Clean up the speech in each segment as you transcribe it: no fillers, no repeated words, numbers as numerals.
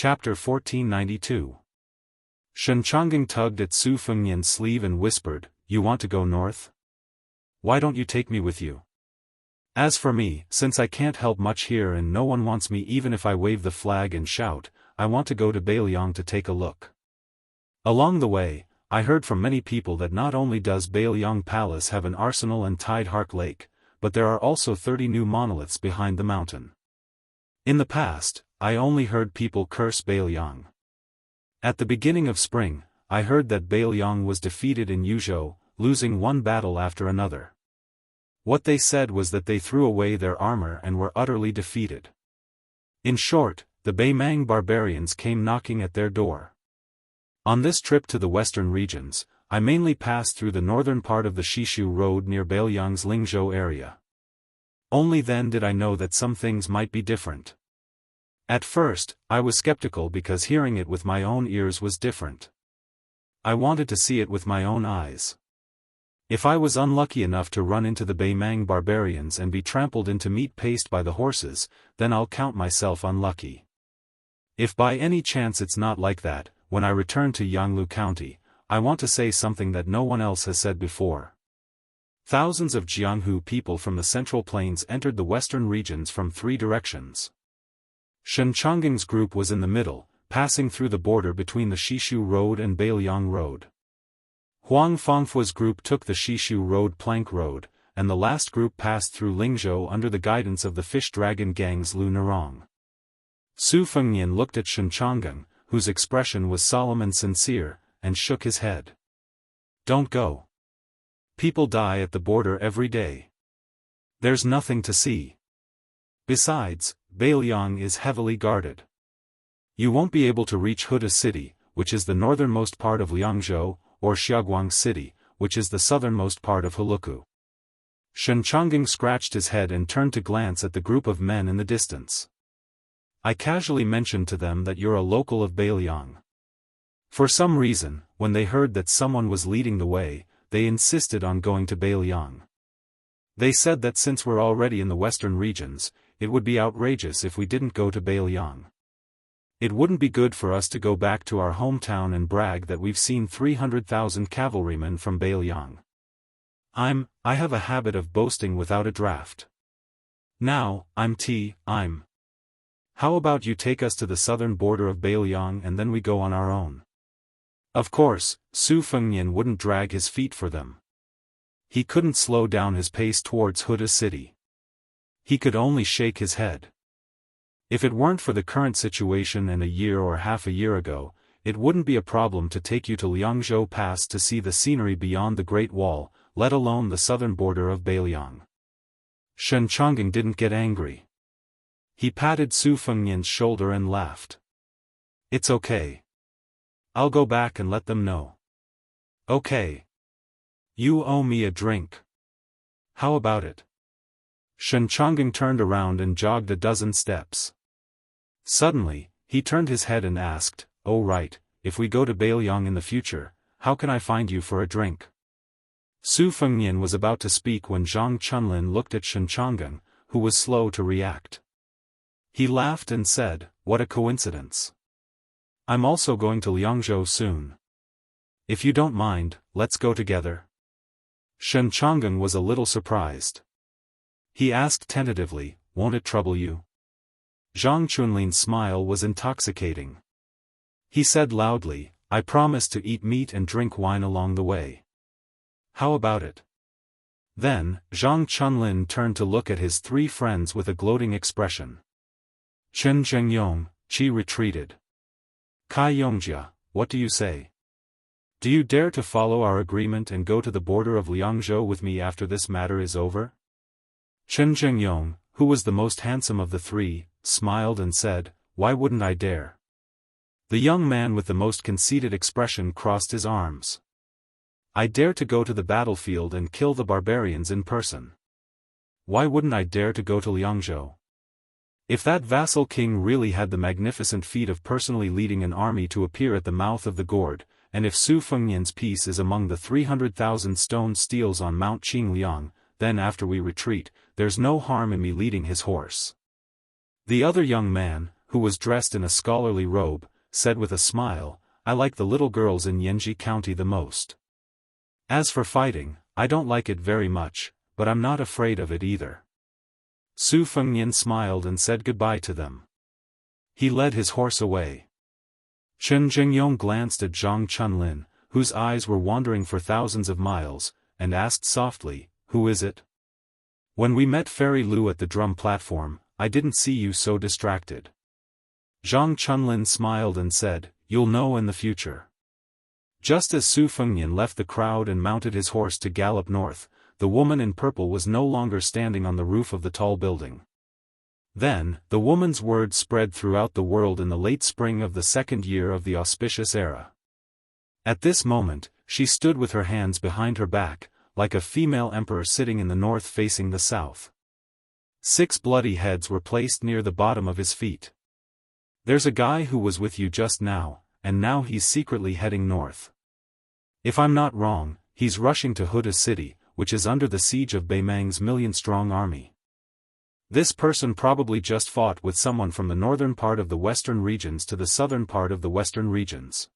Chapter 1492. Shen Chang'ing tugged at Su Fengnian's sleeve and whispered, "You want to go north? Why don't you take me with you? As for me, since I can't help much here and no one wants me even if I wave the flag and shout, I want to go to Bailiang to take a look." Along the way, I heard from many people that not only does Bailiang Palace have an arsenal and Tideheart Lake, but there are also 30 new monoliths behind the mountain. In the past, I only heard people curse Bailiang. At the beginning of spring, I heard that Bailiang was defeated in Yuzhou, losing one battle after another. What they said was that they threw away their armor and were utterly defeated. In short, the Baimang barbarians came knocking at their door. On this trip to the western regions, I mainly passed through the northern part of the Shishu Road near Bailiang's Lingzhou area. Only then did I know that some things might be different. At first, I was skeptical because hearing it with my own ears was different. I wanted to see it with my own eyes. If I was unlucky enough to run into the Baimang barbarians and be trampled into meat paste by the horses, then I'll count myself unlucky. If by any chance it's not like that, when I return to Yanglu County, I want to say something that no one else has said before. Thousands of Jianghu people from the Central Plains entered the western regions from 3 directions. Shen Chang'ing's group was in the middle, passing through the border between the Shishu Road and Bailiang Road. Huang Fangfua's group took the Shishu Road Plank Road, and the last group passed through Lingzhou under the guidance of the Fish Dragon Gang's Lu Nerong. Su Fengnian looked at Shen Chang'ing, whose expression was solemn and sincere, and shook his head. "Don't go. People die at the border every day. There's nothing to see. Besides, Bailiang is heavily guarded. You won't be able to reach Huda City, which is the northernmost part of Liangzhou, or Xiaoguang City, which is the southernmost part of Huluku." Shen Chang'ing scratched his head and turned to glance at the group of men in the distance. "I casually mentioned to them that you're a local of Bailiang. For some reason, when they heard that someone was leading the way, they insisted on going to Bailiang. They said that since we're already in the western regions, it would be outrageous if we didn't go to Bailiang. It wouldn't be good for us to go back to our hometown and brag that we've seen 300,000 cavalrymen from Bailiang. I have a habit of boasting without a draft. Now, How about you take us to the southern border of Bailiang and then we go on our own?" Of course, Su Fengnian wouldn't drag his feet for them. He couldn't slow down his pace towards Huda City. He could only shake his head. If it weren't for the current situation and a year or half a year ago, it wouldn't be a problem to take you to Liangzhou Pass to see the scenery beyond the Great Wall, let alone the southern border of Bailiang. Shen Chang'ing didn't get angry. He patted Su Fengnian's shoulder and laughed. "It's okay. I'll go back and let them know." "Okay. You owe me a drink. How about it?" Shen Chang'ing turned around and jogged a dozen steps. Suddenly, he turned his head and asked, "Oh right, if we go to Bailiang in the future, how can I find you for a drink?" Su Fengnian was about to speak when Zhang Chunlin looked at Shen Chang'ing, who was slow to react. He laughed and said, "What a coincidence. I'm also going to Liangzhou soon. If you don't mind, let's go together." Shen Chang'ing was a little surprised. He asked tentatively, "Won't it trouble you?" Zhang Chunlin's smile was intoxicating. He said loudly, "I promise to eat meat and drink wine along the way. How about it?" Then, Zhang Chunlin turned to look at his 3 friends with a gloating expression. Chen Zhengyong, Qi retreated. Kai Yongjia, what do you say? Do you dare to follow our agreement and go to the border of Liangzhou with me after this matter is over? Chen Zhengyong, who was the most handsome of the 3, smiled and said, "Why wouldn't I dare?" The young man with the most conceited expression crossed his arms. "I dare to go to the battlefield and kill the barbarians in person. Why wouldn't I dare to go to Liangzhou? If that vassal king really had the magnificent feat of personally leading an army to appear at the mouth of the gourd, and if Su Fengnian's piece is among the 300,000 stone steels on Mount Qingliang, then after we retreat, there's no harm in me leading his horse." The other young man, who was dressed in a scholarly robe, said with a smile, "I like the little girls in Yanji County the most. As for fighting, I don't like it very much, but I'm not afraid of it either." Su Fengnian smiled and said goodbye to them. He led his horse away. Chen Jingyong glanced at Zhang Chunlin, whose eyes were wandering for thousands of miles, and asked softly, "Who is it? When we met Fairy Lu at the drum platform, I didn't see you so distracted." Zhang Chunlin smiled and said, "You'll know in the future." Just as Su Fengnian left the crowd and mounted his horse to gallop north, the woman in purple was no longer standing on the roof of the tall building. Then, the woman's word spread throughout the world in the late spring of the second year of the auspicious era. At this moment, she stood with her hands behind her back, like a female emperor sitting in the north facing the south. 6 bloody heads were placed near the bottom of his feet. "There's a guy who was with you just now, and now he's secretly heading north. If I'm not wrong, he's rushing to Huda City, which is under the siege of Beimang's million-strong army. This person probably just fought with someone from the northern part of the western regions to the southern part of the western regions.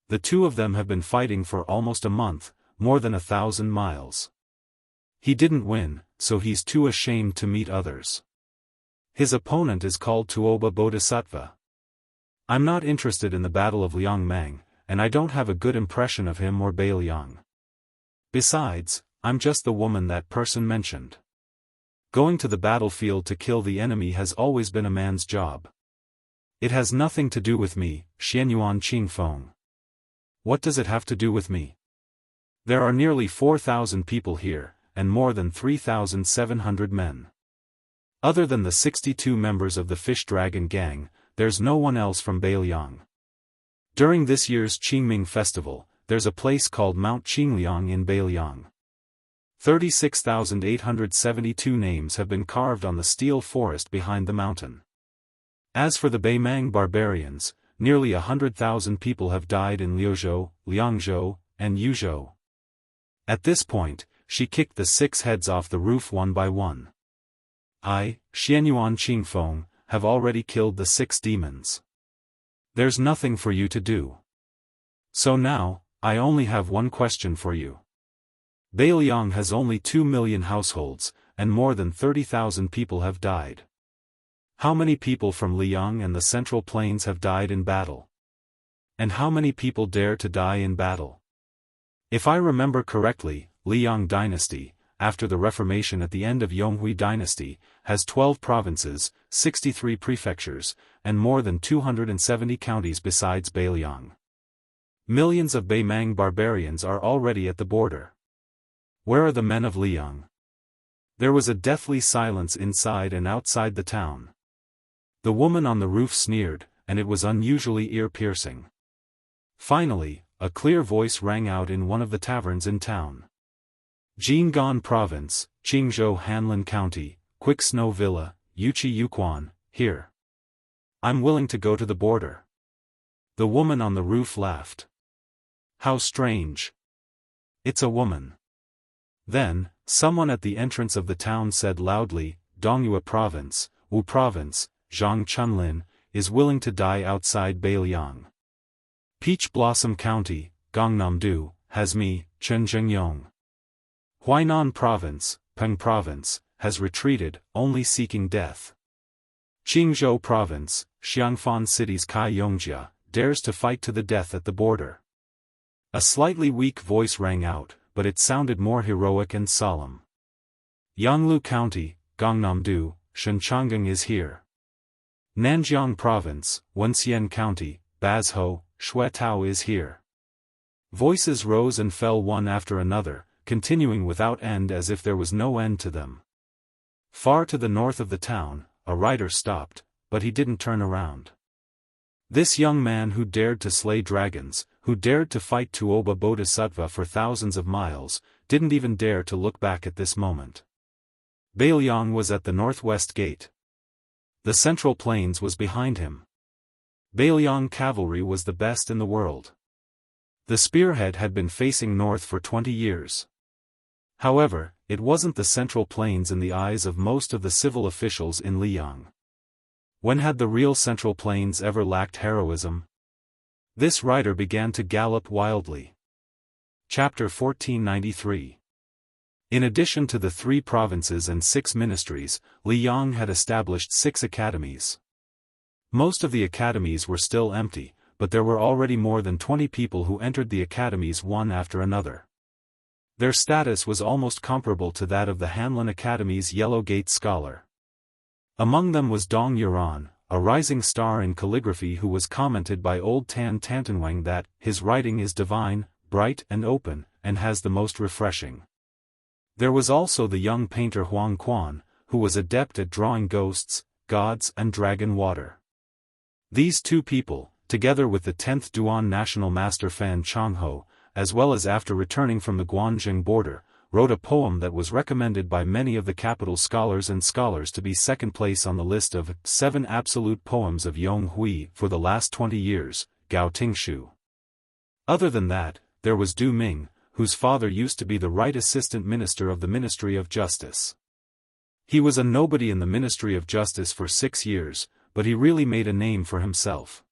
The two of them have been fighting for almost a month, more than 1,000 miles. He didn't win, so he's too ashamed to meet others. His opponent is called Tuoba Bodhisattva. I'm not interested in the Battle of Liangmang, and I don't have a good impression of him or Beiliang. Besides, I'm just the woman that person mentioned. Going to the battlefield to kill the enemy has always been a man's job. It has nothing to do with me, Xianyuan Qingfeng. What does it have to do with me? There are nearly 4,000 people here, and more than 3,700 men. Other than the 62 members of the Fish Dragon Gang, there's no one else from Beiliang. During this year's Qingming Festival, there's a place called Mount Qingliang in Beiliang. 36,872 names have been carved on the steel forest behind the mountain. As for the Beimang barbarians, nearly 100,000 people have died in Liuzhou, Liangzhou, and Yuzhou. At this point, she kicked the 6 heads off the roof one by one. I, Xianyuan Qingfeng, have already killed the 6 demons. There's nothing for you to do. So now, I only have one question for you. Beiliang has only 2 million households, and more than 30,000 people have died. How many people from Liang and the Central Plains have died in battle? And how many people dare to die in battle? If I remember correctly, Liang dynasty, after the Reformation at the end of Yonghui dynasty, has 12 provinces, 63 prefectures, and more than 270 counties besides Beiliang. Millions of Beimang barbarians are already at the border. Where are the men of Liang? There was a deathly silence inside and outside the town. The woman on the roof sneered, and it was unusually ear-piercing. Finally, a clear voice rang out in one of the taverns in town. Jing'an Province, Qingzhou Hanlin County, Quick Snow Villa, Yuchi Yuquan, here. I'm willing to go to the border. The woman on the roof laughed. How strange. It's a woman. Then, someone at the entrance of the town said loudly, Dongyue Province, Wu Province, Zhang Chunlin, is willing to die outside Beiliang. Peach Blossom County, Gangnam-do, has me, Chen Jingyong. Huainan Province, Peng Province, has retreated, only seeking death. Qingzhou Province, Xiangfan City's Kai Yongjia, dares to fight to the death at the border. A slightly weak voice rang out, but it sounded more heroic and solemn. Yanglu County, Gangnam-do, Shenchanggang is here. Nanjiang Province, Wenxian County, Bazhou, Shuetao is here. Voices rose and fell one after another, continuing without end as if there was no end to them. Far to the north of the town, a rider stopped, but he didn't turn around. This young man who dared to slay dragons, who dared to fight Tuoba Bodhisattva for thousands of miles, didn't even dare to look back at this moment. Beiliang was at the northwest gate. The Central Plains was behind him. Beiliang cavalry was the best in the world. The spearhead had been facing north for 20 years. However, it wasn't the Central Plains in the eyes of most of the civil officials in Liang. When had the real Central Plains ever lacked heroism? This writer began to gallop wildly. Chapter 1493. In addition to the 3 provinces and 6 ministries, Liang had established 6 academies. Most of the academies were still empty, but there were already more than 20 people who entered the academies one after another. Their status was almost comparable to that of the Hanlin Academy's Yellow Gate scholar. Among them was Dong Yuran, a rising star in calligraphy who was commented by old Tan Tantanwang that his writing is divine, bright and open, and has the most refreshing. There was also the young painter Huang Quan, who was adept at drawing ghosts, gods and dragon water. These 2 people, together with the 10th Duan national master Fan Changho, as well as after returning from the Guanjing border, wrote a poem that was recommended by many of the capital scholars to be second place on the list of 7 absolute poems of Yong Hui for the last 20 years, Gao Tingshu. Other than that, there was Du Ming, whose father used to be the right assistant minister of the Ministry of Justice. He was a nobody in the Ministry of Justice for 6 years, but he really made a name for himself.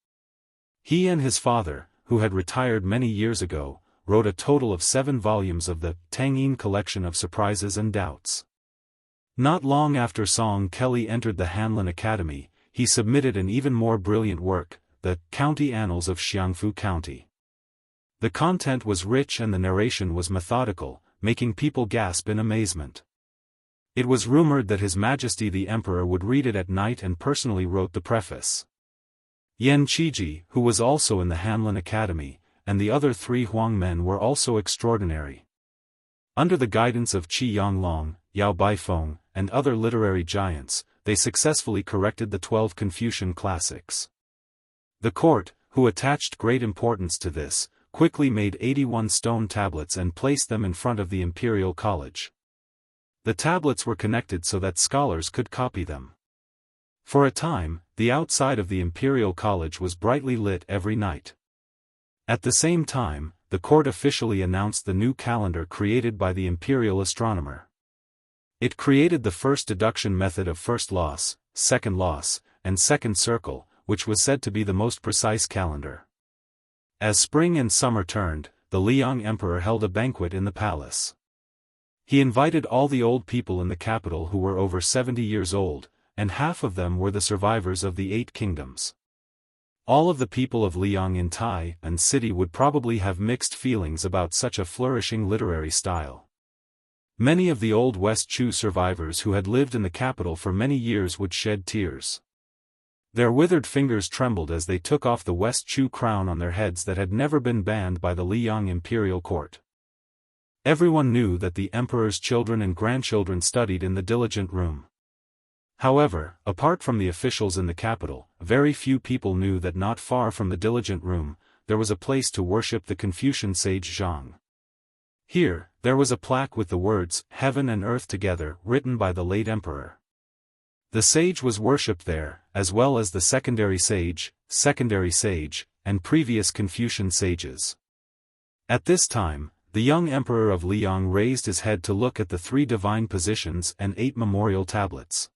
He and his father, who had retired many years ago, wrote a total of 7 volumes of the Tangyin collection of surprises and doubts. Not long after Song Kelly entered the Hanlin Academy, he submitted an even more brilliant work, the County Annals of Xiangfu County. The content was rich and the narration was methodical, making people gasp in amazement. It was rumored that His Majesty the Emperor would read it at night and personally wrote the preface. Yan Qiji, who was also in the Hanlin Academy, and the other 3 Huang men were also extraordinary. Under the guidance of Qi Yanglong, Yao Baifeng, and other literary giants, they successfully corrected the 12 Confucian classics. The court, who attached great importance to this, quickly made 81 stone tablets and placed them in front of the Imperial College. The tablets were connected so that scholars could copy them. For a time, the outside of the Imperial College was brightly lit every night. At the same time, the court officially announced the new calendar created by the imperial astronomer. It created the first deduction method of first loss, second loss, and second circle, which was said to be the most precise calendar. As spring and summer turned, the Liang Emperor held a banquet in the palace. He invited all the old people in the capital who were over 70 years old, and half of them were the survivors of the 8 kingdoms. All of the people of Liang in Tai and city would probably have mixed feelings about such a flourishing literary style. Many of the old West Chu survivors who had lived in the capital for many years would shed tears. Their withered fingers trembled as they took off the West Chu crown on their heads that had never been banned by the Liang imperial court. Everyone knew that the emperor's children and grandchildren studied in the diligent room. However, apart from the officials in the capital, very few people knew that not far from the diligent room, there was a place to worship the Confucian sage Zhang. Here, there was a plaque with the words, "Heaven and Earth Together," written by the late emperor. The sage was worshipped there, as well as the secondary sage, and previous Confucian sages. At this time, the young emperor of Liang raised his head to look at the 3 divine positions and 8 memorial tablets.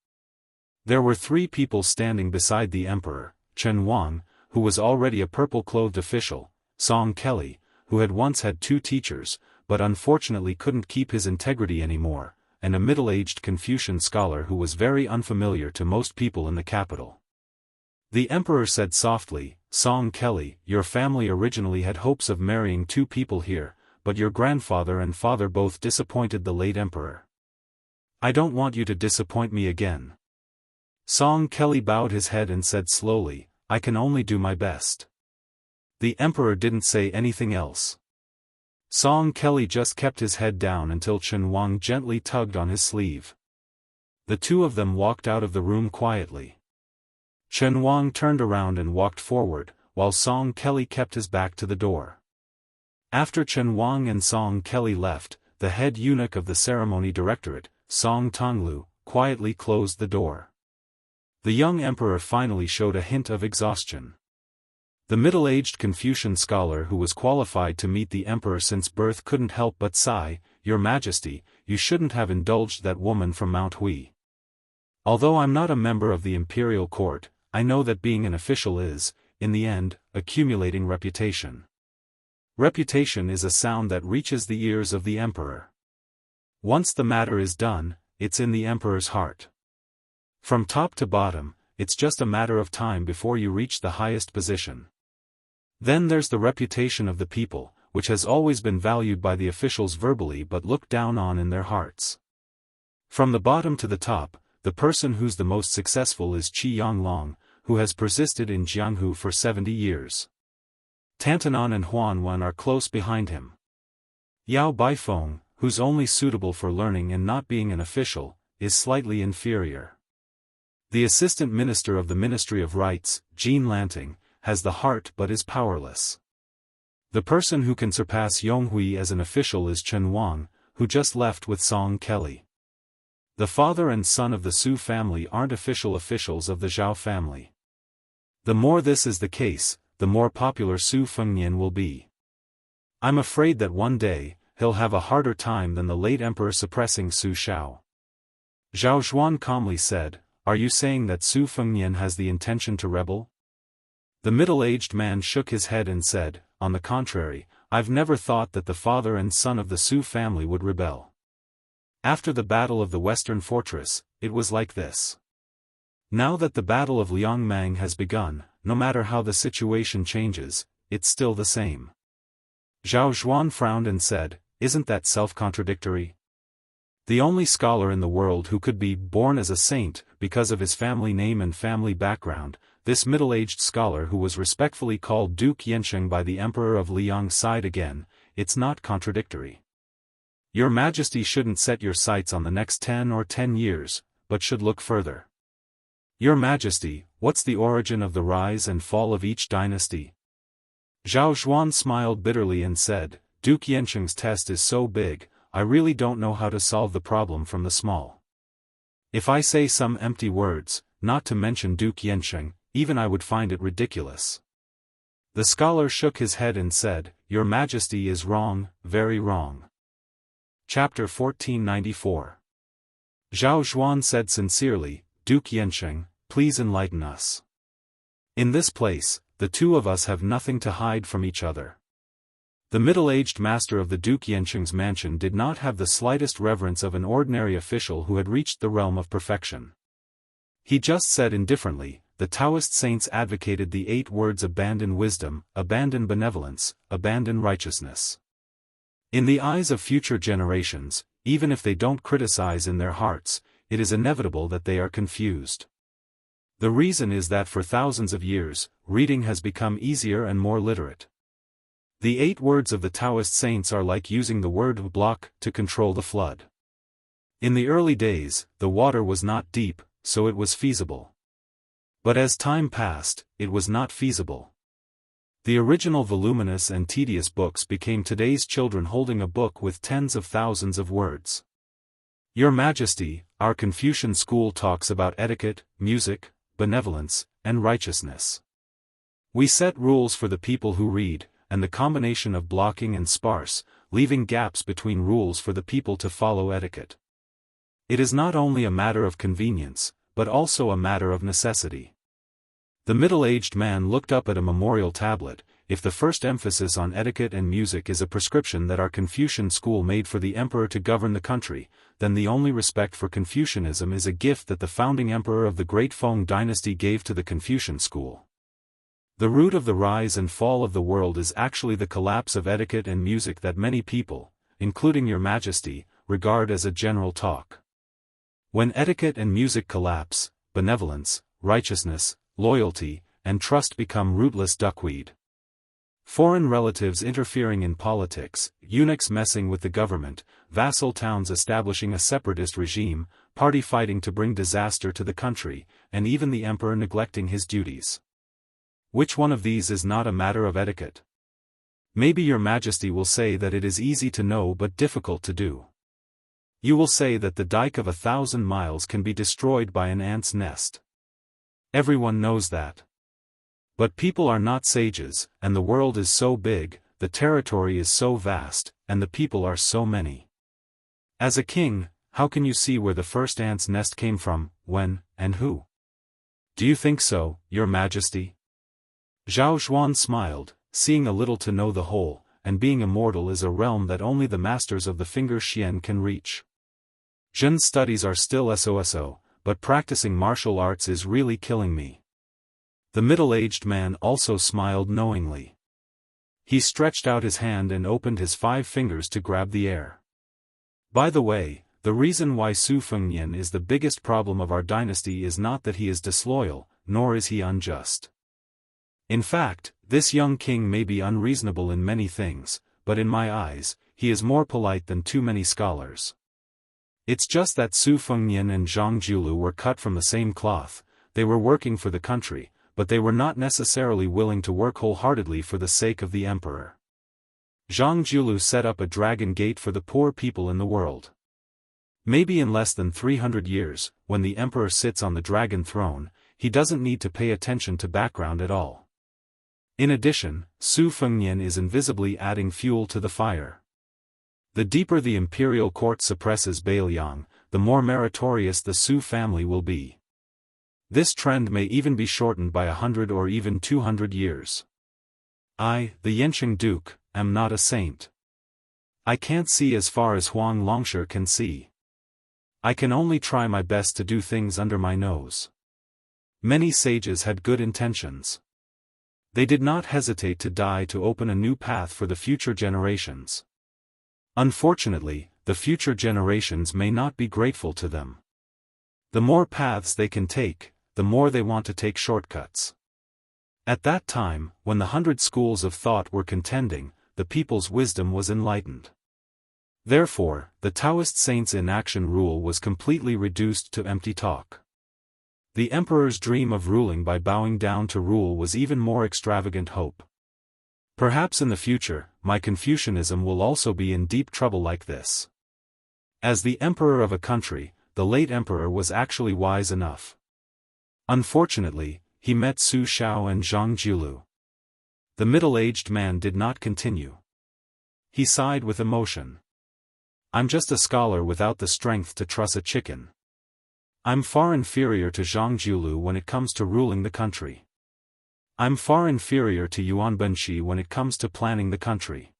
There were 3 people standing beside the emperor, Chen Wang, who was already a purple-clothed official, Song Kelly, who had once had 2 teachers, but unfortunately couldn't keep his integrity anymore, and a middle-aged Confucian scholar who was very unfamiliar to most people in the capital. The emperor said softly, "Song Kelly, your family originally had hopes of marrying 2 people here, but your grandfather and father both disappointed the late emperor. I don't want you to disappoint me again." Song Kelly bowed his head and said slowly, "I can only do my best." The emperor didn't say anything else. Song Kelly just kept his head down until Chen Wang gently tugged on his sleeve. The 2 of them walked out of the room quietly. Chen Wang turned around and walked forward, while Song Kelly kept his back to the door. After Chen Wang and Song Kelly left, the head eunuch of the ceremony directorate, Song Tonglu, quietly closed the door. The young emperor finally showed a hint of exhaustion. The middle-aged Confucian scholar who was qualified to meet the emperor since birth couldn't help but sigh, "Your Majesty, you shouldn't have indulged that woman from Mount Hui. Although I'm not a member of the imperial court, I know that being an official is, in the end, accumulating reputation. Reputation is a sound that reaches the ears of the emperor. Once the matter is done, it's in the emperor's heart. From top to bottom, it's just a matter of time before you reach the highest position. Then there's the reputation of the people, which has always been valued by the officials verbally but looked down on in their hearts. From the bottom to the top, the person who's the most successful is Qi Yanglong, who has persisted in Jianghu for 70 years. Tantanan and Huanwen are close behind him. Yao Baifeng, who's only suitable for learning and not being an official, is slightly inferior. The assistant minister of the Ministry of Rights, Jean Lanting, has the heart but is powerless. The person who can surpass Yonghui as an official is Chen Wang, who just left with Song Kelly. The father and son of the Su family aren't officials of the Zhao family. The more this is the case, the more popular Su Fengnian will be. I'm afraid that one day, he'll have a harder time than the late emperor suppressing Su Shao. Zhao Zhuan calmly said, "Are you saying that Su Fengnian has the intention to rebel?" The middle-aged man shook his head and said, "On the contrary, I've never thought that the father and son of the Su family would rebel. After the Battle of the Western Fortress, it was like this. Now that the Battle of Liangmang has begun, no matter how the situation changes, it's still the same." Zhao Zhuan frowned and said, "Isn't that self-contradictory? The only scholar in the world who could be born as a saint, because of his family name and family background, this middle-aged scholar who was respectfully called Duke Yansheng by the Emperor of Liang sighed again, it's not contradictory. Your Majesty shouldn't set your sights on the next 10 years, but should look further. Your Majesty, what's the origin of the rise and fall of each dynasty?" Zhao Zhuan smiled bitterly and said, "Duke Yansheng's test is so big, I really don't know how to solve the problem from the small. If I say some empty words, not to mention Duke Yansheng, even I would find it ridiculous." The scholar shook his head and said, "Your Majesty is wrong, very wrong." Chapter 1494. Zhao Zhuan said sincerely, "Duke Yansheng, please enlighten us. In this place, the two of us have nothing to hide from each other." The middle-aged master of the Duke Yansheng's mansion did not have the slightest reverence of an ordinary official who had reached the realm of perfection. He just said indifferently, "The Taoist saints advocated the 8 words: abandon wisdom, abandon benevolence, abandon righteousness. In the eyes of future generations, even if they don't criticize in their hearts, it is inevitable that they are confused. The reason is that for thousands of years, reading has become easier and more literate. The 8 words of the Taoist saints are like using the word block to control the flood. In the early days, the water was not deep, so it was feasible. But as time passed, it was not feasible. The original voluminous and tedious books became today's children holding a book with tens of thousands of words. Your Majesty, our Confucian school talks about etiquette, music, benevolence, and righteousness. We set rules for the people who read, and the combination of blocking and sparse, leaving gaps between rules for the people to follow etiquette. It is not only a matter of convenience, but also a matter of necessity." The middle-aged man looked up at a memorial tablet. "If the first emphasis on etiquette and music is a prescription that our Confucian school made for the emperor to govern the country, then the only respect for Confucianism is a gift that the founding emperor of the Great Feng dynasty gave to the Confucian school. The root of the rise and fall of the world is actually the collapse of etiquette and music that many people, including Your Majesty, regard as a general talk. When etiquette and music collapse, benevolence, righteousness, loyalty, and trust become rootless duckweed. Foreign relatives interfering in politics, eunuchs messing with the government, vassal towns establishing a separatist regime, party fighting to bring disaster to the country, and even the emperor neglecting his duties. Which one of these is not a matter of etiquette? Maybe Your Majesty will say that it is easy to know but difficult to do. You will say that the dike of 1,000 miles can be destroyed by an ant's nest. Everyone knows that. But people are not sages, and the world is so big, the territory is so vast, and the people are so many. As a king, how can you see where the first ant's nest came from, when, and who? Do you think so, Your Majesty? Zhao Xuan smiled, seeing a little to know the whole, and being immortal is a realm that only the masters of the finger Xian can reach. Zhen's studies are still so, but practicing martial arts is really killing me. The middle-aged man also smiled knowingly. He stretched out his hand and opened his 5 fingers to grab the air. By the way, the reason why Su Fengnian is the biggest problem of our dynasty is not that he is disloyal, nor is he unjust. In fact, this young king may be unreasonable in many things, but in my eyes, he is more polite than too many scholars. It's just that Su Fengnian and Zhang Jiulu were cut from the same cloth. They were working for the country, but they were not necessarily willing to work wholeheartedly for the sake of the emperor. Zhang Jiulu set up a dragon gate for the poor people in the world. Maybe in less than 300 years, when the emperor sits on the dragon throne, he doesn't need to pay attention to background at all. In addition, Su Fengnian is invisibly adding fuel to the fire. The deeper the imperial court suppresses Bailiang, the more meritorious the Su family will be. This trend may even be shortened by 100 or even 200 years. I, the Yanqing Duke, am not a saint. I can't see as far as Huang Longshi can see. I can only try my best to do things under my nose. Many sages had good intentions. They did not hesitate to die to open a new path for the future generations. Unfortunately, the future generations may not be grateful to them. The more paths they can take, the more they want to take shortcuts. At that time, when the 100 schools of thought were contending, the people's wisdom was enlightened. Therefore, the Taoist saints' inaction rule was completely reduced to empty talk. The emperor's dream of ruling by bowing down to rule was even more extravagant hope. Perhaps in the future, my Confucianism will also be in deep trouble like this. As the emperor of a country, the late emperor was actually wise enough. Unfortunately, he met Su Xiao and Zhang Jiulu. The middle-aged man did not continue. He sighed with emotion. I'm just a scholar without the strength to truss a chicken. I'm far inferior to Zhang Jiulu when it comes to ruling the country. I'm far inferior to Yuan Benshi when it comes to planning the country.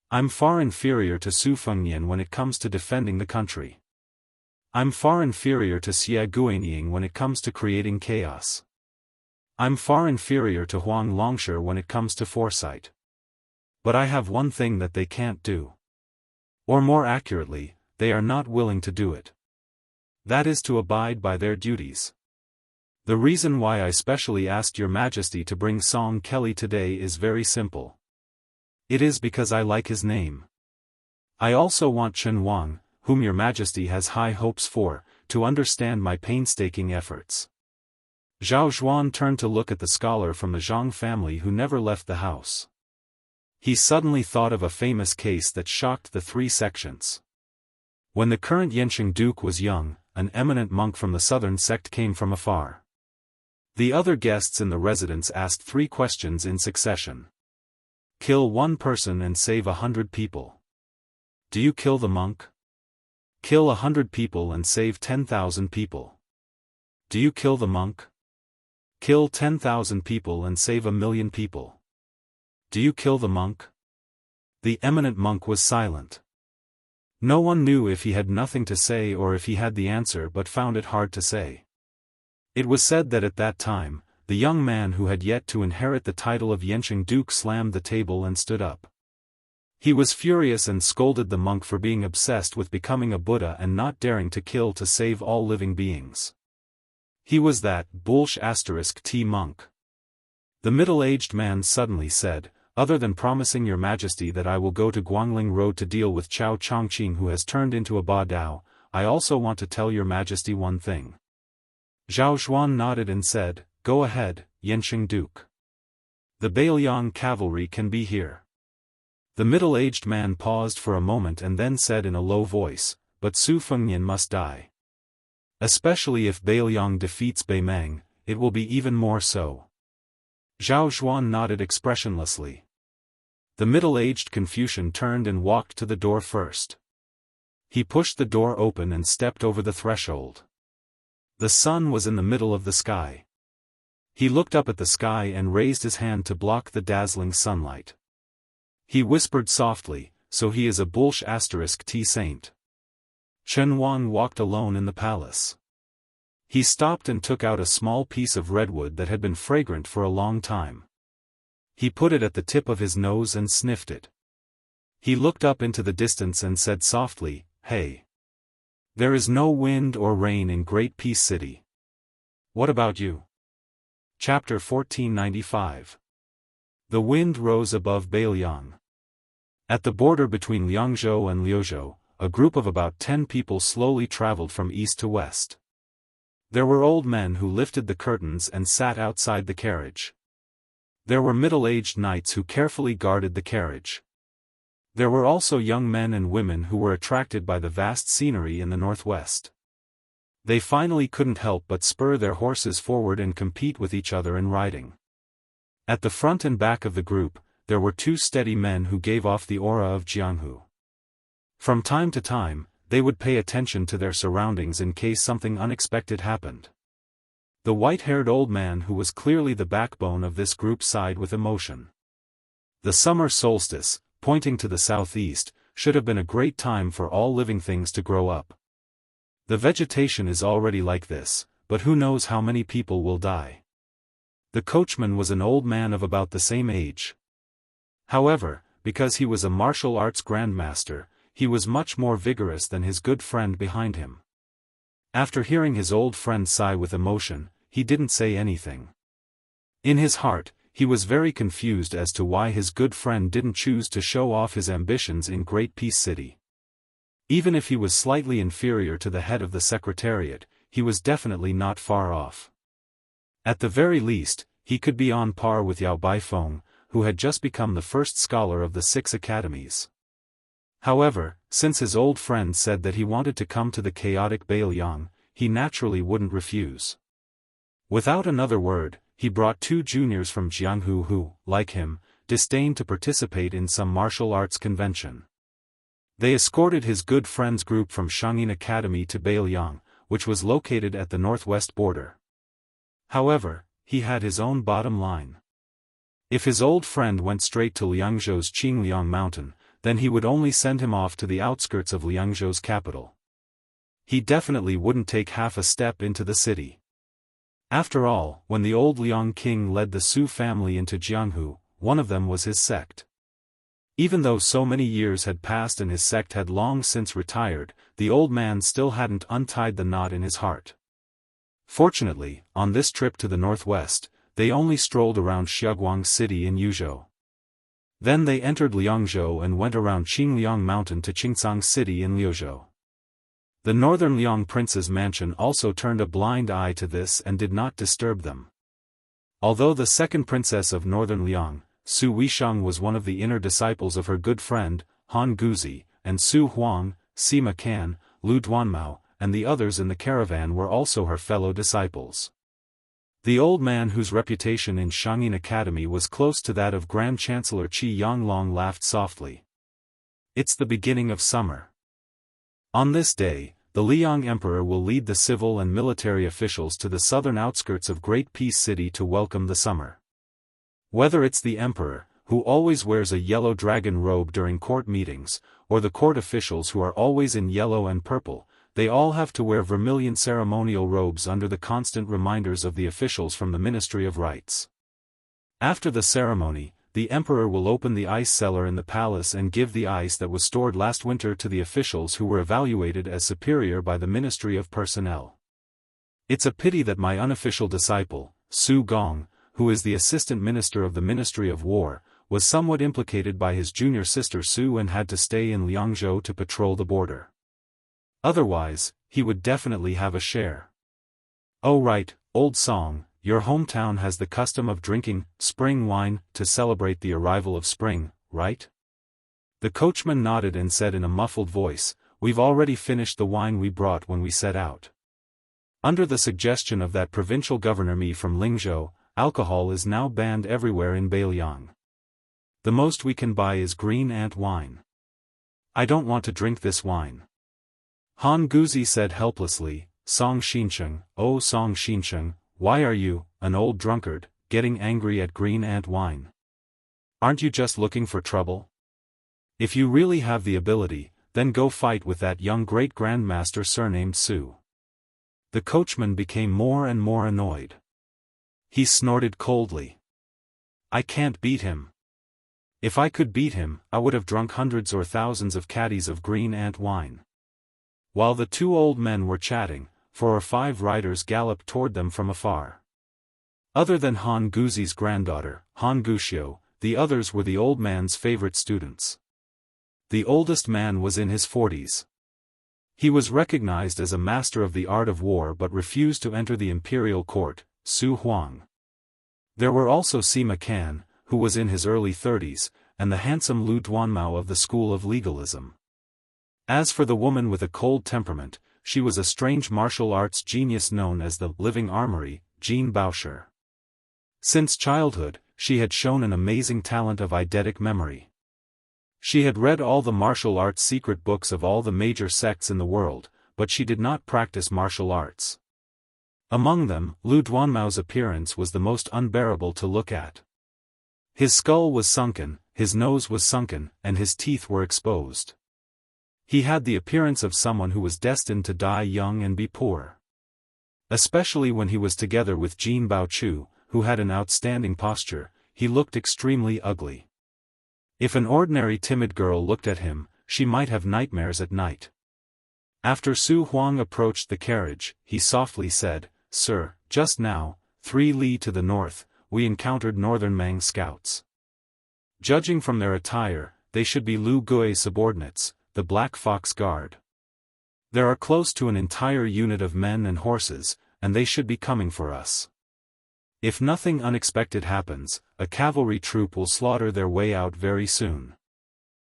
I'm far inferior to Su Fengnian when it comes to defending the country. I'm far inferior to Xie Guanying when it comes to creating chaos. I'm far inferior to Huang Longshi when it comes to foresight. But I have one thing that they can't do. Or more accurately, they are not willing to do it. That is to abide by their duties. The reason why I specially asked Your Majesty to bring Song Kelly today is very simple. It is because I like his name. I also want Chen Wang, whom Your Majesty has high hopes for, to understand my painstaking efforts. Zhao Xuan turned to look at the scholar from the Zhang family who never left the house. He suddenly thought of a famous case that shocked the 3 sections. When the current Yanqing Duke was young, an eminent monk from the southern sect came from afar. The other guests in the residence asked 3 questions in succession. Kill 1 person and save 100 people. Do you kill the monk? Kill 100 people and save 10,000 people. Do you kill the monk? Kill 10,000 people and save 1,000,000 people. Do you kill the monk? The eminent monk was silent. No one knew if he had nothing to say or if he had the answer but found it hard to say. It was said that at that time, the young man who had yet to inherit the title of Yanqing Duke slammed the table and stood up. He was furious and scolded the monk for being obsessed with becoming a Buddha and not daring to kill to save all living beings. He was that *T monk. The middle-aged man suddenly said, other than promising Your Majesty that I will go to Guangling Road to deal with Chao Chongqing who has turned into a Ba Dao, I also want to tell Your Majesty one thing. Zhao Xuan nodded and said, Go ahead, Yanqing Duke. The Bailiang cavalry can be here. The middle-aged man paused for a moment and then said in a low voice, but Su Fengnian must die. Especially if Bailiang defeats Beimeng, it will be even more so. Zhao Xuan nodded expressionlessly. The middle-aged Confucian turned and walked to the door first. He pushed the door open and stepped over the threshold. The sun was in the middle of the sky. He looked up at the sky and raised his hand to block the dazzling sunlight. He whispered softly, "So he is a Bulsh *T saint." Chen Wang walked alone in the palace. He stopped and took out a small piece of redwood that had been fragrant for a long time. He put it at the tip of his nose and sniffed it. He looked up into the distance and said softly, "Hey. There is no wind or rain in Great Peace City. What about you?" Chapter 1495. The wind rose above Beiliang. At the border between Liangzhou and Liuzhou, a group of about 10 people slowly traveled from east to west. There were old men who lifted the curtains and sat outside the carriage. There were middle-aged knights who carefully guarded the carriage. There were also young men and women who were attracted by the vast scenery in the northwest. They finally couldn't help but spur their horses forward and compete with each other in riding. At the front and back of the group, there were 2 steady men who gave off the aura of Jianghu. From time to time, they would pay attention to their surroundings in case something unexpected happened. The white-haired old man who was clearly the backbone of this group sighed with emotion. The summer solstice, pointing to the southeast, should have been a great time for all living things to grow up. The vegetation is already like this, but who knows how many people will die. The coachman was an old man of about the same age. However, because he was a martial arts grandmaster, he was much more vigorous than his good friend behind him. After hearing his old friend sigh with emotion, he didn't say anything. In his heart, he was very confused as to why his good friend didn't choose to show off his ambitions in Great Peace City. Even if he was slightly inferior to the head of the secretariat, he was definitely not far off. At the very least, he could be on par with Yao Baifeng, who had just become the first scholar of the 6 academies. However, since his old friend said that he wanted to come to the chaotic Beiliang, he naturally wouldn't refuse. Without another word, he brought 2 juniors from Jianghu who, like him, disdained to participate in some martial arts convention. They escorted his good friend's group from Shangyin Academy to Beiliang, which was located at the northwest border. However, he had his own bottom line. If his old friend went straight to Liangzhou's Qingliang mountain, then he would only send him off to the outskirts of Liangzhou's capital. He definitely wouldn't take half a step into the city. After all, when the old Liang king led the Su family into Jianghu, one of them was his sect. Even though so many years had passed and his sect had long since retired, the old man still hadn't untied the knot in his heart. Fortunately, on this trip to the northwest, they only strolled around Xiaoguang city in Yuzhou. Then they entered Liangzhou and went around Qingliang mountain to Qingcang city in Liuzhou. The northern Liang prince's mansion also turned a blind eye to this and did not disturb them. Although the second princess of northern Liang, Su Weisheng, was one of the inner disciples of her good friend, Han Guzi, and Su Huang, Sima Kan, Lu Duanmao, and the others in the caravan were also her fellow disciples. The old man whose reputation in Shangyin Academy was close to that of Grand Chancellor Qi Yanglong laughed softly. It's the beginning of summer. On this day, the Liang Emperor will lead the civil and military officials to the southern outskirts of Great Peace City to welcome the summer. Whether it's the emperor, who always wears a yellow dragon robe during court meetings, or the court officials who are always in yellow and purple, they all have to wear vermilion ceremonial robes under the constant reminders of the officials from the Ministry of Rites. After the ceremony, the emperor will open the ice cellar in the palace and give the ice that was stored last winter to the officials who were evaluated as superior by the Ministry of Personnel. It's a pity that my unofficial disciple, Su Gong, who is the assistant minister of the Ministry of War, was somewhat implicated by his junior sister Su and had to stay in Liangzhou to patrol the border. Otherwise, he would definitely have a share. Oh right, old song, your hometown has the custom of drinking spring wine to celebrate the arrival of spring, right? The coachman nodded and said in a muffled voice, "We've already finished the wine we brought when we set out." Under the suggestion of that provincial governor Mi from Lingzhou, alcohol is now banned everywhere in Beiliang. The most we can buy is green ant wine. I don't want to drink this wine. Han Guzi said helplessly, Song Xincheng, oh Song Xincheng, why are you, an old drunkard, getting angry at green ant wine. Aren't you just looking for trouble? If you really have the ability, then go fight with that young great-grandmaster surnamed Su. The coachman became more and more annoyed. He snorted coldly. I can't beat him. If I could beat him, I would have drunk hundreds or thousands of caddies of green ant wine. While the two old men were chatting, 4 or 5 riders galloped toward them from afar. Other than Han Guzi's granddaughter, Han Guxiu, the others were the old man's favorite students. The oldest man was in his 40s. He was recognized as a master of the art of war but refused to enter the imperial court, Su Huang. There were also Sima Kan, who was in his early 30s, and the handsome Lu Duanmao of the school of legalism. As for the woman with a cold temperament, she was a strange martial arts genius known as the Living Armory, Jin Baoshi. Since childhood, she had shown an amazing talent of eidetic memory. She had read all the martial arts secret books of all the major sects in the world, but she did not practice martial arts. Among them, Lu Duanmao's appearance was the most unbearable to look at. His skull was sunken, his nose was sunken, and his teeth were exposed. He had the appearance of someone who was destined to die young and be poor. Especially when he was together with Jin Baochu, who had an outstanding posture, he looked extremely ugly. If an ordinary timid girl looked at him, she might have nightmares at night. After Su Huang approached the carriage, he softly said, "Sir, just now, 3 li to the north, we encountered northern Mang scouts. Judging from their attire, they should be Lu Gui's subordinates, the Black Fox Guard. There are close to an entire unit of men and horses, and they should be coming for us. If nothing unexpected happens, a cavalry troop will slaughter their way out very soon."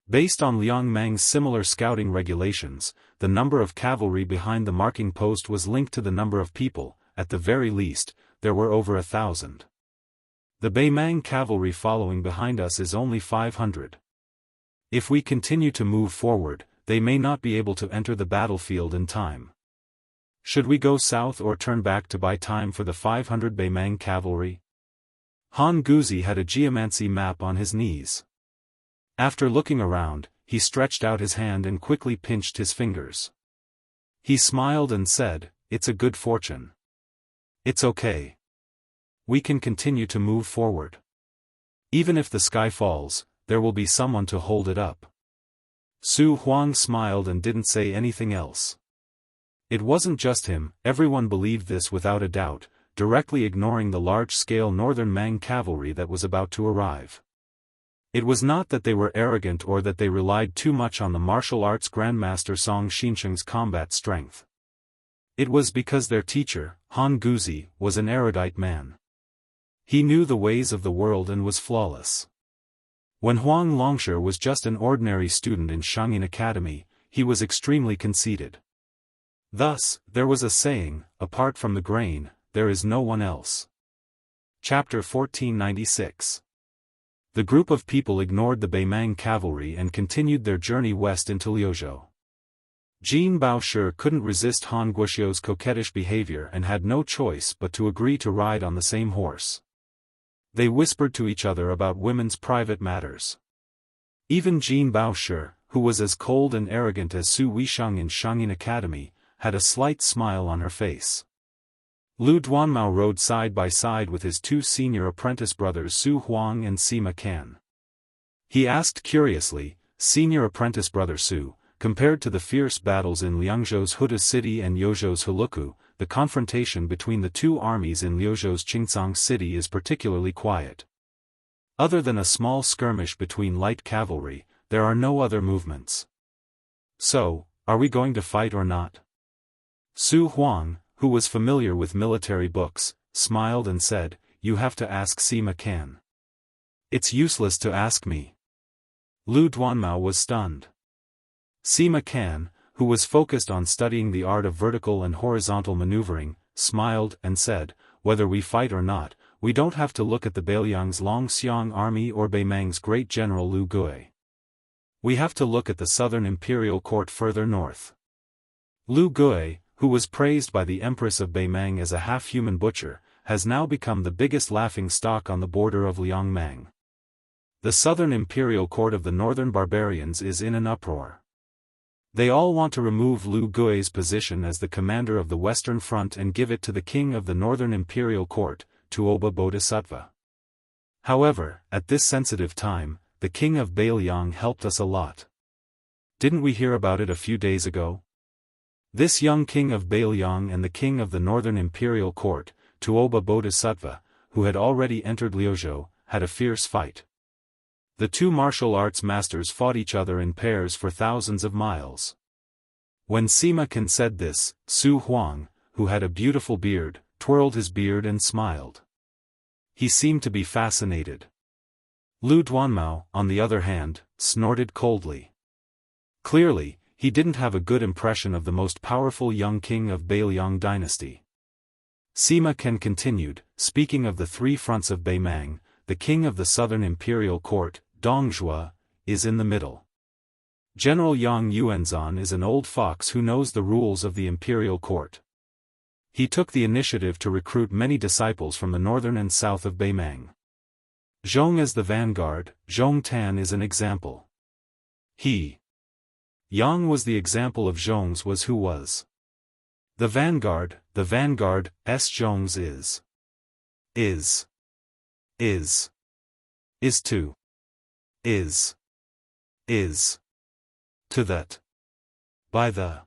Based on Liang Mang's similar scouting regulations, the number of cavalry behind the marking post was linked to the number of people. At the very least, there were over 1,000. The Beimang cavalry following behind us is only 500. If we continue to move forward, they may not be able to enter the battlefield in time. Should we go south or turn back to buy time for the 500 Beimang cavalry? Han Guzi had a geomancy map on his knees. After looking around, he stretched out his hand and quickly pinched his fingers. He smiled and said, "It's a good fortune. It's okay. We can continue to move forward. Even if the sky falls, there will be someone to hold it up." Su Huang smiled and didn't say anything else. It wasn't just him, everyone believed this without a doubt, directly ignoring the large-scale northern Mang cavalry that was about to arrive. It was not that they were arrogant or that they relied too much on the martial arts grandmaster Song Xinsheng's combat strength. It was because their teacher, Han Guzi, was an erudite man. He knew the ways of the world and was flawless. When Huang Longshe was just an ordinary student in Shangyin Academy, he was extremely conceited. Thus, there was a saying, apart from the grain, there is no one else. Chapter 1496. The group of people ignored the Beimang cavalry and continued their journey west into Liuzhou. Jin Baoshi couldn't resist Han Guxiu's coquettish behavior and had no choice but to agree to ride on the same horse. They whispered to each other about women's private matters. Even Jin Baoshi, who was as cold and arrogant as Su Weisheng in Shangyin Academy, had a slight smile on her face. Lu Duanmao rode side by side with his 2 senior apprentice brothers Su Huang and Sima Kan. He asked curiously, "Senior apprentice brother Su, compared to the fierce battles in Liangzhou's Huda city and Yozhou's Heluku, the confrontation between the 2 armies in Liuzhou's Qingcang city is particularly quiet. Other than a small skirmish between light cavalry, there are no other movements. So, are we going to fight or not?" Su Huang, who was familiar with military books, smiled and said, "You have to ask Sima Kan. It's useless to ask me." Lu Duanmao was stunned. Sima Kan, who was focused on studying the art of vertical and horizontal maneuvering, smiled and said, "Whether we fight or not, we don't have to look at the Beiliang's Longxiang army or Beimang's great general Lu Gui. We have to look at the southern imperial court further north." Lu Gui, who was praised by the Empress of Beimang as a half-human butcher, has now become the biggest laughing-stock on the border of Liangmang. The southern imperial court of the northern barbarians is in an uproar. They all want to remove Lu Gui's position as the commander of the Western Front and give it to the king of the northern imperial court, Tuoba Bodhisattva. However, at this sensitive time, the king of Beiliang helped us a lot. Didn't we hear about it a few days ago? This young king of Beiliang and the king of the northern imperial court, Tuoba Bodhisattva, who had already entered Liuzhou, had a fierce fight. The two martial arts masters fought each other in pairs for thousands of miles. When Sima Can said this, Su Huang, who had a beautiful beard, twirled his beard and smiled. He seemed to be fascinated. Lu Duanmao, on the other hand, snorted coldly. Clearly, he didn't have a good impression of the most powerful young king of Beiliang dynasty. Sima Can continued, speaking of the three fronts of Beimang, the king of the southern imperial court, Dongzhua, is in the middle. General Yang Yuanzan is an old fox who knows the rules of the imperial court. He took the initiative to recruit many disciples from the northern and south of Beimang. Zhong is the vanguard, Zhong Tan is an example. Yang was the example of Zhong's was who was. The vanguard, S. Zhong's is to that. By the.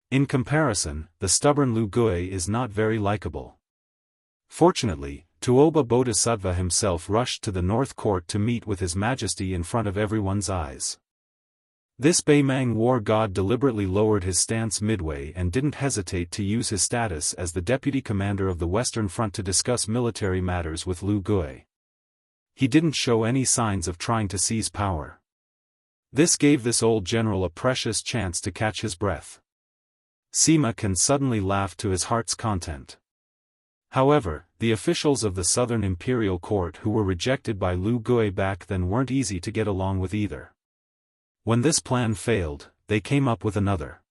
In comparison, the stubborn Lu Gui is not very likable. Fortunately, Tuoba Bodhisattva himself rushed to the North Court to meet with His Majesty in front of everyone's eyes. This Beimang war god deliberately lowered his stance midway and didn't hesitate to use his status as the deputy commander of the Western Front to discuss military matters with Lu Gui. He didn't show any signs of trying to seize power. This gave this old general a precious chance to catch his breath. Sima Can suddenly laughed to his heart's content. However, the officials of the southern imperial court who were rejected by Lu Gui back then weren't easy to get along with either. When this plan failed, they came up with another.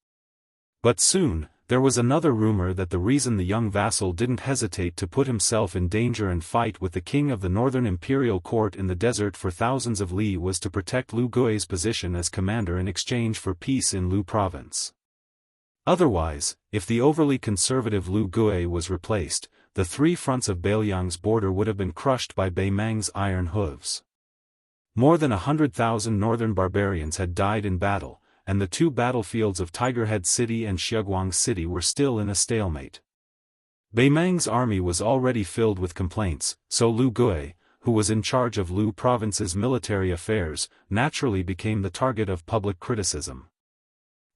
But soon, there was another rumor that the reason the young vassal didn't hesitate to put himself in danger and fight with the king of the northern imperial court in the desert for thousands of li was to protect Lu Gui's position as commander in exchange for peace in Lu province. Otherwise, if the overly conservative Lu Gui was replaced, the three fronts of Beiliang's border would have been crushed by Beimang's iron hooves. More than 100,000 northern barbarians had died in battle, and the two battlefields of Tigerhead City and Xiaguang City were still in a stalemate. Beimang's army was already filled with complaints, so Lu Gui, who was in charge of Lu province's military affairs, naturally became the target of public criticism.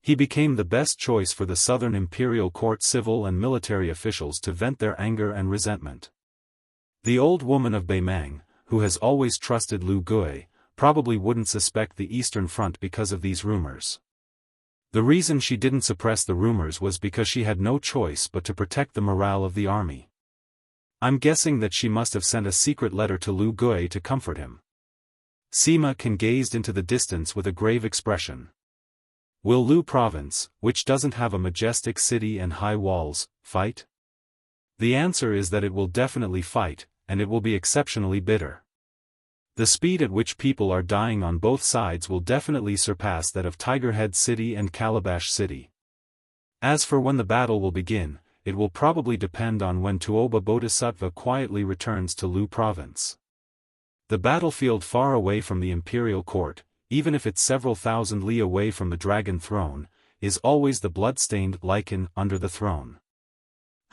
He became the best choice for the southern imperial court civil and military officials to vent their anger and resentment. The old woman of Beimang, who has always trusted Lu Gui, probably wouldn't suspect the Eastern Front because of these rumors. The reason she didn't suppress the rumors was because she had no choice but to protect the morale of the army. I'm guessing that she must have sent a secret letter to Lu Gui to comfort him. Sima Can gazed into the distance with a grave expression. Will Lu province, which doesn't have a majestic city and high walls, fight? The answer is that it will definitely fight, and it will be exceptionally bitter. The speed at which people are dying on both sides will definitely surpass that of Tigerhead City and Calabash City. As for when the battle will begin, it will probably depend on when Tuoba Bodhisattva quietly returns to Lu province. The battlefield far away from the imperial court, even if it's several thousand li away from the dragon throne, is always the blood-stained lichen under the throne.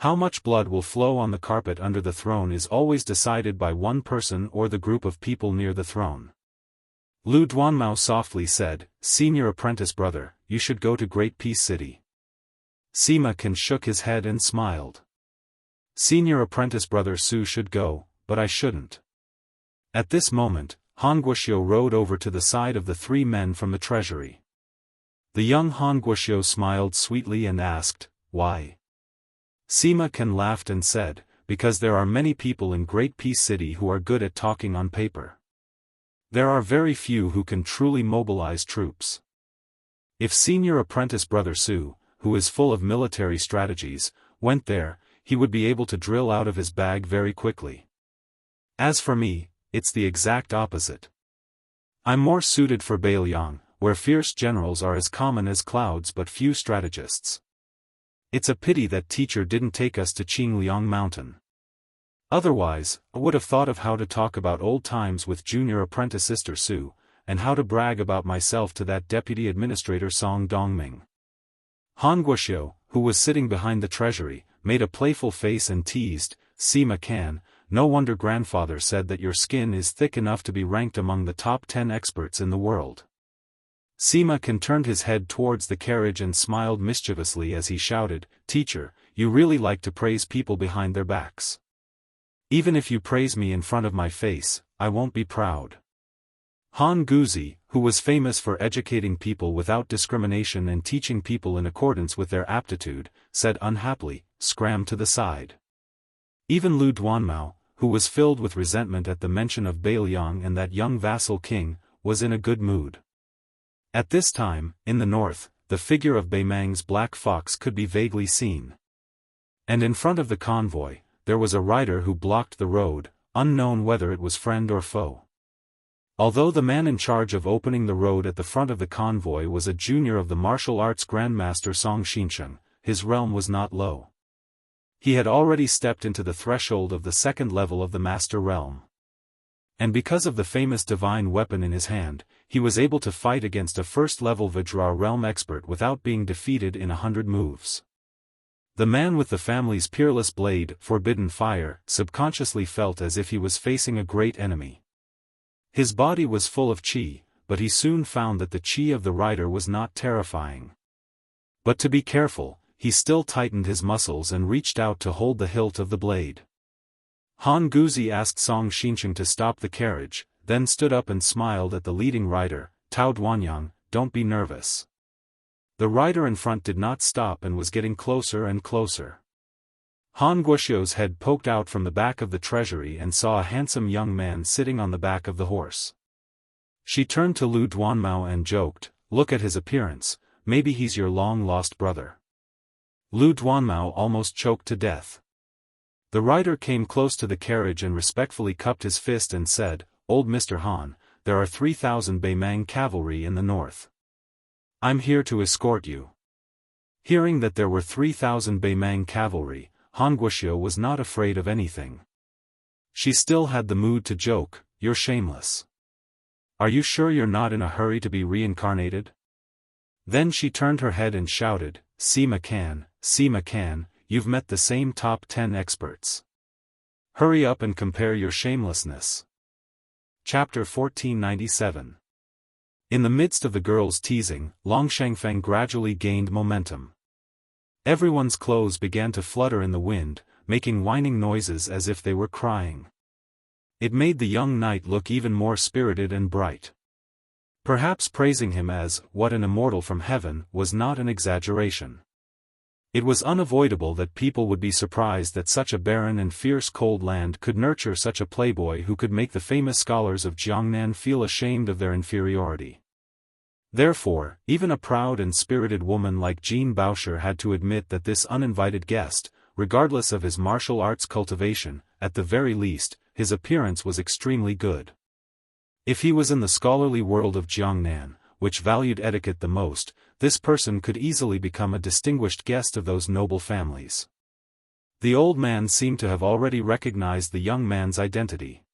How much blood will flow on the carpet under the throne is always decided by one person or the group of people near the throne. Lu Duanmao softly said, "Senior apprentice brother, you should go to Great Peace City." Sima Can shook his head and smiled. Senior apprentice brother Su should go, but I shouldn't. At this moment, Han Guoxiu rode over to the side of the three men from the treasury. The young Han Guoxiu smiled sweetly and asked, "Why?" Sima Can laughed and said, "Because there are many people in Great Peace City who are good at talking on paper. There are very few who can truly mobilize troops. If senior apprentice brother Su, who is full of military strategies, went there, he would be able to drill out of his bag very quickly. As for me, it's the exact opposite. I'm more suited for Beiliang, where fierce generals are as common as clouds but few strategists. It's a pity that teacher didn't take us to Qingliang Mountain. Otherwise, I would have thought of how to talk about old times with junior apprentice Sister Su, and how to brag about myself to that deputy administrator Song Dongming. Han Guoxiu, who was sitting behind the treasury, made a playful face and teased, "Sima Can, no wonder grandfather said that your skin is thick enough to be ranked among the top 10 experts in the world." Sima Can turned his head towards the carriage and smiled mischievously as he shouted, "Teacher, you really like to praise people behind their backs. Even if you praise me in front of my face, I won't be proud." Han Guzi, who was famous for educating people without discrimination and teaching people in accordance with their aptitude, said unhappily, "Scram to the side." Even Lu Duanmao, who was filled with resentment at the mention of Beiliang and that young vassal king, was in a good mood. At this time, in the north, the figure of Beimang's black fox could be vaguely seen. And in front of the convoy, there was a rider who blocked the road, unknown whether it was friend or foe. Although the man in charge of opening the road at the front of the convoy was a junior of the martial arts grandmaster Song Xianxia, his realm was not low. He had already stepped into the threshold of the second level of the master realm. And because of the famous divine weapon in his hand, he was able to fight against a first-level Vajra realm expert without being defeated in 100 moves. The man with the family's peerless blade, Forbidden Fire, subconsciously felt as if he was facing a great enemy. His body was full of qi, but he soon found that the qi of the rider was not terrifying. But to be careful, he still tightened his muscles and reached out to hold the hilt of the blade. Han Guzi asked Song Xianxia to stop the carriage, then stood up and smiled at the leading rider, Tao Duanyang, "Don't be nervous." The rider in front did not stop and was getting closer and closer. Han Guoxiu's head poked out from the back of the treasury and saw a handsome young man sitting on the back of the horse. She turned to Lu Duanmao and joked, "Look at his appearance, maybe he's your long-lost brother." Lu Duanmao almost choked to death. The rider came close to the carriage and respectfully cupped his fist and said, "Old Mr. Han, there are 3,000 Beimang cavalry in the north. I'm here to escort you." Hearing that there were 3,000 Beimang cavalry, Han Guoxiu was not afraid of anything. She still had the mood to joke, "You're shameless. Are you sure you're not in a hurry to be reincarnated?" Then she turned her head and shouted, Sima Can, you've met the same top 10 experts. Hurry up and compare your shamelessness." Chapter 1497. In the midst of the girls' teasing, Long Shangfeng gradually gained momentum. Everyone's clothes began to flutter in the wind, making whining noises as if they were crying. It made the young knight look even more spirited and bright. Perhaps praising him as, "what an immortal from heaven," was not an exaggeration. It was unavoidable that people would be surprised that such a barren and fierce cold land could nurture such a playboy who could make the famous scholars of Jiangnan feel ashamed of their inferiority. Therefore, even a proud and spirited woman like Jean Bauscher had to admit that this uninvited guest, regardless of his martial arts cultivation, at the very least, his appearance was extremely good. If he was in the scholarly world of Jiangnan, which valued etiquette the most, this person could easily become a distinguished guest of those noble families. The old man seemed to have already recognized the young man's identity.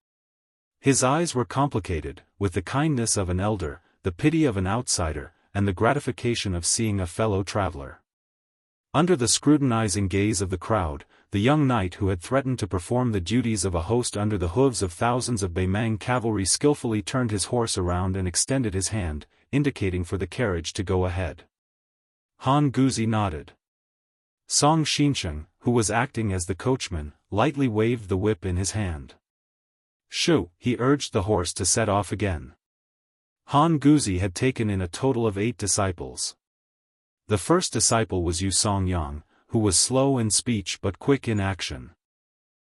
His eyes were complicated, with the kindness of an elder, the pity of an outsider, and the gratification of seeing a fellow traveler. Under the scrutinizing gaze of the crowd, the young knight who had threatened to perform the duties of a host under the hooves of thousands of Beimang cavalry skillfully turned his horse around and extended his hand, indicating for the carriage to go ahead. Han Guzi nodded. Song Xianxia, who was acting as the coachman, lightly waved the whip in his hand. "Shoo," he urged the horse to set off again. Han Guzi had taken in a total of 8 disciples. The first disciple was Yu Songyang, who was slow in speech but quick in action.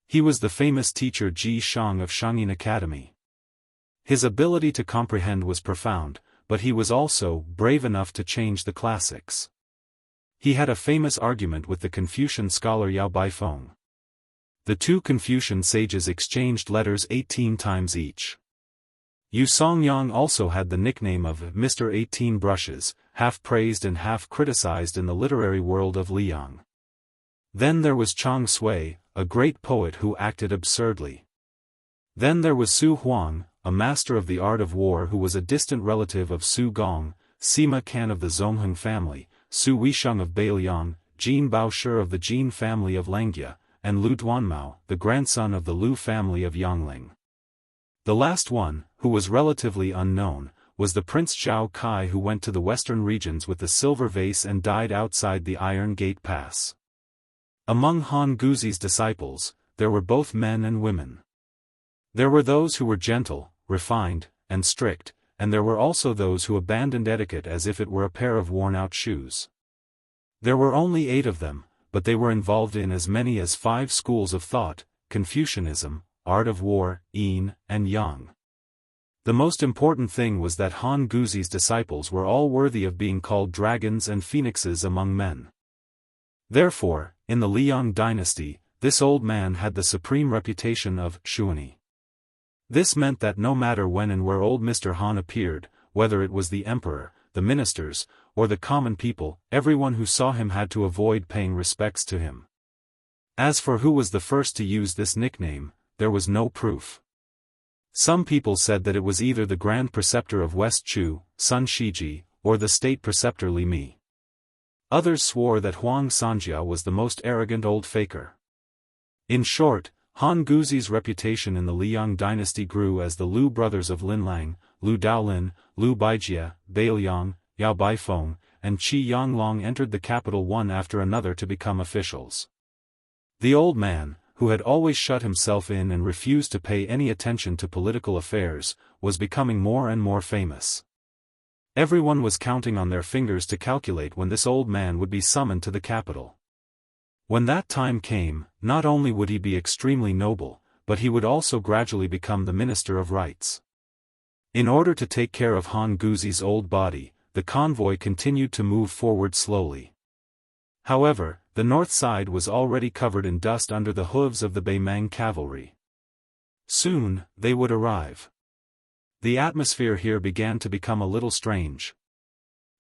He was the famous teacher Ji Shang of Shangyin Academy. His ability to comprehend was profound, but he was also brave enough to change the classics. He had a famous argument with the Confucian scholar Yao Baifeng. The two Confucian sages exchanged letters 18 times each. Yu Songyang also had the nickname of Mr. 18 Brushes, half praised and half criticized in the literary world of Liang. Then there was Chang Sui, a great poet who acted absurdly. Then there was Su Huang, a master of the art of war who was a distant relative of Su Gong, Sima Can of the Zongheng family, Su Weisheng of Beiliang, Jin Baoshi of the Jin family of Langjia, and Lu Duanmao, the grandson of the Lu family of Yangling. The last one, who was relatively unknown, was the Prince Zhao Kai who went to the western regions with the silver vase and died outside the Iron Gate Pass. Among Han Guzi's disciples, there were both men and women. There were those who were gentle, refined, and strict, and there were also those who abandoned etiquette as if it were a pair of worn-out shoes. There were only 8 of them, but they were involved in as many as 5 schools of thought: Confucianism, art of war, yin, and yang. The most important thing was that Han Guzi's disciples were all worthy of being called dragons and phoenixes among men. Therefore, in the Liang dynasty, this old man had the supreme reputation of Shuani. This meant that no matter when and where old Mr. Han appeared, whether it was the emperor, the ministers, or the common people, everyone who saw him had to avoid paying respects to him. As for who was the first to use this nickname, there was no proof. Some people said that it was either the Grand Preceptor of West Chu, Sun Shiji, or the State Preceptor Li Mi. Others swore that Huang Sanjia was the most arrogant old faker. In short, Han Guzi's reputation in the Liang dynasty grew as the Lu brothers of Linlang, Lu Daolin, Lu Baijie, Beiliang, Yao Baifeng, and Qi Yanglong entered the capital one after another to become officials. The old man, who had always shut himself in and refused to pay any attention to political affairs, was becoming more and more famous. Everyone was counting on their fingers to calculate when this old man would be summoned to the capital. When that time came, not only would he be extremely noble, but he would also gradually become the Minister of Rights. In order to take care of Han Guzi's old body, the convoy continued to move forward slowly. However, the north side was already covered in dust under the hooves of the Beimang cavalry. Soon, they would arrive. The atmosphere here began to become a little strange.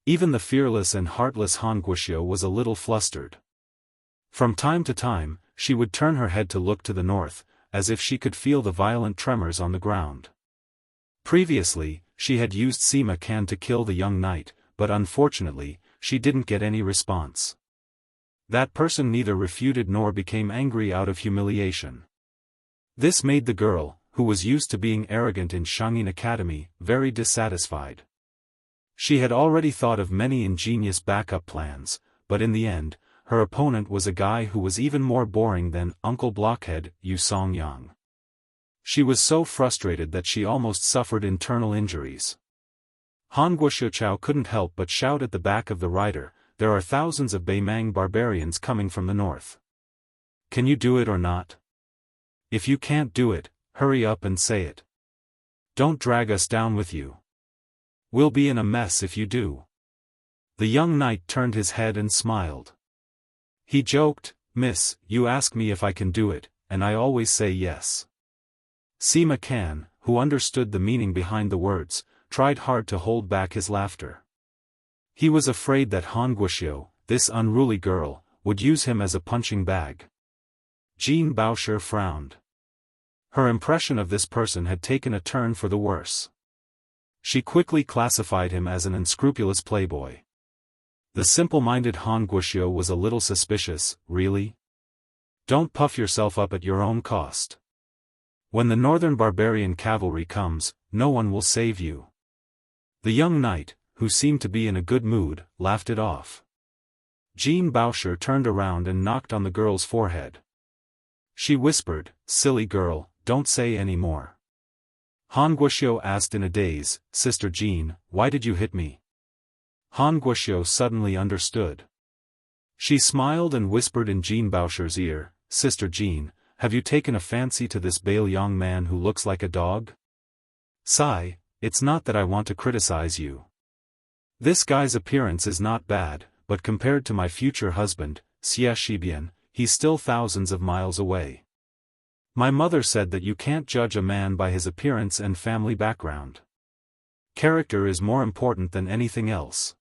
Even the fearless and heartless Han Guoxiu was a little flustered. From time to time, she would turn her head to look to the north, as if she could feel the violent tremors on the ground. Previously, she had used Sima Can to kill the young knight, but unfortunately, she didn't get any response. That person neither refuted nor became angry out of humiliation. This made the girl, who was used to being arrogant in Shangyin Academy, very dissatisfied. She had already thought of many ingenious backup plans, but in the end, her opponent was a guy who was even more boring than Uncle Blockhead, Yu Songyang. She was so frustrated that she almost suffered internal injuries. Han Guoxiu couldn't help but shout at the back of the rider, "There are thousands of Beimang barbarians coming from the north. Can you do it or not? If you can't do it, hurry up and say it. Don't drag us down with you. We'll be in a mess if you do." The young knight turned his head and smiled. He joked, "Miss, you ask me if I can do it, and I always say yes." Sima Can, who understood the meaning behind the words, tried hard to hold back his laughter. He was afraid that Han Guoxiu, this unruly girl, would use him as a punching bag. Jin Baoshi frowned. Her impression of this person had taken a turn for the worse. She quickly classified him as an unscrupulous playboy. The simple-minded Han Guoxiu was a little suspicious. Really? Don't puff yourself up at your own cost. When the northern barbarian cavalry comes, no one will save you. The young knight, who seemed to be in a good mood, laughed it off. Jin Baoshi turned around and knocked on the girl's forehead. She whispered, "Silly girl, don't say any more." Han Guoxiu asked in a daze, "Sister Jin, why did you hit me?" Han Guoxiu suddenly understood. She smiled and whispered in Jin Baoshi's ear, "Sister Jin, have you taken a fancy to this Beiliang man who looks like a dog? Sigh, it's not that I want to criticize you. This guy's appearance is not bad, but compared to my future husband, Xia Shibian, he's still thousands of miles away. My mother said that you can't judge a man by his appearance and family background. Character is more important than anything else.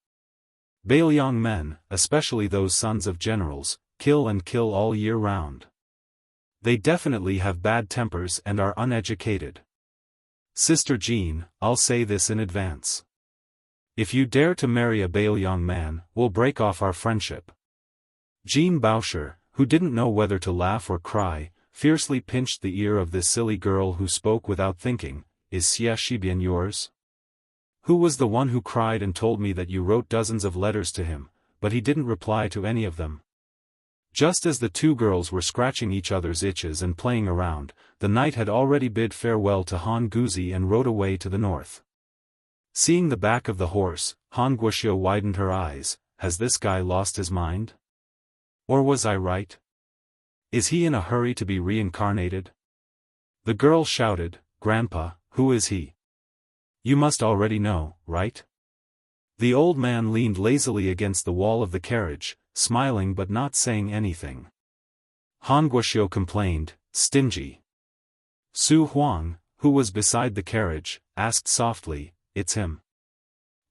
Bailiang men, especially those sons of generals, kill and kill all year round. They definitely have bad tempers and are uneducated. Sister Jean, I'll say this in advance. If you dare to marry a Bailiang man, we'll break off our friendship. Jean Baosher, who didn't know whether to laugh or cry, fiercely pinched the ear of this silly girl who spoke without thinking. Is Xia Shibian yours? Who was the one who cried and told me that you wrote dozens of letters to him, but he didn't reply to any of them? Just as the two girls were scratching each other's itches and playing around, the knight had already bid farewell to Han Guzi and rode away to the north. Seeing the back of the horse, Han Guoxiu widened her eyes. Has this guy lost his mind? Or was I right? Is he in a hurry to be reincarnated? The girl shouted, Grandpa, who is he? You must already know, right? The old man leaned lazily against the wall of the carriage, smiling but not saying anything. Han Guoxiu complained, stingy. Su Huang, who was beside the carriage, asked softly, it's him.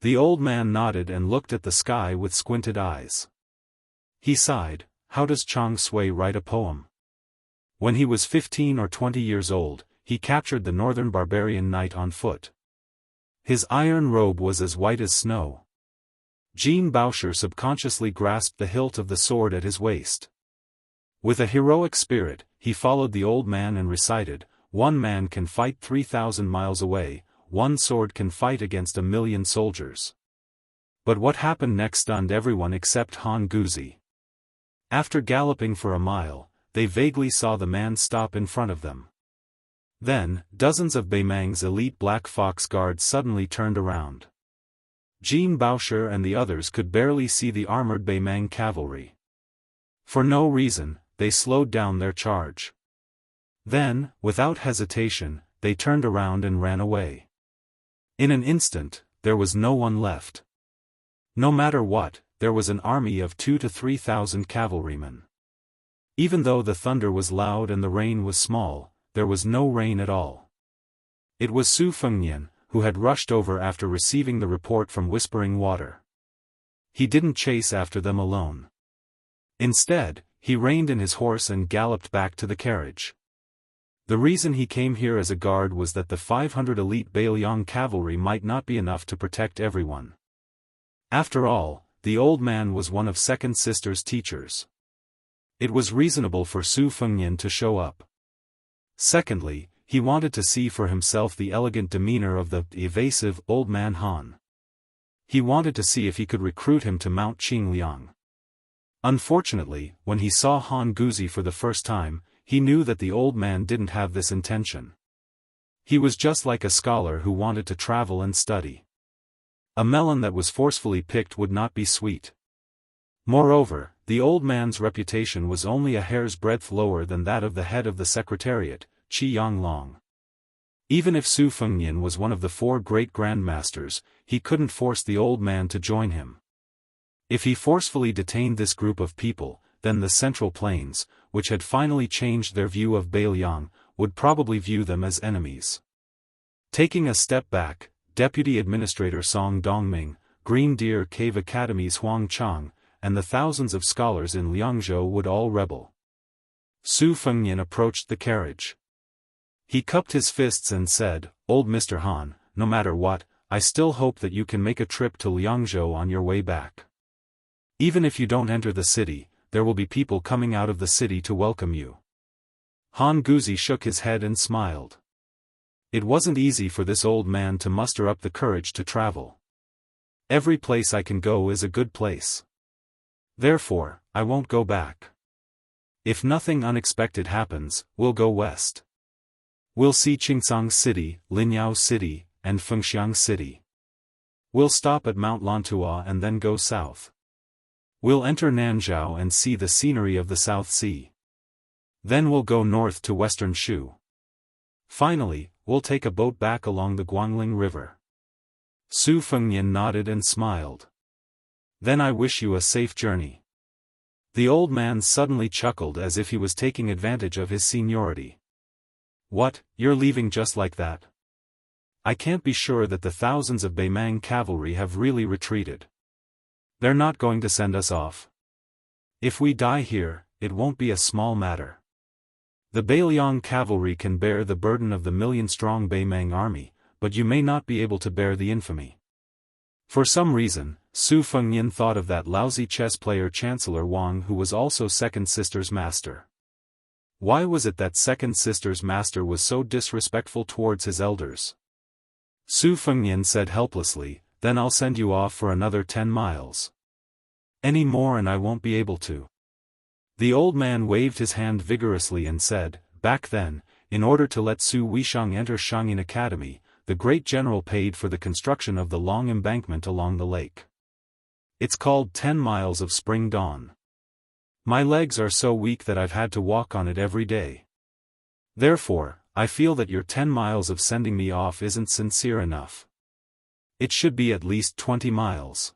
The old man nodded and looked at the sky with squinted eyes. He sighed, how does Chang Sui write a poem? When he was 15 or 20 years old, he captured the northern barbarian knight on foot. His iron robe was as white as snow. Jean Baosher subconsciously grasped the hilt of the sword at his waist. With a heroic spirit, he followed the old man and recited, one man can fight 3,000 miles away, one sword can fight against 1,000,000 soldiers. But what happened next stunned everyone except Han Guzi. After galloping for a mile, they vaguely saw the man stop in front of them. Then, dozens of Beimang's elite Black Fox guards suddenly turned around. Jean Baosher and the others could barely see the armored Beimang cavalry. For no reason, they slowed down their charge. Then, without hesitation, they turned around and ran away. In an instant, there was no one left. No matter what, there was an army of 2,000 to 3,000 cavalrymen. Even though the thunder was loud and the rain was small, there was no rain at all. It was Su Fengnian, who had rushed over after receiving the report from Whispering Water. He didn't chase after them alone. Instead, he reined in his horse and galloped back to the carriage. The reason he came here as a guard was that the 500 elite Bailiang cavalry might not be enough to protect everyone. After all, the old man was one of Second Sister's teachers. It was reasonable for Su Fengnian to show up. Secondly, he wanted to see for himself the elegant demeanor of the evasive old man Han. He wanted to see if he could recruit him to Mount Qingliang. Unfortunately, when he saw Han Guzi for the first time, he knew that the old man didn't have this intention. He was just like a scholar who wanted to travel and study. A melon that was forcefully picked would not be sweet. Moreover, the old man's reputation was only a hair's breadth lower than that of the head of the secretariat, Qi Yanglong. Even if Su Fengnian was one of the 4 great grandmasters, he couldn't force the old man to join him. If he forcefully detained this group of people, then the Central Plains, which had finally changed their view of Bailiang, would probably view them as enemies. Taking a step back, Deputy Administrator Song Dongming, Green Deer Cave Academy's Huang Chang, and the thousands of scholars in Liangzhou would all rebel. Su Fengnian approached the carriage. He cupped his fists and said, Old Mr. Han, no matter what, I still hope that you can make a trip to Liangzhou on your way back. Even if you don't enter the city, there will be people coming out of the city to welcome you. Han Guzi shook his head and smiled. It wasn't easy for this old man to muster up the courage to travel. Every place I can go is a good place. Therefore, I won't go back. If nothing unexpected happens, we'll go west. We'll see Qingsang City, Linyao City, and Fengxiang City. We'll stop at Mount Lantua and then go south. We'll enter Nanzhao and see the scenery of the South Sea. Then we'll go north to western Shu. Finally, we'll take a boat back along the Guangling River. Su Fengnian nodded and smiled. Then I wish you a safe journey. The old man suddenly chuckled as if he was taking advantage of his seniority. What, you're leaving just like that? I can't be sure that the thousands of Beimang cavalry have really retreated. They're not going to send us off. If we die here, it won't be a small matter. The Beiliang cavalry can bear the burden of the million-strong Beimang army, but you may not be able to bear the infamy. For some reason, Su Fengnian thought of that lousy chess player Chancellor Wang, who was also Second Sister's master. Why was it that Second Sister's master was so disrespectful towards his elders? Su Fengnian said helplessly, then I'll send you off for another 10 miles. Any more and I won't be able to. The old man waved his hand vigorously and said, back then, in order to let Su Weishang enter Shangyin Academy, the great general paid for the construction of the long embankment along the lake. It's called 10 miles of spring dawn. My legs are so weak that I've had to walk on it every day. Therefore, I feel that your 10 miles of sending me off isn't sincere enough. It should be at least 20 miles.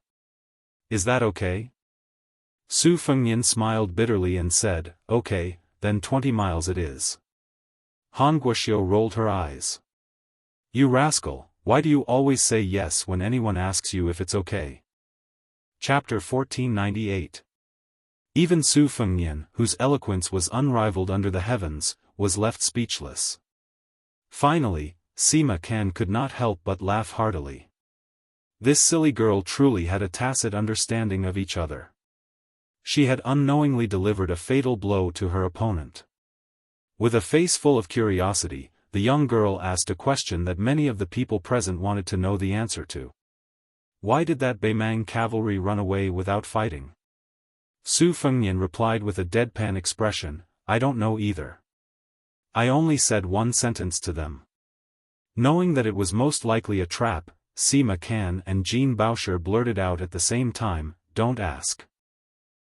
Is that okay? Su Fengnian smiled bitterly and said, okay, then 20 miles it is. Han Guoxiu rolled her eyes. You rascal, why do you always say yes when anyone asks you if it's okay? Chapter 1498. Even Su Fengnian, whose eloquence was unrivaled under the heavens, was left speechless. Finally, Sima Can could not help but laugh heartily. This silly girl truly had a tacit understanding of each other. She had unknowingly delivered a fatal blow to her opponent. With a face full of curiosity, the young girl asked a question that many of the people present wanted to know the answer to. Why did that Beimang cavalry run away without fighting? Su Fengnian replied with a deadpan expression, I don't know either. I only said one sentence to them. Knowing that it was most likely a trap, Sima Can and Jean Baosher blurted out at the same time, don't ask.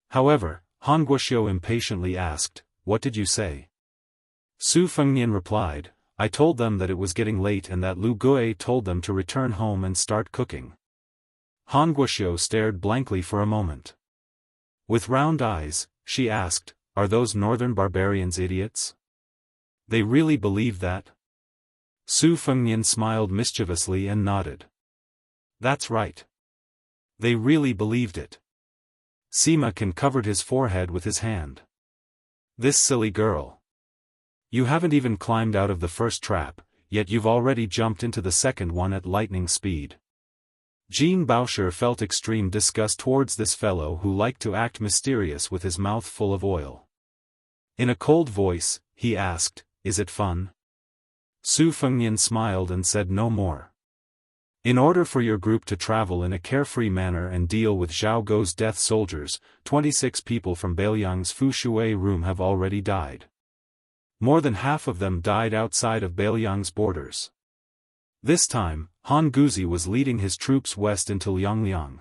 However, Han Guoxiu impatiently asked, what did you say? Su Fengnian replied, I told them that it was getting late and that Lu Gui told them to return home and start cooking. Han Guoxiu stared blankly for a moment. With round eyes, she asked, are those northern barbarians idiots? They really believe that? Su Fengnian smiled mischievously and nodded. That's right. They really believed it. Sima Can covered his forehead with his hand. This silly girl. You haven't even climbed out of the first trap, yet you've already jumped into the second one at lightning speed. Jean Baosher felt extreme disgust towards this fellow who liked to act mysterious with his mouth full of oil. In a cold voice, he asked, is it fun? Su Fengnian smiled and said no more. In order for your group to travel in a carefree manner and deal with Zhao Gou's death soldiers, 26 people from Beiliang's Fushui room have already died. More than half of them died outside of Beiliang's borders. This time, Han Guzi was leading his troops west into Liangliang.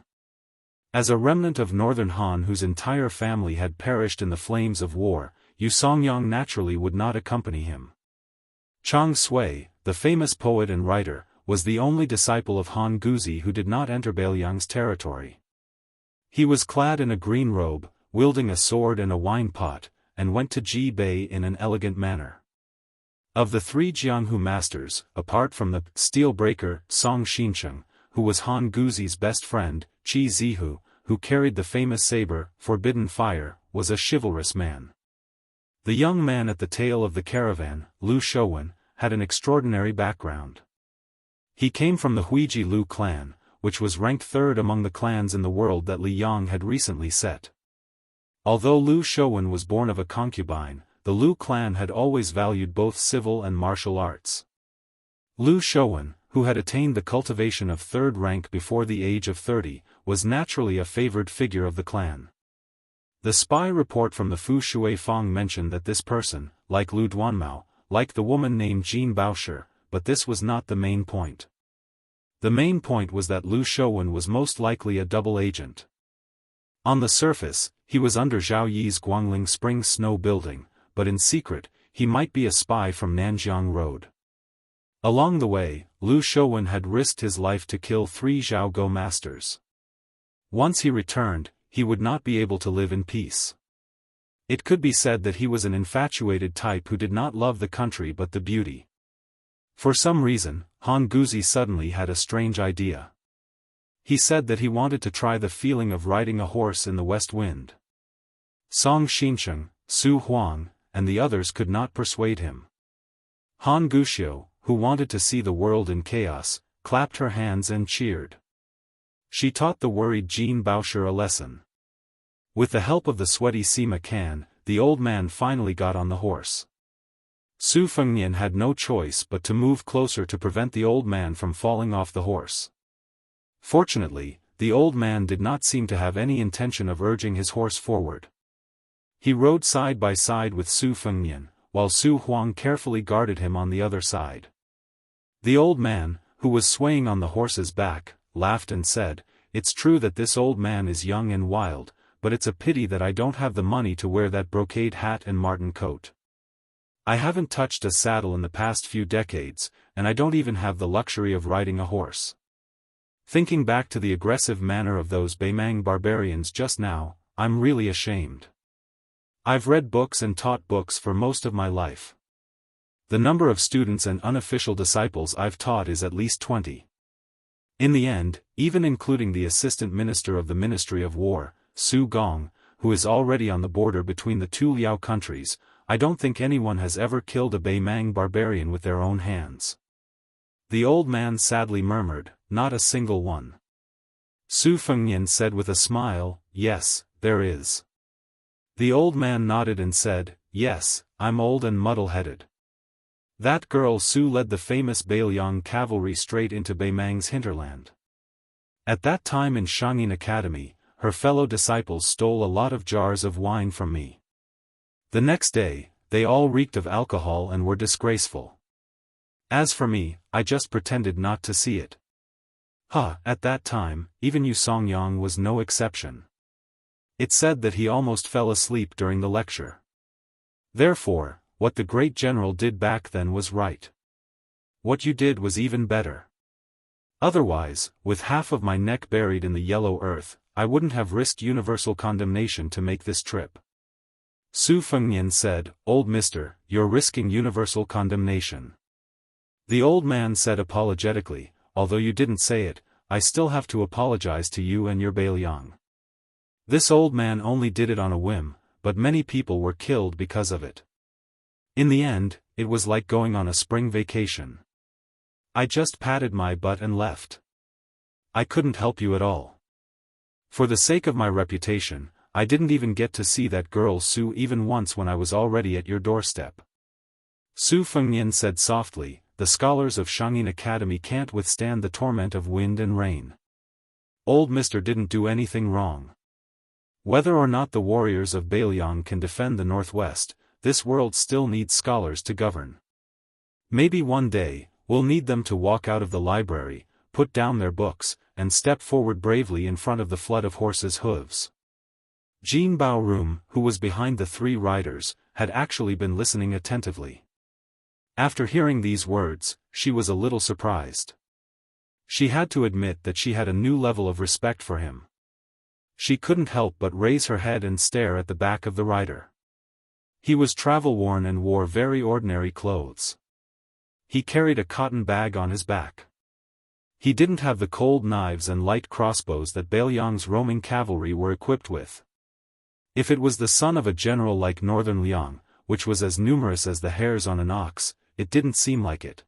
As a remnant of northern Han whose entire family had perished in the flames of war, Yu Songyang naturally would not accompany him. Chang Sui, the famous poet and writer, was the only disciple of Han Guzi who did not enter Beiliang's territory. He was clad in a green robe, wielding a sword and a wine pot, and went to Ji Bei in an elegant manner. Of the 3 Jianghu masters, apart from the steel breaker Song Xinsheng, who was Han Guzi's best friend, Qi Zihu, who carried the famous saber, Forbidden Fire, was a chivalrous man. The young man at the tail of the caravan, Lu Shouwen, had an extraordinary background. He came from the Huiji Lu clan, which was ranked third among the clans in the world that Li Yang had recently set. Although Lu Shouwen was born of a concubine, the Lu clan had always valued both civil and martial arts. Lu Shouwen, who had attained the cultivation of 3rd rank before the age of 30, was naturally a favored figure of the clan. The spy report from the Fu Shui Fang mentioned that this person, like Lu Duanmao, liked the woman named Jean Baosher, but this was not the main point. The main point was that Lu Shouwen was most likely a double agent. On the surface, he was under Zhao Yi's Guangling Spring Snow building, but in secret, he might be a spy from Nanjiang Road. Along the way, Lu Shouwen had risked his life to kill 3 Zhao Gou masters. Once he returned, he would not be able to live in peace. It could be said that he was an infatuated type who did not love the country but the beauty. For some reason, Han Guzi suddenly had a strange idea. He said that he wanted to try the feeling of riding a horse in the west wind. Song Xinsheng, Su Huang, and the others could not persuade him. Han Guxiu, who wanted to see the world in chaos, clapped her hands and cheered. She taught the worried Jin Baosher a lesson. With the help of the sweaty Sima Kan, the old man finally got on the horse. Su Fengnian had no choice but to move closer to prevent the old man from falling off the horse. Fortunately, the old man did not seem to have any intention of urging his horse forward. He rode side by side with Su Fengnian, while Su Huang carefully guarded him on the other side. The old man, who was swaying on the horse's back, laughed and said, "It's true that this old man is young and wild, but it's a pity that I don't have the money to wear that brocade hat and marten coat. I haven't touched a saddle in the past few decades, and I don't even have the luxury of riding a horse." Thinking back to the aggressive manner of those Beimang barbarians just now, I'm really ashamed. I've read books and taught books for most of my life. The number of students and unofficial disciples I've taught is at least 20. In the end, even including the assistant minister of the Ministry of War, Su Gong, who is already on the border between the two Liao countries, I don't think anyone has ever killed a Beimang barbarian with their own hands. The old man sadly murmured, "Not a single one." Su Fengnian said with a smile, "Yes, there is." The old man nodded and said, "Yes, I'm old and muddle-headed." That girl Su led the famous Bailiang cavalry straight into Beimang's hinterland. At that time in Shangyin Academy, her fellow disciples stole a lot of jars of wine from me. The next day, they all reeked of alcohol and were disgraceful. As for me, I just pretended not to see it. At that time, even Yu Songyang was no exception. It said that he almost fell asleep during the lecture. Therefore, what the great general did back then was right. What you did was even better. Otherwise, with half of my neck buried in the yellow earth, I wouldn't have risked universal condemnation to make this trip. Su Fengnian said, "Old mister, you're risking universal condemnation." The old man said apologetically, "Although you didn't say it, I still have to apologize to you and your Bailiang." This old man only did it on a whim, but many people were killed because of it. In the end, it was like going on a spring vacation. I just patted my butt and left. I couldn't help you at all. For the sake of my reputation, I didn't even get to see that girl Su even once when I was already at your doorstep. Su Fengnian said softly, "The scholars of Shangyin Academy can't withstand the torment of wind and rain. Old mister didn't do anything wrong. Whether or not the warriors of Bailiang can defend the northwest, this world still needs scholars to govern. Maybe one day, we'll need them to walk out of the library, put down their books, and step forward bravely in front of the flood of horses' hooves." Jin Baorum, who was behind the three riders, had actually been listening attentively. After hearing these words, she was a little surprised. She had to admit that she had a new level of respect for him. She couldn't help but raise her head and stare at the back of the rider. He was travel-worn and wore very ordinary clothes. He carried a cotton bag on his back. He didn't have the cold knives and light crossbows that Bailiang's roaming cavalry were equipped with. If it was the son of a general like Northern Liang, which was as numerous as the hairs on an ox, it didn't seem like it.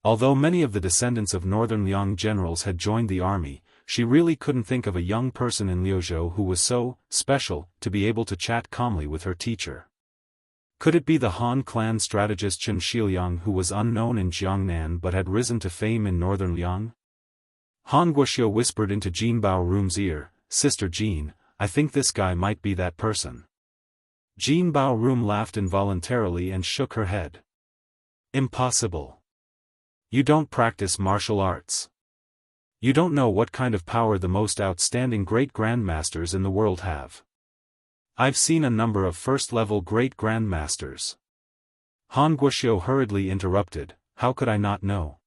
Although many of the descendants of Northern Liang generals had joined the army, she really couldn't think of a young person in Liuzhou who was so special to be able to chat calmly with her teacher. Could it be the Han clan strategist Chen Shiliang who was unknown in Jiangnan but had risen to fame in Northern Liang? Han Guoxiu whispered into Jin Baorum's ear, "Sister Jin, I think this guy might be that person." Jin Baorum laughed involuntarily and shook her head. "Impossible. You don't practice martial arts. You don't know what kind of power the most outstanding great grandmasters in the world have. I've seen a number of first-level great grandmasters." Han Guoxiu hurriedly interrupted, "How could I not know?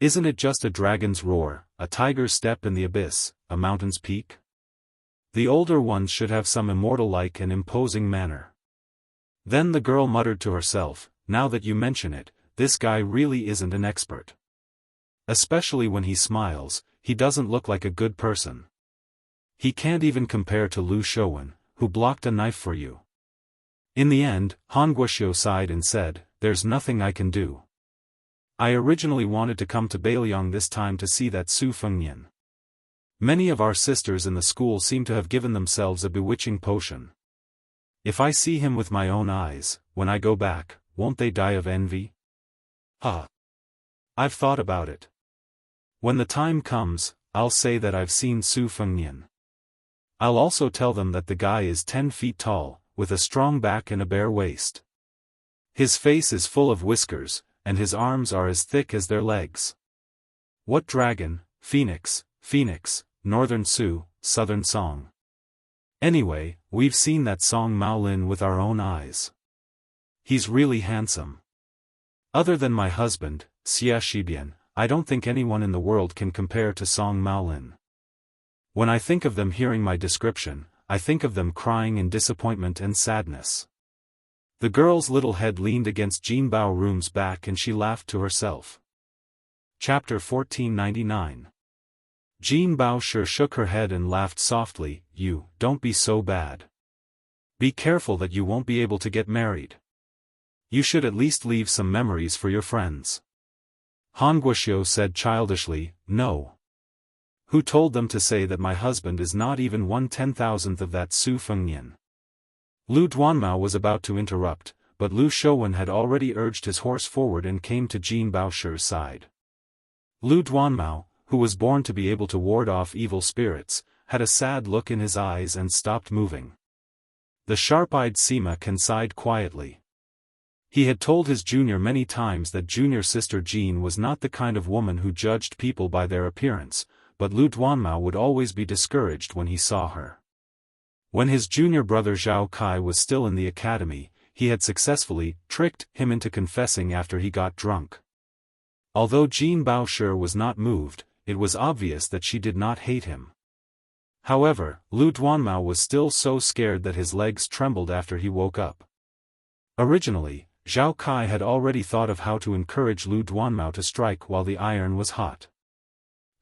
Isn't it just a dragon's roar, a tiger's step in the abyss, a mountain's peak? The older ones should have some immortal-like and imposing manner. Then the girl muttered to herself, now that you mention it, this guy really isn't an expert. Especially when he smiles, he doesn't look like a good person. He can't even compare to Lu Shouwen, who blocked a knife for you. In the end, Han Guoxiu sighed and said, there's nothing I can do. I originally wanted to come to Beiliang this time to see that Su Fengnian. Many of our sisters in the school seem to have given themselves a bewitching potion. If I see him with my own eyes, when I go back, won't they die of envy? I've thought about it. When the time comes, I'll say that I've seen Su Fengnian. I'll also tell them that the guy is 10 feet tall, with a strong back and a bare waist. His face is full of whiskers, and his arms are as thick as their legs. What dragon, phoenix, northern Su, southern Song. Anyway, we've seen that Song Maolin with our own eyes. He's really handsome. Other than my husband, Xia Shibian, I don't think anyone in the world can compare to Song Maolin. When I think of them hearing my description, I think of them crying in disappointment and sadness. The girl's little head leaned against Jin Bao Room's back and she laughed to herself. Chapter 1499. Jin Bao Shi shook her head and laughed softly, you, don't be so bad. Be careful that you won't be able to get married. You should at least leave some memories for your friends. Han Guoxiu said childishly, no. Who told them to say that my husband is not even 1/10,000th of that Su Fengnian? Lu Duanmao was about to interrupt, but Lu Shouwen had already urged his horse forward and came to Jin Bao Shi's side. Lu Duanmao, who was born to be able to ward off evil spirits, had a sad look in his eyes and stopped moving. The sharp-eyed Sima Can sighed quietly. He had told his junior many times that junior sister Jean was not the kind of woman who judged people by their appearance, but Lu Duanmao would always be discouraged when he saw her. When his junior brother Zhao Kai was still in the academy, he had successfully tricked him into confessing after he got drunk. Although Jin Bao Shi was not moved, it was obvious that she did not hate him. However, Lu Duanmao was still so scared that his legs trembled after he woke up. Originally, Zhao Kai had already thought of how to encourage Lu Duanmao to strike while the iron was hot.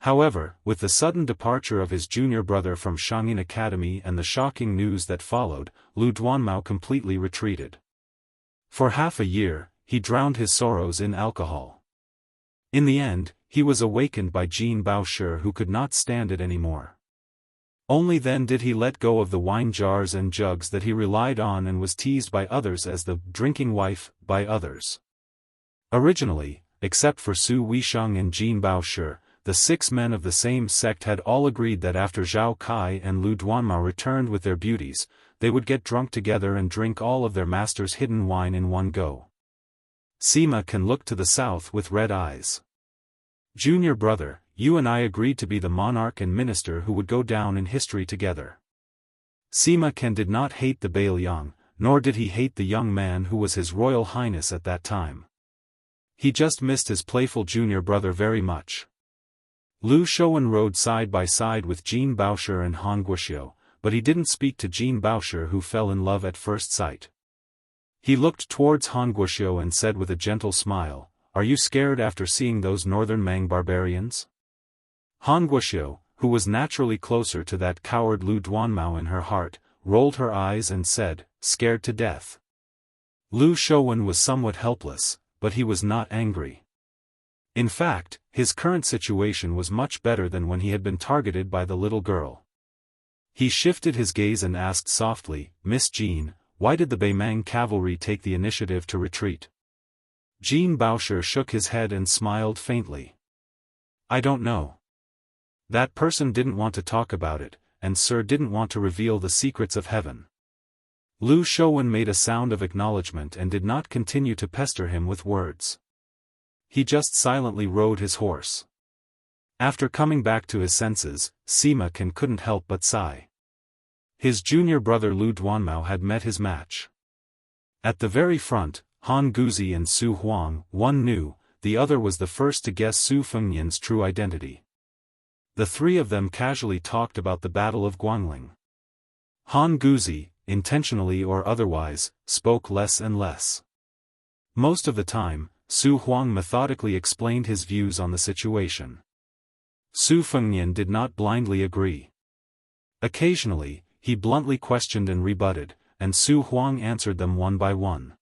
However, with the sudden departure of his junior brother from Shangyin Academy and the shocking news that followed, Lu Duanmao completely retreated. For half a year, he drowned his sorrows in alcohol. In the end, he was awakened by Jin Bao Shi who could not stand it anymore. Only then did he let go of the wine jars and jugs that he relied on and was teased by others as the drinking wife by others. Originally, except for Su Weisheng and Jin Bao Shi, the 6 men of the same sect had all agreed that after Zhao Kai and Lu Duanmao returned with their beauties, they would get drunk together and drink all of their master's hidden wine in one go. Sima Can looked to the south with red eyes. Junior brother, you and I agreed to be the monarch and minister who would go down in history together. Sima Can did not hate the Beiliang, nor did he hate the young man who was His Royal Highness at that time. He just missed his playful junior brother very much. Lu Shouwen rode side by side with Jin Bao Shi and Han Guoxiu, but he didn't speak to Jin Bao Shi who fell in love at first sight. He looked towards Han Guoxiu and said with a gentle smile, "Are you scared after seeing those northern Mang barbarians?" Han Guoxiu, who was naturally closer to that coward Lu Duanmao in her heart, rolled her eyes and said, "Scared to death." Lu Shouwen was somewhat helpless, but he was not angry. In fact, his current situation was much better than when he had been targeted by the little girl. He shifted his gaze and asked softly, "Miss Jean, why did the Beimang cavalry take the initiative to retreat?" Jin Bao Shi shook his head and smiled faintly. "I don't know. That person didn't want to talk about it, and Sir didn't want to reveal the secrets of heaven." Lu Shouwen made a sound of acknowledgement and did not continue to pester him with words. He just silently rode his horse. After coming back to his senses, Sima Can couldn't help but sigh. His junior brother Lu Duanmao had met his match. At the very front, Han Guzi and Su Huang, one knew, the other was the first to guess Su Fengnian's true identity. The three of them casually talked about the Battle of Guangling. Han Guzi, intentionally or otherwise, spoke less and less. Most of the time, Su Huang methodically explained his views on the situation. Su Fengnian did not blindly agree. Occasionally, he bluntly questioned and rebutted, and Su Huang answered them one by one.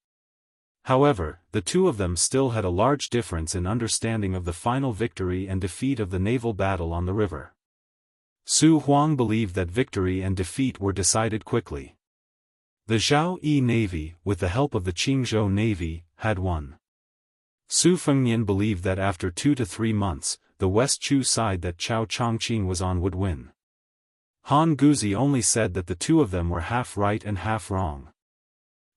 However, the two of them still had a large difference in understanding of the final victory and defeat of the naval battle on the river. Su Huang believed that victory and defeat were decided quickly. The Zhao Yi Navy, with the help of the Qingzhou Navy, had won. Su Fengnian believed that after 2 to 3 months, the West Chu side that Cao Chongqing was on would win. Han Guzi only said that the two of them were half right and half wrong.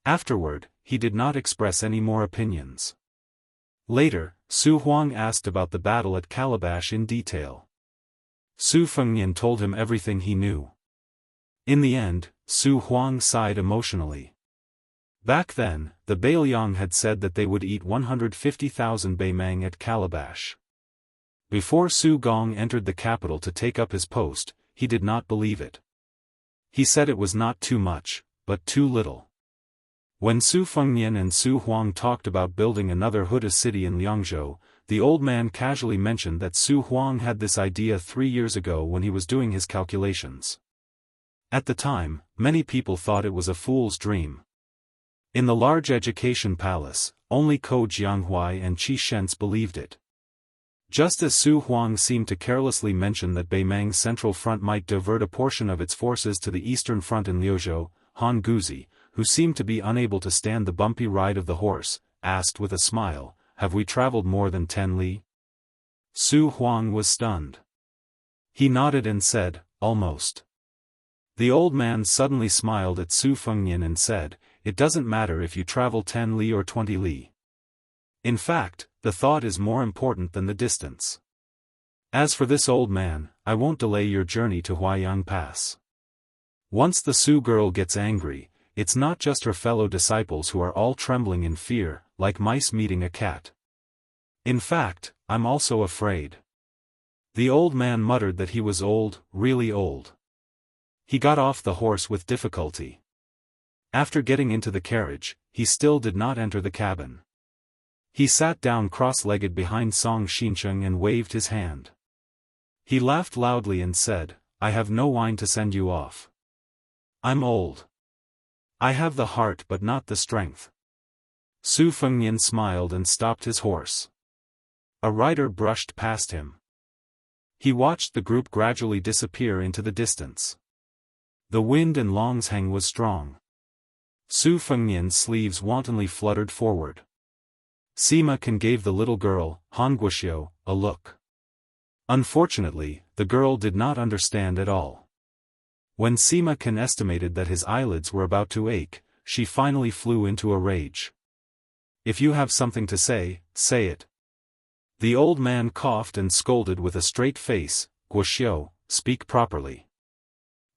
Afterward, he did not express any more opinions. Later, Su Huang asked about the battle at Calabash in detail. Su Fengnian told him everything he knew. In the end, Su Huang sighed emotionally. Back then, the Bailiang had said that they would eat 150,000 Beimang at Calabash. Before Su Gong entered the capital to take up his post, he did not believe it. He said it was not too much, but too little. When Su Fengnian and Su Huang talked about building another Huda city in Liangzhou, the old man casually mentioned that Su Huang had this idea 3 years ago when he was doing his calculations. At the time, many people thought it was a fool's dream. In the large education palace, only Ko Jianghu and Qi Shentz believed it. Just as Su Huang seemed to carelessly mention that Beimang's central front might divert a portion of its forces to the eastern front in Liuzhou, Han Guzi, who seemed to be unable to stand the bumpy ride of the horse, asked with a smile, "Have we traveled more than 10 li?" Su Huang was stunned. He nodded and said, "Almost." The old man suddenly smiled at Su Fengnian and said, "It doesn't matter if you travel 10 li or 20 li. In fact, the thought is more important than the distance. As for this old man, I won't delay your journey to Huaiyang Pass." Once the Su girl gets angry, it's not just her fellow disciples who are all trembling in fear, like mice meeting a cat. In fact, I'm also afraid. The old man muttered that he was old, really old. He got off the horse with difficulty. After getting into the carriage, he still did not enter the cabin. He sat down cross-legged behind Song Xincheng and waved his hand. He laughed loudly and said, "I have no wine to send you off. I'm old. I have the heart but not the strength." Su Fengnian smiled and stopped his horse. A rider brushed past him. He watched the group gradually disappear into the distance. The wind in Longsheng was strong. Su Fengnian's sleeves wantonly fluttered forward. Sima Can gave the little girl, Han Guxiu, a look. Unfortunately, the girl did not understand at all. When Sima Can estimated that his eyelids were about to ache, she finally flew into a rage. "If you have something to say, say it." The old man coughed and scolded with a straight face, "Guxiu, speak properly."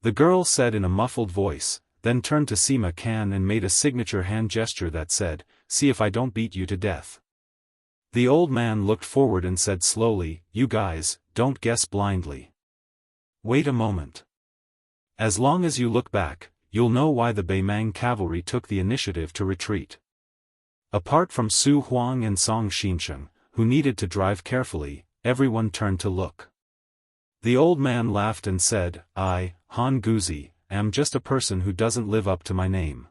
The girl said in a muffled voice, then turned to Sima Can and made a signature hand gesture that said, "See if I don't beat you to death." The old man looked forward and said slowly, "You guys, don't guess blindly. Wait a moment. As long as you look back, you'll know why the Beimang cavalry took the initiative to retreat." Apart from Su Huang and Song Xincheng, who needed to drive carefully, everyone turned to look. The old man laughed and said, "I, Han Guzi, am just a person who doesn't live up to my name.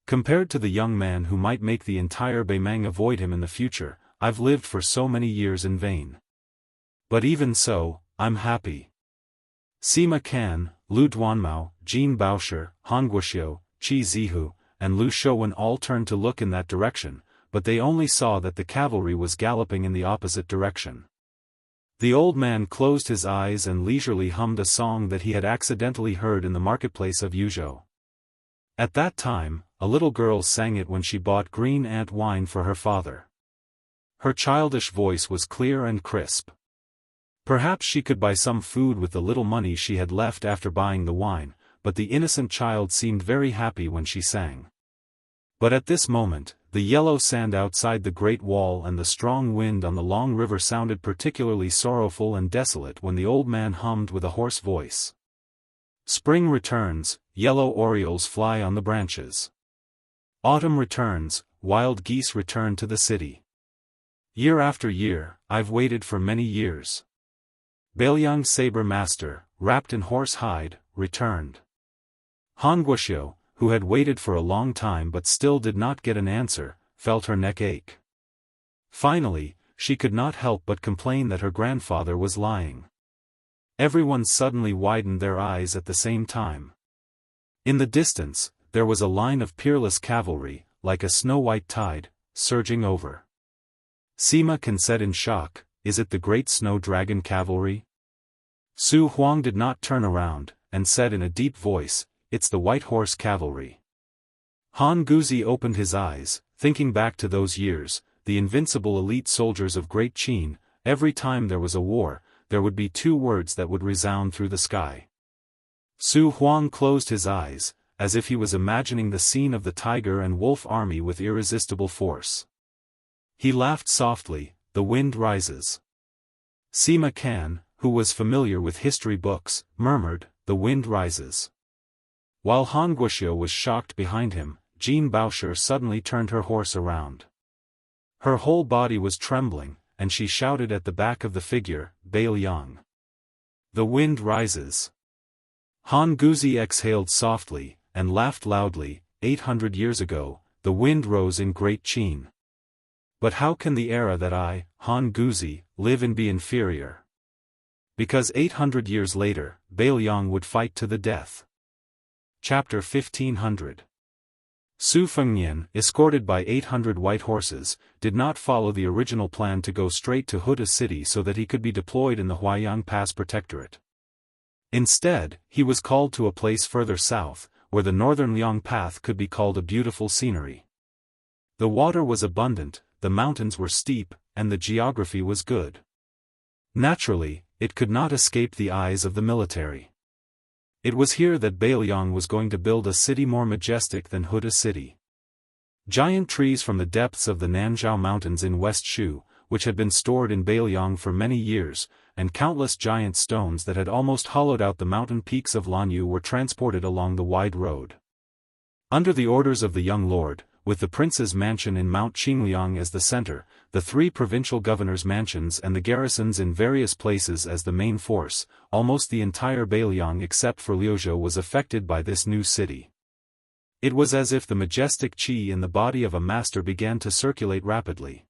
Compared to the young man who might make the entire Beimang avoid him in the future, I've lived for so many years in vain. But even so, I'm happy." Sima Can, Lu Duanmao, Jin Baosher, Han Guxiu, Qi Zihu, and Lu Shouwen all turned to look in that direction, but they only saw that the cavalry was galloping in the opposite direction. The old man closed his eyes and leisurely hummed a song that he had accidentally heard in the marketplace of Yuzhou. At that time, a little girl sang it when she bought green ant wine for her father. Her childish voice was clear and crisp. Perhaps she could buy some food with the little money she had left after buying the wine, but the innocent child seemed very happy when she sang. But at this moment, the yellow sand outside the Great Wall and the strong wind on the long river sounded particularly sorrowful and desolate when the old man hummed with a hoarse voice. Spring returns, yellow orioles fly on the branches. Autumn returns, wild geese return to the city. Year after year, I've waited for many years. Bailiang's saber master, wrapped in horse hide, returned. Han Guoxiu, who had waited for a long time but still did not get an answer, felt her neck ache. Finally, she could not help but complain that her grandfather was lying. Everyone suddenly widened their eyes at the same time. In the distance, there was a line of peerless cavalry, like a snow-white tide, surging over. Sima Can said in shock, "Is it the great snow dragon cavalry?" Su Huang did not turn around, and said in a deep voice, "It's the white horse cavalry." Han Guzi opened his eyes, thinking back to those years, the invincible elite soldiers of Great Qin. Every time there was a war, there would be two words that would resound through the sky. Su Huang closed his eyes, as if he was imagining the scene of the tiger and wolf army with irresistible force. He laughed softly, "The wind rises." Sima Can, who was familiar with history books, murmured, "The wind rises." While Han Guoxiu was shocked behind him, Jean Baosher suddenly turned her horse around. Her whole body was trembling, and she shouted at the back of the figure, "Bailiang. The wind rises." Han Guzi exhaled softly, and laughed loudly. 800 years ago, the wind rose in Great Qin. But how can the era that I, Han Guzi, live in be inferior? Because 800 years later, Bailiang would fight to the death. Chapter 1500. Su Fengnian, escorted by 800 white horses, did not follow the original plan to go straight to Huda city so that he could be deployed in the Huaiyang Pass Protectorate. Instead, he was called to a place further south, where the northern Liang Path could be called a beautiful scenery. The water was abundant, the mountains were steep, and the geography was good. Naturally, it could not escape the eyes of the military. It was here that Bailiang was going to build a city more majestic than Huda city. Giant trees from the depths of the Nanzhao Mountains in West Shu, which had been stored in Bailiang for many years, and countless giant stones that had almost hollowed out the mountain peaks of Lanyu were transported along the wide road. Under the orders of the young lord, with the prince's mansion in Mount Qingliang as the center, the three provincial governors' mansions and the garrisons in various places as the main force, almost the entire Bailiang except for Liuzhou was affected by this new city. It was as if the majestic qi in the body of a master began to circulate rapidly.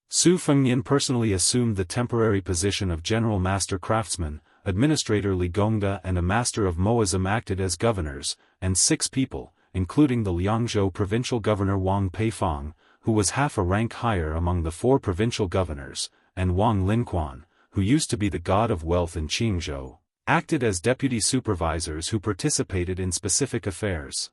Su Fengnian personally assumed the temporary position of general master craftsman, administrator Li Gongda and a master of Moism acted as governors, and 6 people, including the Liangzhou provincial governor Wang Peifang, who was half a rank higher among the 4 provincial governors, and Wang Linquan, who used to be the god of wealth in Qingzhou, acted as deputy supervisors who participated in specific affairs.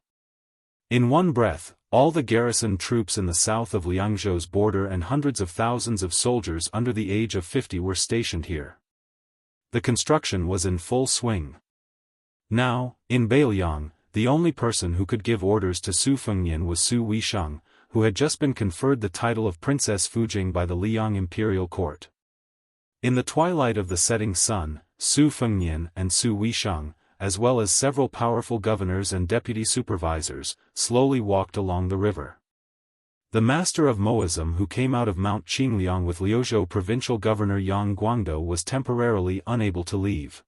In one breath, all the garrisoned troops in the south of Liangzhou's border and hundreds of thousands of soldiers under the age of 50 were stationed here. The construction was in full swing. Now, in Bailiang, the only person who could give orders to Su Fengnian was Su Weisheng, who had just been conferred the title of Princess Fujing by the Liang imperial court. In the twilight of the setting sun, Su Fengnian and Su Weisheng, as well as several powerful governors and deputy supervisors, slowly walked along the river. The master of Moism who came out of Mount Qingliang with Liuzhou provincial governor Yang Guangdo was temporarily unable to leave.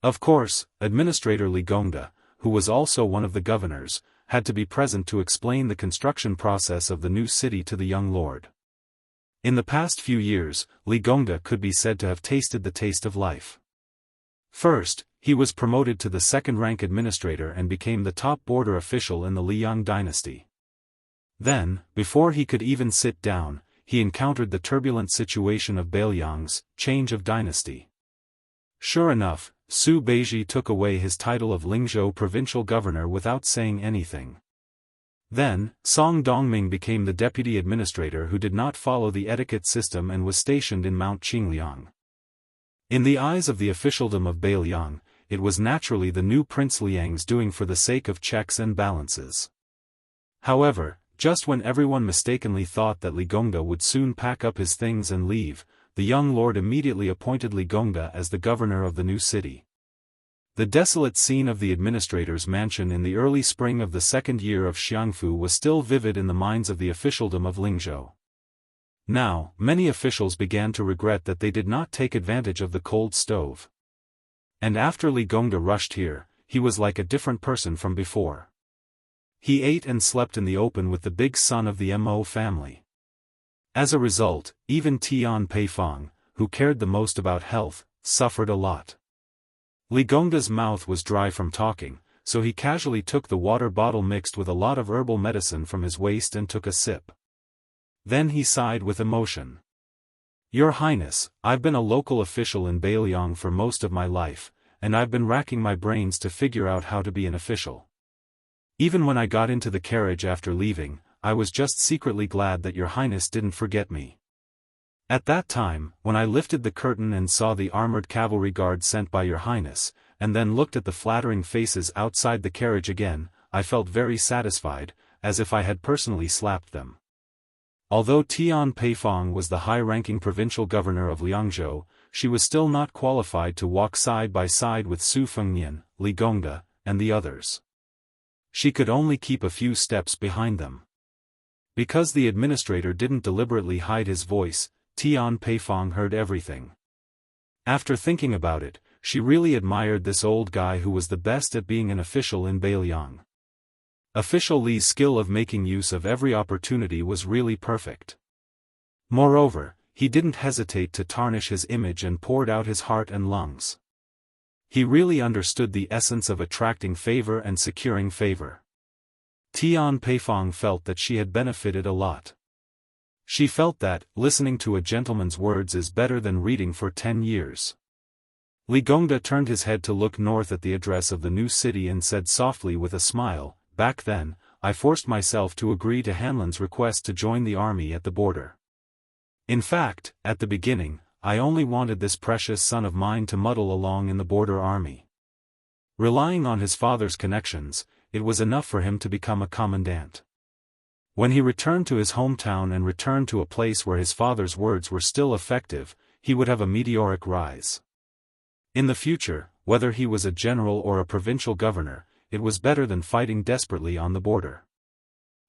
Of course, administrator Li Gongda, who was also one of the governors, had to be present to explain the construction process of the new city to the young lord. In the past few years, Li Gongda could be said to have tasted the taste of life. First, he was promoted to the second-rank administrator and became the top border official in the Liang dynasty. Then, before he could even sit down, he encountered the turbulent situation of Bailiang's change of dynasty. Sure enough, Su Beiji took away his title of Lingzhou provincial governor without saying anything. Then, Song Dongming became the deputy administrator who did not follow the etiquette system and was stationed in Mount Qingliang. In the eyes of the officialdom of Bailiang, it was naturally the new Prince Liang's doing for the sake of checks and balances. However, just when everyone mistakenly thought that Li Gongda would soon pack up his things and leave, the young lord immediately appointed Li Gongda as the governor of the new city. The desolate scene of the administrator's mansion in the early spring of the second year of Xiangfu was still vivid in the minds of the officialdom of Lingzhou. Now, many officials began to regret that they did not take advantage of the cold stove. And after Li Gongda rushed here, he was like a different person from before. He ate and slept in the open with the big son of the Mo family. As a result, even Tian Peifong, who cared the most about health, suffered a lot. Li Gongda's mouth was dry from talking, so he casually took the water bottle mixed with a lot of herbal medicine from his waist and took a sip. Then he sighed with emotion. "Your Highness, I've been a local official in Beiliang for most of my life, and I've been racking my brains to figure out how to be an official. Even when I got into the carriage after leaving, I was just secretly glad that Your Highness didn't forget me. At that time, when I lifted the curtain and saw the armored cavalry guard sent by Your Highness, and then looked at the flattering faces outside the carriage again, I felt very satisfied, as if I had personally slapped them." Although Tian Peifong was the high-ranking provincial governor of Liangzhou, she was still not qualified to walk side by side with Su Fengnian, Li Gongda, and the others. She could only keep a few steps behind them. Because the administrator didn't deliberately hide his voice, Tian Peifong heard everything. After thinking about it, she really admired this old guy who was the best at being an official in Beiliang. Official Li's skill of making use of every opportunity was really perfect. Moreover, he didn't hesitate to tarnish his image and poured out his heart and lungs. He really understood the essence of attracting favor and securing favor. Tian Peifong felt that she had benefited a lot. She felt that, listening to a gentleman's words is better than reading for 10 years. Li Gongda turned his head to look north at the address of the new city and said softly with a smile, "Back then, I forced myself to agree to Hanlon's request to join the army at the border. In fact, at the beginning, I only wanted this precious son of mine to muddle along in the border army. Relying on his father's connections, it was enough for him to become a commandant. When he returned to his hometown and returned to a place where his father's words were still effective, he would have a meteoric rise. In the future, whether he was a general or a provincial governor, it was better than fighting desperately on the border.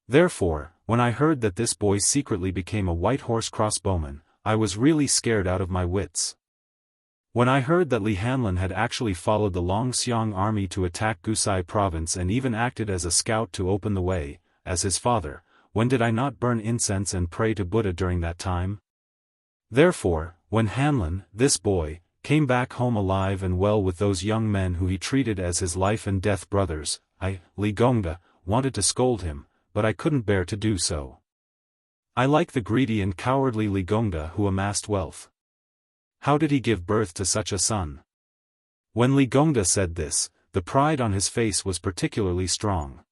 Therefore, when I heard that this boy secretly became a white horse crossbowman, I was really scared out of my wits. When I heard that Li Hanlon had actually followed the Longxiang army to attack Gusai province and even acted as a scout to open the way, as his father, when did I not burn incense and pray to Buddha during that time? Therefore, when Hanlon, this boy, came back home alive and well with those young men who he treated as his life and death brothers, I, Li Gongda, wanted to scold him, but I couldn't bear to do so. I like the greedy and cowardly Li Gongda who amassed wealth. How did he give birth to such a son?" When Li Gongda said this, the pride on his face was particularly strong.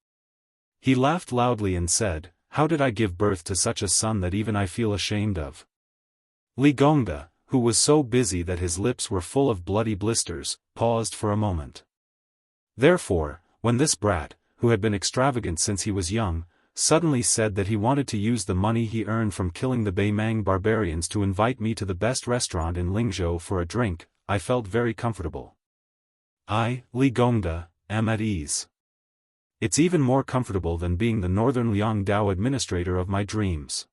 He laughed loudly and said, "How did I give birth to such a son that even I feel ashamed of?" Li Gongda, who was so busy that his lips were full of bloody blisters, paused for a moment. Therefore, when this brat, who had been extravagant since he was young, suddenly said that he wanted to use the money he earned from killing the Beimang barbarians to invite me to the best restaurant in Lingzhou for a drink, I felt very comfortable. I, Li Gongda, am at ease. It's even more comfortable than being the northern Liangdao administrator of my dreams.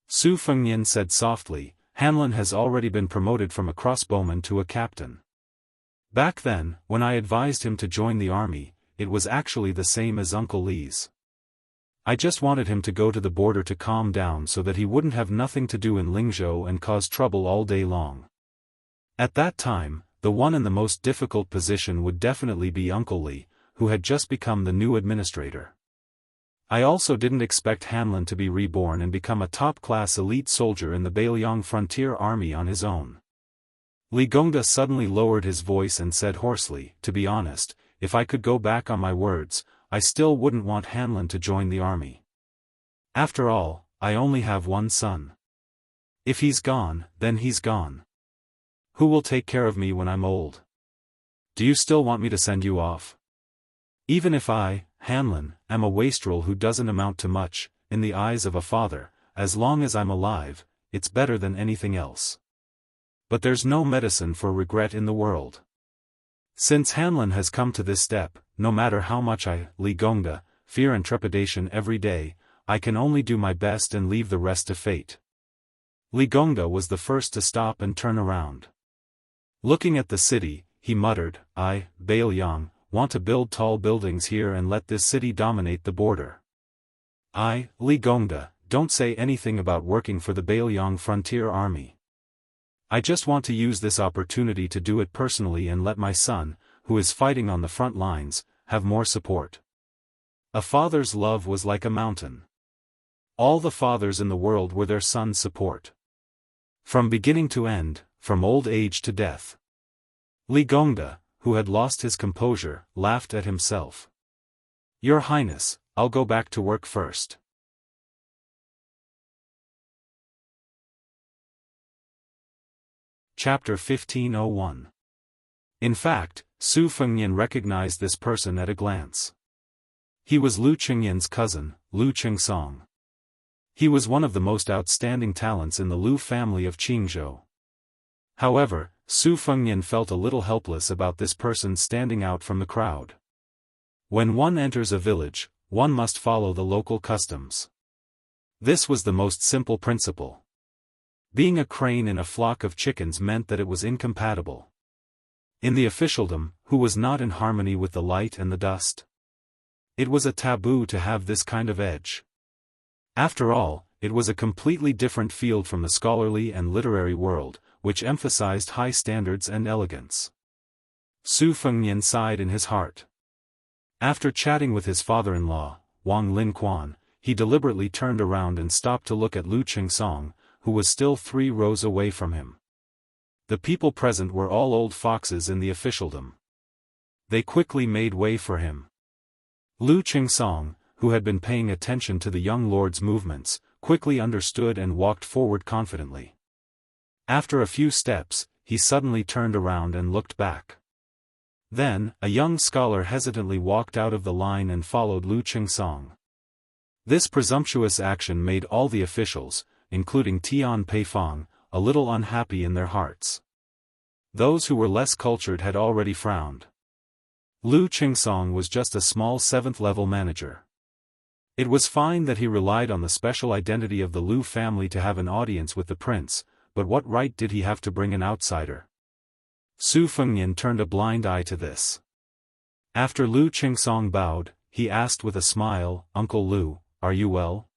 Su Fengnian said softly, "Hanlon has already been promoted from a crossbowman to a captain. Back then, when I advised him to join the army, it was actually the same as Uncle Li's. I just wanted him to go to the border to calm down so that he wouldn't have nothing to do in Lingzhou and cause trouble all day long. At that time, the one in the most difficult position would definitely be Uncle Li, who had just become the new administrator. I also didn't expect Hanlon to be reborn and become a top-class elite soldier in the Beiliang Frontier Army on his own." Li Gongda suddenly lowered his voice and said hoarsely, "To be honest, if I could go back on my words, I still wouldn't want Hanlon to join the army. After all, I only have one son. If he's gone, then he's gone. Who will take care of me when I'm old? Do you still want me to send you off? Even if I, Hanlon, am a wastrel who doesn't amount to much, in the eyes of a father, as long as I'm alive, it's better than anything else. But there's no medicine for regret in the world. Since Hanlin has come to this step, no matter how much I, Li Gongda, fear and trepidation every day, I can only do my best and leave the rest to fate. Li Gongda was the first to stop and turn around. Looking at the city, he muttered, I, Bail Yang, want to build tall buildings here and let this city dominate the border. I, Li Gongda, don't say anything about working for the Bail Yang Frontier Army. I just want to use this opportunity to do it personally and let my son, who is fighting on the front lines, have more support. A father's love was like a mountain. All the fathers in the world were their son's support. From beginning to end, from old age to death. Li Gongda, who had lost his composure, laughed at himself. Your Highness, I'll go back to work first. Chapter 1501. In fact, Su Fengnian recognized this person at a glance. He was Lu Qingyan's cousin, Lu Qingsong. He was one of the most outstanding talents in the Lu family of Qingzhou. However, Su Fengnian felt a little helpless about this person standing out from the crowd. When one enters a village, one must follow the local customs. This was the most simple principle. Being a crane in a flock of chickens meant that it was incompatible. In the officialdom, who was not in harmony with the light and the dust? It was a taboo to have this kind of edge. After all, it was a completely different field from the scholarly and literary world, which emphasized high standards and elegance. Su Fengnian sighed in his heart. After chatting with his father-in-law, Wang Linquan, he deliberately turned around and stopped to look at Lu Qingsong, who was still 3 rows away from him. The people present were all old foxes in the officialdom. They quickly made way for him. Lu Qingsong, who had been paying attention to the young lord's movements, quickly understood and walked forward confidently. After a few steps, he suddenly turned around and looked back. Then, a young scholar hesitantly walked out of the line and followed Lu Qingsong. This presumptuous action made all the officials, including Tian Peifong, a little unhappy in their hearts. Those who were less cultured had already frowned. Lu Qingsong was just a small 7th-level manager. It was fine that he relied on the special identity of the Lu family to have an audience with the prince, but what right did he have to bring an outsider? Su Fengnian turned a blind eye to this. After Lu Qingsong bowed, he asked with a smile, Uncle Lu, are you well?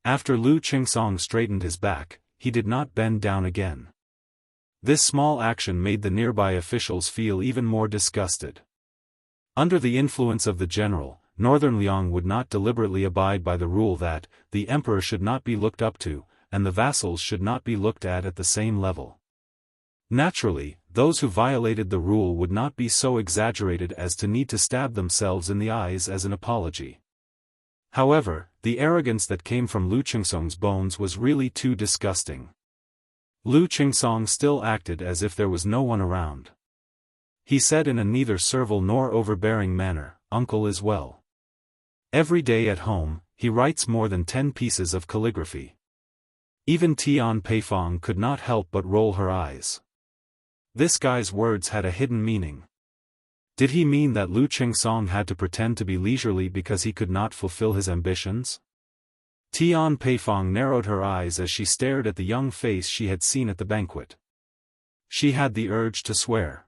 After Lu Qingsong straightened his back, he did not bend down again. This small action made the nearby officials feel even more disgusted. Under the influence of the general, Northern Liang would not deliberately abide by the rule that the emperor should not be looked up to, and the vassals should not be looked at the same level. Naturally, those who violated the rule would not be so exaggerated as to need to stab themselves in the eyes as an apology. However, the arrogance that came from Lu Qingsong's bones was really too disgusting. Lu Qingsong still acted as if there was no one around. He said in a neither servile nor overbearing manner, Uncle is well. Every day at home, he writes more than 10 pieces of calligraphy. Even Tian Peifong could not help but roll her eyes. This guy's words had a hidden meaning. Did he mean that Lu Qingsong had to pretend to be leisurely because he could not fulfill his ambitions? Tian Peifong narrowed her eyes as she stared at the young face she had seen at the banquet. She had the urge to swear.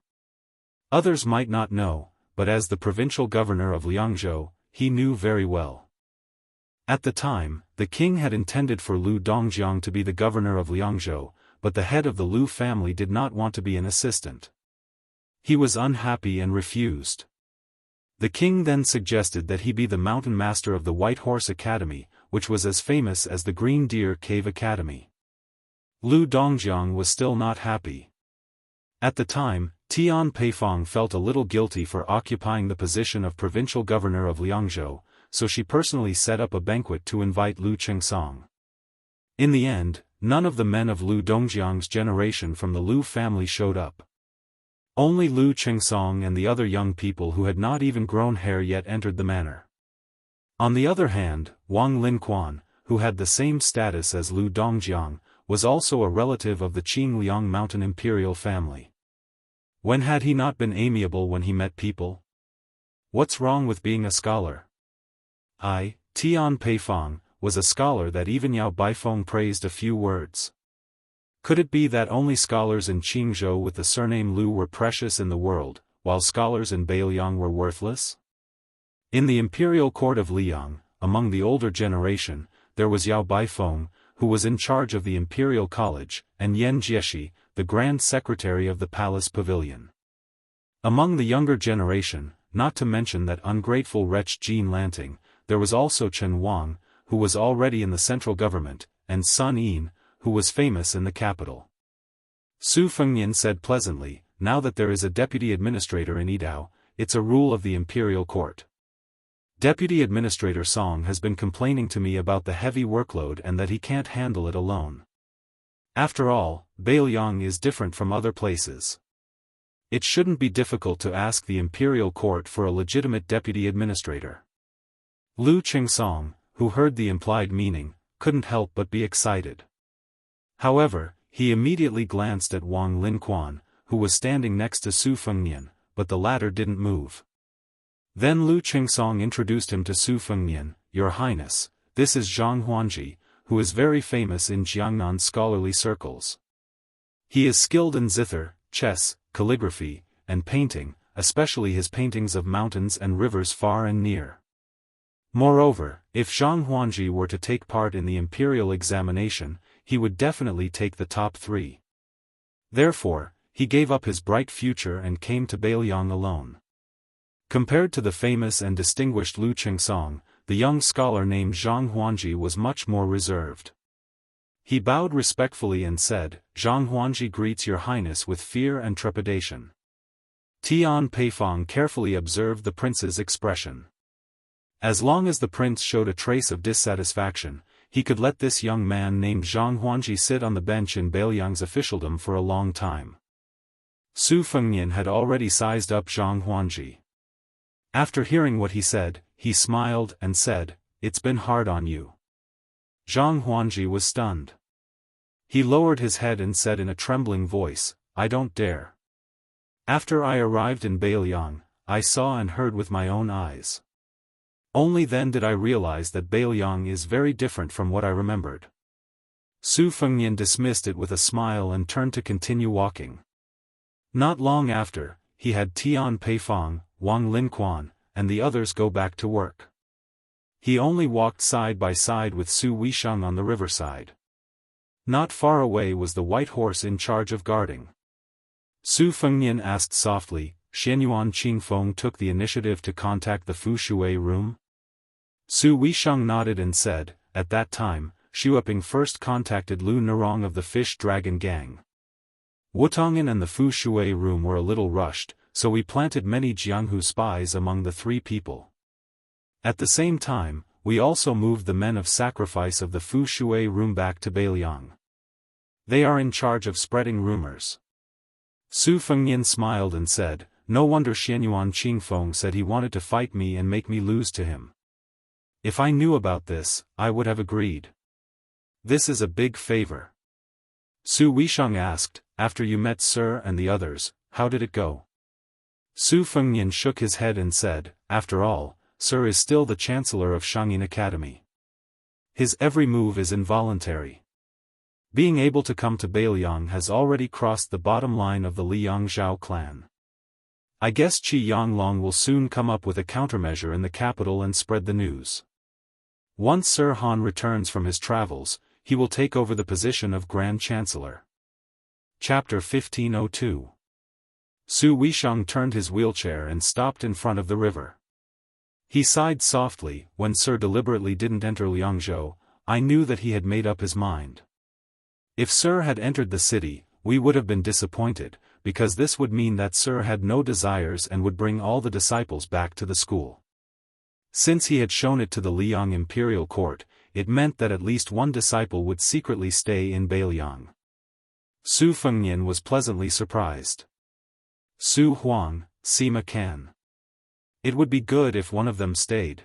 Others might not know, but as the provincial governor of Liangzhou, he knew very well. At the time, the king had intended for Lu Dongjiang to be the governor of Liangzhou, but the head of the Lu family did not want to be an assistant. He was unhappy and refused. The king then suggested that he be the mountain master of the White Horse Academy, which was as famous as the Green Deer Cave Academy. Lu Dongjiang was still not happy. At the time, Tian Peifong felt a little guilty for occupying the position of provincial governor of Liangzhou, so she personally set up a banquet to invite Lu Qingsong. In the end, none of the men of Lu Dongjiang's generation from the Lu family showed up. Only Lu Qingsong and the other young people who had not even grown hair yet entered the manor. On the other hand, Wang Linquan, who had the same status as Lu Dongjiang, was also a relative of the Qingliang Mountain imperial family. When had he not been amiable when he met people? What's wrong with being a scholar? Tian Peifong, was a scholar that even Yao Baifeng praised a few words. Could it be that only scholars in Qingzhou with the surname Lu were precious in the world, while scholars in Beiliang were worthless? In the imperial court of Liang, among the older generation, there was Yao Baifeng, who was in charge of the imperial college, and Yan Jieshi, the grand secretary of the palace pavilion. Among the younger generation, not to mention that ungrateful wretch Jean Lanting, there was also Chen Wang, who was already in the central government, and Sun Yin, who was famous in the capital. Su Fengnian said pleasantly, now that there is a deputy administrator in Yidao, it's a rule of the imperial court. Deputy Administrator Song has been complaining to me about the heavy workload and that he can't handle it alone. After all, Beiliang is different from other places. It shouldn't be difficult to ask the imperial court for a legitimate deputy administrator. Lu Qingsong, who heard the implied meaning, couldn't help but be excited. However, he immediately glanced at Wang Linquan, who was standing next to Su Fengnian, but the latter didn't move. Then Lu Qingsong introduced him to Su Fengnian, Your Highness, this is Zhang Huanji, who is very famous in Jiangnan scholarly circles. He is skilled in zither, chess, calligraphy, and painting, especially his paintings of mountains and rivers far and near. Moreover, if Zhang Huanji were to take part in the imperial examination, he would definitely take the top 3. Therefore, he gave up his bright future and came to Beiliang alone. Compared to the famous and distinguished Lu Qingsong, the young scholar named Zhang Huanji was much more reserved. He bowed respectfully and said, Zhang Huanji greets Your Highness with fear and trepidation. Tian Peifong carefully observed the prince's expression. As long as the prince showed a trace of dissatisfaction, he could let this young man named Zhang Huanji sit on the bench in Beiliang's officialdom for a long time. Su Fengnian had already sized up Zhang Huanji. After hearing what he said, he smiled and said, It's been hard on you. Zhang Huanji was stunned. He lowered his head and said in a trembling voice, I don't dare. After I arrived in Beiliang, I saw and heard with my own eyes. Only then did I realize that Beiliang is very different from what I remembered. Su Fengnian dismissed it with a smile and turned to continue walking. Not long after, he had Tian Peifong, Wang Linquan, and the others go back to work. He only walked side by side with Su Weisheng on the riverside. Not far away was the white horse in charge of guarding. Su Fengnian asked softly, Xianyuan Qingfeng took the initiative to contact the Fu Shui room? Su Weisheng nodded and said, at that time, Shuoping first contacted Lu Nerong of the Fish Dragon Gang. Wutongan and the Fu Shui room were a little rushed, so we planted many Jianghu spies among the 3 people. At the same time, we also moved the men of sacrifice of the Fu Shui room back to Beiliang. They are in charge of spreading rumors. Su Fengnian smiled and said, No wonder Xianyuan Qingfeng said he wanted to fight me and make me lose to him. If I knew about this, I would have agreed. This is a big favor. Su Weisheng asked, after you met Sir and the others, how did it go? Su Fengnian shook his head and said, after all, Sir is still the Chancellor of Shangyin Academy. His every move is involuntary. Being able to come to Beiliang has already crossed the bottom line of the Liang Zhao clan. I guess Qi Yanglong will soon come up with a countermeasure in the capital and spread the news. Once Sir Han returns from his travels, he will take over the position of Grand Chancellor. Chapter 1502. Su Weisheng turned his wheelchair and stopped in front of the river. He sighed softly. When Sir deliberately didn't enter Liangzhou, I knew that he had made up his mind. If Sir had entered the city, we would have been disappointed, because this would mean that Sir had no desires and would bring all the disciples back to the school. Since he had shown it to the Liang imperial court, it meant that at least one disciple would secretly stay in Beiliang. Su Fengnian was pleasantly surprised. Su Huang, Sima Can. It would be good if one of them stayed.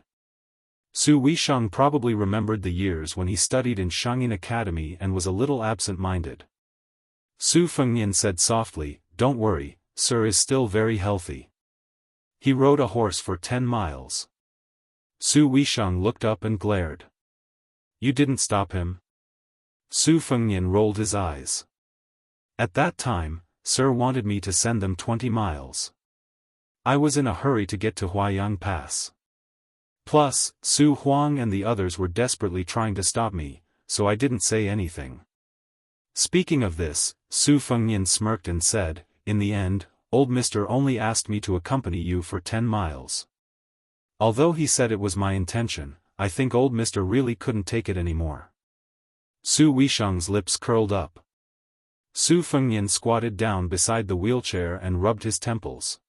Su Weisheng probably remembered the years when he studied in Shangyin Academy and was a little absent-minded. Su Fengnian said softly, "Don't worry, Sir is still very healthy. He rode a horse for 10 miles. Su Weisheng looked up and glared. "You didn't stop him?" Su Fengnian rolled his eyes. "At that time, Sir wanted me to send them 20 miles. I was in a hurry to get to Huaiyang Pass. Plus, Su Huang and the others were desperately trying to stop me, so I didn't say anything." Speaking of this, Su Fengnian smirked and said, "In the end, old Mr. only asked me to accompany you for 10 miles. Although he said it was my intention, I think old Mr. really couldn't take it anymore." Su Weisheng's lips curled up. Su Fengnian squatted down beside the wheelchair and rubbed his temples.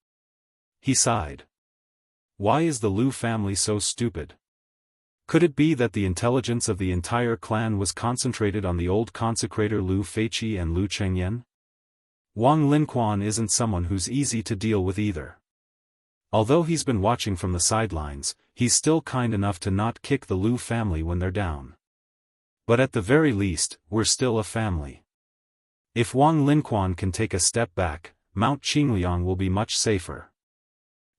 He sighed. Why is the Lu family so stupid? Could it be that the intelligence of the entire clan was concentrated on the old consecrator Lu Feiqi and Lu Chengyan? Wang Linquan isn't someone who's easy to deal with either. Although he's been watching from the sidelines, he's still kind enough to not kick the Lu family when they're down. But at the very least, we're still a family. If Wang Linquan can take a step back, Mount Qingliang will be much safer.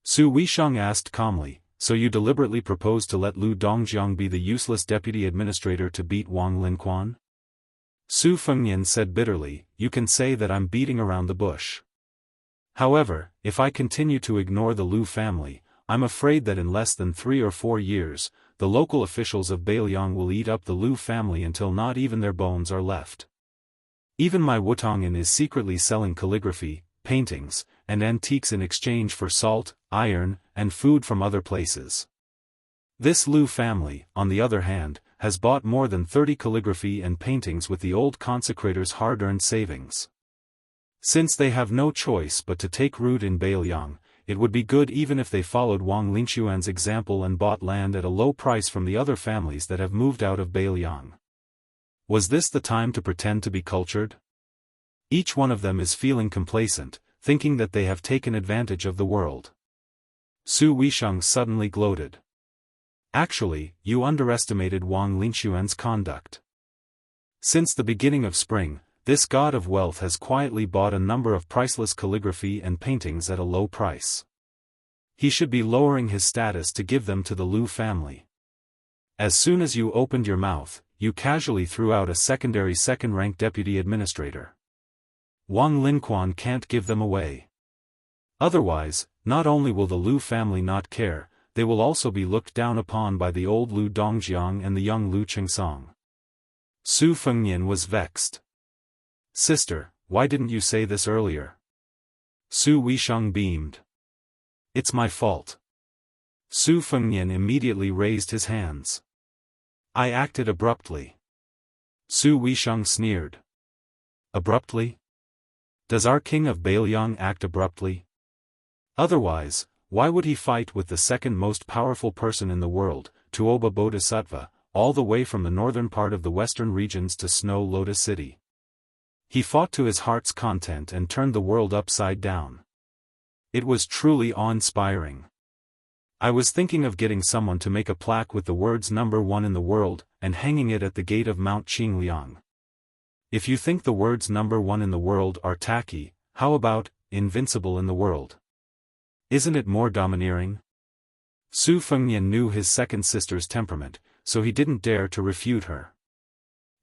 Su Weisheng asked calmly, "So you deliberately propose to let Lu Dongjiang be the useless deputy administrator to beat Wang Linquan?" Su Fengnian said bitterly, "You can say that I'm beating around the bush. However, if I continue to ignore the Lu family, I'm afraid that in less than 3 or 4 years, the local officials of Beiliang will eat up the Lu family until not even their bones are left. Even my Wutongin is secretly selling calligraphy, paintings, and antiques in exchange for salt, iron, and food from other places. This Lu family, on the other hand, has bought more than 30 calligraphy and paintings with the old consecrator's hard-earned savings. Since they have no choice but to take root in Beiliang, it would be good even if they followed Wang Linquan's example and bought land at a low price from the other families that have moved out of Beiliang. Was this the time to pretend to be cultured? Each one of them is feeling complacent, thinking that they have taken advantage of the world." Su Weisheng suddenly gloated. "Actually, you underestimated Wang Linquan's conduct. Since the beginning of spring, this god of wealth has quietly bought a number of priceless calligraphy and paintings at a low price. He should be lowering his status to give them to the Lu family. As soon as you opened your mouth, you casually threw out a secondary second-rank deputy administrator. Wang Linquan can't give them away. Otherwise, not only will the Lu family not care, they will also be looked down upon by the old Lu Dongjiang and the young Lu Chengsong." Su Fengnian was vexed. "Sister, why didn't you say this earlier?" Su Weisheng beamed. "It's my fault." Su Fengnian immediately raised his hands. "I acted abruptly." Su Weisheng sneered. "Abruptly? Does our king of Beiliang act abruptly? Otherwise, why would he fight with the second most powerful person in the world, Tuoba Bodhisattva, all the way from the northern part of the western regions to Snow Lotus City? He fought to his heart's content and turned the world upside down. It was truly awe-inspiring. I was thinking of getting someone to make a plaque with the words "number 1 in the world," and hanging it at the gate of Mount Qingliang. If you think the words "number 1 in the world" are tacky, how about "invincible in the world"? Isn't it more domineering? Su Fengnian knew his second sister's temperament, so he didn't dare to refute her.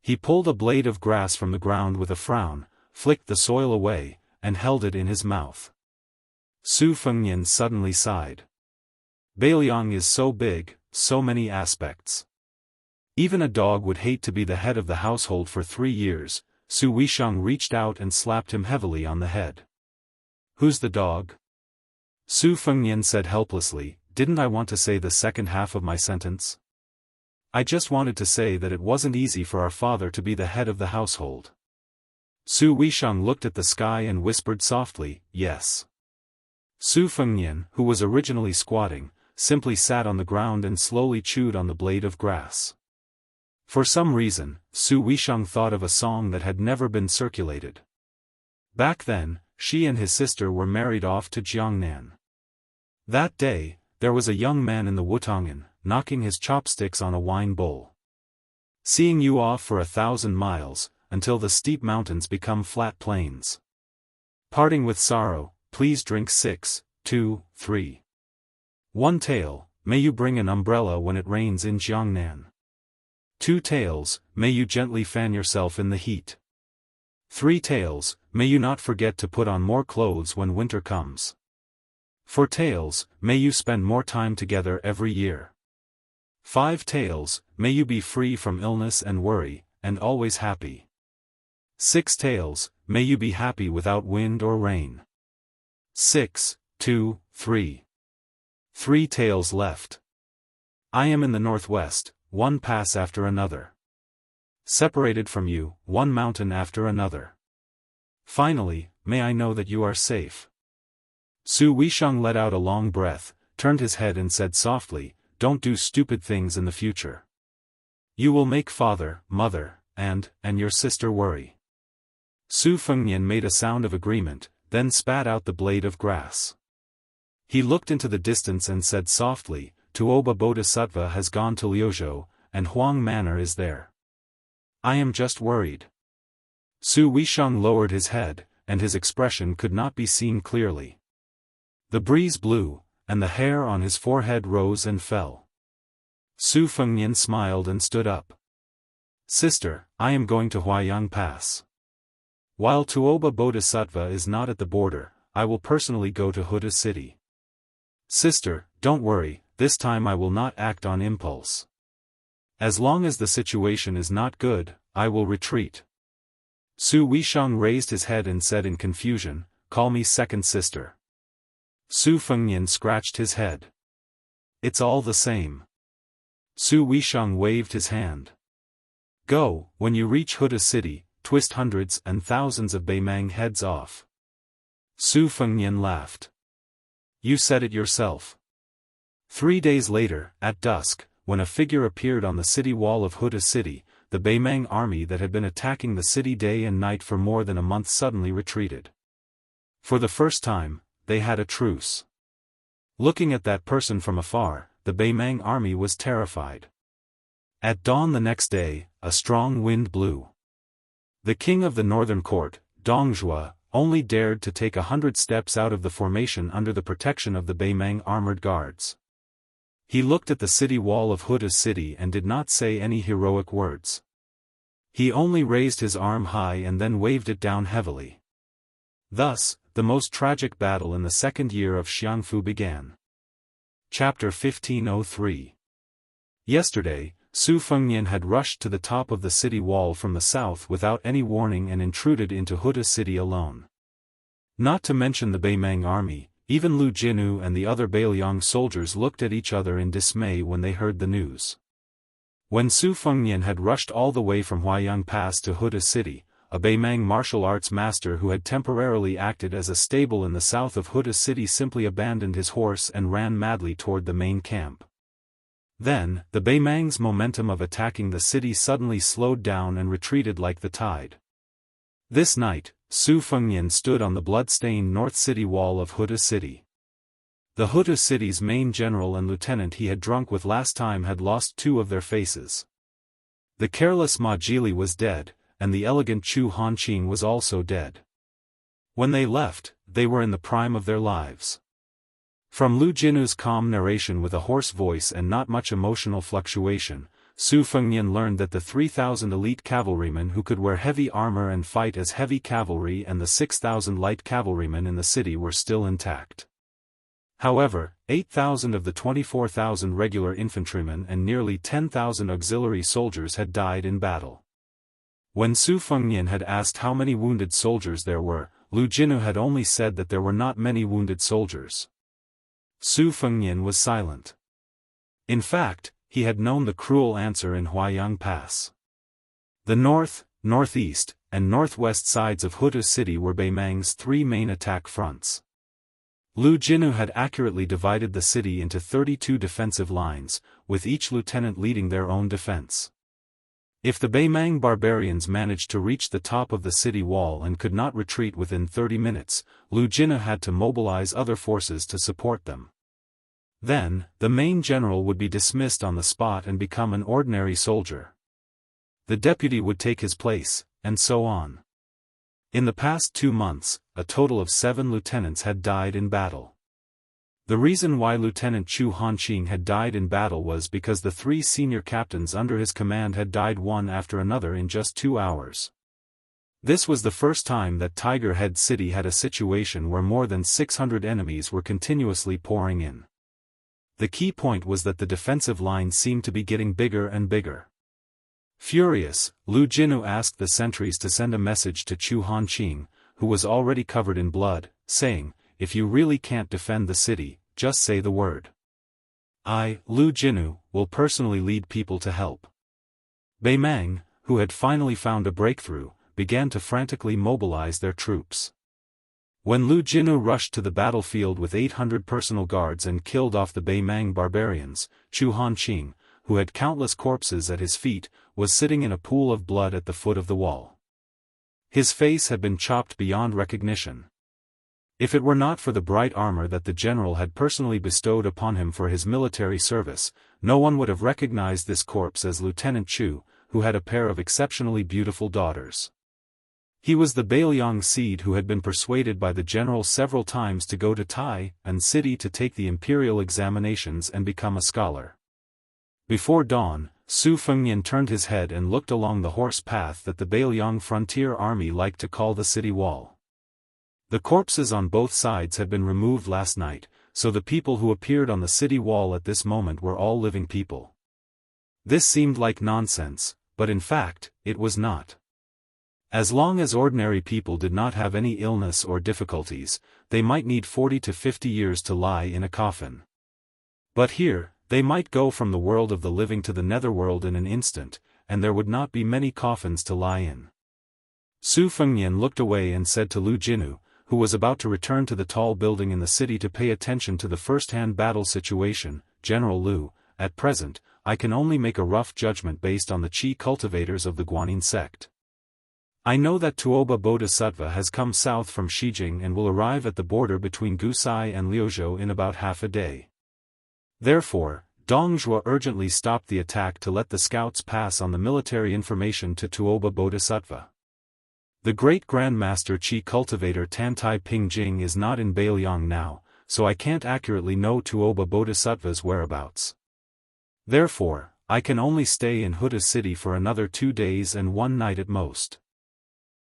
He pulled a blade of grass from the ground with a frown, flicked the soil away, and held it in his mouth. Su Fengnian suddenly sighed. Beiliang is so big, so many aspects. Even a dog would hate to be the head of the household for 3 years. Su Weisheng reached out and slapped him heavily on the head. "Who's the dog?" Su Fengnian said helplessly, "Didn't I want to say the second half of my sentence? I just wanted to say that it wasn't easy for our father to be the head of the household." Su Weisheng looked at the sky and whispered softly, "Yes." Su Fengnian, who was originally squatting, simply sat on the ground and slowly chewed on the blade of grass. For some reason, Su Weisheng thought of a song that had never been circulated. Back then, she and his sister were married off to Jiangnan. That day, there was a young man in the Wutongan, knocking his chopsticks on a wine bowl. Seeing you off for 1,000 miles, until the steep mountains become flat plains. Parting with sorrow, please drink 6, 2, 3. 1 tael, may you bring an umbrella when it rains in Jiangnan. 2 taels, may you gently fan yourself in the heat. 3 taels, may you not forget to put on more clothes when winter comes. 4 taels, may you spend more time together every year. 5 taels, may you be free from illness and worry, and always happy. 6 taels, may you be happy without wind or rain. 6, 2, 3. 3 taels left. I am in the northwest, one pass after another. Separated from you, one mountain after another. Finally, may I know that you are safe. Su Weisheng let out a long breath, turned his head and said softly, don't do stupid things in the future. You will make father, mother, and your sister worry. Su Fengnian made a sound of agreement, then spat out the blade of grass. He looked into the distance and said softly, Tuoba Bodhisattva has gone to Liuzhou, and Huang Manor is there. I am just worried. Su Weisheng lowered his head, and his expression could not be seen clearly. The breeze blew, and the hair on his forehead rose and fell. Su Fengnian smiled and stood up. Sister, I am going to Huayang Pass. While Tuoba Bodhisattva is not at the border, I will personally go to Huda City. Sister, don't worry, this time I will not act on impulse. As long as the situation is not good, I will retreat. Su Weisheng raised his head and said in confusion, call me second sister. Su Fengnian scratched his head. It's all the same. Su Weisheng waved his hand. Go, when you reach Huda City, twist hundreds and thousands of Beimang heads off. Su Fengnian laughed. You said it yourself. 3 days later, at dusk, when a figure appeared on the city wall of Huda City, the Beimang army that had been attacking the city day and night for more than a month suddenly retreated. For the first time, they had a truce. Looking at that person from afar, the Beimang army was terrified. At dawn the next day, a strong wind blew. The king of the northern court, Dongzhua, only dared to take 100 steps out of the formation under the protection of the Beimang armored guards. He looked at the city wall of Huda City and did not say any heroic words. He only raised his arm high and then waved it down heavily. Thus, the most tragic battle in the second year of Xiangfu began. Chapter 1503. Yesterday, Su Fengnian had rushed to the top of the city wall from the south without any warning and intruded into Huda City alone. Not to mention the Beimang army, even Lu Jinu and the other Beiliang soldiers looked at each other in dismay when they heard the news. When Su Fengnian had rushed all the way from Huayang Pass to Huda City, a Beimang martial arts master who had temporarily acted as a stable in the south of Huda City simply abandoned his horse and ran madly toward the main camp. Then, the Beimang's momentum of attacking the city suddenly slowed down and retreated like the tide. This night, Su Fengnian stood on the blood-stained north city wall of Huda City. The Huda City's main general and lieutenant he had drunk with last time had lost 2 of their faces. The careless Ma Jili was dead, and the elegant Chu Hanqing was also dead. When they left, they were in the prime of their lives. From Lu Jinu's calm narration with a hoarse voice and not much emotional fluctuation, Su Fengnian learned that the 3,000 elite cavalrymen who could wear heavy armor and fight as heavy cavalry and the 6,000 light cavalrymen in the city were still intact. However, 8,000 of the 24,000 regular infantrymen and nearly 10,000 auxiliary soldiers had died in battle. When Su Fengnian had asked how many wounded soldiers there were, Lu Jinu had only said that there were not many wounded soldiers. Su Fengnian was silent. In fact, he had known the cruel answer in Huayang Pass. The north, northeast, and northwest sides of Huda City were Beimang's 3 main attack fronts. Lu Jinu had accurately divided the city into 32 defensive lines, with each lieutenant leading their own defense. If the Beimang barbarians managed to reach the top of the city wall and could not retreat within 30 minutes, Lu Jinu had to mobilize other forces to support them. Then, the main general would be dismissed on the spot and become an ordinary soldier. The deputy would take his place, and so on. In the past 2 months, a total of 7 lieutenants had died in battle. The reason why Lieutenant Chu Hanqing had died in battle was because the 3 senior captains under his command had died one after another in just 2 hours. This was the first time that Tiger Head City had a situation where more than 600 enemies were continuously pouring in. The key point was that the defensive line seemed to be getting bigger and bigger. Furious, Lu Jinnu asked the sentries to send a message to Chu Hanqing, who was already covered in blood, saying, "If you really can't defend the city, just say the word. I, Lu Jinnu, will personally lead people to help." Bei Mang, who had finally found a breakthrough, began to frantically mobilize their troops. When Lu Jinnu rushed to the battlefield with 800 personal guards and killed off the Bei Mang barbarians, Chu Hanqing, who had countless corpses at his feet, was sitting in a pool of blood at the foot of the wall. His face had been chopped beyond recognition. If it were not for the bright armor that the general had personally bestowed upon him for his military service, no one would have recognized this corpse as Lieutenant Chu, who had a pair of exceptionally beautiful daughters. He was the Bailiang seed who had been persuaded by the general several times to go to Tai-an city to take the imperial examinations and become a scholar. Before dawn, Su Fengnian turned his head and looked along the horse path that the Bailiang frontier army liked to call the city wall. The corpses on both sides had been removed last night, so the people who appeared on the city wall at this moment were all living people. This seemed like nonsense, but in fact, it was not. As long as ordinary people did not have any illness or difficulties, they might need 40 to 50 years to lie in a coffin. But here, they might go from the world of the living to the netherworld in an instant, and there would not be many coffins to lie in. Su Fengnian looked away and said to Lu Jinnu, who was about to return to the tall building in the city to pay attention to the first-hand battle situation, "General Lu, at present, I can only make a rough judgment based on the Qi cultivators of the Guanyin sect. I know that Tuoba Bodhisattva has come south from Shijing and will arrive at the border between Gusai and Liuzhou in about half a day. Therefore, Dong Zhuo urgently stopped the attack to let the scouts pass on the military information to Tuoba Bodhisattva. The great Grandmaster Qi cultivator Tantai Pingjing is not in Bailiang now, so I can't accurately know Tuoba Bodhisattva's whereabouts. Therefore, I can only stay in Huda City for another 2 days and 1 night at most.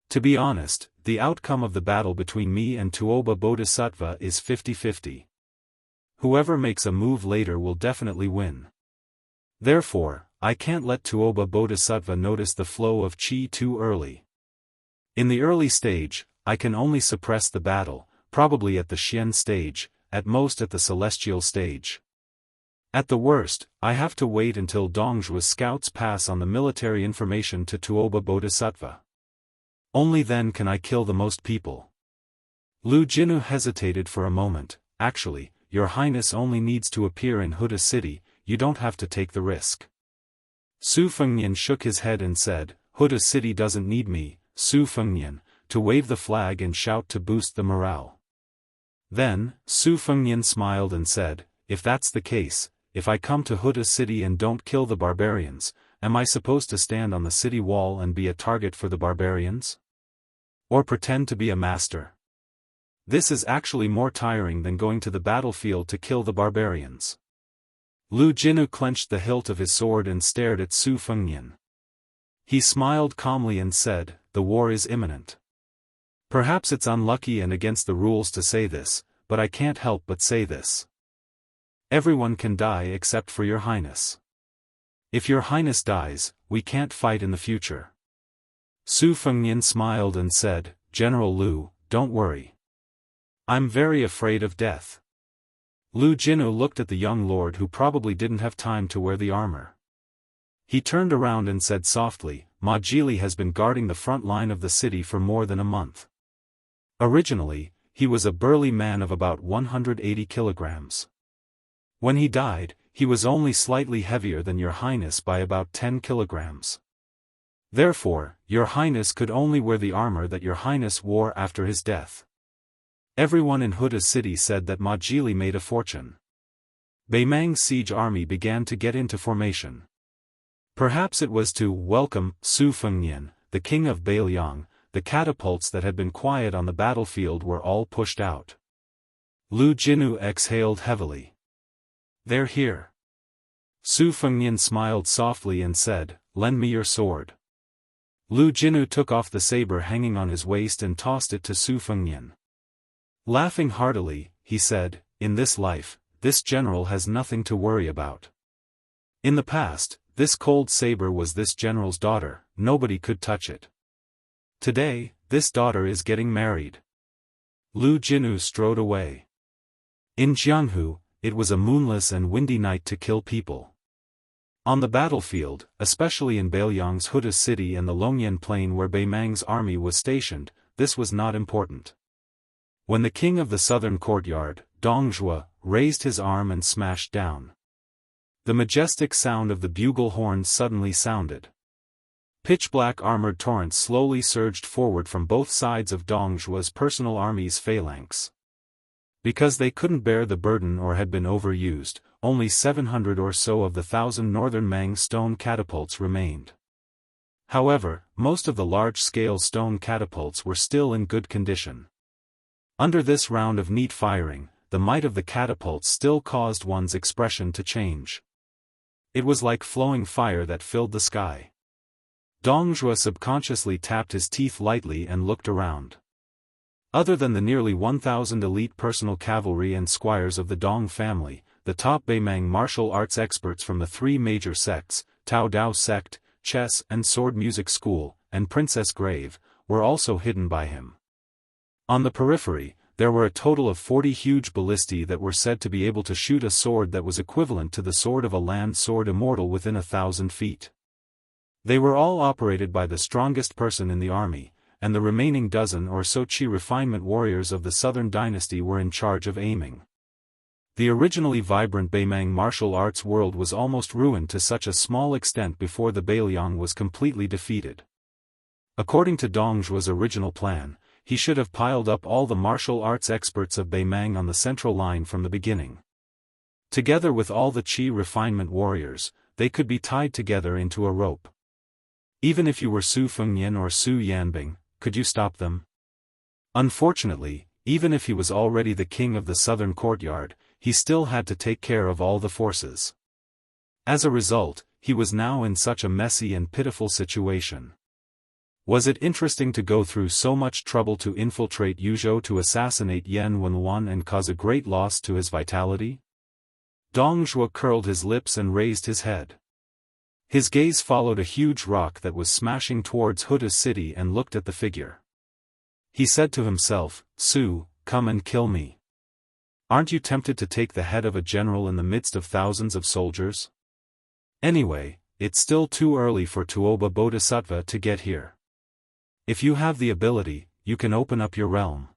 To be honest, the outcome of the battle between me and Tuoba Bodhisattva is 50-50. Whoever makes a move later will definitely win. Therefore, I can't let Tuoba Bodhisattva notice the flow of Qi too early. In the early stage, I can only suppress the battle, probably at the Xian stage, at most at the celestial stage. At the worst, I have to wait until Dongzhuo's scouts pass on the military information to Tuoba Bodhisattva. Only then can I kill the most people. Lu Jinnu hesitated for a moment. Actually, Your Highness only needs to appear in Huda City, you don't have to take the risk. Su Fengnian shook his head and said, Huda City doesn't need me, Su Fengnian, to wave the flag and shout to boost the morale. Then, Su Fengnian smiled and said, if that's the case, if I come to Huda City and don't kill the barbarians, am I supposed to stand on the city wall and be a target for the barbarians? Or pretend to be a master? This is actually more tiring than going to the battlefield to kill the barbarians. Lu Jinnu clenched the hilt of his sword and stared at Su Fengnian. He smiled calmly and said, the war is imminent. Perhaps it's unlucky and against the rules to say this, but I can't help but say this. Everyone can die except for Your Highness. If Your Highness dies, we can't fight in the future. Su Fengnian smiled and said, General Lu, don't worry. I'm very afraid of death. Lu Jinnu looked at the young lord who probably didn't have time to wear the armor. He turned around and said softly, Ma Jili has been guarding the front line of the city for more than a month. Originally, he was a burly man of about 180 kilograms. When he died, he was only slightly heavier than Your Highness by about 10 kilograms. Therefore, Your Highness could only wear the armor that Your Highness wore after his death. Everyone in Huda City said that Ma Jili made a fortune. Beimang's siege army began to get into formation. Perhaps it was to welcome Su Fengnian, the king of Beiliang. The catapults that had been quiet on the battlefield were all pushed out. Lu Jinwu exhaled heavily. "They're here." Su Fengnian smiled softly and said, "Lend me your sword." Lu Jinwu took off the saber hanging on his waist and tossed it to Su Fengnian. Laughing heartily, he said, "In this life, this general has nothing to worry about." In the past, this cold saber was this general's daughter, nobody could touch it. Today, this daughter is getting married. Lu Jinwu strode away. In Jianghu, it was a moonless and windy night to kill people. On the battlefield, especially in Beiliang's Huda city and the Longyan plain where Beimang's army was stationed, this was not important. When the king of the southern courtyard, Dongzhuo, raised his arm and smashed down, the majestic sound of the bugle horns suddenly sounded. Pitch-black armored torrents slowly surged forward from both sides of Dongzhuo's personal army's phalanx. Because they couldn't bear the burden or had been overused, only 700 or so of the 1,000 northern Mang stone catapults remained. However, most of the large-scale stone catapults were still in good condition. Under this round of neat firing, the might of the catapults still caused one's expression to change. It was like flowing fire that filled the sky. Dongzhuo subconsciously tapped his teeth lightly and looked around. Other than the nearly 1,000 elite personal cavalry and squires of the Dong family, the top Beimang martial arts experts from the three major sects, Tao Dao sect, chess and sword music school, and Princess Grave, were also hidden by him. On the periphery, there were a total of 40 huge ballistae that were said to be able to shoot a sword that was equivalent to the sword of a land sword immortal within 1,000 feet. They were all operated by the strongest person in the army, and the remaining dozen or so chi refinement warriors of the southern dynasty were in charge of aiming. The originally vibrant Beimang martial arts world was almost ruined to such a small extent before the Beiliang was completely defeated. According to Dongzhuo's original plan, he should have piled up all the martial arts experts of Beimang on the central line from the beginning. Together with all the chi refinement warriors, they could be tied together into a rope. Even if you were Su Fengnian or Su Yanbing, could you stop them? Unfortunately, even if he was already the king of the southern courtyard, he still had to take care of all the forces. As a result, he was now in such a messy and pitiful situation. Was it interesting to go through so much trouble to infiltrate Yuzhou to assassinate Yan Wenluan and cause a great loss to his vitality? Dongzhuo curled his lips and raised his head. His gaze followed a huge rock that was smashing towards Huda city and looked at the figure. He said to himself, "Su, come and kill me. Aren't you tempted to take the head of a general in the midst of thousands of soldiers? Anyway, it's still too early for Tuoba Bodhisattva to get here. If you have the ability, you can open up your realm.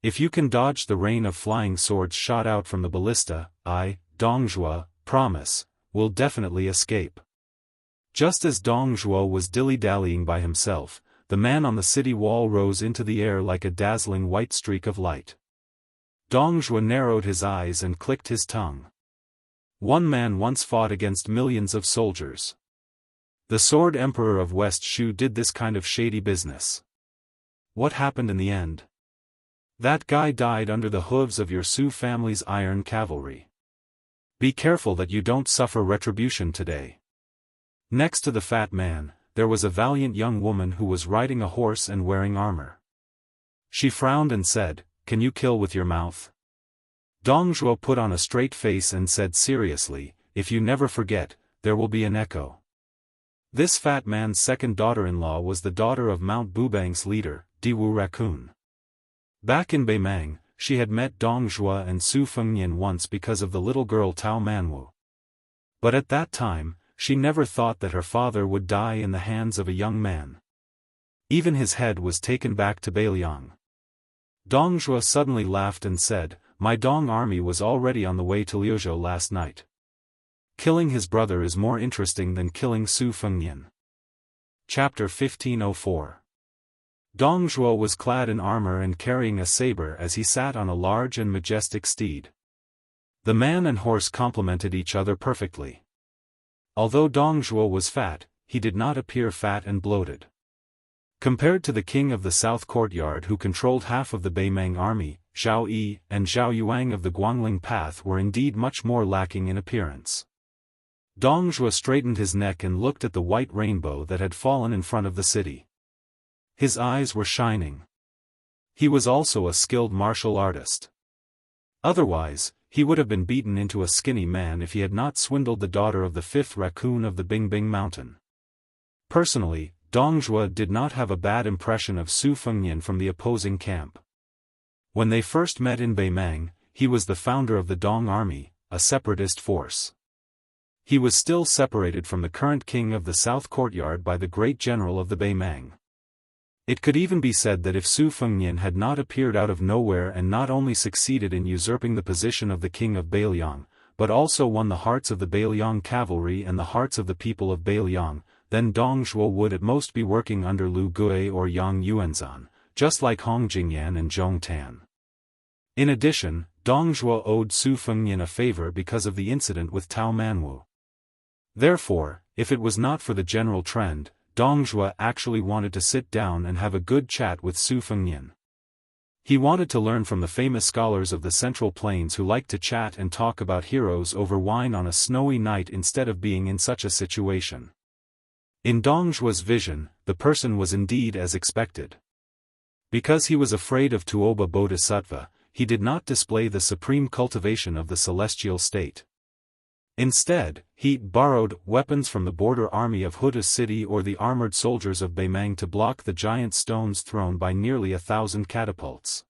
If you can dodge the rain of flying swords shot out from the ballista, I, Dongzhuo, promise, will definitely escape." Just as Dongzhuo was dilly-dallying by himself, the man on the city wall rose into the air like a dazzling white streak of light. Dongzhuo narrowed his eyes and clicked his tongue. One man once fought against millions of soldiers. The Sword Emperor of West Shu did this kind of shady business. What happened in the end? That guy died under the hooves of your Su family's iron cavalry. Be careful that you don't suffer retribution today. Next to the fat man, there was a valiant young woman who was riding a horse and wearing armor. She frowned and said, "Can you kill with your mouth?" Dongzhuo put on a straight face and said seriously, "If you never forget, there will be an echo." This fat man's second daughter-in-law was the daughter of Mount Bubang's leader, Diwu Raccoon. Back in Beimang, she had met Dongzhuo and Su Fengnian once because of the little girl Tao Manwu. But at that time, she never thought that her father would die in the hands of a young man. Even his head was taken back to Beiliang. Dongzhuo suddenly laughed and said, "My Dong army was already on the way to Liuzhou last night. Killing his brother is more interesting than killing Su Fengnian." Chapter 1504. Dongzhuo was clad in armor and carrying a saber as he sat on a large and majestic steed. The man and horse complemented each other perfectly. Although Dong Zhuo was fat, he did not appear fat and bloated. Compared to the king of the South Courtyard who controlled half of the Beimang army, Zhao Yi and Zhao Yuang of the Guangling Path were indeed much more lacking in appearance. Dong Zhuo straightened his neck and looked at the white rainbow that had fallen in front of the city. His eyes were shining. He was also a skilled martial artist. Otherwise, he would have been beaten into a skinny man if he had not swindled the daughter of the fifth raccoon of the Bingbing Mountain. Personally, Dong Zhuo did not have a bad impression of Su Fengnian from the opposing camp. When they first met in Beimang, he was the founder of the Dong army, a separatist force. He was still separated from the current king of the South Courtyard by the great general of the Beimang. It could even be said that if Su Fengnian had not appeared out of nowhere and not only succeeded in usurping the position of the king of Beiliang, but also won the hearts of the Beiliang cavalry and the hearts of the people of Beiliang, then Dong Zhuo would at most be working under Lu Gui or Yang Yuanzan, just like Hong Jingyan and Zhong Tan. In addition, Dong Zhuo owed Su Fengnian a favor because of the incident with Tao Manwu. Therefore, if it was not for the general trend, Dong Zhuo actually wanted to sit down and have a good chat with Su Fengnian. He wanted to learn from the famous scholars of the Central Plains who liked to chat and talk about heroes over wine on a snowy night instead of being in such a situation. In Dong Zhuo's vision, the person was indeed as expected. Because he was afraid of Tuoba Bodhisattva, he did not display the supreme cultivation of the celestial state. Instead, he borrowed weapons from the border army of Huda city or the armored soldiers of Beimang to block the giant stones thrown by nearly 1,000 catapults.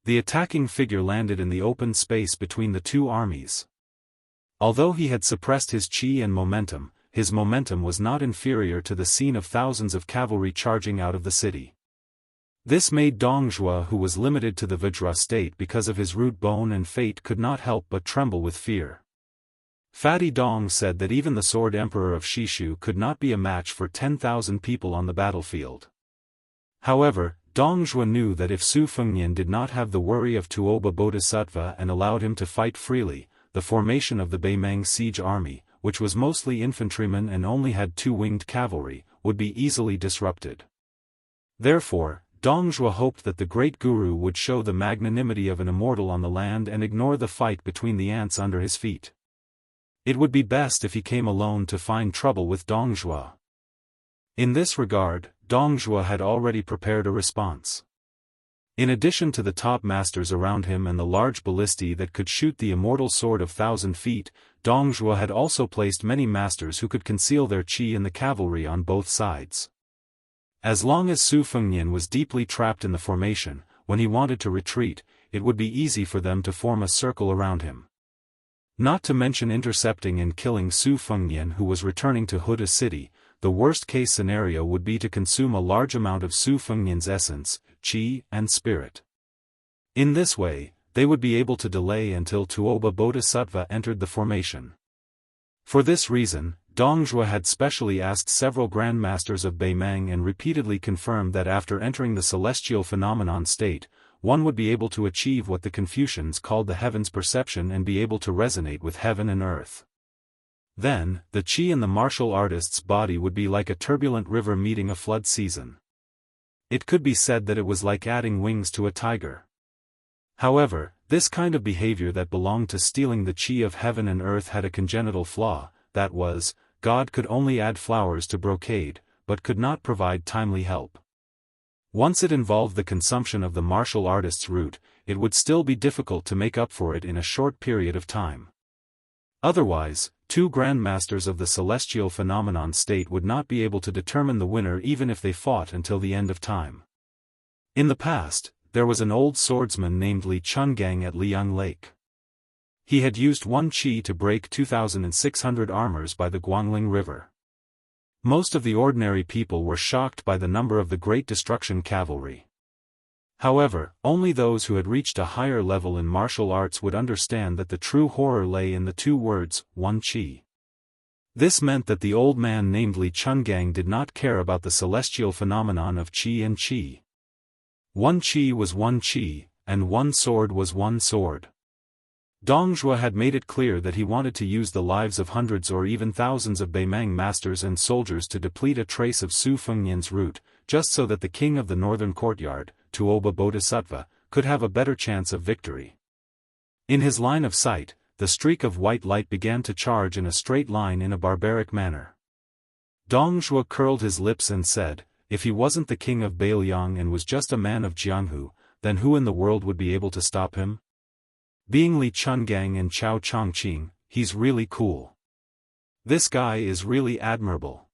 The attacking figure landed in the open space between the two armies. Although he had suppressed his qi and momentum, his momentum was not inferior to the scene of thousands of cavalry charging out of the city. This made Dong Zhuo, who was limited to the Vajra state because of his root bone and fate, could not help but tremble with fear. Fatty Dong said that even the Sword Emperor of Shishu could not be a match for 10,000 people on the battlefield. However, Dong Zhuo knew that if Su Fengnian did not have the worry of Tuoba Bodhisattva and allowed him to fight freely, the formation of the Beimang siege army, which was mostly infantrymen and only had 2 winged cavalry, would be easily disrupted. Therefore, Dong Zhuo hoped that the great guru would show the magnanimity of an immortal on the land and ignore the fight between the ants under his feet. It would be best if he came alone to find trouble with Dong Zhuo. In this regard, Dong Zhuo had already prepared a response. In addition to the top masters around him and the large ballistae that could shoot the immortal sword of 1,000 feet, Dong Zhuo had also placed many masters who could conceal their qi in the cavalry on both sides. As long as Su Fengnian was deeply trapped in the formation, when he wanted to retreat, it would be easy for them to form a circle around him. Not to mention intercepting and killing Su Fengnian, who was returning to Huda city. The worst-case scenario would be to consume a large amount of Su Fengnian's essence, qi, and spirit. In this way, they would be able to delay until Tuoba Bodhisattva entered the formation. For this reason, Dong Zhuo had specially asked several grandmasters of Beimang and repeatedly confirmed that after entering the celestial phenomenon state, one would be able to achieve what the Confucians called the heavens perception and be able to resonate with heaven and earth. Then, the qi in the martial artist's body would be like a turbulent river meeting a flood season. It could be said that it was like adding wings to a tiger. However, this kind of behavior that belonged to stealing the qi of heaven and earth had a congenital flaw, that was, God could only add flowers to brocade, but could not provide timely help. Once it involved the consumption of the martial artist's root, it would still be difficult to make up for it in a short period of time. Otherwise, 2 grandmasters of the celestial phenomenon state would not be able to determine the winner even if they fought until the end of time. In the past, there was an old swordsman named Li Chungang at Liang Lake. He had used 1 qi to break 2,600 armors by the Guangling River. Most of the ordinary people were shocked by the number of the Great Destruction cavalry. However, only those who had reached a higher level in martial arts would understand that the true horror lay in the 2 words, 1 qi. This meant that the old man named Li Chungang did not care about the celestial phenomenon of qi and qi. 1 qi was 1 qi, and 1 sword was 1 sword. Dong Zhuo had made it clear that he wanted to use the lives of hundreds or even thousands of Beimang masters and soldiers to deplete a trace of Su Fengnian's root, just so that the king of the northern courtyard, Tuoba Bodhisattva, could have a better chance of victory. In his line of sight, the streak of white light began to charge in a straight line in a barbaric manner. Dong Zhuo curled his lips and said, if he wasn't the king of Beiliang and was just a man of Jianghu, then who in the world would be able to stop him? Being Li Chungang and Chao Chongqing, he's really cool. This guy is really admirable.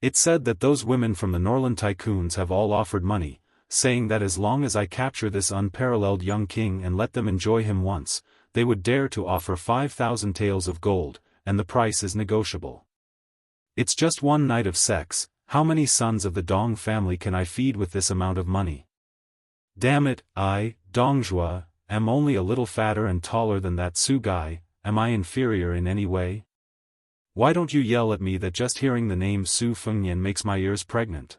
It's said that those women from the Norland tycoons have all offered money, saying that as long as I capture this unparalleled young king and let them enjoy him once, they would dare to offer 5,000 taels of gold, and the price is negotiable. It's just one night of sex. How many sons of the Dong family can I feed with this amount of money? Damn it, I, Dong Zhuo, am only a little fatter and taller than that Su guy. Am I inferior in any way? Why don't you yell at me that just hearing the name Su Fengnian makes my ears pregnant?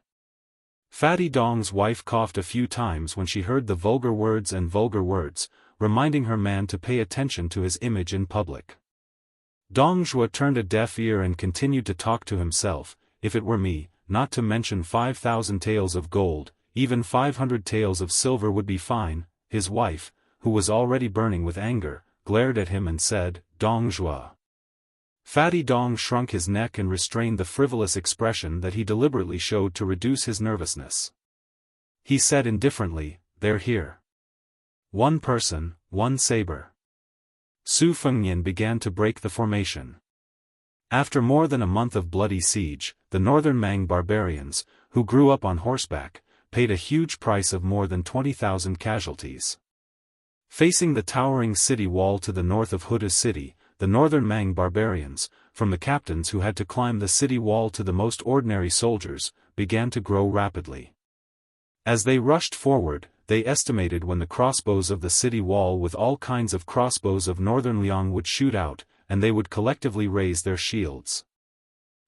Fatty Dong's wife coughed a few times when she heard the vulgar words, reminding her man to pay attention to his image in public. Dong Zhuo turned a deaf ear and continued to talk to himself. If it were me, not to mention 5,000 taels of gold, even 500 taels of silver would be fine. His wife, who was already burning with anger, glared at him and said, Dong Zhuo. Fatty Dong shrunk his neck and restrained the frivolous expression that he deliberately showed to reduce his nervousness. He said indifferently, they're here. One person, one saber. Su Fengnian began to break the formation. After more than a month of bloody siege, the northern Mang barbarians, who grew up on horseback, paid a huge price of more than 20,000 casualties. Facing the towering city wall to the north of Huda city, the northern Mang barbarians, from the captains who had to climb the city wall to the most ordinary soldiers, began to grow rapidly. As they rushed forward, they estimated when the crossbows of the city wall with all kinds of crossbows of northern Liang would shoot out, and they would collectively raise their shields.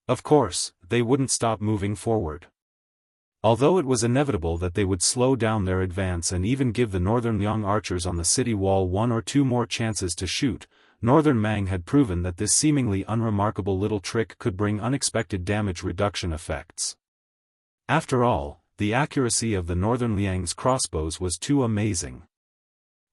Of course, they wouldn't stop moving forward. Although it was inevitable that they would slow down their advance and even give the northern Liang archers on the city wall one or two more chances to shoot, northern Mang had proven that this seemingly unremarkable little trick could bring unexpected damage reduction effects. After all, the accuracy of the northern Liang's crossbows was too amazing.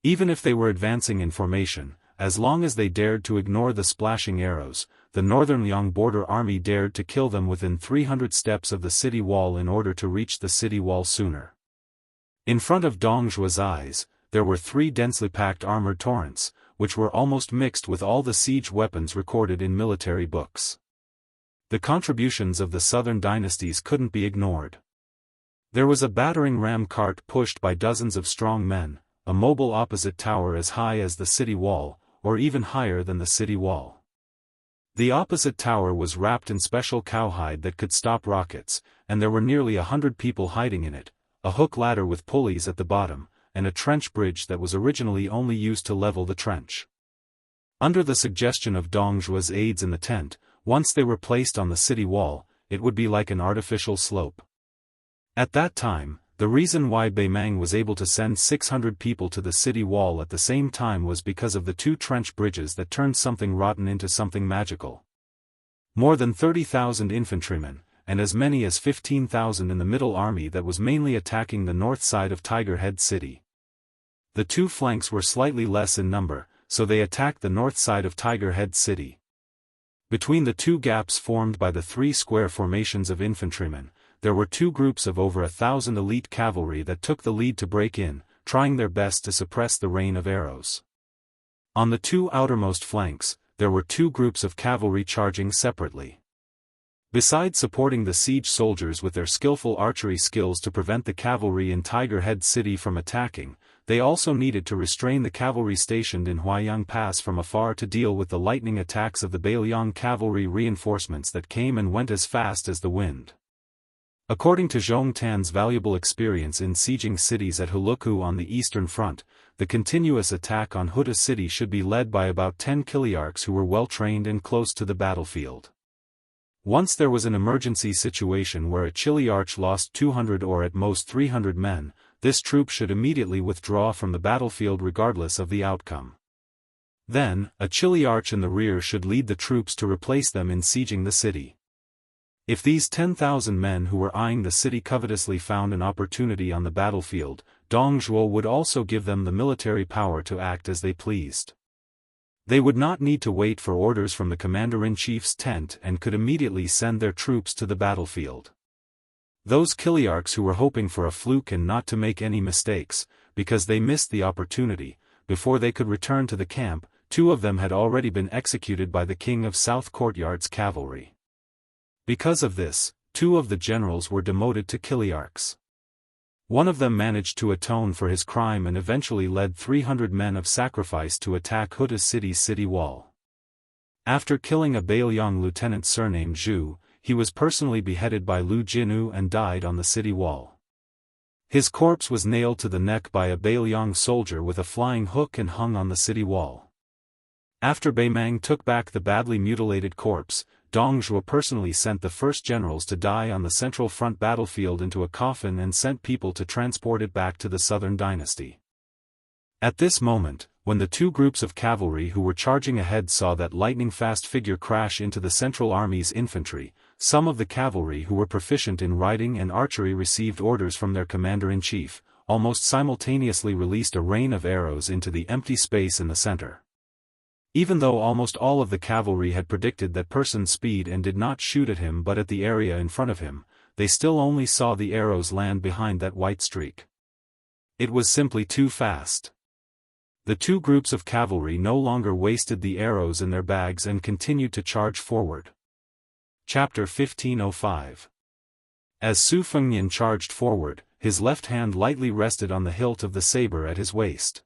Even if they were advancing in formation, as long as they dared to ignore the splashing arrows, the northern Liang border army dared to kill them within 300 steps of the city wall in order to reach the city wall sooner. In front of Dong Zhuo's eyes, there were 3 densely packed armored torrents, which were almost mixed with all the siege weapons recorded in military books. The contributions of the southern dynasties couldn't be ignored. There was a battering ram cart pushed by dozens of strong men, a mobile opposite tower as high as the city wall, or even higher than the city wall. The opposite tower was wrapped in special cowhide that could stop rockets, and there were nearly 100 people hiding in it, a hook ladder with pulleys at the bottom, and a trench bridge that was originally only used to level the trench. Under the suggestion of Dong Zhuo's aides in the tent, once they were placed on the city wall, it would be like an artificial slope. At that time, the reason why Beimang was able to send 600 people to the city wall at the same time was because of the 2 trench bridges that turned something rotten into something magical. More than 30,000 infantrymen, and as many as 15,000 in the middle army that was mainly attacking the north side of Tiger Head City. The 2 flanks were slightly less in number, so they attacked the north side of Tiger Head City. Between the 2 gaps formed by the 3 square formations of infantrymen, there were 2 groups of over 1,000 elite cavalry that took the lead to break in, trying their best to suppress the rain of arrows. On the 2 outermost flanks, there were 2 groups of cavalry charging separately. Besides supporting the siege soldiers with their skillful archery skills to prevent the cavalry in Tiger Head City from attacking, they also needed to restrain the cavalry stationed in Huaiyang Pass from afar to deal with the lightning attacks of the Beiliang cavalry reinforcements that came and went as fast as the wind. According to Zhong Tan's valuable experience in sieging cities at Huluku on the Eastern Front, the continuous attack on Huda City should be led by about 10 Kiliarchs who were well-trained and close to the battlefield. Once there was an emergency situation where a Chiliarch lost 200 or at most 300 men, this troop should immediately withdraw from the battlefield regardless of the outcome. Then, a chiliarch in the rear should lead the troops to replace them in sieging the city. If these 10,000 men who were eyeing the city covetously found an opportunity on the battlefield, Dong Zhuo would also give them the military power to act as they pleased. They would not need to wait for orders from the commander-in-chief's tent and could immediately send their troops to the battlefield. Those chiliarchs who were hoping for a fluke and not to make any mistakes, because they missed the opportunity, before they could return to the camp, 2 of them had already been executed by the king of South Courtyard's cavalry. Because of this, 2 of the generals were demoted to chiliarchs. One of them managed to atone for his crime and eventually led 300 men of sacrifice to attack Huta's city's city wall. After killing a Bailiang lieutenant surnamed Zhu, he was personally beheaded by Lu Jinu and died on the city wall. His corpse was nailed to the neck by a Bailiang soldier with a flying hook and hung on the city wall. After Beimang took back the badly mutilated corpse, Dong Zhuo personally sent the first generals to die on the central front battlefield into a coffin and sent people to transport it back to the southern dynasty. At this moment, when the 2 groups of cavalry who were charging ahead saw that lightning-fast figure crash into the central army's infantry, some of the cavalry who were proficient in riding and archery received orders from their commander-in-chief, almost simultaneously released a rain of arrows into the empty space in the center. Even though almost all of the cavalry had predicted that person's speed and did not shoot at him but at the area in front of him, they still only saw the arrows land behind that white streak. It was simply too fast. The 2 groups of cavalry no longer wasted the arrows in their bags and continued to charge forward. Chapter 1505. As Su Fengnian charged forward, his left hand lightly rested on the hilt of the saber at his waist.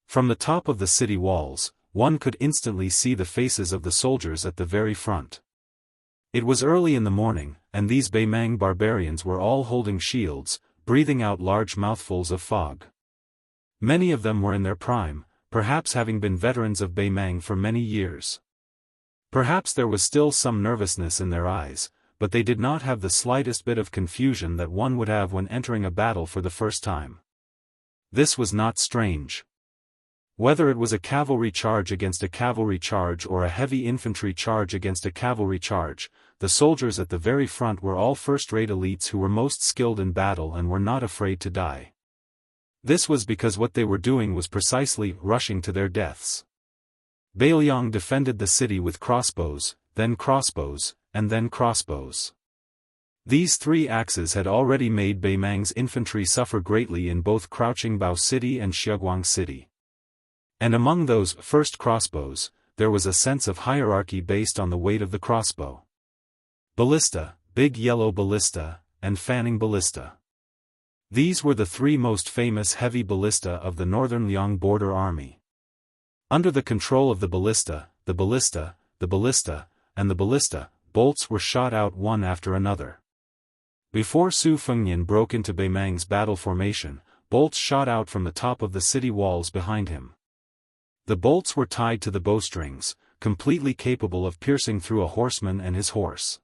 From the top of the city walls, one could instantly see the faces of the soldiers at the very front. It was early in the morning, and these Beimang barbarians were all holding shields, breathing out large mouthfuls of fog. Many of them were in their prime, perhaps having been veterans of Beimang for many years. Perhaps there was still some nervousness in their eyes, but they did not have the slightest bit of confusion that one would have when entering a battle for the first time. This was not strange. Whether it was a cavalry charge against a cavalry charge or a heavy infantry charge against a cavalry charge, the soldiers at the very front were all first-rate elites who were most skilled in battle and were not afraid to die. This was because what they were doing was precisely rushing to their deaths. Bailiang defended the city with crossbows, then crossbows, and then crossbows. These 3 axes had already made Beimang's infantry suffer greatly in both Crouching Bao City and Xiaguang City. And among those first crossbows, there was a sense of hierarchy based on the weight of the crossbow. Ballista, big yellow ballista, and fanning ballista. These were the 3 most famous heavy ballista of the northern Liang border army. Under the control of the ballista, the ballista, the ballista, and the ballista, bolts were shot out one after another. Before Su Fengnian broke into Beimang's battle formation, bolts shot out from the top of the city walls behind him. The bolts were tied to the bowstrings, completely capable of piercing through a horseman and his horse.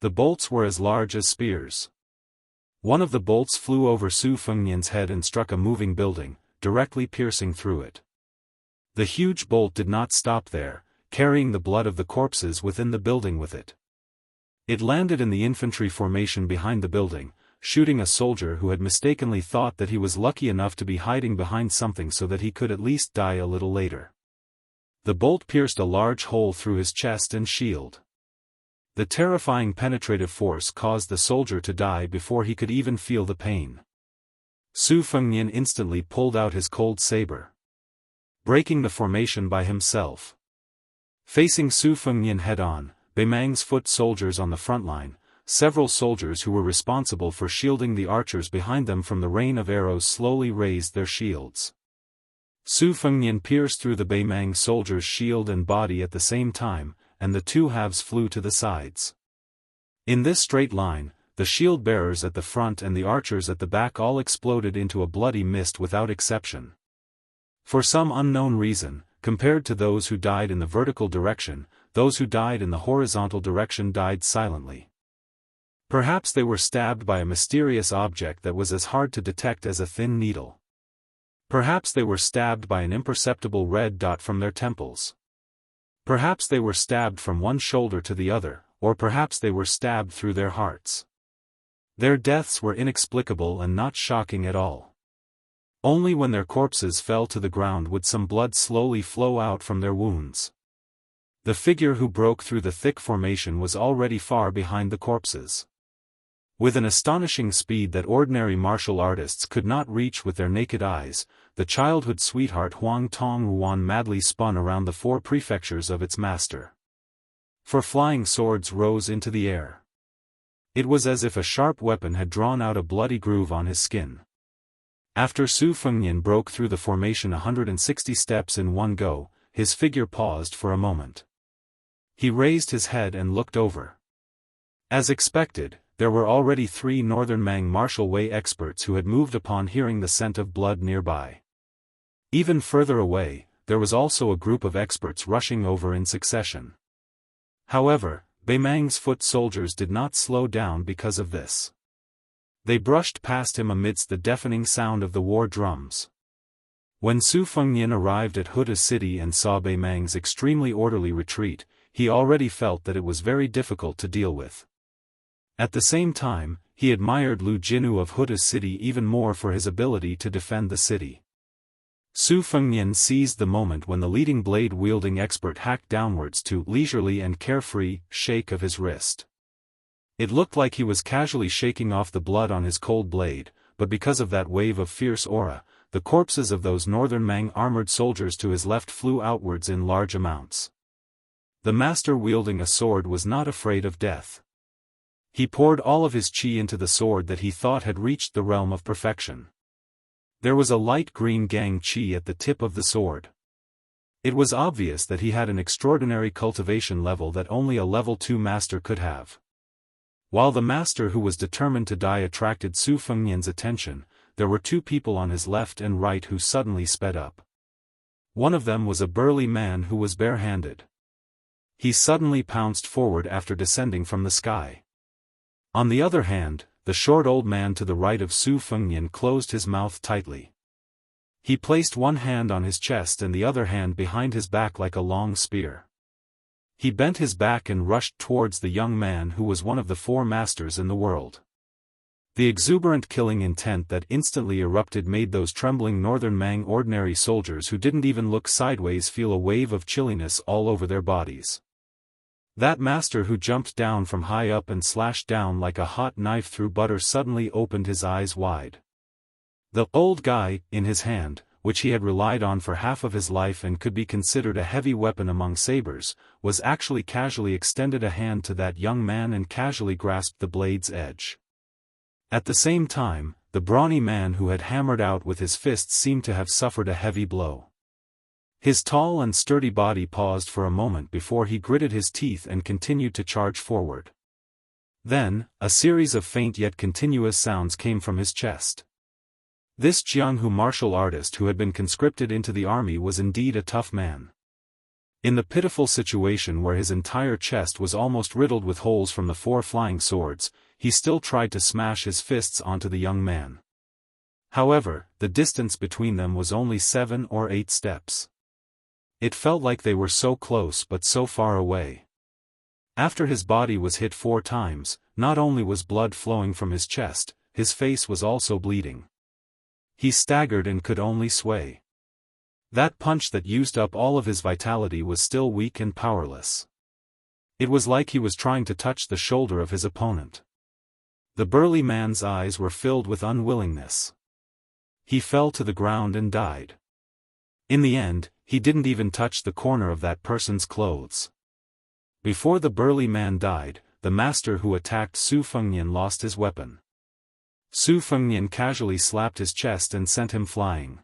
The bolts were as large as spears. One of the bolts flew over Su Fengnian's head and struck a moving building, directly piercing through it. The huge bolt did not stop there, carrying the blood of the corpses within the building with it. It landed in the infantry formation behind the building, shooting a soldier who had mistakenly thought that he was lucky enough to be hiding behind something so that he could at least die a little later. The bolt pierced a large hole through his chest and shield. The terrifying penetrative force caused the soldier to die before he could even feel the pain. Su Fengnian instantly pulled out his cold saber, breaking the formation by himself. Facing Su Fengnian head-on, Beimang's foot soldiers on the front line, several soldiers who were responsible for shielding the archers behind them from the rain of arrows slowly raised their shields. Su Fengnian pierced through the Beimang soldier's shield and body at the same time, and the 2 halves flew to the sides. In this straight line, the shield bearers at the front and the archers at the back all exploded into a bloody mist without exception. For some unknown reason, compared to those who died in the vertical direction, those who died in the horizontal direction died silently. Perhaps they were stabbed by a mysterious object that was as hard to detect as a thin needle. Perhaps they were stabbed by an imperceptible red dot from their temples. Perhaps they were stabbed from one shoulder to the other, or perhaps they were stabbed through their hearts. Their deaths were inexplicable and not shocking at all. Only when their corpses fell to the ground would some blood slowly flow out from their wounds. The figure who broke through the thick formation was already far behind the corpses. With an astonishing speed that ordinary martial artists could not reach with their naked eyes, the childhood sweetheart Huang Tongruan madly spun around the 4 prefectures of its master. 4 flying swords rose into the air. It was as if a sharp weapon had drawn out a bloody groove on his skin. After Su Fengnian broke through the formation 160 steps in one go, his figure paused for a moment. He raised his head and looked over. As expected, there were already 3 Northern Mang martial way experts who had moved upon hearing the scent of blood nearby. Even further away, there was also a group of experts rushing over in succession. However, Bei Mang's foot soldiers did not slow down because of this. They brushed past him amidst the deafening sound of the war drums. When Su Fengnian arrived at Huda City and saw Bei Mang's extremely orderly retreat, he already felt that it was very difficult to deal with. At the same time, he admired Lu Jinu of Huda City even more for his ability to defend the city. Su Fengnian seized the moment when the leading blade-wielding expert hacked downwards to leisurely and carefree shake of his wrist. It looked like he was casually shaking off the blood on his cold blade, but because of that wave of fierce aura, the corpses of those Northern Mang armored soldiers to his left flew outwards in large amounts. The master wielding a sword was not afraid of death. He poured all of his chi into the sword that he thought had reached the realm of perfection. There was a light green gang chi at the tip of the sword. It was obvious that he had an extraordinary cultivation level that only a level 2 master could have. While the master who was determined to die attracted Su Fengnian's attention, there were 2 people on his left and right who suddenly sped up. One of them was a burly man who was barehanded. He suddenly pounced forward after descending from the sky. On the other hand, the short old man to the right of Su Fengnian closed his mouth tightly. He placed one hand on his chest and the other hand behind his back like a long spear. He bent his back and rushed towards the young man who was one of the 4 masters in the world. The exuberant killing intent that instantly erupted made those trembling Northern Mang ordinary soldiers who didn't even look sideways feel a wave of chilliness all over their bodies. That master who jumped down from high up and slashed down like a hot knife through butter suddenly opened his eyes wide. The old guy, in his hand, which he had relied on for half of his life and could be considered a heavy weapon among sabers, was actually casually extended a hand to that young man and casually grasped the blade's edge. At the same time, the brawny man who had hammered out with his fists seemed to have suffered a heavy blow. His tall and sturdy body paused for a moment before he gritted his teeth and continued to charge forward. Then, a series of faint yet continuous sounds came from his chest. This Jianghu martial artist who had been conscripted into the army was indeed a tough man. In the pitiful situation where his entire chest was almost riddled with holes from the 4 flying swords, he still tried to smash his fists onto the young man. However, the distance between them was only 7 or 8 steps. It felt like they were so close but so far away. After his body was hit 4 times, not only was blood flowing from his chest, his face was also bleeding. He staggered and could only sway. That punch that used up all of his vitality was still weak and powerless. It was like he was trying to touch the shoulder of his opponent. The burly man's eyes were filled with unwillingness. He fell to the ground and died. In the end, he didn't even touch the corner of that person's clothes. Before the burly man died, the master who attacked Su Fengnian lost his weapon. Su Fengnian casually slapped his chest and sent him flying.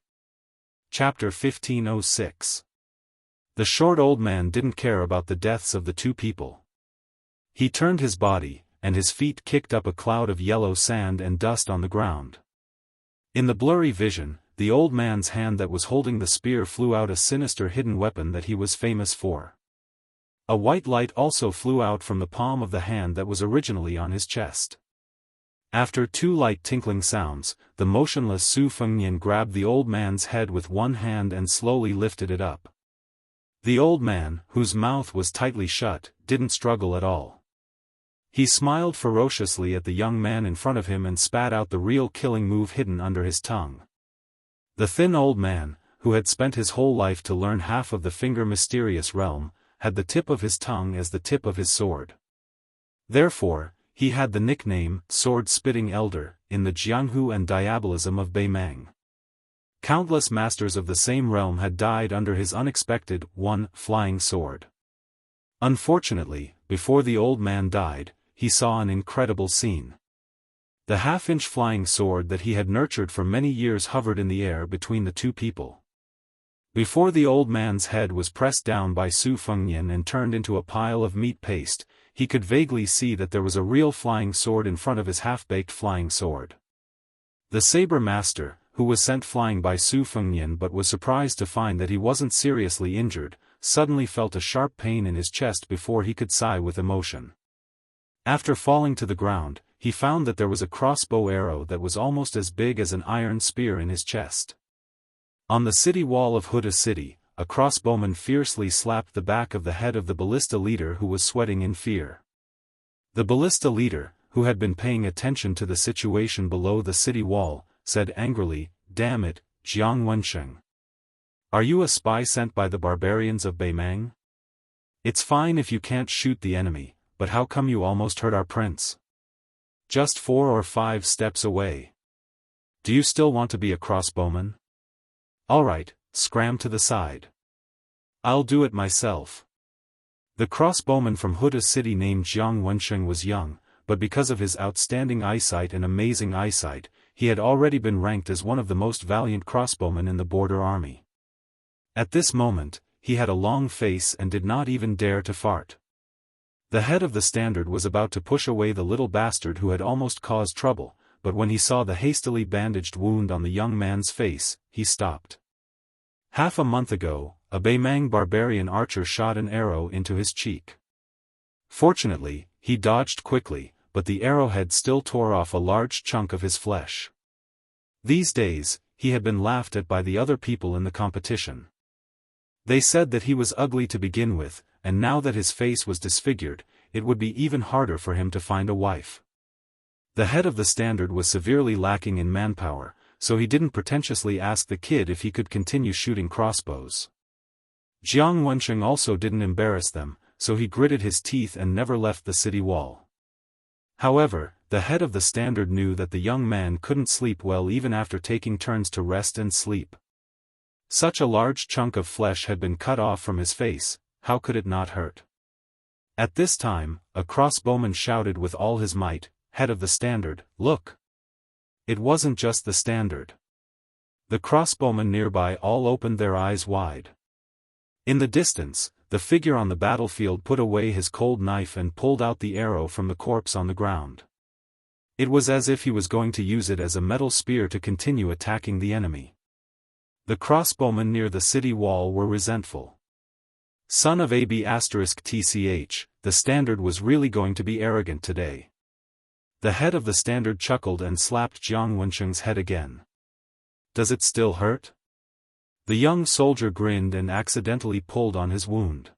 Chapter 1506. The short old man didn't care about the deaths of the 2 people. He turned his body, and his feet kicked up a cloud of yellow sand and dust on the ground. In the blurry vision, the old man's hand that was holding the spear flew out a sinister hidden weapon that he was famous for. A white light also flew out from the palm of the hand that was originally on his chest. After 2 light tinkling sounds, the motionless Su Fengnian grabbed the old man's head with one hand and slowly lifted it up. The old man, whose mouth was tightly shut, didn't struggle at all. He smiled ferociously at the young man in front of him and spat out the real killing move hidden under his tongue. The thin old man, who had spent his whole life to learn half of the finger mysterious realm, had the tip of his tongue as the tip of his sword. Therefore, he had the nickname, Sword-Spitting Elder, in the Jianghu and diabolism of Beimang. Countless masters of the same realm had died under his unexpected, flying sword. Unfortunately, before the old man died, he saw an incredible scene. The half-inch flying sword that he had nurtured for many years hovered in the air between the two people. Before the old man's head was pressed down by Su Fengnian and turned into a pile of meat paste, he could vaguely see that there was a real flying sword in front of his half-baked flying sword. The saber master, who was sent flying by Su Fengnian but was surprised to find that he wasn't seriously injured, suddenly felt a sharp pain in his chest before he could sigh with emotion. After falling to the ground, he found that there was a crossbow arrow that was almost as big as an iron spear in his chest. On the city wall of Huda City, a crossbowman fiercely slapped the back of the head of the ballista leader who was sweating in fear. The ballista leader, who had been paying attention to the situation below the city wall, said angrily, "Damn it, Jiang Wensheng. Are you a spy sent by the barbarians of Beimang? It's fine if you can't shoot the enemy, but how come you almost hurt our prince? Just 4 or 5 steps away. Do you still want to be a crossbowman? Alright, scram to the side. I'll do it myself." The crossbowman from Huda City named Jiang Wensheng was young, but because of his outstanding eyesight and amazing eyesight, he had already been ranked as one of the most valiant crossbowmen in the border army. At this moment, he had a long face and did not even dare to fart. The head of the standard was about to push away the little bastard who had almost caused trouble, but when he saw the hastily bandaged wound on the young man's face, he stopped. Half a month ago, a Beimang barbarian archer shot an arrow into his cheek. Fortunately, he dodged quickly, but the arrowhead still tore off a large chunk of his flesh. These days, he had been laughed at by the other people in the competition. They said that he was ugly to begin with, and now that his face was disfigured, it would be even harder for him to find a wife. The head of the standard was severely lacking in manpower, so he didn't pretentiously ask the kid if he could continue shooting crossbows. Jiang Wensheng also didn't embarrass them, so he gritted his teeth and never left the city wall. However, the head of the standard knew that the young man couldn't sleep well even after taking turns to rest and sleep. Such a large chunk of flesh had been cut off from his face, how could it not hurt? At this time, a crossbowman shouted with all his might, "Head of the standard, look!" It wasn't just the standard. The crossbowmen nearby all opened their eyes wide. In the distance, the figure on the battlefield put away his cold knife and pulled out the arrow from the corpse on the ground. It was as if he was going to use it as a metal spear to continue attacking the enemy. The crossbowmen near the city wall were resentful. Son of AB*TCH, the standard was really going to be arrogant today. The head of the standard chuckled and slapped Jiang Wensheng's head again. "Does it still hurt?" The young soldier grinned and accidentally pulled on his wound.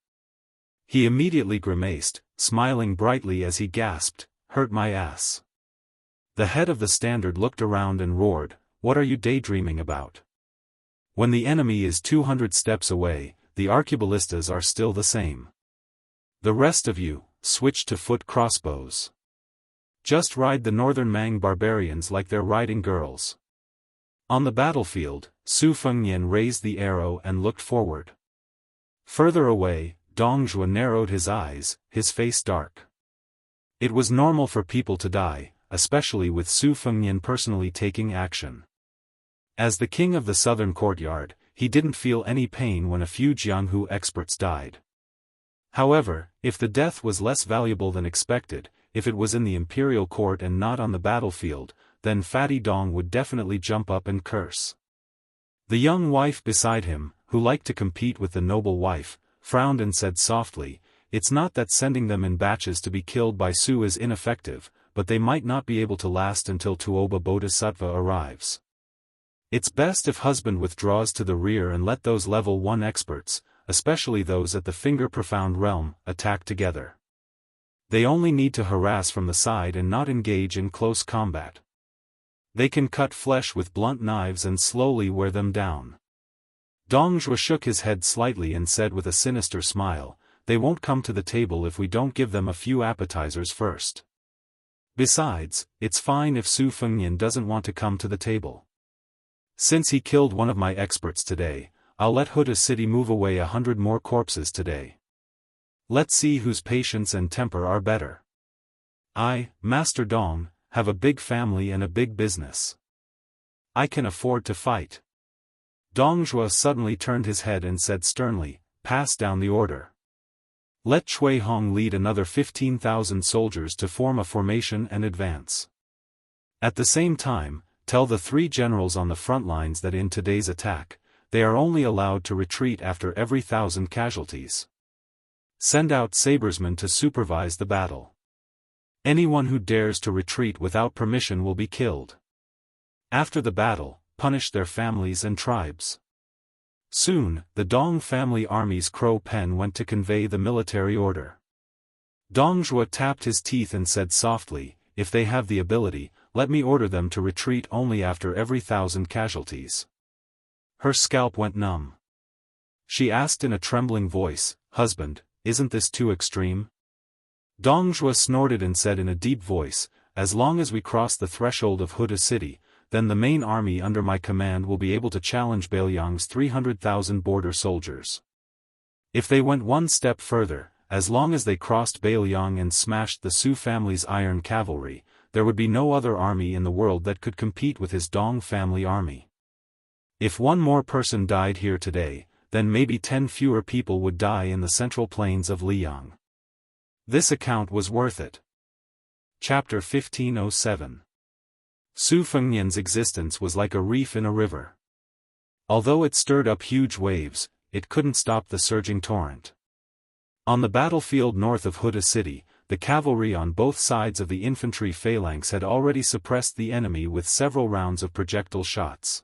He immediately grimaced, smiling brightly as he gasped, "Hurt my ass." The head of the standard looked around and roared, "What are you daydreaming about? When the enemy is 200 steps away, the arqueballistas are still the same. The rest of you, switch to foot crossbows. Just ride the northern Mang barbarians like they're riding girls." On the battlefield, Su Fengnian raised the arrow and looked forward. Further away, Dong Zhuo narrowed his eyes, his face dark. It was normal for people to die, especially with Su Fengnian personally taking action. As the king of the southern courtyard, he didn't feel any pain when a few Jianghu experts died. However, if the death was less valuable than expected, if it was in the imperial court and not on the battlefield, then Fatty Dong would definitely jump up and curse. The young wife beside him, who liked to compete with the noble wife, frowned and said softly, "It's not that sending them in batches to be killed by Su is ineffective, but they might not be able to last until Tuoba Bodhisattva arrives. It's best if husband withdraws to the rear and let those level 1 experts, especially those at the finger-profound realm, attack together. They only need to harass from the side and not engage in close combat. They can cut flesh with blunt knives and slowly wear them down. Dongzhuo shook his head slightly and said with a sinister smile, "They won't come to the table if we don't give them a few appetizers first. Besides, it's fine if Su Fengnian doesn't want to come to the table. Since he killed one of my experts today, I'll let Huda City move away 100 more corpses today. Let's see whose patience and temper are better. I, Master Dong, have a big family and a big business. I can afford to fight." Dongzhuo suddenly turned his head and said sternly, "Pass down the order. Let Cui Hong lead another 15,000 soldiers to form a formation and advance. At the same time, tell the 3 generals on the front lines that in today's attack, they are only allowed to retreat after every 1,000 casualties. Send out sabresmen to supervise the battle. Anyone who dares to retreat without permission will be killed. After the battle, punish their families and tribes." Soon, the Dong family army's crow pen went to convey the military order. Dongzhuo tapped his teeth and said softly, "If they have the ability, let me order them to retreat only after every 1,000 casualties." Her scalp went numb. She asked in a trembling voice, "Husband, isn't this too extreme?" Dongzhuo snorted and said in a deep voice, "As long as we cross the threshold of Huda City, then the main army under my command will be able to challenge Beiliang's 300,000 border soldiers. If they went one step further, as long as they crossed Beiliang and smashed the Su family's iron cavalry, there would be no other army in the world that could compete with his Dong family army. If one more person died here today, then maybe 10 fewer people would die in the central plains of Liang. This account was worth it." Chapter 1507. Su Fengnian's existence was like a reef in a river. Although it stirred up huge waves, it couldn't stop the surging torrent. On the battlefield north of Huda City, the cavalry on both sides of the infantry phalanx had already suppressed the enemy with several rounds of projectile shots.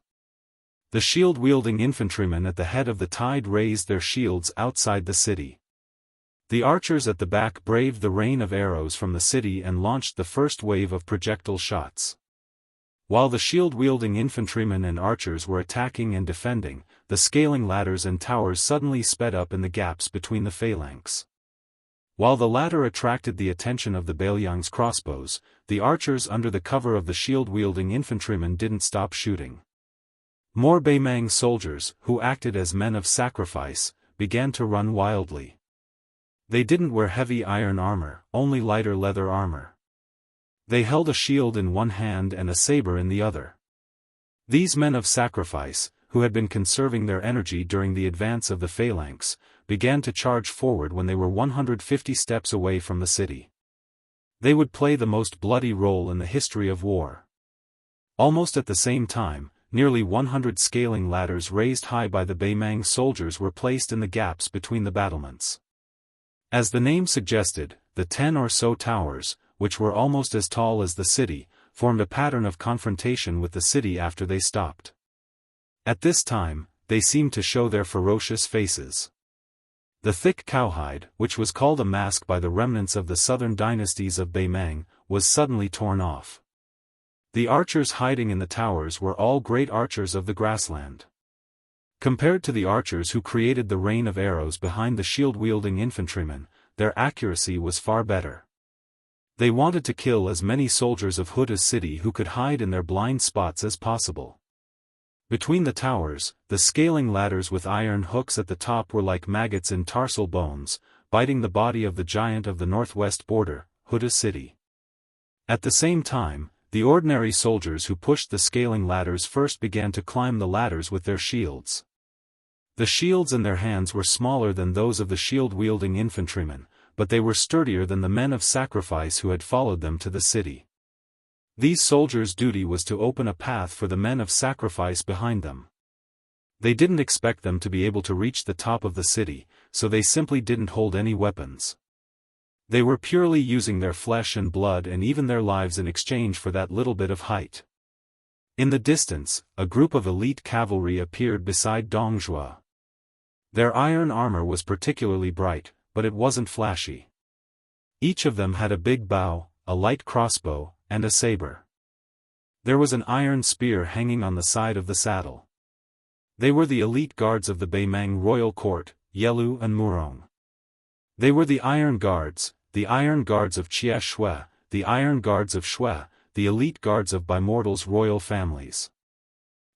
The shield-wielding infantrymen at the head of the tide raised their shields outside the city. The archers at the back braved the rain of arrows from the city and launched the first wave of projectile shots. While the shield-wielding infantrymen and archers were attacking and defending, the scaling ladders and towers suddenly sped up in the gaps between the phalanx. While the latter attracted the attention of the Beiliang's crossbows, the archers under the cover of the shield-wielding infantrymen didn't stop shooting. More Beimang soldiers, who acted as men of sacrifice, began to run wildly. They didn't wear heavy iron armor, only lighter leather armor. They held a shield in one hand and a saber in the other. These men of sacrifice, who had been conserving their energy during the advance of the phalanx, began to charge forward when they were 150 steps away from the city. They would play the most bloody role in the history of war. Almost at the same time, nearly 100 scaling ladders raised high by the Beimang soldiers were placed in the gaps between the battlements. As the name suggested, the 10 or so towers, which were almost as tall as the city, formed a pattern of confrontation with the city after they stopped. At this time, they seemed to show their ferocious faces. The thick cowhide, which was called a mask by the remnants of the southern dynasties of Beimang, was suddenly torn off. The archers hiding in the towers were all great archers of the grassland. Compared to the archers who created the rain of arrows behind the shield-wielding infantrymen, their accuracy was far better. They wanted to kill as many soldiers of Huda's city who could hide in their blind spots as possible. Between the towers, the scaling ladders with iron hooks at the top were like maggots in tarsal bones, biting the body of the giant of the northwest border, Huda City. At the same time, the ordinary soldiers who pushed the scaling ladders first began to climb the ladders with their shields. The shields in their hands were smaller than those of the shield-wielding infantrymen, but they were sturdier than the men of sacrifice who had followed them to the city. These soldiers' duty was to open a path for the men of sacrifice behind them. They didn't expect them to be able to reach the top of the city, so they simply didn't hold any weapons. They were purely using their flesh and blood and even their lives in exchange for that little bit of height. In the distance, a group of elite cavalry appeared beside Dong Zhuo. Their iron armor was particularly bright, but it wasn't flashy. Each of them had a big bow, a light crossbow, and a saber. There was an iron spear hanging on the side of the saddle. They were the elite guards of the Beimang royal court, Yelu and Murong. They were the Iron Guards of Xie Shui, the Iron Guards of Shui, the elite guards of Immortal's royal families.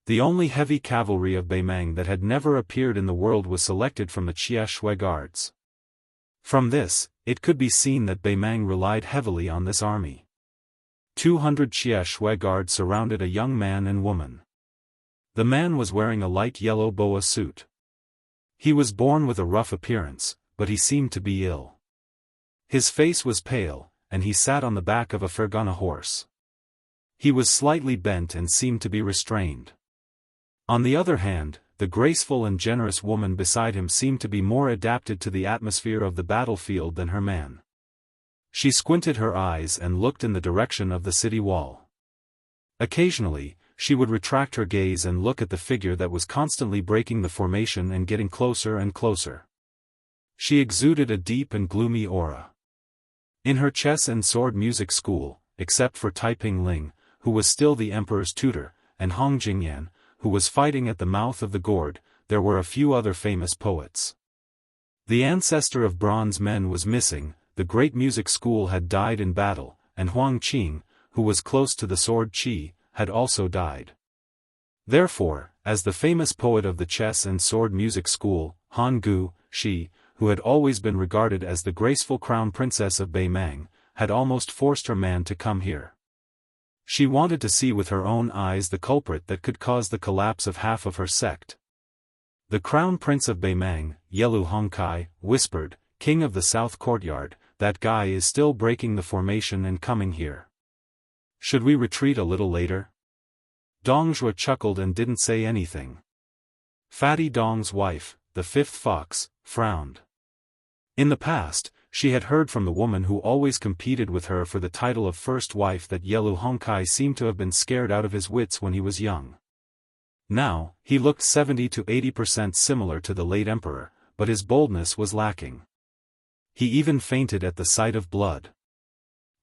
The only heavy cavalry of Beimang that had never appeared in the world was selected from the Xie Shui guards. From this, it could be seen that Beimang relied heavily on this army. 200 Xie Shui guards surrounded a young man and woman. The man was wearing a light yellow boa suit. He was born with a rough appearance, but he seemed to be ill. His face was pale, and he sat on the back of a Fergana horse. He was slightly bent and seemed to be restrained. On the other hand, the graceful and generous woman beside him seemed to be more adapted to the atmosphere of the battlefield than her man. She squinted her eyes and looked in the direction of the city wall. Occasionally, she would retract her gaze and look at the figure that was constantly breaking the formation and getting closer and closer. She exuded a deep and gloomy aura. In her chess and sword music school, except for Taiping Ling, who was still the emperor's tutor, and Hong Jingyan, who was fighting at the mouth of the gourd, there were a few other famous poets. The ancestor of bronze men was missing, the great music school had died in battle, and Huang Qing, who was close to the sword Qi, had also died. Therefore, as the famous poet of the chess and sword music school, Han Gu, she, who had always been regarded as the graceful crown princess of Beimang, had almost forced her man to come here. She wanted to see with her own eyes the culprit that could cause the collapse of half of her sect. The crown prince of Beimang, Yelu Hongkai, whispered, "King of the South Courtyard, that guy is still breaking the formation and coming here. Should we retreat a little later?" Dong Zhuo chuckled and didn't say anything. Fatty Dong's wife, the fifth fox, frowned. In the past, she had heard from the woman who always competed with her for the title of first wife that Yelu Hongkai seemed to have been scared out of his wits when he was young. Now, he looked 70 to 80% similar to the late emperor, but his boldness was lacking. He even fainted at the sight of blood.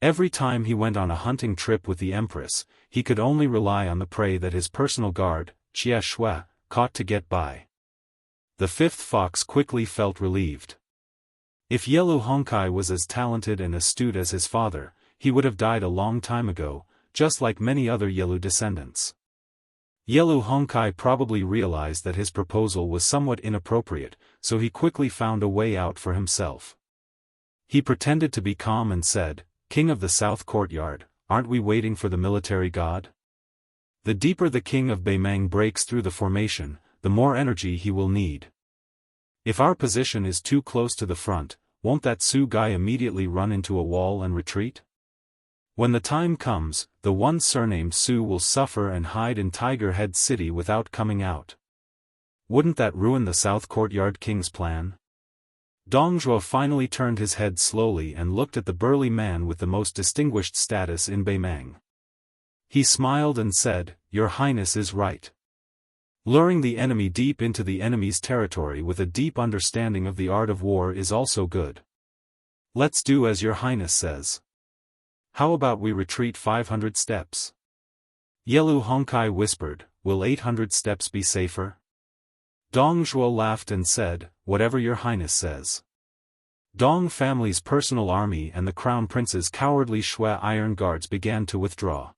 Every time he went on a hunting trip with the empress, he could only rely on the prey that his personal guard, Xie Shui, caught to get by. The fifth fox quickly felt relieved. If Yelu Hongkai was as talented and astute as his father, he would have died a long time ago, just like many other Yelu descendants. Yelu Hongkai probably realized that his proposal was somewhat inappropriate, so he quickly found a way out for himself. He pretended to be calm and said, "King of the South Courtyard, aren't we waiting for the military god? The deeper the king of Beimang breaks through the formation, the more energy he will need. If our position is too close to the front, won't that Su guy immediately run into a wall and retreat? When the time comes, the one surnamed Su will suffer and hide in Tiger Head City without coming out. Wouldn't that ruin the South Courtyard King's plan?" Dong Zhuo finally turned his head slowly and looked at the burly man with the most distinguished status in Beimang. He smiled and said, "Your Highness is right. Luring the enemy deep into the enemy's territory with a deep understanding of the art of war is also good. Let's do as Your Highness says. How about we retreat 500 steps?" Yelu Hongkai whispered, "Will 800 steps be safer?" Dong Zhuo laughed and said, "Whatever Your Highness says." Dong family's personal army and the crown prince's cowardly Shui iron guards began to withdraw.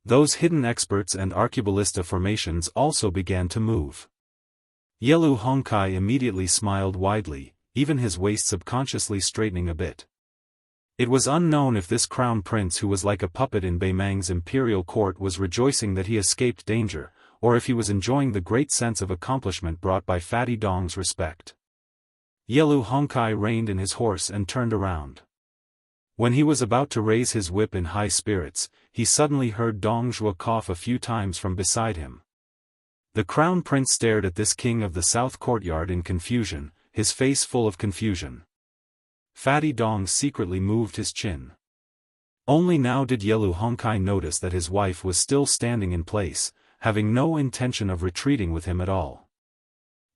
Those hidden experts and arqueballista formations also began to move. Yelu Hongkai immediately smiled widely, even his waist subconsciously straightening a bit. It was unknown if this crown prince who was like a puppet in Beimang's imperial court was rejoicing that he escaped danger, or if he was enjoying the great sense of accomplishment brought by Fatty Dong's respect. Yelu Hongkai reined in his horse and turned around. When he was about to raise his whip in high spirits, he suddenly heard Dong Zhuo cough a few times from beside him. The crown prince stared at this king of the South Courtyard in confusion, his face full of confusion. Fatty Dong secretly moved his chin. Only now did Yelu Hongkai notice that his wife was still standing in place, having no intention of retreating with him at all.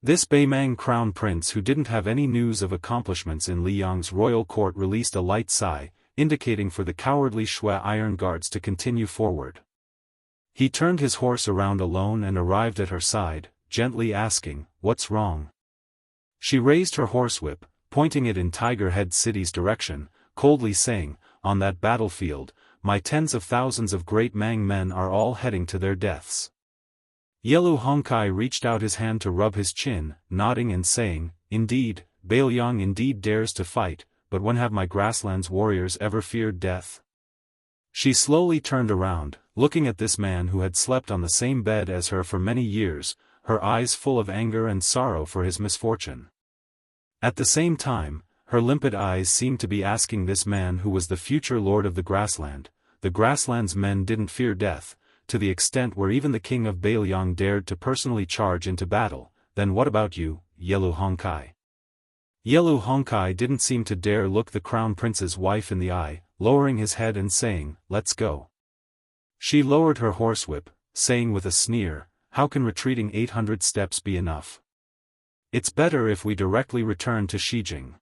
This Beimang crown prince who didn't have any news of accomplishments in Liyang's royal court released a light sigh, indicating for the cowardly Shui iron guards to continue forward. He turned his horse around alone and arrived at her side, gently asking, "What's wrong?" She raised her horsewhip, pointing it in Tiger Head City's direction, coldly saying, "On that battlefield, my tens of thousands of great Mang men are all heading to their deaths." Yelu Hongkai reached out his hand to rub his chin, nodding and saying, "Indeed, Bailiang indeed dares to fight, but when have my grasslands warriors ever feared death?" She slowly turned around, looking at this man who had slept on the same bed as her for many years, her eyes full of anger and sorrow for his misfortune. At the same time, her limpid eyes seemed to be asking this man who was the future lord of the grassland's men didn't fear death, to the extent where even the king of Bailiang dared to personally charge into battle, then what about you, Yelu Hongkai? Yelu Hongkai didn't seem to dare look the crown prince's wife in the eye, lowering his head and saying, "Let's go." She lowered her horsewhip, saying with a sneer, "How can retreating 800 steps be enough? It's better if we directly return to Shijing."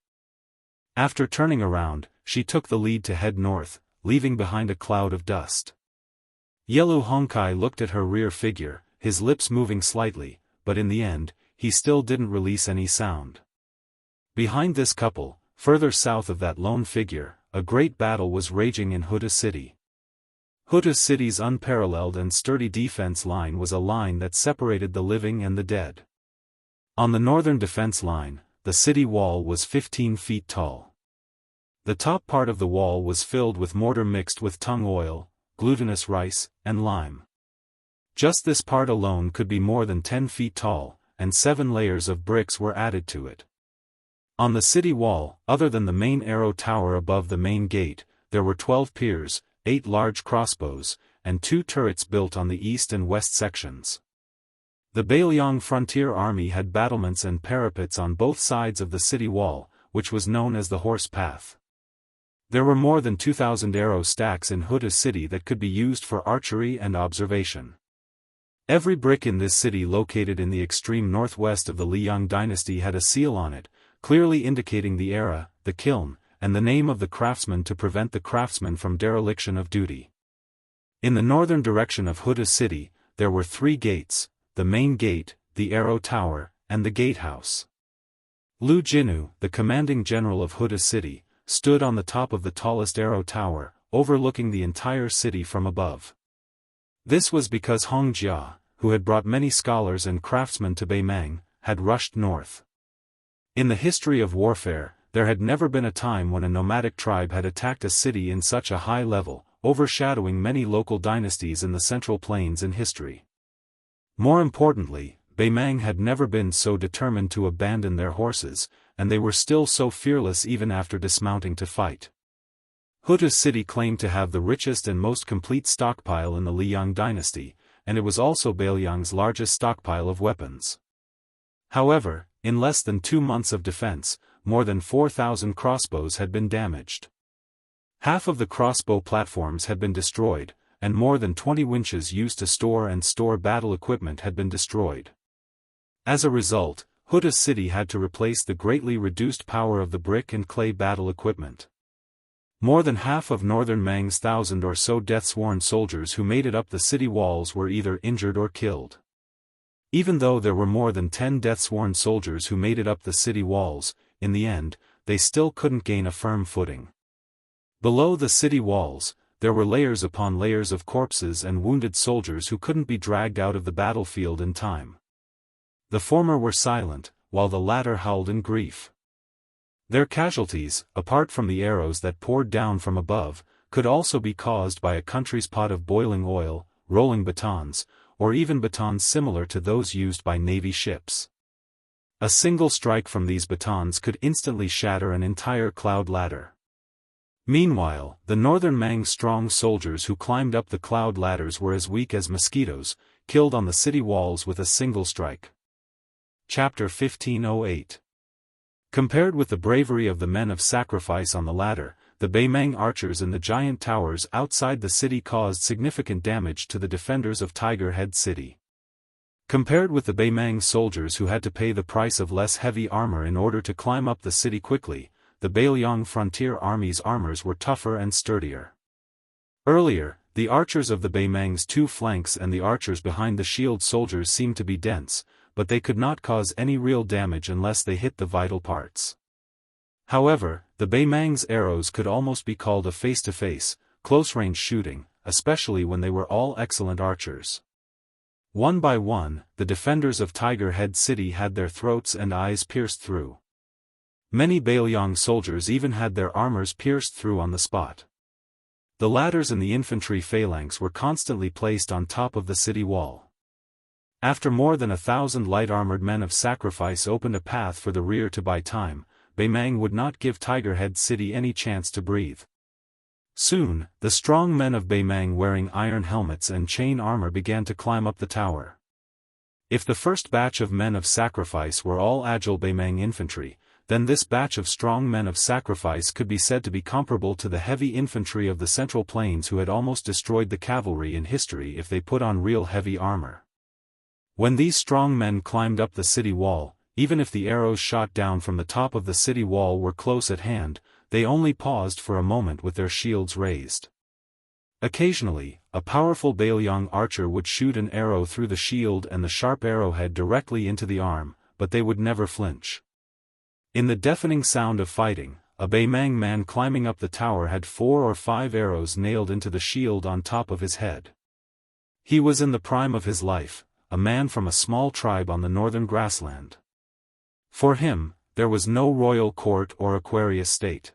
After turning around, she took the lead to head north, leaving behind a cloud of dust. Yelu Hongkai looked at her rear figure, his lips moving slightly, but in the end, he still didn't release any sound. Behind this couple, further south of that lone figure, a great battle was raging in Huda City. Huda City's unparalleled and sturdy defense line was a line that separated the living and the dead. On the northern defense line, the city wall was 15 feet tall. The top part of the wall was filled with mortar mixed with tung oil, glutinous rice, and lime. Just this part alone could be more than 10 feet tall, and 7 layers of bricks were added to it. On the city wall, other than the main arrow tower above the main gate, there were 12 piers, 8 large crossbows, and 2 turrets built on the east and west sections. The Bailiang frontier army had battlements and parapets on both sides of the city wall, which was known as the Horse Path. There were more than 2,000 arrow stacks in Huda City that could be used for archery and observation. Every brick in this city located in the extreme northwest of the Liang dynasty had a seal on it, clearly indicating the era, the kiln, and the name of the craftsman to prevent the craftsman from dereliction of duty. In the northern direction of Huda City, there were 3 gates, the main gate, the arrow tower, and the gatehouse. Lu Jinu, the commanding general of Huda City, stood on the top of the tallest arrow tower, overlooking the entire city from above. This was because Hong Jia, who had brought many scholars and craftsmen to Beimang, had rushed north. In the history of warfare, there had never been a time when a nomadic tribe had attacked a city in such a high level, overshadowing many local dynasties in the Central Plains in history. More importantly, Beimang had never been so determined to abandon their horses, and they were still so fearless even after dismounting to fight. Huda City claimed to have the richest and most complete stockpile in the Liang dynasty, and it was also Bailiang's largest stockpile of weapons. However, in less than 2 months of defense, more than 4,000 crossbows had been damaged. Half of the crossbow platforms had been destroyed, and more than 20 winches used to store battle equipment had been destroyed. As a result, Huda City had to replace the greatly reduced power of the brick and clay battle equipment. More than half of northern Mang's 1,000 or so death-sworn soldiers who made it up the city walls were either injured or killed. Even though there were more than 10 death-sworn soldiers who made it up the city walls, in the end, they still couldn't gain a firm footing. Below the city walls, there were layers upon layers of corpses and wounded soldiers who couldn't be dragged out of the battlefield in time. The former were silent, while the latter howled in grief. Their casualties, apart from the arrows that poured down from above, could also be caused by a country's pot of boiling oil, rolling batons, or even batons similar to those used by Navy ships. A single strike from these batons could instantly shatter an entire cloud ladder. Meanwhile, the northern Mang strong soldiers who climbed up the cloud ladders were as weak as mosquitoes, killed on the city walls with a single strike. Chapter 1508. Compared with the bravery of the men of sacrifice on the ladder, the Beimang archers in the giant towers outside the city caused significant damage to the defenders of Tiger Head City. Compared with the Beimang soldiers who had to pay the price of less heavy armor in order to climb up the city quickly, the Beiliang frontier army's armors were tougher and sturdier. Earlier, the archers of the Beimang's two flanks and the archers behind the shield soldiers seemed to be dense, but they could not cause any real damage unless they hit the vital parts. However, the Beimang's arrows could almost be called a face-to-face, close-range shooting, especially when they were all excellent archers. One by one, the defenders of Tiger Head City had their throats and eyes pierced through. Many Beiliang soldiers even had their armors pierced through on the spot. The ladders in the infantry phalanx were constantly placed on top of the city wall. After more than 1,000 light-armored men of sacrifice opened a path for the rear to buy time, Beimang would not give Tiger Head City any chance to breathe. Soon, the strong men of Beimang wearing iron helmets and chain armor began to climb up the tower. If the first batch of men of sacrifice were all agile Beimang infantry, then this batch of strong men of sacrifice could be said to be comparable to the heavy infantry of the Central Plains who had almost destroyed the cavalry in history if they put on real heavy armor. When these strong men climbed up the city wall, even if the arrows shot down from the top of the city wall were close at hand, they only paused for a moment with their shields raised. Occasionally, a powerful Beiliang archer would shoot an arrow through the shield and the sharp arrowhead directly into the arm, but they would never flinch. In the deafening sound of fighting, a Beimang man climbing up the tower had 4 or 5 arrows nailed into the shield on top of his head. He was in the prime of his life, a man from a small tribe on the northern grassland. For him, there was no royal court or Aquarius state.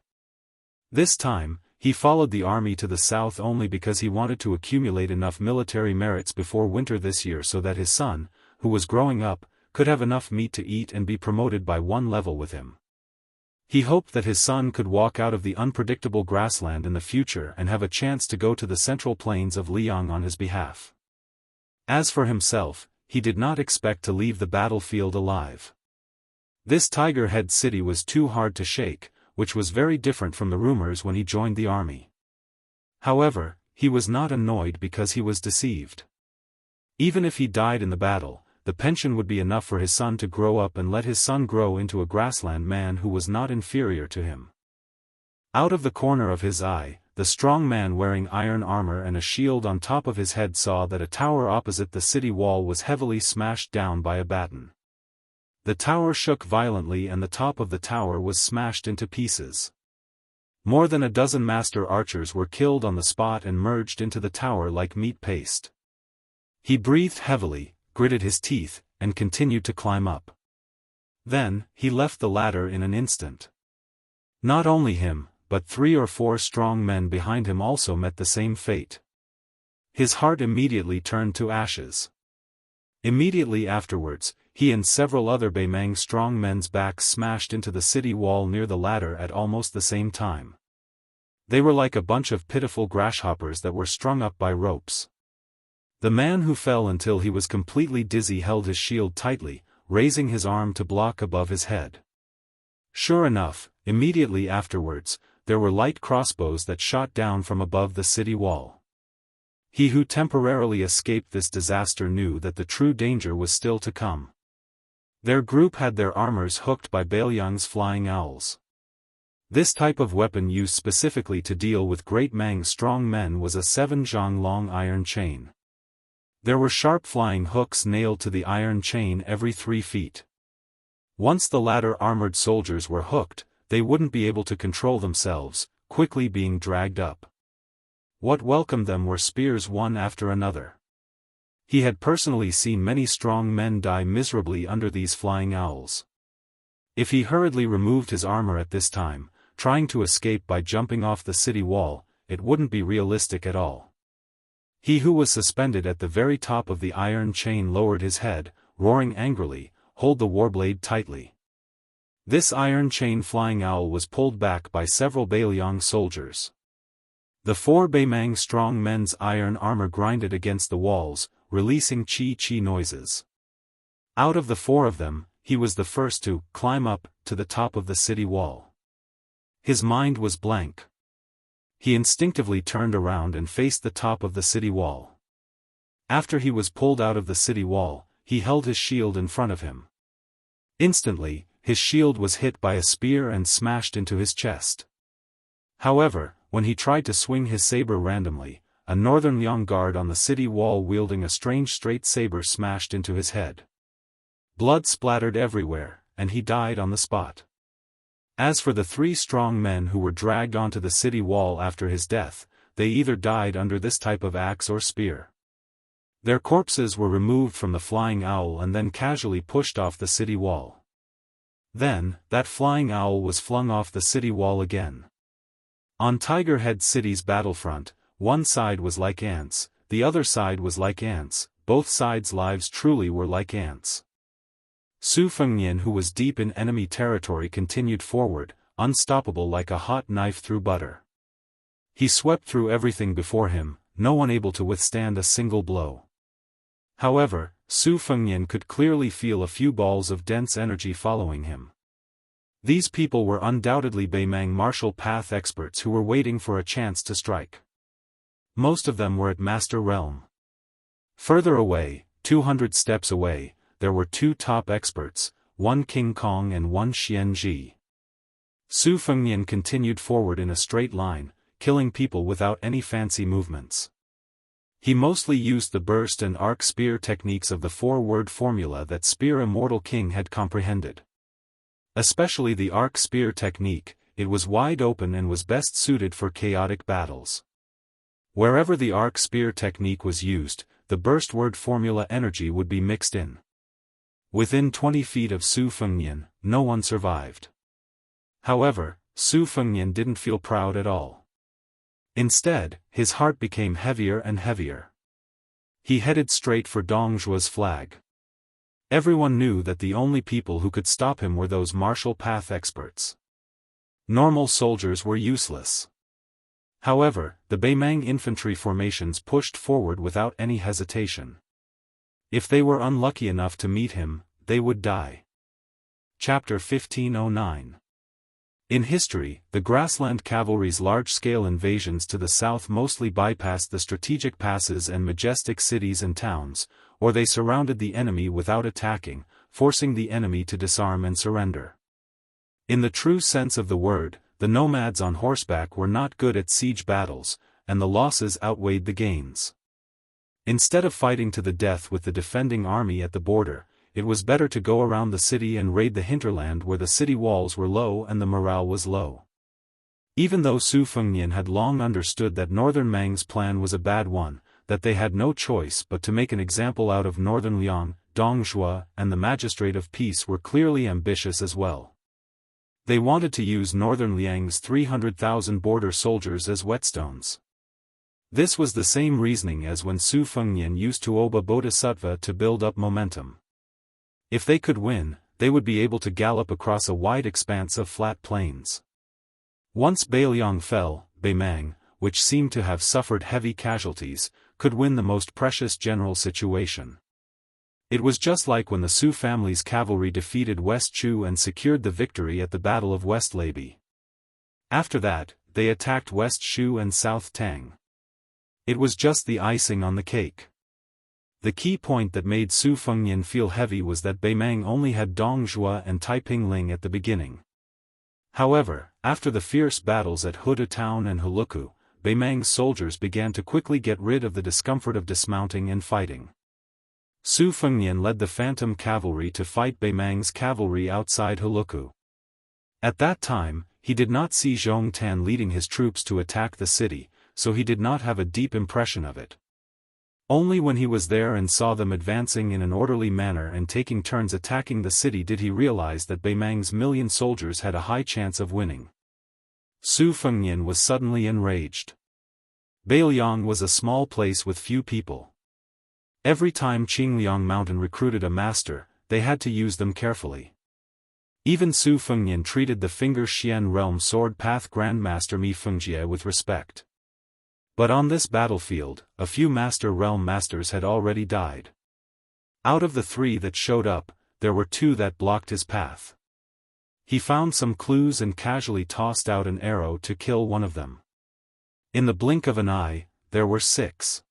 This time, he followed the army to the south only because he wanted to accumulate enough military merits before winter this year so that his son, who was growing up, could have enough meat to eat and be promoted by one level with him. He hoped that his son could walk out of the unpredictable grassland in the future and have a chance to go to the central plains of Liang on his behalf. As for himself, he did not expect to leave the battlefield alive. This Tiger Head City was too hard to shake, which was very different from the rumors when he joined the army. However, he was not annoyed because he was deceived. Even if he died in the battle, the pension would be enough for his son to grow up and let his son grow into a grassland man who was not inferior to him. Out of the corner of his eye, the strong man wearing iron armor and a shield on top of his head saw that a tower opposite the city wall was heavily smashed down by a baton. The tower shook violently and the top of the tower was smashed into pieces. More than a dozen master archers were killed on the spot and merged into the tower like meat paste. He breathed heavily, gritted his teeth, and continued to climb up. Then, he left the ladder in an instant. Not only him, but 3 or 4 strong men behind him also met the same fate. His heart immediately turned to ashes. Immediately afterwards, he and several other Beimang strong men's backs smashed into the city wall near the ladder at almost the same time. They were like a bunch of pitiful grasshoppers that were strung up by ropes. The man who fell until he was completely dizzy held his shield tightly, raising his arm to block above his head. Sure enough, immediately afterwards, there were light crossbows that shot down from above the city wall. He who temporarily escaped this disaster knew that the true danger was still to come. Their group had their armors hooked by Beiliang's flying owls. This type of weapon used specifically to deal with great Mang strong men was a 7-zhang long iron chain. There were sharp flying hooks nailed to the iron chain every 3 feet. Once the latter armored soldiers were hooked, they wouldn't be able to control themselves, quickly being dragged up. What welcomed them were spears one after another. He had personally seen many strong men die miserably under these flying owls. If he hurriedly removed his armor at this time, trying to escape by jumping off the city wall, it wouldn't be realistic at all. He who was suspended at the very top of the iron chain lowered his head, roaring angrily, "Hold the warblade tightly." This iron chain flying owl was pulled back by several Beiliang soldiers. The 4 Beimang strong men's iron armor grinded against the walls, releasing chi-chi noises. Out of the 4 of them, he was the first to climb up to the top of the city wall. His mind was blank. He instinctively turned around and faced the top of the city wall. After he was pulled out of the city wall, he held his shield in front of him. Instantly, his shield was hit by a spear and smashed into his chest. However, when he tried to swing his saber randomly, a northern Liang guard on the city wall wielding a strange straight saber smashed into his head. Blood splattered everywhere, and he died on the spot. As for the 3 strong men who were dragged onto the city wall after his death, they either died under this type of axe or spear. Their corpses were removed from the flying owl and then casually pushed off the city wall. Then, that flying owl was flung off the city wall again. On Tiger Head City's battlefront, one side was like ants, the other side was like ants, both sides' lives truly were like ants. Su Fengnian, who was deep in enemy territory, continued forward, unstoppable like a hot knife through butter. He swept through everything before him, no one able to withstand a single blow. However, Su Fengnian could clearly feel a few balls of dense energy following him. These people were undoubtedly Beimang martial path experts who were waiting for a chance to strike. Most of them were at Master Realm. Further away, 200 steps away, there were 2 top experts, one King Kong and one Xian Ji. Su Fengnian continued forward in a straight line, killing people without any fancy movements. He mostly used the burst and arc spear techniques of the 4-word formula that Spear Immortal King had comprehended. Especially the arc spear technique, it was wide open and was best suited for chaotic battles. Wherever the arc spear technique was used, the burst word formula energy would be mixed in. Within 20 feet of Su Fengnian, no one survived. However, Su Fengnian didn't feel proud at all. Instead, his heart became heavier and heavier. He headed straight for Dongzhuo's flag. Everyone knew that the only people who could stop him were those martial path experts. Normal soldiers were useless. However, the Beimang infantry formations pushed forward without any hesitation. If they were unlucky enough to meet him, they would die. Chapter 1509. In history, the grassland cavalry's large-scale invasions to the south mostly bypassed the strategic passes and majestic cities and towns, or they surrounded the enemy without attacking, forcing the enemy to disarm and surrender. In the true sense of the word, the nomads on horseback were not good at siege battles, and the losses outweighed the gains. Instead of fighting to the death with the defending army at the border, it was better to go around the city and raid the hinterland where the city walls were low and the morale was low. Even though Su Fengnian had long understood that Northern Mang's plan was a bad one, that they had no choice but to make an example out of Northern Liang, Dongzhuo and the Magistrate of Peace were clearly ambitious as well. They wanted to use Northern Liang's 300,000 border soldiers as whetstones. This was the same reasoning as when Su Fengnian used Tuoba Bodhisattva to build up momentum. If they could win, they would be able to gallop across a wide expanse of flat plains. Once Beiliang fell, Beimang, which seemed to have suffered heavy casualties, could win the most precious general situation. It was just like when the Su family's cavalry defeated West Chu and secured the victory at the Battle of West Leibi. After that, they attacked West Shu and South Tang. It was just the icing on the cake. The key point that made Su Fengnian feel heavy was that Beimang only had Dongzhuo and Taiping Ling at the beginning. However, after the fierce battles at Huda Town and Huluku, Beimang's soldiers began to quickly get rid of the discomfort of dismounting and fighting. Su Fengnian led the Phantom Cavalry to fight Beimang's cavalry outside Huluku. At that time, he did not see Zhong Tan leading his troops to attack the city, so he did not have a deep impression of it. Only when he was there and saw them advancing in an orderly manner and taking turns attacking the city did he realize that Beimang's million soldiers had a high chance of winning. Su Fengnian was suddenly enraged. Beiliang was a small place with few people. Every time Qingliang Mountain recruited a master, they had to use them carefully. Even Su Fengnian treated the Finger Xian Realm Sword Path Grandmaster Mi Fengjie with respect. But on this battlefield, a few Master Realm Masters had already died. Out of the 3 that showed up, there were two that blocked his path. He found some clues and casually tossed out an arrow to kill one of them. In the blink of an eye, there were 6.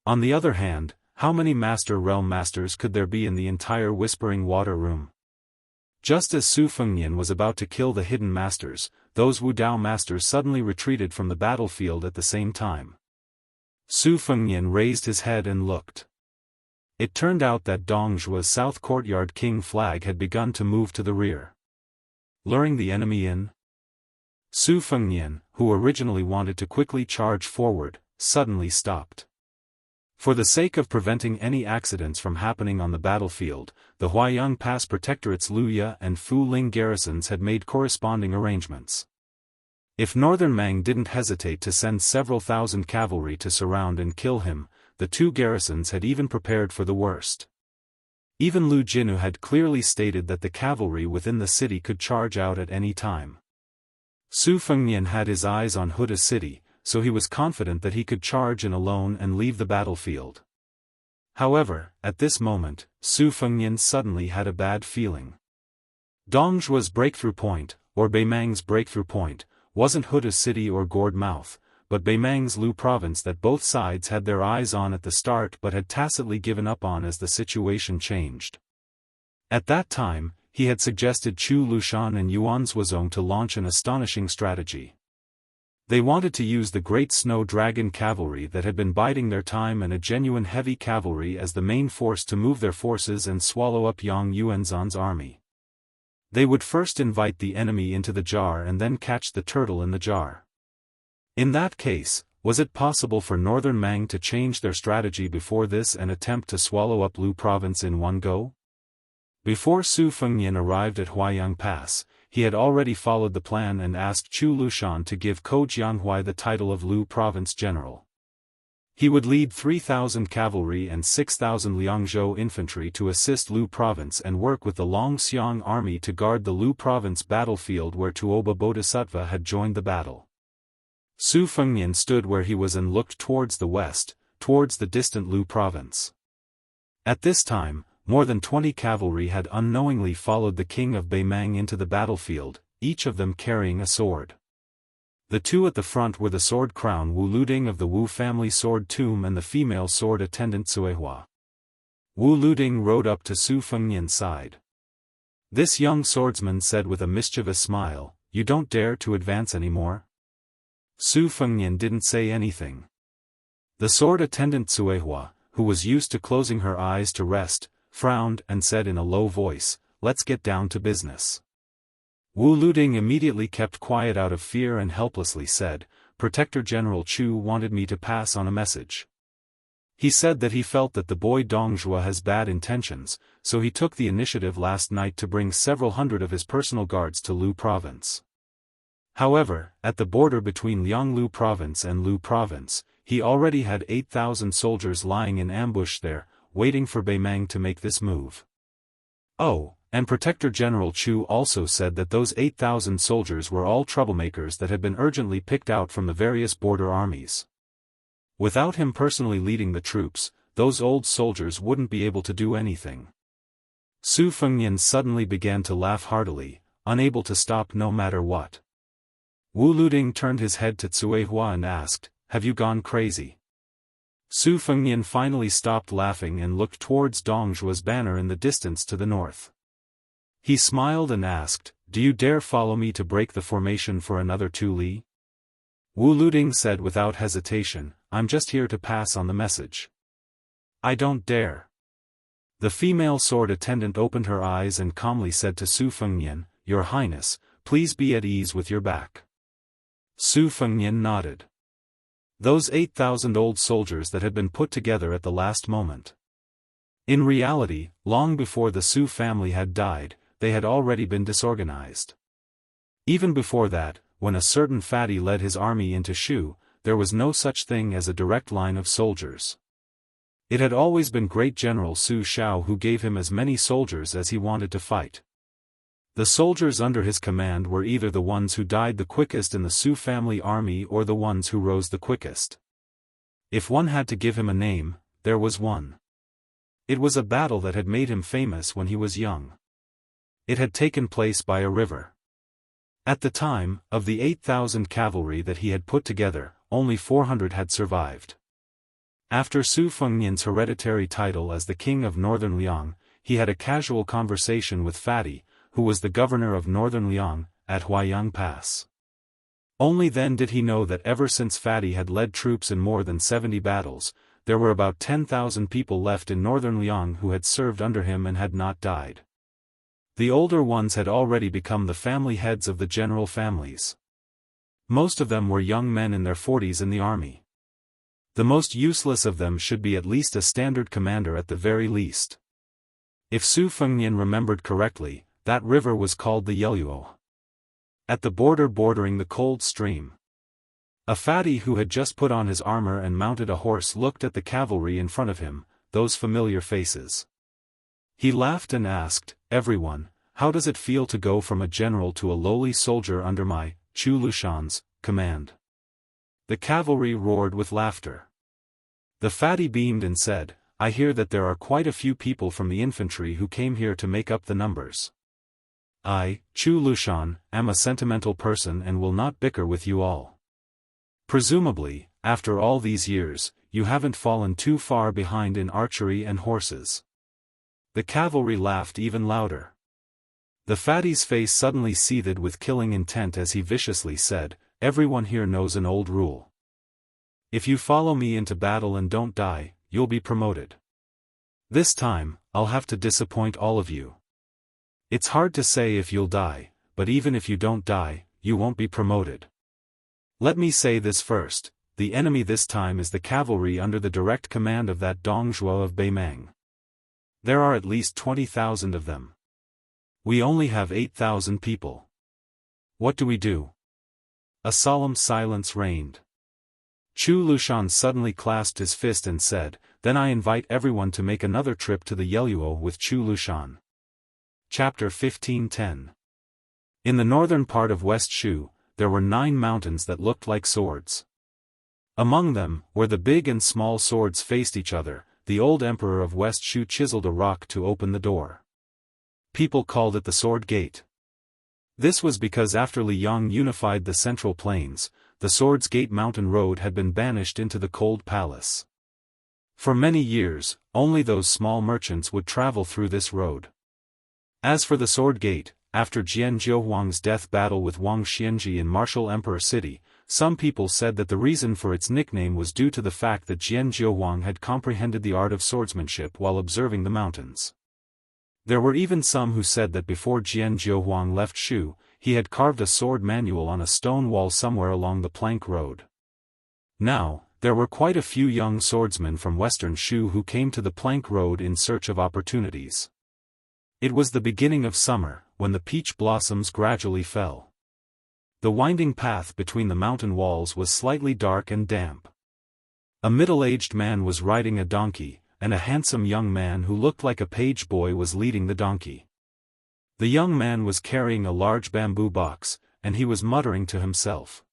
On the other hand, how many Master Realm Masters could there be in the entire Whispering Water Room? Just as Su Fengnian was about to kill the hidden masters, those Wu Dao masters suddenly retreated from the battlefield at the same time. Su Fengnian raised his head and looked. It turned out that Dongzhua's South Courtyard King flag had begun to move to the rear, luring the enemy in. Su Fengnian, who originally wanted to quickly charge forward, suddenly stopped. For the sake of preventing any accidents from happening on the battlefield, the Huaiyang Pass Protectorate's Luya and Fu Ling garrisons had made corresponding arrangements. If Northern Mang didn't hesitate to send several thousand cavalry to surround and kill him, the two garrisons had even prepared for the worst. Even Lu Jinu had clearly stated that the cavalry within the city could charge out at any time. Su Fengnian had his eyes on Huda City, so he was confident that he could charge in alone and leave the battlefield. However, at this moment, Su Fengnian suddenly had a bad feeling. Dongzhua's breakthrough point, or Beimang's breakthrough point, wasn't Huda City or Gourd Mouth, but Beimang's Lu province that both sides had their eyes on at the start but had tacitly given up on as the situation changed. At that time, he had suggested Chu Lushan and Yuan Zhuozong to launch an astonishing strategy. They wanted to use the Great Snow Dragon cavalry that had been biding their time and a genuine heavy cavalry as the main force to move their forces and swallow up Yang Yuanzhan's army. They would first invite the enemy into the jar and then catch the turtle in the jar. In that case, was it possible for Northern Mang to change their strategy before this and attempt to swallow up Lu province in one go? Before Su Fengnian arrived at Huaiyang Pass, he had already followed the plan and asked Chu Lushan to give Ko Jianghuai the title of Lu Province General. He would lead 3,000 cavalry and 6,000 Liangzhou infantry to assist Lu Province and work with the Longxiang army to guard the Lu Province battlefield where Tuoba Bodhisattva had joined the battle. Su Fengnian stood where he was and looked towards the west, towards the distant Lu Province. At this time, more than 20 cavalry had unknowingly followed the king of Beimang into the battlefield, each of them carrying a sword. The two at the front were the sword crown Wu Luding of the Wu family sword tomb and the female sword attendant Cuehua. Wu Luding rode up to Su Fengnian's side. This young swordsman said with a mischievous smile, "You don't dare to advance anymore?" Su Fengnian didn't say anything. The sword attendant Cuehua, who was used to closing her eyes to rest, frowned and said in a low voice, "Let's get down to business." Wu Luding immediately kept quiet out of fear and helplessly said, "Protector General Chu wanted me to pass on a message. He said that he felt that the boy Dongzhua has bad intentions, so he took the initiative last night to bring several hundred of his personal guards to Lu Province. However, at the border between Lianglu Province and Lu Province, he already had 8,000 soldiers lying in ambush there, waiting for Beimang to make this move. Oh, and Protector General Chu also said that those 8,000 soldiers were all troublemakers that had been urgently picked out from the various border armies. Without him personally leading the troops, those old soldiers wouldn't be able to do anything." Su Fengnian suddenly began to laugh heartily, unable to stop no matter what. Wu Luding turned his head to Cuehua and asked, "Have you gone crazy?" Su Fengnian finally stopped laughing and looked towards Dongzhua's banner in the distance to the north. He smiled and asked, "Do you dare follow me to break the formation for another 2 li?" Wu Luding said without hesitation, "I'm just here to pass on the message." "I don't dare." The female sword attendant opened her eyes and calmly said to Su Fengnian, "Your Highness, please be at ease with your back." Su Fengnian nodded. Those 8,000 old soldiers that had been put together at the last moment. In reality, long before the Su family had died, they had already been disorganized. Even before that, when a certain fatty led his army into Shu, there was no such thing as a direct line of soldiers. It had always been great General Su Shao who gave him as many soldiers as he wanted to fight. The soldiers under his command were either the ones who died the quickest in the Su family army or the ones who rose the quickest. If one had to give him a name, there was one. It was a battle that had made him famous when he was young. It had taken place by a river. At the time, of the 8,000 cavalry that he had put together, only 400 had survived. After Su Fengnian's hereditary title as the king of northern Liang, he had a casual conversation with Fatty, who was the governor of northern Liang, at Huaiyang Pass. Only then did he know that ever since Fatty had led troops in more than 70 battles, there were about 10,000 people left in northern Liang who had served under him and had not died. The older ones had already become the family heads of the general families. Most of them were young men in their 40s in the army. The most useless of them should be at least a standard commander at the very least. If Su Fengnian remembered correctly, that river was called the Yeluo. At the border bordering the cold stream, a fatty who had just put on his armor and mounted a horse looked at the cavalry in front of him, those familiar faces. He laughed and asked, "Everyone, how does it feel to go from a general to a lowly soldier under my, Chu Lushan's, command?" The cavalry roared with laughter. The fatty beamed and said, "I hear that there are quite a few people from the infantry who came here to make up the numbers. I, Chu Lushan, am a sentimental person and will not bicker with you all. Presumably, after all these years, you haven't fallen too far behind in archery and horses." The cavalry laughed even louder. The fatty's face suddenly seethed with killing intent as he viciously said, "Everyone here knows an old rule. If you follow me into battle and don't die, you'll be promoted. This time, I'll have to disappoint all of you. It's hard to say if you'll die, but even if you don't die, you won't be promoted. Let me say this first, the enemy this time is the cavalry under the direct command of that Dong Zhuo of Beimang. There are at least 20,000 of them. We only have 8,000 people. What do we do?" A solemn silence reigned. Chu Lushan suddenly clasped his fist and said, "Then I invite everyone to make another trip to the Yeluo with Chu Lushan." Chapter 15:10. In the northern part of West Shu, there were 9 mountains that looked like swords. Among them, where the big and small swords faced each other, the old emperor of West Shu chiseled a rock to open the door. People called it the Sword Gate. This was because after Liang unified the Central Plains, the Swords Gate mountain road had been banished into the Cold Palace. For many years, only those small merchants would travel through this road. As for the Sword Gate, after Jian Zhouhuang's death battle with Wang Xianji in Martial Emperor City, some people said that the reason for its nickname was due to the fact that Jian Zhouhuang had comprehended the art of swordsmanship while observing the mountains. There were even some who said that before Jian Zhouhuang left Shu, he had carved a sword manual on a stone wall somewhere along the plank road. Now, there were quite a few young swordsmen from western Shu who came to the plank road in search of opportunities. It was the beginning of summer, when the peach blossoms gradually fell. The winding path between the mountain walls was slightly dark and damp. A middle-aged man was riding a donkey, and a handsome young man who looked like a page boy was leading the donkey. The young man was carrying a large bamboo box, and he was muttering to himself.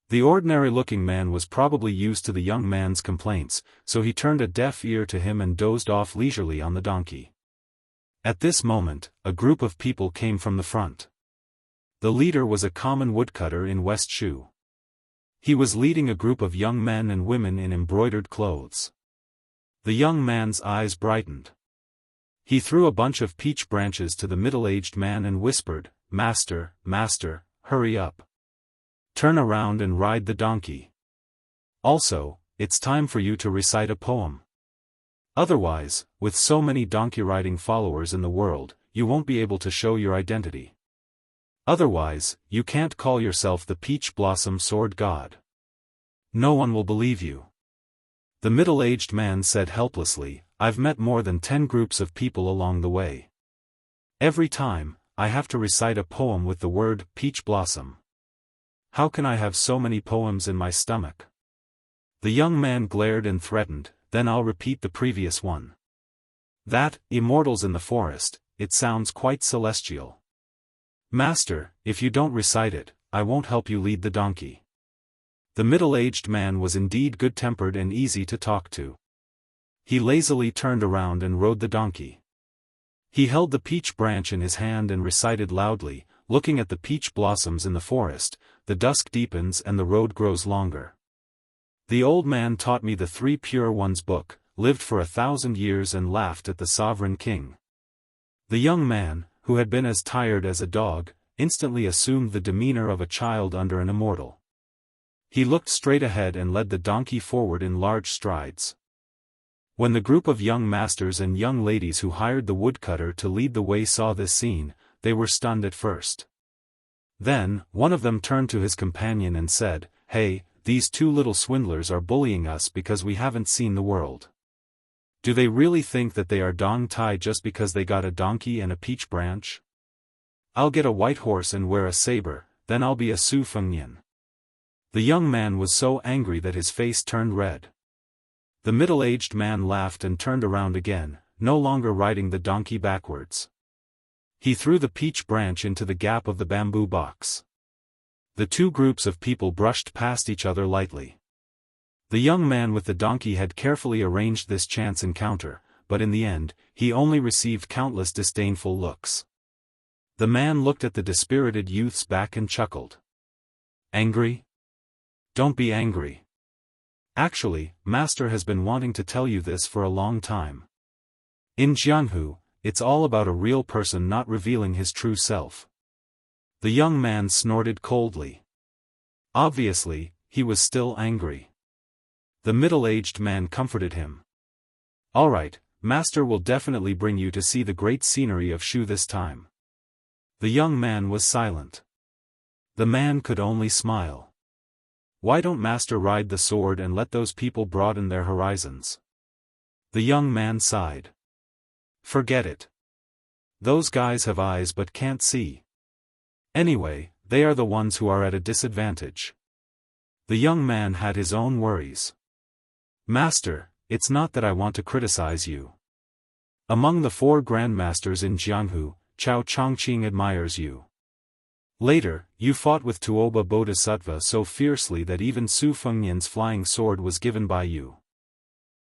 The ordinary-looking man was probably used to the young man's complaints, so he turned a deaf ear to him and dozed off leisurely on the donkey. At this moment, a group of people came from the front. The leader was a common woodcutter in West Shu. He was leading a group of young men and women in embroidered clothes. The young man's eyes brightened. He threw a bunch of peach branches to the middle-aged man and whispered, "Master, master, hurry up. Turn around and ride the donkey. Also, it's time for you to recite a poem. Otherwise, with so many donkey-riding followers in the world, you won't be able to show your identity. Otherwise, you can't call yourself the Peach Blossom Sword God. No one will believe you." The middle-aged man said helplessly, "I've met more than 10 groups of people along the way. Every time, I have to recite a poem with the word peach blossom. How can I have so many poems in my stomach?" The young man glared and threatened, "Then I'll repeat the previous one. That, Immortals in the forest, it sounds quite celestial. Master, if you don't recite it, I won't help you lead the donkey." The middle-aged man was indeed good-tempered and easy to talk to. He lazily turned around and rode the donkey. He held the peach branch in his hand and recited loudly, looking at the peach blossoms in the forest, the dusk deepens and the road grows longer. The old man taught me the Three Pure Ones book, lived for 1,000 years and laughed at the sovereign king. The young man, who had been as tired as a dog, instantly assumed the demeanor of a child under an immortal. He looked straight ahead and led the donkey forward in large strides. When the group of young masters and young ladies who hired the woodcutter to lead the way saw this scene, they were stunned at first. Then, one of them turned to his companion and said, "Hey, these two little swindlers are bullying us because we haven't seen the world. Do they really think that they are Dong Tai just because they got a donkey and a peach branch? I'll get a white horse and wear a saber, then I'll be a Su Fengnian." The young man was so angry that his face turned red. The middle-aged man laughed and turned around again, no longer riding the donkey backwards. He threw the peach branch into the gap of the bamboo box. The two groups of people brushed past each other lightly. The young man with the donkey had carefully arranged this chance encounter, but in the end, he only received countless disdainful looks. The man looked at the dispirited youth's back and chuckled. "Angry? Don't be angry. Actually, Master has been wanting to tell you this for a long time. In Jianghu, it's all about a real person not revealing his true self." The young man snorted coldly. Obviously, he was still angry. The middle-aged man comforted him. "All right, Master will definitely bring you to see the great scenery of Shu this time." The young man was silent. The man could only smile. "Why don't Master ride the sword and let those people broaden their horizons?" The young man sighed. "Forget it. Those guys have eyes but can't see. Anyway, they are the ones who are at a disadvantage." The young man had his own worries. "Master, it's not that I want to criticize you. Among the 4 grandmasters in Jianghu, Chao Chongqing admires you. Later, you fought with Tuoba Bodhisattva so fiercely that even Su Fengnian's flying sword was given by you.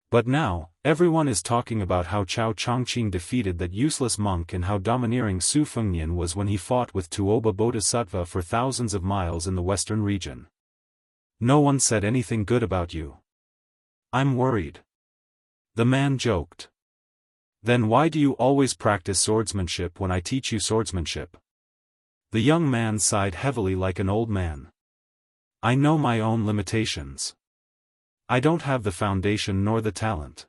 But now, everyone is talking about how Chao Chongqing defeated that useless monk and how domineering Su Fengnian was when he fought with Tuoba Bodhisattva for thousands of miles in the western region. No one said anything good about you. I'm worried." The man joked. "Then why do you always practice swordsmanship when I teach you swordsmanship?" The young man sighed heavily like an old man. "I know my own limitations. I don't have the foundation nor the talent.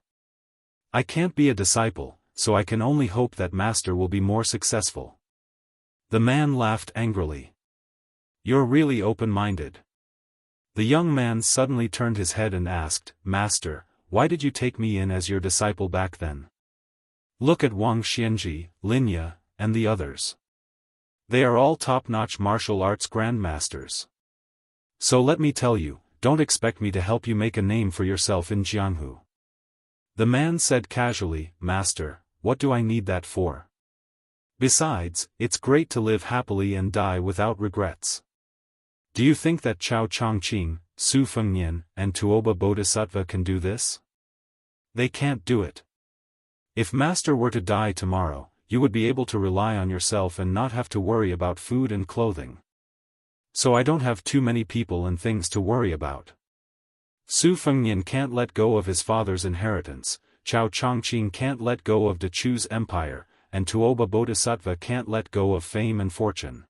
I can't be a disciple, so I can only hope that Master will be more successful." The man laughed angrily. "You're really open-minded." The young man suddenly turned his head and asked, "Master, why did you take me in as your disciple back then? Look at Wang Xianji, Linya, and the others. They are all top-notch martial arts grandmasters. So let me tell you, don't expect me to help you make a name for yourself in Jianghu." The man said casually, "Master, what do I need that for? Besides, it's great to live happily and die without regrets. Do you think that Chao Chongqing, Su Fengnian, and Tuoba Bodhisattva can do this? They can't do it. If Master were to die tomorrow, you would be able to rely on yourself and not have to worry about food and clothing. So I don't have too many people and things to worry about. Su Fengnian can't let go of his father's inheritance, Chao Chongqing can't let go of Dechu's empire, and Tuoba Bodhisattva can't let go of fame and fortune.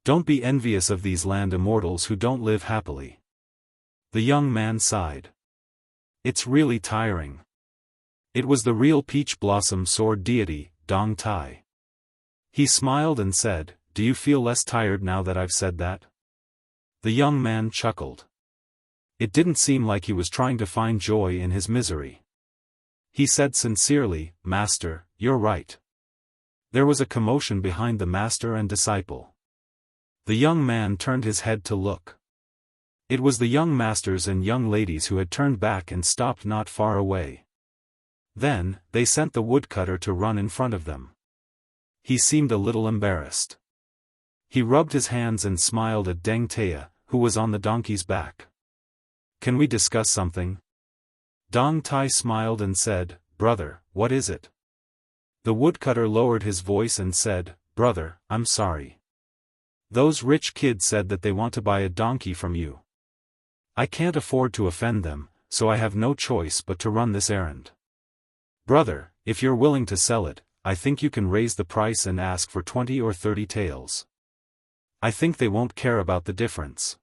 Don't be envious of these land immortals who don't live happily." The young man sighed. "It's really tiring." It was the real peach blossom sword deity, Dong Tai. He smiled and said, "Do you feel less tired now that I've said that?" The young man chuckled. It didn't seem like he was trying to find joy in his misery. He said sincerely, "Master, you're right." There was a commotion behind the master and disciple. The young man turned his head to look. It was the young masters and young ladies who had turned back and stopped not far away. Then, they sent the woodcutter to run in front of them. He seemed a little embarrassed. He rubbed his hands and smiled at Deng Taya, who was on the donkey's back. "Can we discuss something?" Dong Tai smiled and said, "Brother, what is it?" The woodcutter lowered his voice and said, "Brother, I'm sorry. Those rich kids said that they want to buy a donkey from you. I can't afford to offend them, so I have no choice but to run this errand. Brother, if you're willing to sell it, I think you can raise the price and ask for 20 or 30 taels. I think they won't care about the difference."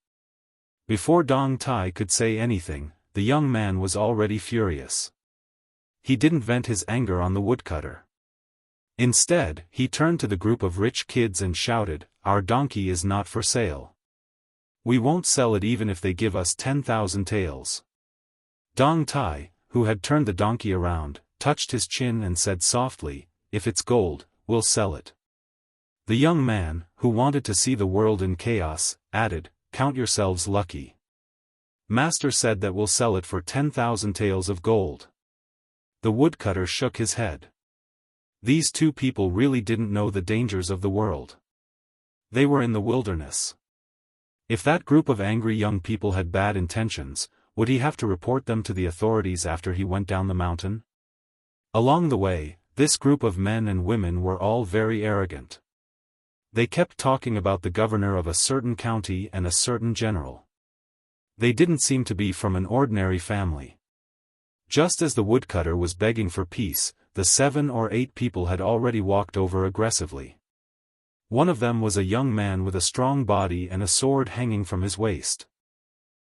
Before Dong Tai could say anything, the young man was already furious. He didn't vent his anger on the woodcutter. Instead, he turned to the group of rich kids and shouted, "Our donkey is not for sale. We won't sell it even if they give us 10,000 taels." Dong Tai, who had turned the donkey around, touched his chin and said softly, "If it's gold, we'll sell it." The young man, who wanted to see the world in chaos, added, "Count yourselves lucky. Master said that we'll sell it for 10,000 taels of gold." The woodcutter shook his head. These two people really didn't know the dangers of the world. They were in the wilderness. If that group of angry young people had bad intentions, would he have to report them to the authorities after he went down the mountain? Along the way, this group of men and women were all very arrogant. They kept talking about the governor of a certain county and a certain general. They didn't seem to be from an ordinary family. Just as the woodcutter was begging for peace, the 7 or 8 people had already walked over aggressively. One of them was a young man with a strong body and a sword hanging from his waist.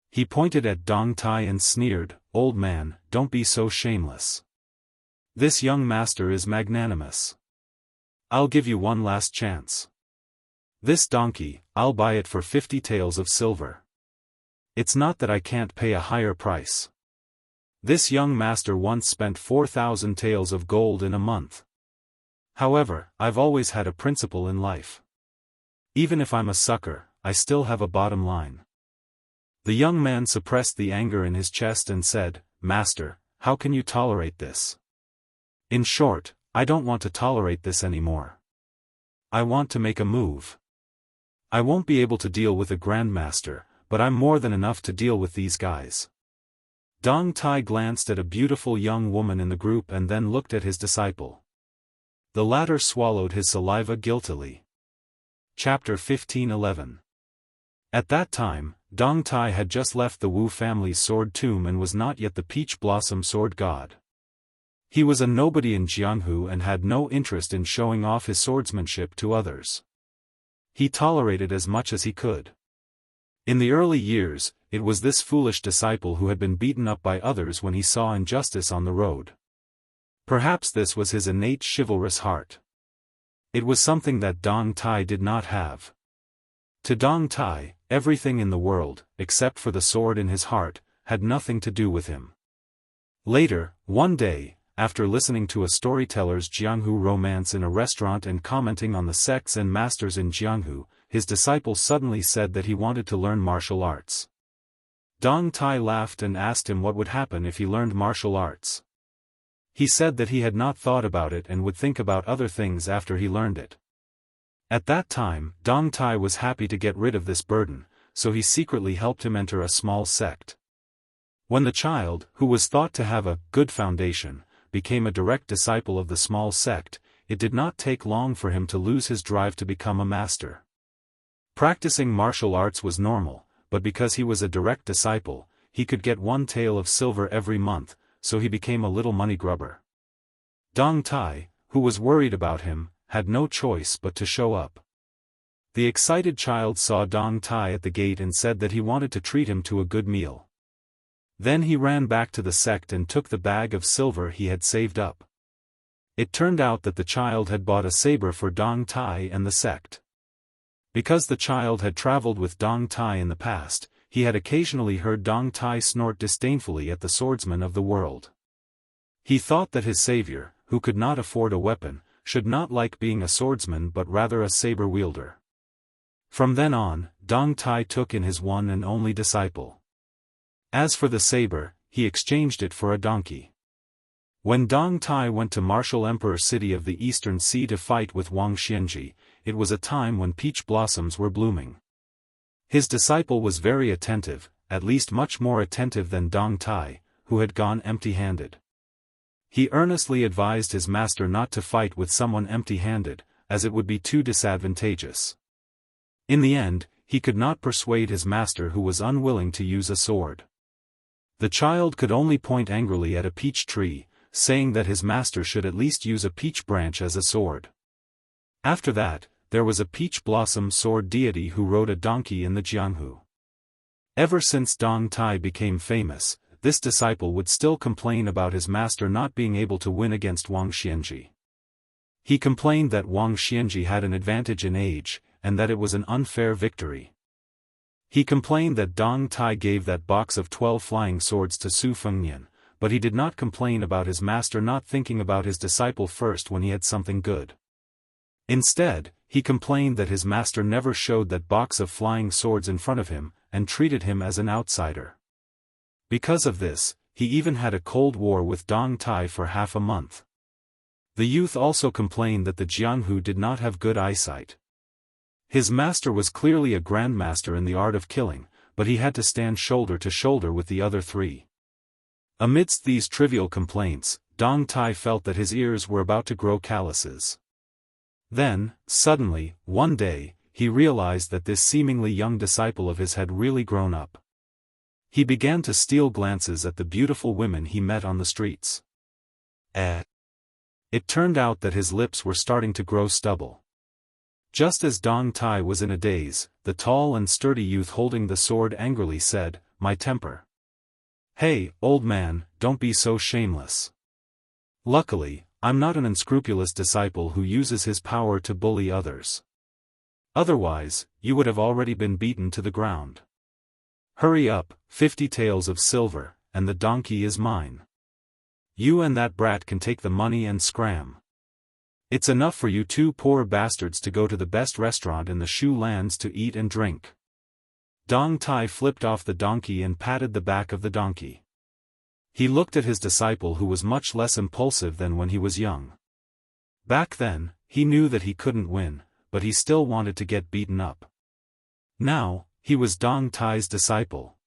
He pointed at Dong Tai and sneered, "Old man, don't be so shameless. This young master is magnanimous. I'll give you one last chance. This donkey, I'll buy it for 50 taels of silver. It's not that I can't pay a higher price. This young master once spent 4,000 taels of gold in a month. However, I've always had a principle in life. Even if I'm a sucker, I still have a bottom line." The young man suppressed the anger in his chest and said, "Master, how can you tolerate this? In short, I don't want to tolerate this anymore. I want to make a move. I won't be able to deal with a grandmaster, but I'm more than enough to deal with these guys." Dong Tai glanced at a beautiful young woman in the group and then looked at his disciple. The latter swallowed his saliva guiltily. Chapter 15:11. At that time, Dong Tai had just left the Wu family's sword tomb and was not yet the peach blossom sword god. He was a nobody in Jianghu and had no interest in showing off his swordsmanship to others. He tolerated as much as he could. In the early years, it was this foolish disciple who had been beaten up by others when he saw injustice on the road. Perhaps this was his innate chivalrous heart. It was something that Dong Tai did not have. To Dong Tai, everything in the world, except for the sword in his heart, had nothing to do with him. Later, one day, after listening to a storyteller's Jianghu romance in a restaurant and commenting on the sects and masters in Jianghu, his disciple suddenly said that he wanted to learn martial arts. Dong Tai laughed and asked him what would happen if he learned martial arts. He said that he had not thought about it and would think about other things after he learned it. At that time, Dong Tai was happy to get rid of this burden, so he secretly helped him enter a small sect. When the child, who was thought to have a good foundation, became a direct disciple of the small sect, it did not take long for him to lose his drive to become a master. Practicing martial arts was normal, but because he was a direct disciple, he could get 1 tael of silver every month, so he became a little money grubber. Dong Tai, who was worried about him, had no choice but to show up. The excited child saw Dong Tai at the gate and said that he wanted to treat him to a good meal. Then he ran back to the sect and took the bag of silver he had saved up. It turned out that the child had bought a saber for Dong Tai and the sect. Because the child had traveled with Dong Tai in the past, he had occasionally heard Dong Tai snort disdainfully at the swordsmen of the world. He thought that his savior, who could not afford a weapon, should not like being a swordsman but rather a saber wielder. From then on, Dong Tai took in his one and only disciple. As for the saber, he exchanged it for a donkey. When Dong Tai went to Martial Emperor city of the Eastern Sea to fight with Wuxia Xianxia, it was a time when peach blossoms were blooming. His disciple was very attentive, at least much more attentive than Dong Tai, who had gone empty-handed. He earnestly advised his master not to fight with someone empty-handed, as it would be too disadvantageous. In the end, he could not persuade his master, who was unwilling to use a sword. The child could only point angrily at a peach tree, saying that his master should at least use a peach branch as a sword. After that, there was a peach blossom sword deity who rode a donkey in the Jianghu. Ever since Dong Tai became famous, this disciple would still complain about his master not being able to win against Wang Xianji. He complained that Wang Xianji had an advantage in age, and that it was an unfair victory. He complained that Dong Tai gave that box of 12 flying swords to Su Fengnian, but he did not complain about his master not thinking about his disciple first when he had something good. Instead, he complained that his master never showed that box of flying swords in front of him, and treated him as an outsider. Because of this, he even had a cold war with Dong Tai for half a month. The youth also complained that the Jianghu did not have good eyesight. His master was clearly a grandmaster in the art of killing, but he had to stand shoulder to shoulder with the other three. Amidst these trivial complaints, Dong Tai felt that his ears were about to grow calluses. Then, suddenly, one day, he realized that this seemingly young disciple of his had really grown up. He began to steal glances at the beautiful women he met on the streets. It turned out that his lips were starting to grow stubble. Just as Dong Tai was in a daze, the tall and sturdy youth holding the sword angrily said, "My temper." "Hey, old man, don't be so shameless. Luckily, I'm not an unscrupulous disciple who uses his power to bully others. Otherwise, you would have already been beaten to the ground. Hurry up, 50 taels of silver, and the donkey is mine. You and that brat can take the money and scram. It's enough for you two poor bastards to go to the best restaurant in the Shu lands to eat and drink." Dong Tai flipped off the donkey and patted the back of the donkey. He looked at his disciple, who was much less impulsive than when he was young. Back then, he knew that he couldn't win, but he still wanted to get beaten up. Now, he was Dong Tai's disciple.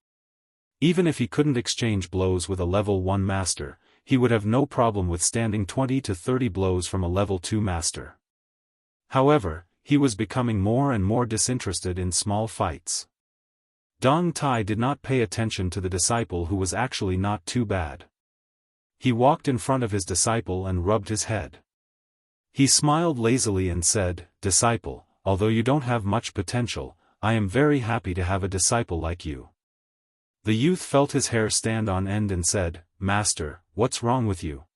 Even if he couldn't exchange blows with a level 1 master, he would have no problem withstanding 20 to 30 blows from a level 2 master. However, he was becoming more and more disinterested in small fights. Dong Tai did not pay attention to the disciple, who was actually not too bad. He walked in front of his disciple and rubbed his head. He smiled lazily and said, "Disciple, although you don't have much potential, I am very happy to have a disciple like you." The youth felt his hair stand on end and said, "Master, what's wrong with you?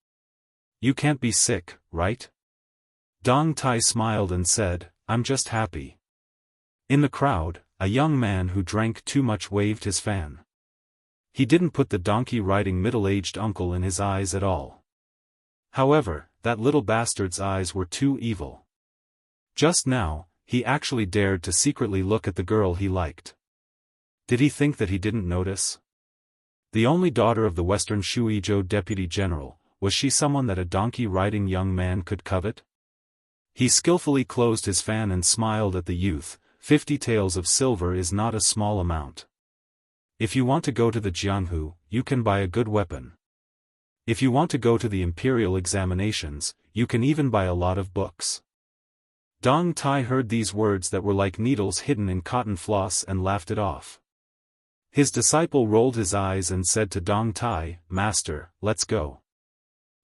You can't be sick, right?" Dong Tai smiled and said, "I'm just happy." In the crowd, a young man who drank too much waved his fan. He didn't put the donkey-riding middle-aged uncle in his eyes at all. However, that little bastard's eyes were too evil. Just now, he actually dared to secretly look at the girl he liked. Did he think that he didn't notice? The only daughter of the Western Shuizhou deputy general, was she someone that a donkey-riding young man could covet? He skillfully closed his fan and smiled at the youth. 50 taels of silver is not a small amount. If you want to go to the Jianghu, you can buy a good weapon. If you want to go to the imperial examinations, you can even buy a lot of books. Dong Tai heard these words that were like needles hidden in cotton floss and laughed it off. His disciple rolled his eyes and said to Dong Tai, "Master, let's go."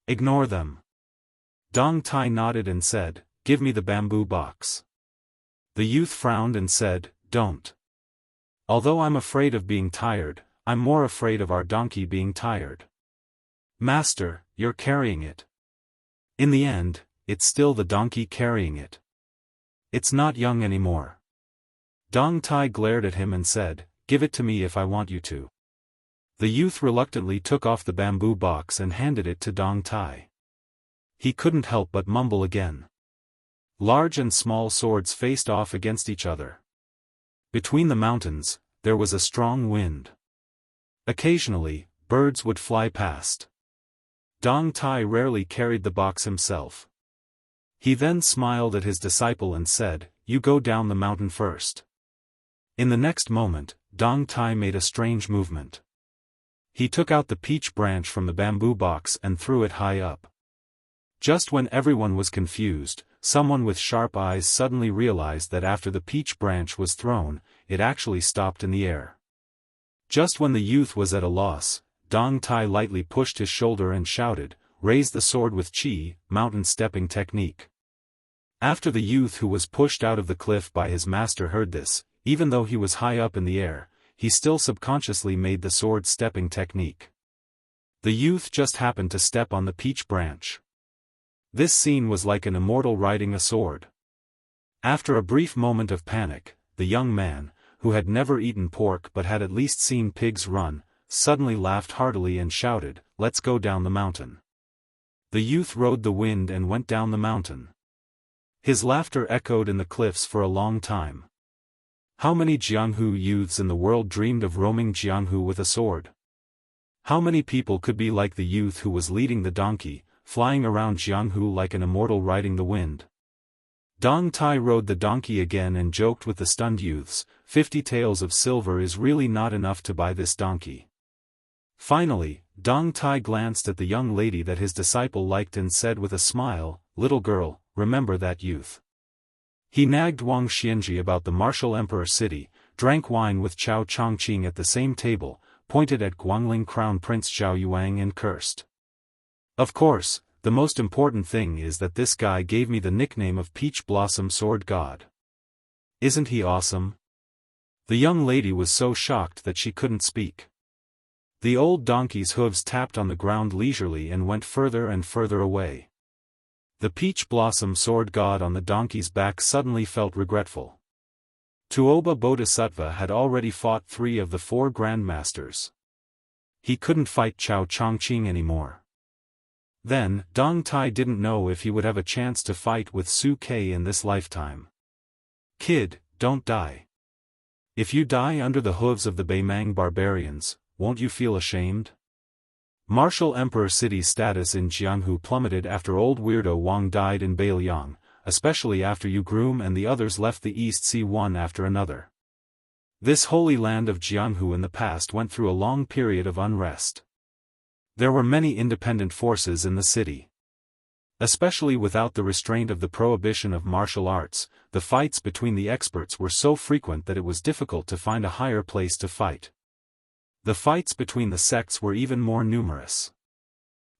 "Ignore them." Dong Tai nodded and said, "Give me the bamboo box." The youth frowned and said, "Don't. Although I'm afraid of being tired, I'm more afraid of our donkey being tired." "Master, you're carrying it." In the end, it's still the donkey carrying it. It's not young anymore. Dong Tai glared at him and said, "Give it to me if I want you to." The youth reluctantly took off the bamboo box and handed it to Dong Tai. He couldn't help but mumble again. Large and small swords faced off against each other. Between the mountains, there was a strong wind. Occasionally, birds would fly past. Dong Tai rarely carried the box himself. He then smiled at his disciple and said, "You go down the mountain first." In the next moment, Dong Tai made a strange movement. He took out the peach branch from the bamboo box and threw it high up. Just when everyone was confused, someone with sharp eyes suddenly realized that after the peach branch was thrown, it actually stopped in the air. Just when the youth was at a loss, Dong Tai lightly pushed his shoulder and shouted, "Raise the sword with Qi, mountain stepping technique." After the youth who was pushed out of the cliff by his master heard this, even though he was high up in the air, he still subconsciously made the sword stepping technique. The youth just happened to step on the peach branch. This scene was like an immortal riding a sword. After a brief moment of panic, the young man, who had never eaten pork but had at least seen pigs run, suddenly laughed heartily and shouted, "Let's go down the mountain." The youth rode the wind and went down the mountain. His laughter echoed in the cliffs for a long time. How many Jianghu youths in the world dreamed of roaming Jianghu with a sword? How many people could be like the youth who was leading the donkey, flying around Jianghu like an immortal riding the wind? Dong Tai rode the donkey again and joked with the stunned youths, 50 taels of silver is really not enough to buy this donkey. Finally, Dong Tai glanced at the young lady that his disciple liked and said with a smile, "Little girl, remember that youth." He nagged Wuxia Xianxia about the martial emperor city, drank wine with Chao Chongqing at the same table, pointed at Guangling Crown Prince Zhao Yuang and cursed. Of course, the most important thing is that this guy gave me the nickname of Peach Blossom Sword God. Isn't he awesome? The young lady was so shocked that she couldn't speak. The old donkey's hooves tapped on the ground leisurely and went further and further away. The Peach Blossom Sword God on the donkey's back suddenly felt regretful. Tuoba Bodhisattva had already fought 3 of the 4 grandmasters. He couldn't fight Chao Chongqing anymore. Then, Dong Tai didn't know if he would have a chance to fight with Su Ke in this lifetime. "Kid, don't die. If you die under the hooves of the Beimang barbarians, won't you feel ashamed?" Martial Emperor City's status in Jianghu plummeted after old weirdo Wang died in Beiliang, especially after Yu Groom and the others left the East Sea one after another. This holy land of Jianghu in the past went through a long period of unrest. There were many independent forces in the city. Especially without the restraint of the prohibition of martial arts, the fights between the experts were so frequent that it was difficult to find a higher place to fight. The fights between the sects were even more numerous.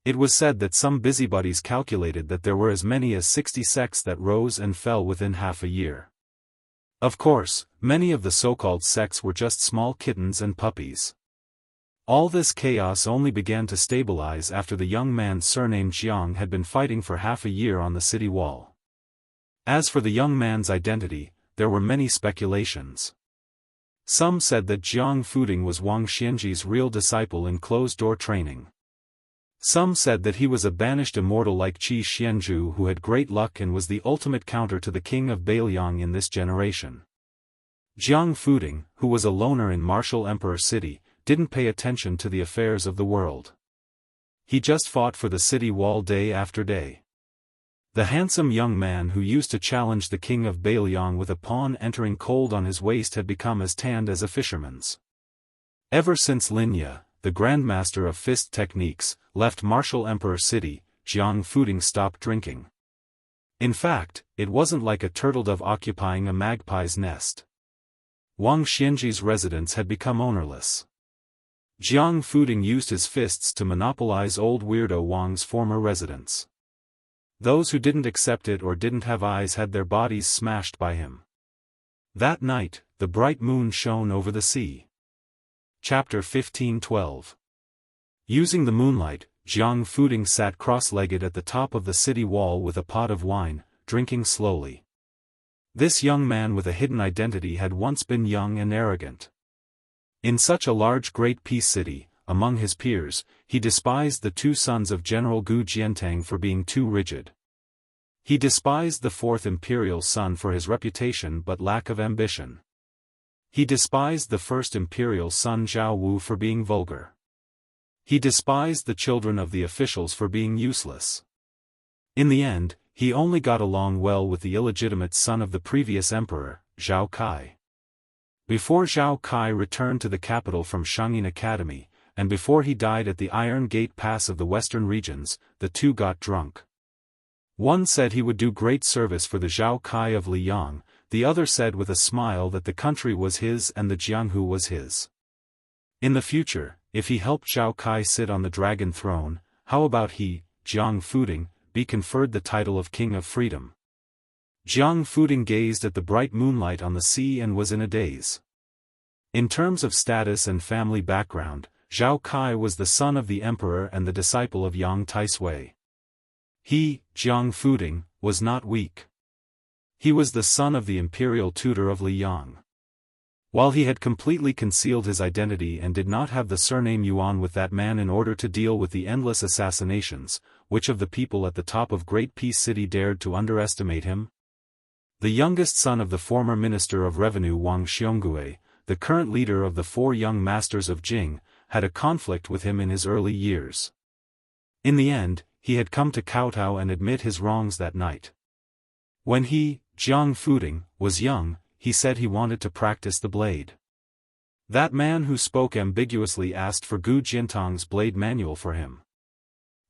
It was said that some busybodies calculated that there were as many as 60 sects that rose and fell within half a year. Of course, many of the so-called sects were just small kittens and puppies. All this chaos only began to stabilize after the young man surnamed Jiang had been fighting for half a year on the city wall. As for the young man's identity, there were many speculations. Some said that Jiang Fuding was Wang Xianji's real disciple in closed-door training. Some said that he was a banished immortal like Qi Xianzhu who had great luck and was the ultimate counter to the king of Beiliang in this generation. Jiang Fuding, who was a loner in martial emperor city, didn't pay attention to the affairs of the world. He just fought for the city wall day after day. The handsome young man who used to challenge the king of Beiliang with a pawn entering cold on his waist had become as tanned as a fisherman's. Ever since Linya, the grandmaster of fist techniques, left martial emperor city, Jiang Fuding stopped drinking. In fact, it wasn't like a turtledove occupying a magpie's nest. Wang Xianji's residence had become ownerless. Jiang Fuding used his fists to monopolize old weirdo Wang's former residence. Those who didn't accept it or didn't have eyes had their bodies smashed by him. That night, the bright moon shone over the sea. Chapter 15:12. Using the moonlight, Jiang Fuding sat cross-legged at the top of the city wall with a pot of wine, drinking slowly. This young man with a hidden identity had once been young and arrogant. In such a large Great Peace city, among his peers, he despised the 2 sons of General Gu Jiantang for being too rigid. He despised the 4th imperial son for his reputation but lack of ambition. He despised the 1st imperial son Zhao Wu for being vulgar. He despised the children of the officials for being useless. In the end, he only got along well with the illegitimate son of the previous emperor, Zhao Kai. Before Zhao Kai returned to the capital from Shangyin Academy, and before he died at the Iron Gate Pass of the western regions, the two got drunk. One said he would do great service for the Zhao Kai of Liyang, the other said with a smile that the country was his and the Jianghu was his. In the future, if he helped Zhao Kai sit on the dragon throne, how about he, Jiang Fuding, be conferred the title of King of Freedom? Jiang Fuding gazed at the bright moonlight on the sea and was in a daze. In terms of status and family background, Zhao Kai was the son of the emperor and the disciple of Yang Taisui. He, Jiang Fuding, was not weak. He was the son of the imperial tutor of Liyang. While he had completely concealed his identity and did not have the surname Yuan with that man in order to deal with the endless assassinations, which of the people at the top of Great Peace City dared to underestimate him? The youngest son of the former Minister of Revenue Wang Xiongui, the current leader of the four young masters of Jing, had a conflict with him in his early years. In the end, he had come to kowtow and admit his wrongs that night. When he, Jiang Fuding, was young, he said he wanted to practice the blade. That man who spoke ambiguously asked for Gu Jiantang's blade manual for him.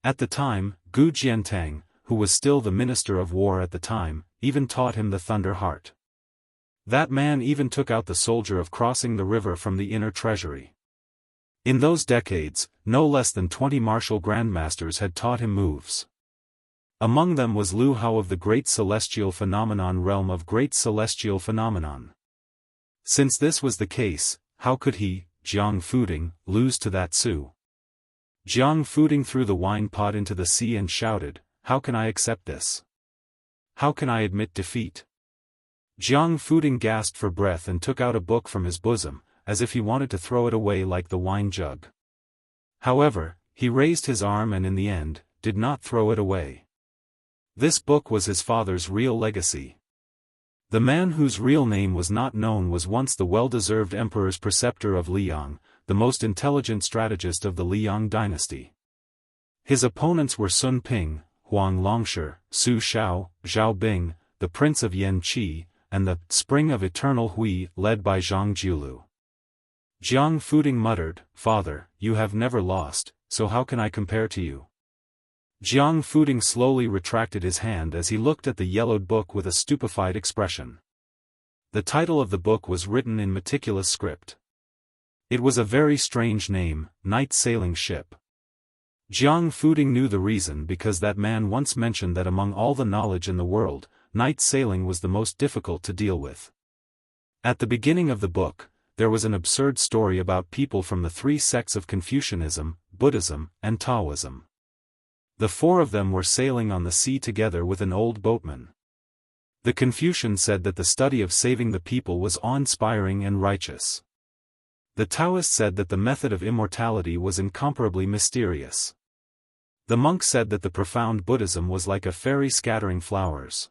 At the time, Gu Jiantang, who was still the Minister of War at the time, even taught him the Thunder Heart. That man even took out the soldier of crossing the river from the inner treasury. In those decades, no less than 20 martial grandmasters had taught him moves. Among them was Lu Hao of the Great Celestial Phenomenon realm of Great Celestial Phenomenon. Since this was the case, how could he, Jiang Fuding, lose to that Su? Jiang Fuding threw the wine pot into the sea and shouted, "How can I accept this? How can I admit defeat?" Jiang Fuding gasped for breath and took out a book from his bosom, as if he wanted to throw it away like the wine jug. However, he raised his arm and in the end, did not throw it away. This book was his father's real legacy. The man whose real name was not known was once the well-deserved emperor's preceptor of Liyang, the most intelligent strategist of the Liyang dynasty. His opponents were Sun Ping, Huang Longshi, Su Shao, Zhao Bing, the Prince of Yanqi, and the Spring of Eternal Hui led by Zhang Jiulu. Jiang Fuding muttered, "Father, you have never lost, so how can I compare to you?" Jiang Fuding slowly retracted his hand as he looked at the yellowed book with a stupefied expression. The title of the book was written in meticulous script. It was a very strange name, Night Sailing Ship. Jiang Fuding knew the reason because that man once mentioned that among all the knowledge in the world, night sailing was the most difficult to deal with. At the beginning of the book, there was an absurd story about people from the three sects of Confucianism, Buddhism, and Taoism. The four of them were sailing on the sea together with an old boatman. The Confucian said that the study of saving the people was awe-inspiring and righteous. The Taoist said that the method of immortality was incomparably mysterious. The monk said that the profound Buddhism was like a fairy scattering flowers.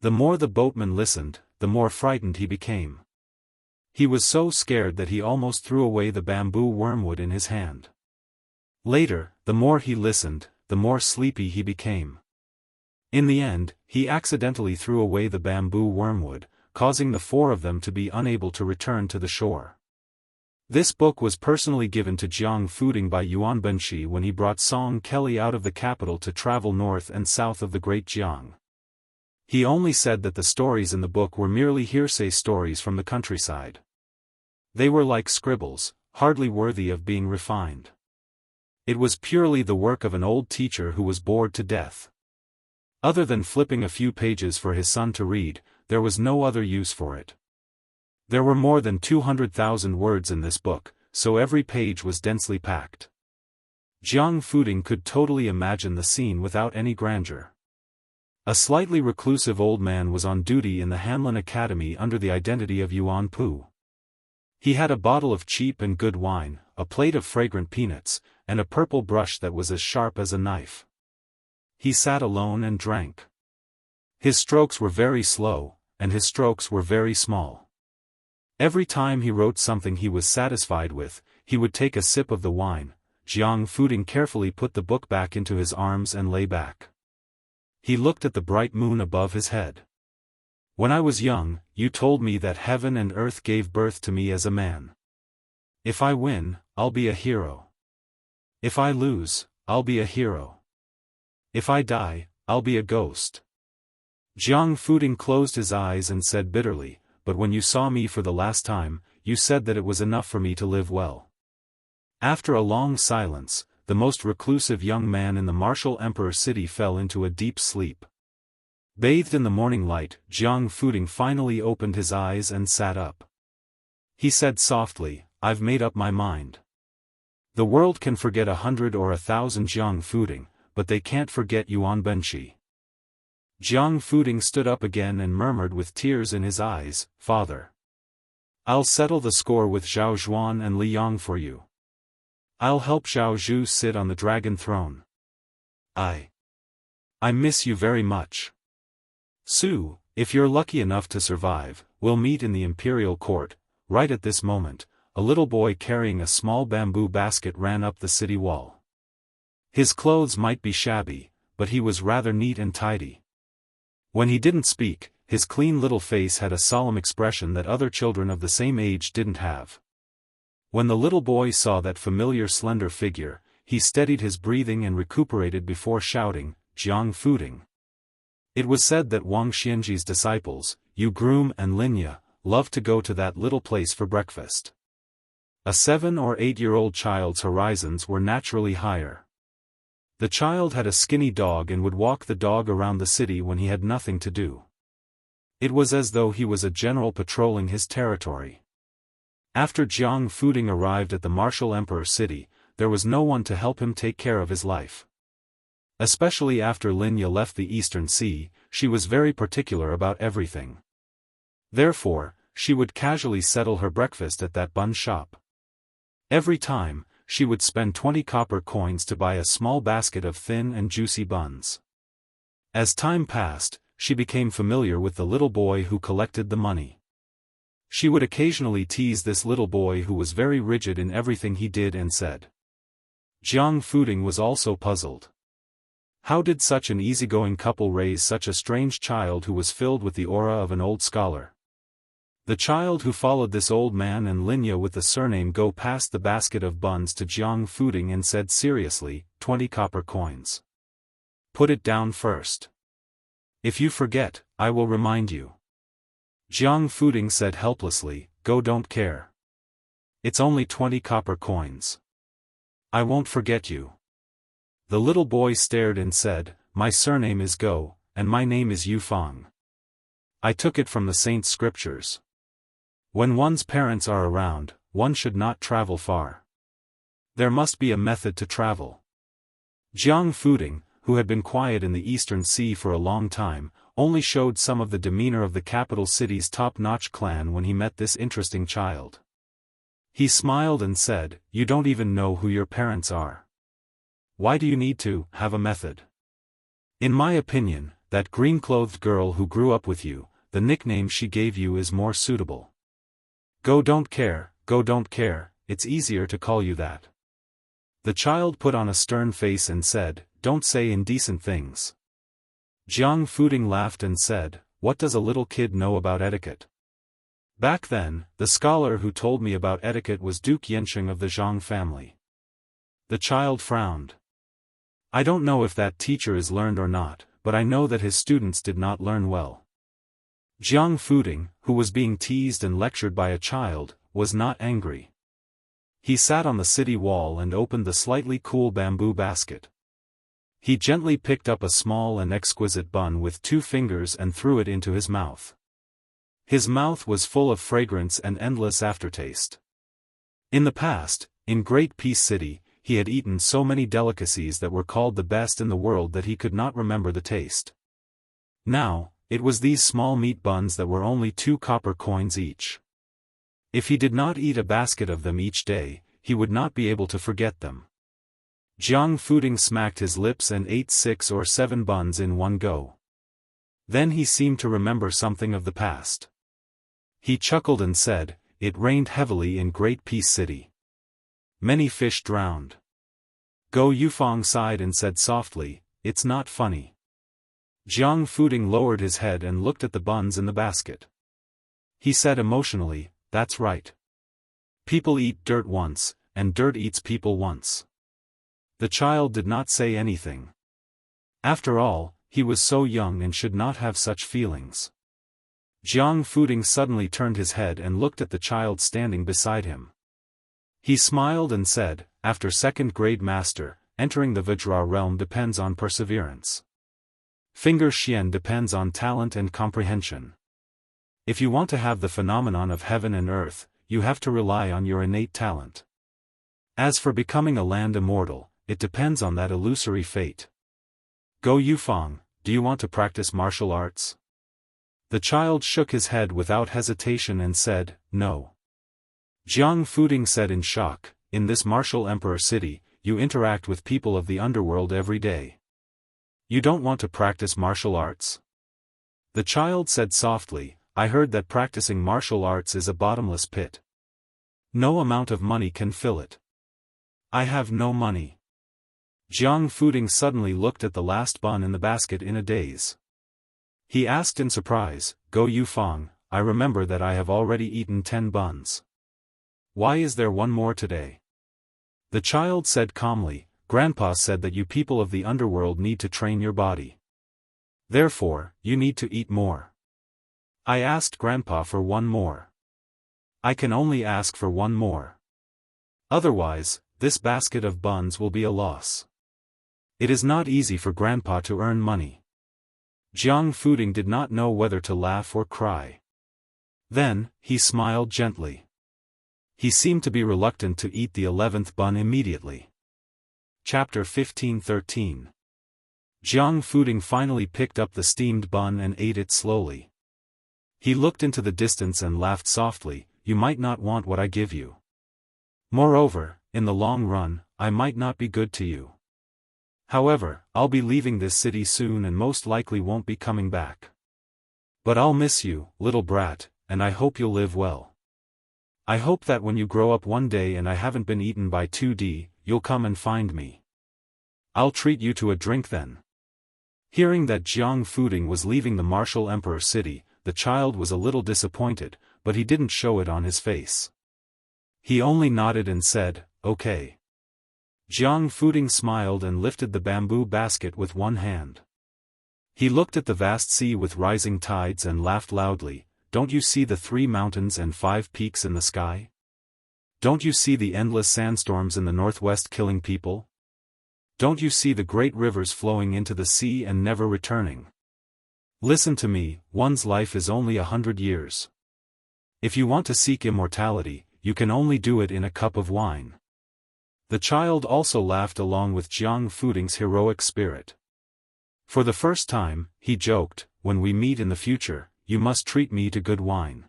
The more the boatman listened, the more frightened he became. He was so scared that he almost threw away the bamboo wormwood in his hand. Later, the more he listened, the more sleepy he became. In the end, he accidentally threw away the bamboo wormwood, causing the four of them to be unable to return to the shore. This book was personally given to Jiang Fuding by Yuan Benshi when he brought Song Kelly out of the capital to travel north and south of the Great Jiang. He only said that the stories in the book were merely hearsay stories from the countryside. They were like scribbles, hardly worthy of being refined. It was purely the work of an old teacher who was bored to death. Other than flipping a few pages for his son to read, there was no other use for it. There were more than 200,000 words in this book, so every page was densely packed. Jiang Fuding could totally imagine the scene without any grandeur. A slightly reclusive old man was on duty in the Hanlin Academy under the identity of Yuan Pu. He had a bottle of cheap and good wine, a plate of fragrant peanuts, and a purple brush that was as sharp as a knife. He sat alone and drank. His strokes were very slow, and his strokes were very small. Every time he wrote something he was satisfied with, he would take a sip of the wine. Jiang Fuding carefully put the book back into his arms and lay back. He looked at the bright moon above his head. "When I was young, you told me that heaven and earth gave birth to me as a man. If I win, I'll be a hero. If I lose, I'll be a hero. If I die, I'll be a ghost. Jiang Fuding closed his eyes and said bitterly, but when you saw me for the last time, you said that it was enough for me to live well. After a long silence, the most reclusive young man in the martial emperor city fell into a deep sleep. Bathed in the morning light, Jiang Fuding finally opened his eyes and sat up. He said softly, I've made up my mind. The world can forget 100 or 1,000 Jiang Fuding, but they can't forget Yuan Benshi. Jiang Fuding stood up again and murmured with tears in his eyes, Father. I'll settle the score with Zhao Zhuan and Li Yang for you. I'll help Zhao Zhu sit on the dragon throne. I miss you very much. Su, if you're lucky enough to survive, we'll meet in the imperial court. Right at this moment, a little boy carrying a small bamboo basket ran up the city wall. His clothes might be shabby, but he was rather neat and tidy. When he didn't speak, his clean little face had a solemn expression that other children of the same age didn't have. When the little boy saw that familiar slender figure, he steadied his breathing and recuperated before shouting, Jiang Fuding. It was said that Wang Xianji's disciples, Yu Groom and Linya, loved to go to that little place for breakfast. A 7 or 8-year-old child's horizons were naturally higher. The child had a skinny dog and would walk the dog around the city when he had nothing to do. It was as though he was a general patrolling his territory. After Jiang Fuding arrived at the martial emperor city, there was no one to help him take care of his life. Especially after Linya left the Eastern Sea, she was very particular about everything. Therefore, she would casually settle her breakfast at that bun shop. Every time, she would spend 20 copper coins to buy a small basket of thin and juicy buns. As time passed, she became familiar with the little boy who collected the money. She would occasionally tease this little boy who was very rigid in everything he did and said. Jiang Fuding was also puzzled. How did such an easygoing couple raise such a strange child who was filled with the aura of an old scholar? The child who followed this old man and Linya with the surname Go passed the basket of buns to Jiang Fuding and said seriously, 20 copper coins. Put it down first. If you forget, I will remind you. Jiang Fuding said helplessly, Go don't care. It's only 20 copper coins. I won't forget you. The little boy stared and said, My surname is Go, and my name is Yu Fang. I took it from the saint's scriptures. When one's parents are around, one should not travel far. There must be a method to travel. Jiang Fuding, who had been quiet in the Eastern Sea for a long time, only showed some of the demeanor of the capital city's top-notch clan when he met this interesting child. He smiled and said, You don't even know who your parents are. Why do you need to have a method? In my opinion, that green-clothed girl who grew up with you, the nickname she gave you is more suitable. Go don't care, it's easier to call you that. The child put on a stern face and said, Don't say indecent things. Jiang Fuding laughed and said, What does a little kid know about etiquette? Back then, the scholar who told me about etiquette was Duke Yansheng of the Zhang family. The child frowned. I don't know if that teacher is learned or not, but I know that his students did not learn well. Jiang Fuding, who was being teased and lectured by a child, was not angry. He sat on the city wall and opened the slightly cool bamboo basket. He gently picked up a small and exquisite bun with 2 fingers and threw it into his mouth. His mouth was full of fragrance and endless aftertaste. In the past, in Great Peace City, he had eaten so many delicacies that were called the best in the world that he could not remember the taste. Now, it was these small meat buns that were only 2 copper coins each. If he did not eat a basket of them each day, he would not be able to forget them. Jiang Fuding smacked his lips and ate 6 or 7 buns in one go. Then he seemed to remember something of the past. He chuckled and said, It rained heavily in Great Peace City. Many fish drowned. Go Yufang sighed and said softly, It's not funny. Jiang Fuding lowered his head and looked at the buns in the basket. He said emotionally, That's right. People eat dirt once, and dirt eats people once. The child did not say anything. After all, he was so young and should not have such feelings. Jianghu suddenly turned his head and looked at the child standing beside him. He smiled and said, "After second-grade master, entering the Vajra realm depends on perseverance. Finger Xian depends on talent and comprehension. If you want to have the phenomenon of heaven and earth, you have to rely on your innate talent. As for becoming a land immortal, it depends on that illusory fate. Go Yufang, do you want to practice martial arts?" The child shook his head without hesitation and said, "No." Jianghu said in shock, "In this martial emperor city, you interact with people of the underworld every day. You don't want to practice martial arts?" The child said softly, "I heard that practicing martial arts is a bottomless pit. No amount of money can fill it. I have no money." Jianghu suddenly looked at the last bun in the basket in a daze. He asked in surprise, "Go Yufang, I remember that I have already eaten 10 buns. Why is there one more today?" The child said calmly, "Grandpa said that you people of the underworld need to train your body. Therefore, you need to eat more. I asked Grandpa for one more. I can only ask for one more. Otherwise, this basket of buns will be a loss. It is not easy for Grandpa to earn money." Jianghu did not know whether to laugh or cry. Then, he smiled gently. He seemed to be reluctant to eat the 11th bun immediately. Chapter 15:13. Jianghu finally picked up the steamed bun and ate it slowly. He looked into the distance and laughed softly, "You might not want what I give you. Moreover, in the long run, I might not be good to you. However, I'll be leaving this city soon and most likely won't be coming back. But I'll miss you, little brat, and I hope you'll live well. I hope that when you grow up one day and I haven't been eaten by 2D, you'll come and find me. I'll treat you to a drink then." Hearing that Jianghu was leaving the martial emperor city, the child was a little disappointed, but he didn't show it on his face. He only nodded and said, "Okay." Jianghu smiled and lifted the bamboo basket with one hand. He looked at the vast sea with rising tides and laughed loudly, "Don't you see the 3 mountains and 5 peaks in the sky? Don't you see the endless sandstorms in the northwest killing people? Don't you see the great rivers flowing into the sea and never returning? Listen to me, one's life is only 100 years. If you want to seek immortality, you can only do it in a cup of wine." The child also laughed along with Jianghu's heroic spirit. For the first time, he joked, "When we meet in the future, you must treat me to good wine."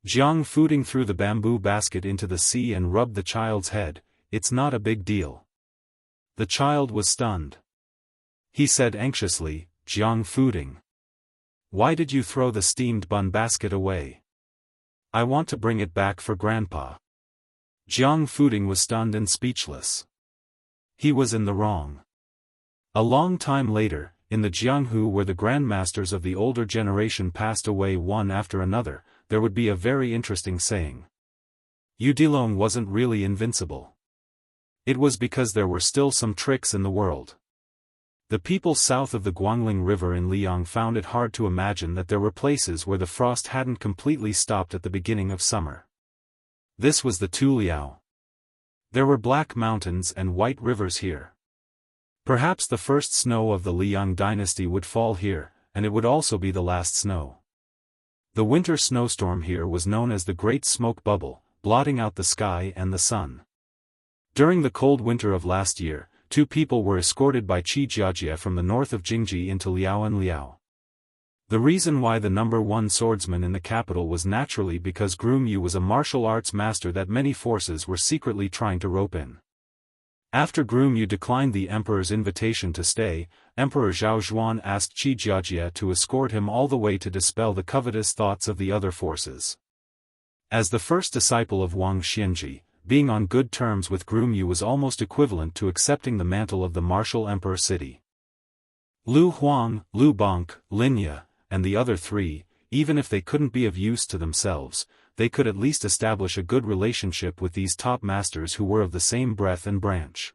Jianghu threw the bamboo basket into the sea and rubbed the child's head, "It's not a big deal." The child was stunned. He said anxiously, "Jianghu, why did you throw the steamed bun basket away? I want to bring it back for Grandpa." Jianghu was stunned and speechless. He was in the wrong. A long time later, in the Jianghu where the grandmasters of the older generation passed away one after another, there would be a very interesting saying. Udilong wasn't really invincible. It was because there were still some tricks in the world. The people south of the Guangling River in Liang found it hard to imagine that there were places where the frost hadn't completely stopped at the beginning of summer. This was the Tuliao. There were black mountains and white rivers here. Perhaps the first snow of the Liang dynasty would fall here, and it would also be the last snow. The winter snowstorm here was known as the Great Smoke Bubble, blotting out the sky and the sun. During the cold winter of last year, 2 people were escorted by Qi Jiajia from the north of Jingji into Liao and Liao. The reason why the number 1 swordsman in the capital was naturally because Groom Yu was a martial arts master that many forces were secretly trying to rope in. After Groom Yu declined the emperor's invitation to stay, Emperor Zhao Zhuan asked Qi Jiajia to escort him all the way to dispel the covetous thoughts of the other forces. As the first disciple of Wang Xianji, being on good terms with Groom Yu was almost equivalent to accepting the mantle of the martial emperor city. Lu Huang, Lu Bonk, Lin Ye, and the other 3, even if they couldn't be of use to themselves, they could at least establish a good relationship with these top masters who were of the same breath and branch.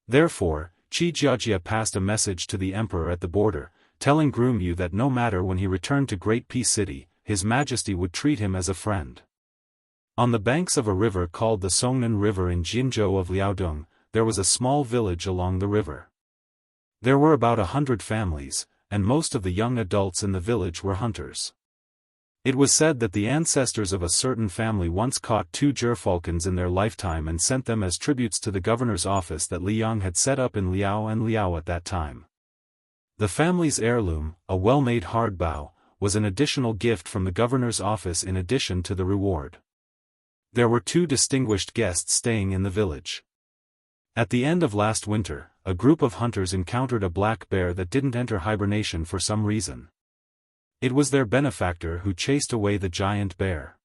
Therefore, Qi Jiajia passed a message to the emperor at the border, telling Groom Yu that no matter when he returned to Great Peace City, His Majesty would treat him as a friend. On the banks of a river called the Songnan River in Jianghu of Liaodong, there was a small village along the river. There were about 100 families, and most of the young adults in the village were hunters. It was said that the ancestors of a certain family once caught 2 gerfalcons in their lifetime and sent them as tributes to the governor's office that Liang had set up in Liao and Liao at that time. The family's heirloom, a well-made hardbow, was an additional gift from the governor's office in addition to the reward. There were 2 distinguished guests staying in the village. At the end of last winter, a group of hunters encountered a black bear that didn't enter hibernation for some reason. It was their benefactor who chased away the giant bear.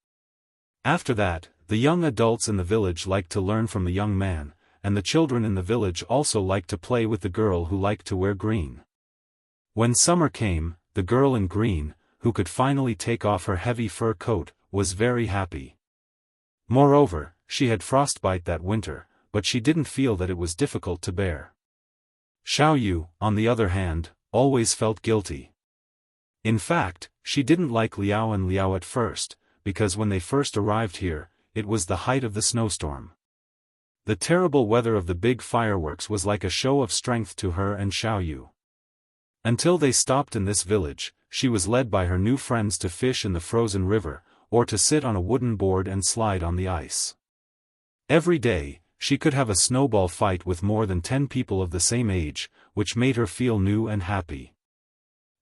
After that, the young adults in the village liked to learn from the young man, and the children in the village also liked to play with the girl who liked to wear green. When summer came, the girl in green, who could finally take off her heavy fur coat, was very happy. Moreover, she had frostbite that winter, but she didn't feel that it was difficult to bear. Xiao Yu, on the other hand, always felt guilty. In fact, she didn't like Liao and Liao at first, because when they first arrived here, it was the height of the snowstorm. The terrible weather of the big fireworks was like a show of strength to her and Xiao Yu. Until they stopped in this village, she was led by her new friends to fish in the frozen river, or to sit on a wooden board and slide on the ice. Every day, she could have a snowball fight with more than 10 people of the same age, which made her feel new and happy.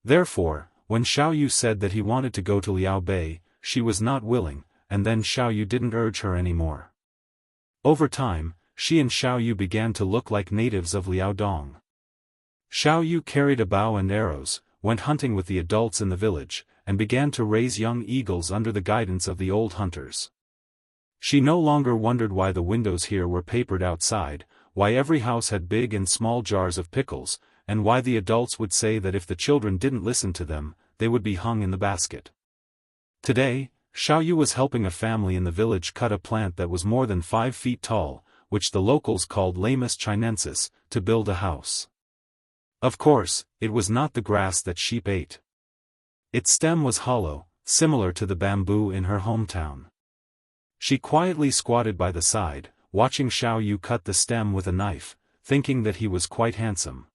Therefore, when Xiao Yu said that he wanted to go to Liao Bei, she was not willing, and then Xiao Yu didn't urge her anymore. Over time, she and Xiao Yu began to look like natives of Liaodong. Xiao Yu carried a bow and arrows, went hunting with the adults in the village, and began to raise young eagles under the guidance of the old hunters. She no longer wondered why the windows here were papered outside, why every house had big and small jars of pickles, and why the adults would say that if the children didn't listen to them, they would be hung in the basket. Today, Xiao Yu was helping a family in the village cut a plant that was more than 5 feet tall, which the locals called Lamus chinensis, to build a house. Of course, it was not the grass that sheep ate. Its stem was hollow, similar to the bamboo in her hometown. She quietly squatted by the side, watching Xiao Yu cut the stem with a knife, thinking that he was quite handsome.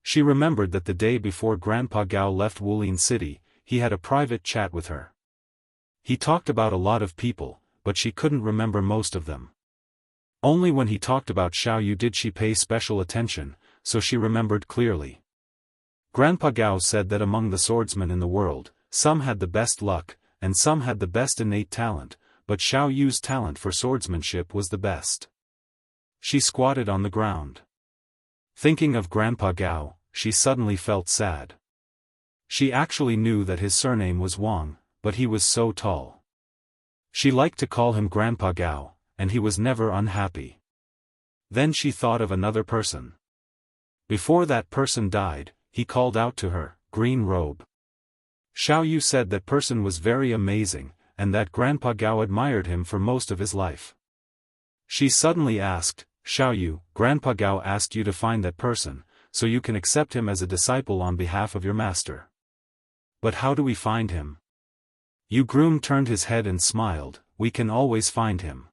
She remembered that the day before Grandpa Gao left Wulin City, he had a private chat with her. He talked about a lot of people, but she couldn't remember most of them. Only when he talked about Xiao Yu did she pay special attention, so she remembered clearly. Grandpa Gao said that among the swordsmen in the world, some had the best luck, and some had the best innate talent, but Xiao Yu's talent for swordsmanship was the best. She squatted on the ground. Thinking of Grandpa Gao, she suddenly felt sad. She actually knew that his surname was Wang, but he was so tall. She liked to call him Grandpa Gao, and he was never unhappy. Then she thought of another person. Before that person died, he called out to her, "Green robe." Xiao Yu said that person was very amazing, and that Grandpa Gao admired him for most of his life. She suddenly asked, "Xiao Yu, Grandpa Gao asked you to find that person, so you can accept him as a disciple on behalf of your master. But how do we find him?" Yu Groom turned his head and smiled, "We can always find him."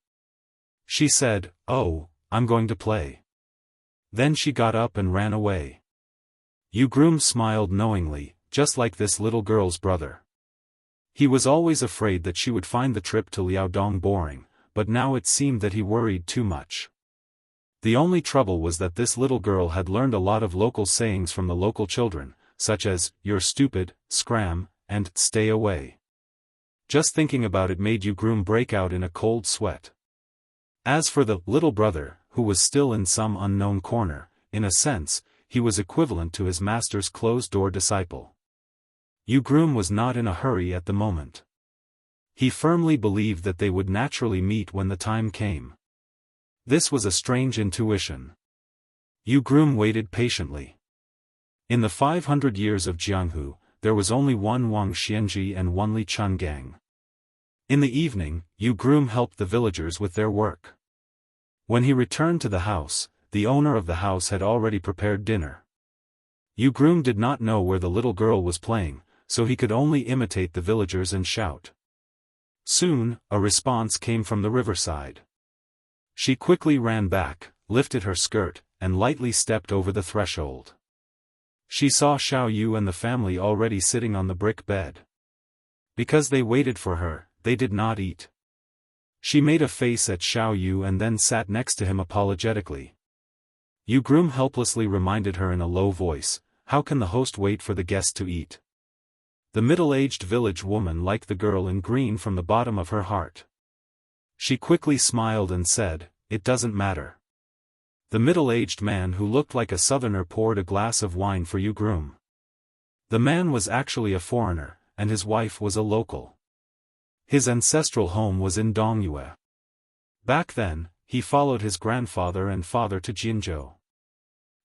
She said, "Oh, I'm going to play." Then she got up and ran away. Yu Groom smiled knowingly, just like this little girl's brother. He was always afraid that she would find the trip to Liaodong boring, but now it seemed that he worried too much. The only trouble was that this little girl had learned a lot of local sayings from the local children, such as, "You're stupid," "Scram," and "Stay away." Just thinking about it made Yu Groom break out in a cold sweat. As for the little brother, who was still in some unknown corner, in a sense, he was equivalent to his master's closed-door disciple. Yu Groom was not in a hurry at the moment. He firmly believed that they would naturally meet when the time came. This was a strange intuition. Yu Groom waited patiently. In the 500 years of Jianghu, there was only one Wang Xianji and one Li Chungang. In the evening, Yu Groom helped the villagers with their work. When he returned to the house, the owner of the house had already prepared dinner. Yu Groom did not know where the little girl was playing, so he could only imitate the villagers and shout. Soon, a response came from the riverside. She quickly ran back, lifted her skirt, and lightly stepped over the threshold. She saw Xiao Yu and the family already sitting on the brick bed. Because they waited for her, they did not eat. She made a face at Xiao Yu and then sat next to him apologetically. Yu Groom helplessly reminded her in a low voice, "How can the host wait for the guest to eat?" The middle-aged village woman liked the girl in green from the bottom of her heart. She quickly smiled and said, "It doesn't matter." The middle-aged man who looked like a southerner poured a glass of wine for Yu Groom. The man was actually a foreigner, and his wife was a local. His ancestral home was in Dongyue. Back then, he followed his grandfather and father to Jinzhou.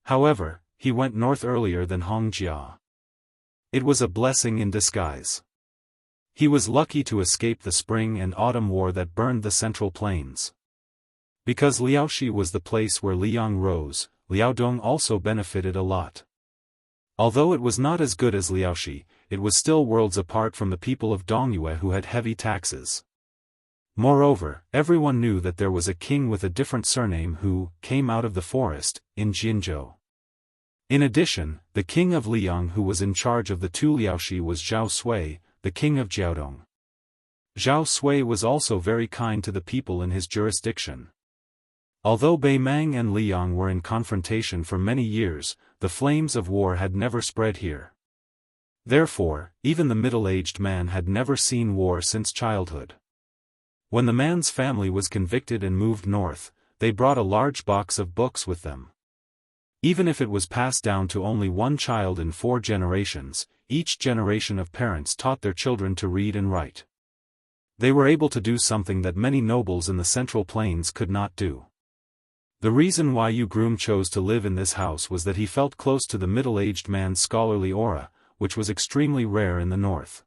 However, he went north earlier than Hongjia. It was a blessing in disguise. He was lucky to escape the spring and autumn war that burned the central plains. Because Liaoshi was the place where Liang rose, Liaodong also benefited a lot. Although it was not as good as Liaoshi, it was still worlds apart from the people of Dongyue who had heavy taxes. Moreover, everyone knew that there was a king with a different surname who came out of the forest, in Jinzhou. In addition, the king of Liang who was in charge of the two Liaoshi was Zhao Sui, the king of Jiaodong. Zhao Sui was also very kind to the people in his jurisdiction. Although Beimang and Liang were in confrontation for many years, the flames of war had never spread here. Therefore, even the middle-aged man had never seen war since childhood. When the man's family was convicted and moved north, they brought a large box of books with them. Even if it was passed down to only one child in 4 generations, each generation of parents taught their children to read and write. They were able to do something that many nobles in the Central Plains could not do. The reason why Yu Groom chose to live in this house was that he felt close to the middle-aged man's scholarly aura, which was extremely rare in the north.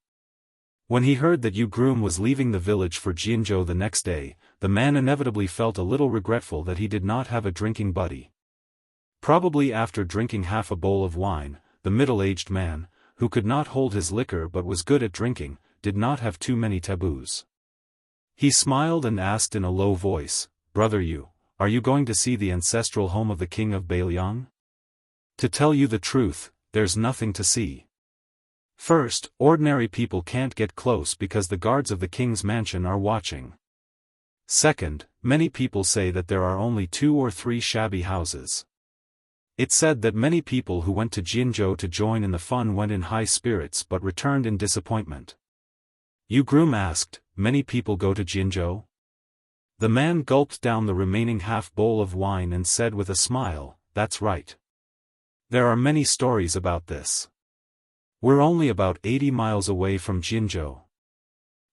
When he heard that Yu Groom was leaving the village for Jinzhou the next day, the man inevitably felt a little regretful that he did not have a drinking buddy. Probably after drinking half a bowl of wine, the middle-aged man, who could not hold his liquor but was good at drinking, did not have too many taboos. He smiled and asked in a low voice, "Brother Yu, are you going to see the ancestral home of the king of Beiliang?" "To tell you the truth, there's nothing to see. First, ordinary people can't get close because the guards of the king's mansion are watching. Second, many people say that there are only 2 or 3 shabby houses. It's said that many people who went to Jinzhou to join in the fun went in high spirits but returned in disappointment." Yu Groom asked, "Many people go to Jinzhou?" The man gulped down the remaining half-bowl of wine and said with a smile, "That's right. There are many stories about this. We're only about 80 miles away from Jinzhou.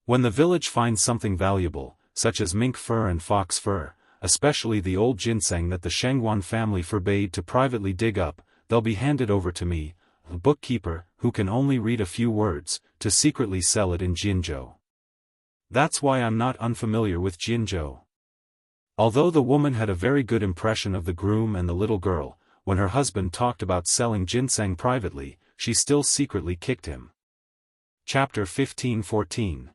When the village finds something valuable, such as mink fur and fox fur, especially the old ginseng that the Shengguan family forbade to privately dig up, they'll be handed over to me, a bookkeeper, who can only read a few words, to secretly sell it in Jinzhou. That's why I'm not unfamiliar with Jinzhou." Although the woman had a very good impression of the groom and the little girl, when her husband talked about selling ginseng privately, she still secretly kicked him. Chapter 15-14.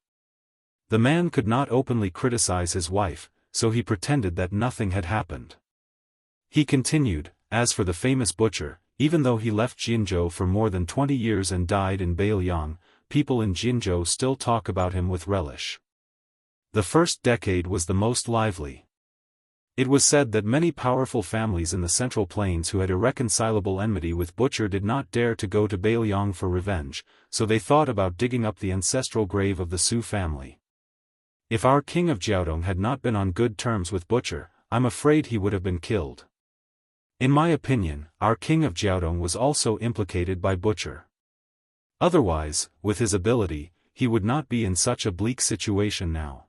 The man could not openly criticize his wife, so he pretended that nothing had happened. He continued, "As for the famous butcher, even though he left Jinzhou for more than 20 years and died in Beiliang, people in Jinzhou still talk about him with relish. The first decade was the most lively. It was said that many powerful families in the Central Plains who had irreconcilable enmity with Butcher did not dare to go to Beiliang for revenge, so they thought about digging up the ancestral grave of the Su family. If our king of Jiaodong had not been on good terms with Butcher, I'm afraid he would have been killed. In my opinion, our king of Jiaodong was also implicated by Butcher. Otherwise, with his ability, he would not be in such a bleak situation now.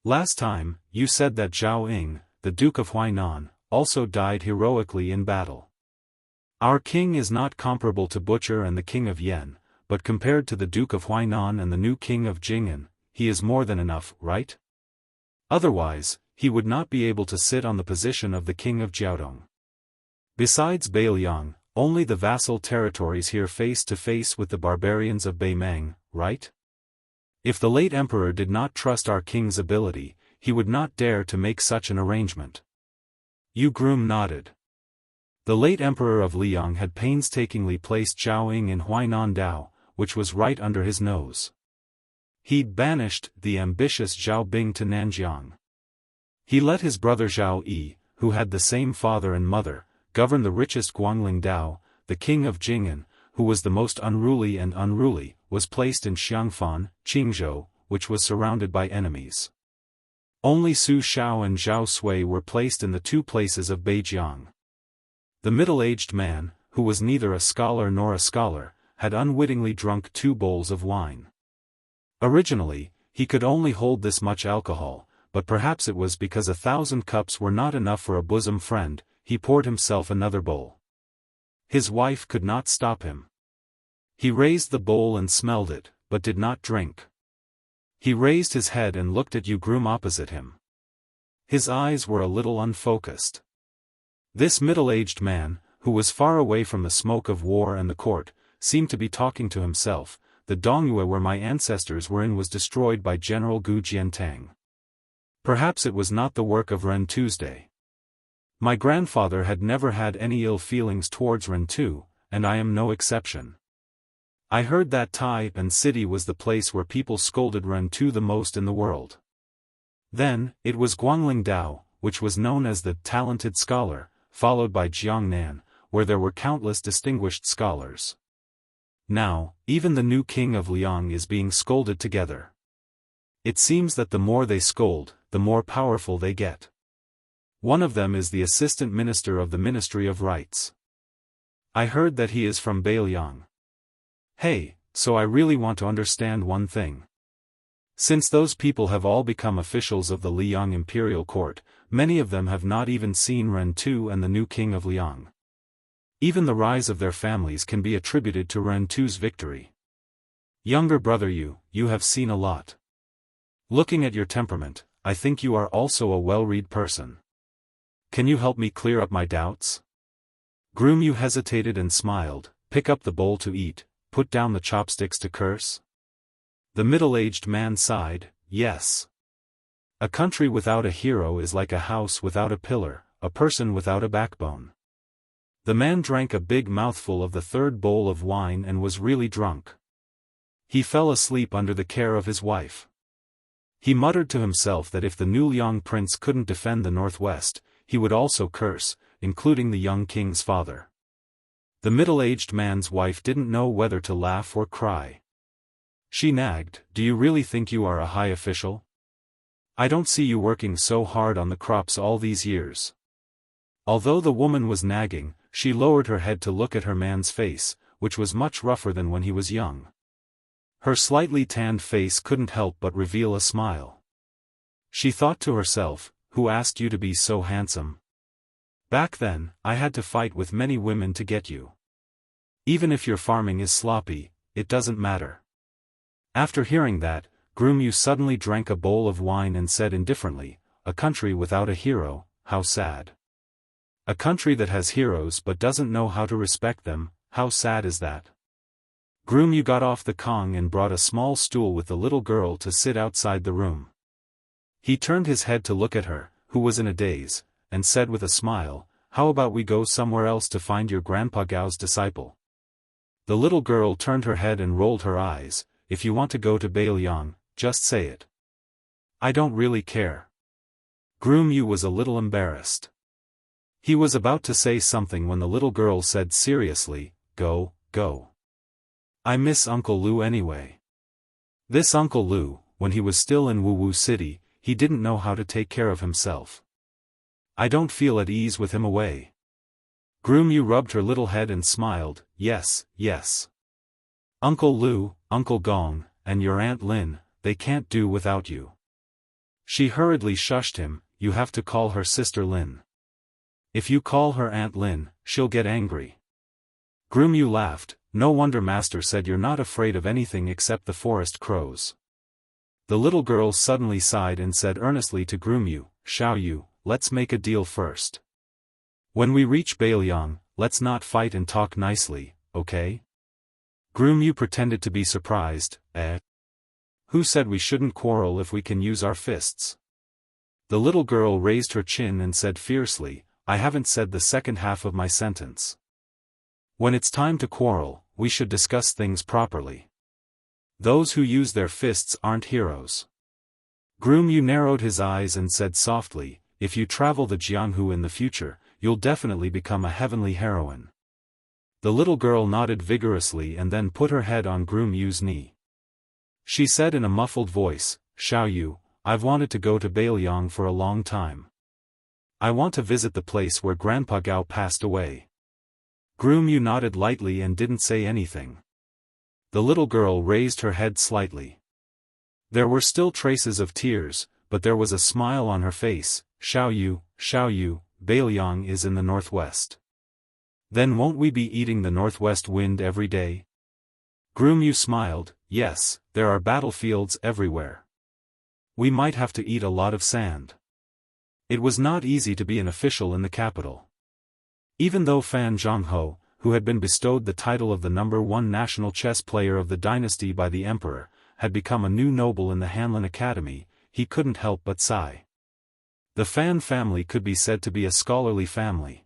Last time, you said that Zhao Ying, the Duke of Huainan, also died heroically in battle. Our king is not comparable to Butcher and the king of Yen, but compared to the Duke of Huainan and the new king of Jing'an, he is more than enough, right? Otherwise, he would not be able to sit on the position of the king of Jiaodong. Besides Beiliang, only the vassal territories here face to face with the barbarians of Beimeng, right? If the late emperor did not trust our king's ability, he would not dare to make such an arrangement. Yu Groom nodded. The late emperor of Liang had painstakingly placed Zhao Ying in Huainan Dao, which was right under his nose. He'd banished the ambitious Zhao Bing to Nanjiang. He let his brother Zhao Yi, who had the same father and mother, govern the richest Guangling Dao. The king of Jing'an, who was the most unruly, was placed in Xiangfan, Qingzhou, which was surrounded by enemies. Only Su Shao and Zhao Sui were placed in the two places of Beijiang. The middle-aged man, who was neither a scholar nor a scholar, had unwittingly drunk 2 bowls of wine. Originally, he could only hold this much alcohol, but perhaps it was because 1,000 cups were not enough for a bosom friend. He poured himself another bowl. His wife could not stop him. He raised the bowl and smelled it, but did not drink. He raised his head and looked at Yu Groom opposite him. His eyes were a little unfocused. This middle-aged man, who was far away from the smoke of war and the court, seemed to be talking to himself. The Dongyue where my ancestors were in was destroyed by General Gu Jiantang. Perhaps it was not the work of Ren Tuesday. My grandfather had never had any ill feelings towards Ren Tu, and I am no exception. I heard that Tai and city was the place where people scolded Ren Tu the most in the world. Then, it was Guangling Dao, which was known as the talented scholar, followed by Jiangnan, where there were countless distinguished scholars. Now, even the new king of Liang is being scolded together. It seems that the more they scold, the more powerful they get. One of them is the assistant minister of the Ministry of Rights. I heard that he is from Beiliang. Hey, so I really want to understand one thing. Since those people have all become officials of the Liang imperial court, many of them have not even seen Ren Tu and the new king of Liang. Even the rise of their families can be attributed to Ren Tu's victory. Younger brother, you have seen a lot. Looking at your temperament, I think you are also a well-read person. Can you help me clear up my doubts? Groom Yu hesitated and smiled. Pick up the bowl to eat, put down the chopsticks to curse. The middle-aged man sighed, yes. A country without a hero is like a house without a pillar, a person without a backbone. The man drank a big mouthful of the 3rd bowl of wine and was really drunk. He fell asleep under the care of his wife. He muttered to himself that if the new Liang prince couldn't defend the northwest, he would also curse, including the young king's father. The middle-aged man's wife didn't know whether to laugh or cry. She nagged, "Do you really think you are a high official? I don't see you working so hard on the crops all these years." Although the woman was nagging, she lowered her head to look at her man's face, which was much rougher than when he was young. Her slightly tanned face couldn't help but reveal a smile. She thought to herself, "Who asked you to be so handsome? Back then, I had to fight with many women to get you. Even if your farming is sloppy, it doesn't matter." After hearing that, Groom Yu suddenly drank a bowl of wine and said indifferently, "A country without a hero, how sad. A country that has heroes but doesn't know how to respect them, how sad is that?" Groom Yu got off the Kong and brought a small stool with the little girl to sit outside the room. He turned his head to look at her, who was in a daze, and said with a smile, "How about we go somewhere else to find your Grandpa Gao's disciple?" The little girl turned her head and rolled her eyes. "If you want to go to Beiliang, just say it. I don't really care." Groom Yu was a little embarrassed. He was about to say something when the little girl said seriously, Go. I miss Uncle Lu anyway." This Uncle Lu, when he was still in Wu City, he didn't know how to take care of himself. "I don't feel at ease with him away." Groom Yu rubbed her little head and smiled, yes. "Uncle Lu, Uncle Gong, and your Aunt Lin, they can't do without you." She hurriedly shushed him, "You have to call her Sister Lin. If you call her Aunt Lin, she'll get angry." Groom Yu laughed, "No wonder Master said you're not afraid of anything except the forest crows." The little girl suddenly sighed and said earnestly to Wuxia Xianxia, let's make a deal first. When we reach Bailiang, let's not fight and talk nicely, okay? Wuxia pretended to be surprised. Who said we shouldn't quarrel if we can use our fists? The little girl raised her chin and said fiercely, I haven't said the second half of my sentence. When it's time to quarrel, we should discuss things properly. Those who use their fists aren't heroes. Wuxia narrowed his eyes and said softly, if you travel the Jianghu in the future, you'll definitely become a heavenly heroine. The little girl nodded vigorously and then put her head on Wuxia's knee. She said in a muffled voice, Xiaoyu, I've wanted to go to Bailiang for a long time. I want to visit the place where Grandpa Gao passed away. Wuxia nodded lightly and didn't say anything. The little girl raised her head slightly. There were still traces of tears, but there was a smile on her face. Xiaoyu, Bailiang is in the northwest. Then won't we be eating the northwest wind every day? Wuxia smiled, yes, there are battlefields everywhere. We might have to eat a lot of sand. It was not easy to be an official in the capital. Even though Fan Zhonghe, who had been bestowed the title of the #1 national chess player of the dynasty by the emperor, had become a new noble in the Hanlin Academy, he couldn't help but sigh. The Fan family could be said to be a scholarly family.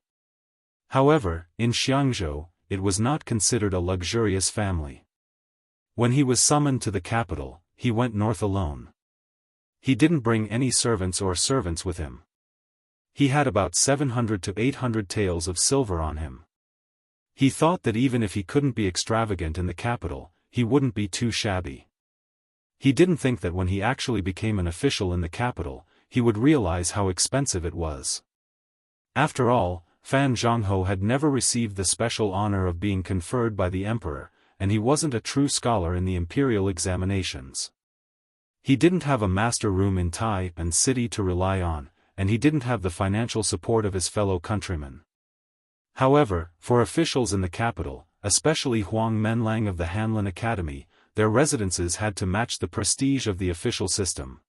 However, in Jianghu, it was not considered a luxurious family. When he was summoned to the capital, he went north alone. He didn't bring any servants with him. He had about 700 to 800 taels of silver on him. He thought that even if he couldn't be extravagant in the capital, he wouldn't be too shabby. He didn't think that when he actually became an official in the capital, he would realize how expensive it was. After all, Fan Zhonghe had never received the special honor of being conferred by the emperor, and he wasn't a true scholar in the imperial examinations. He didn't have a master room in Tai and city to rely on, and he didn't have the financial support of his fellow countrymen. However, for officials in the capital, especially Huang Menlang of the Hanlin Academy, their residences had to match the prestige of the official system.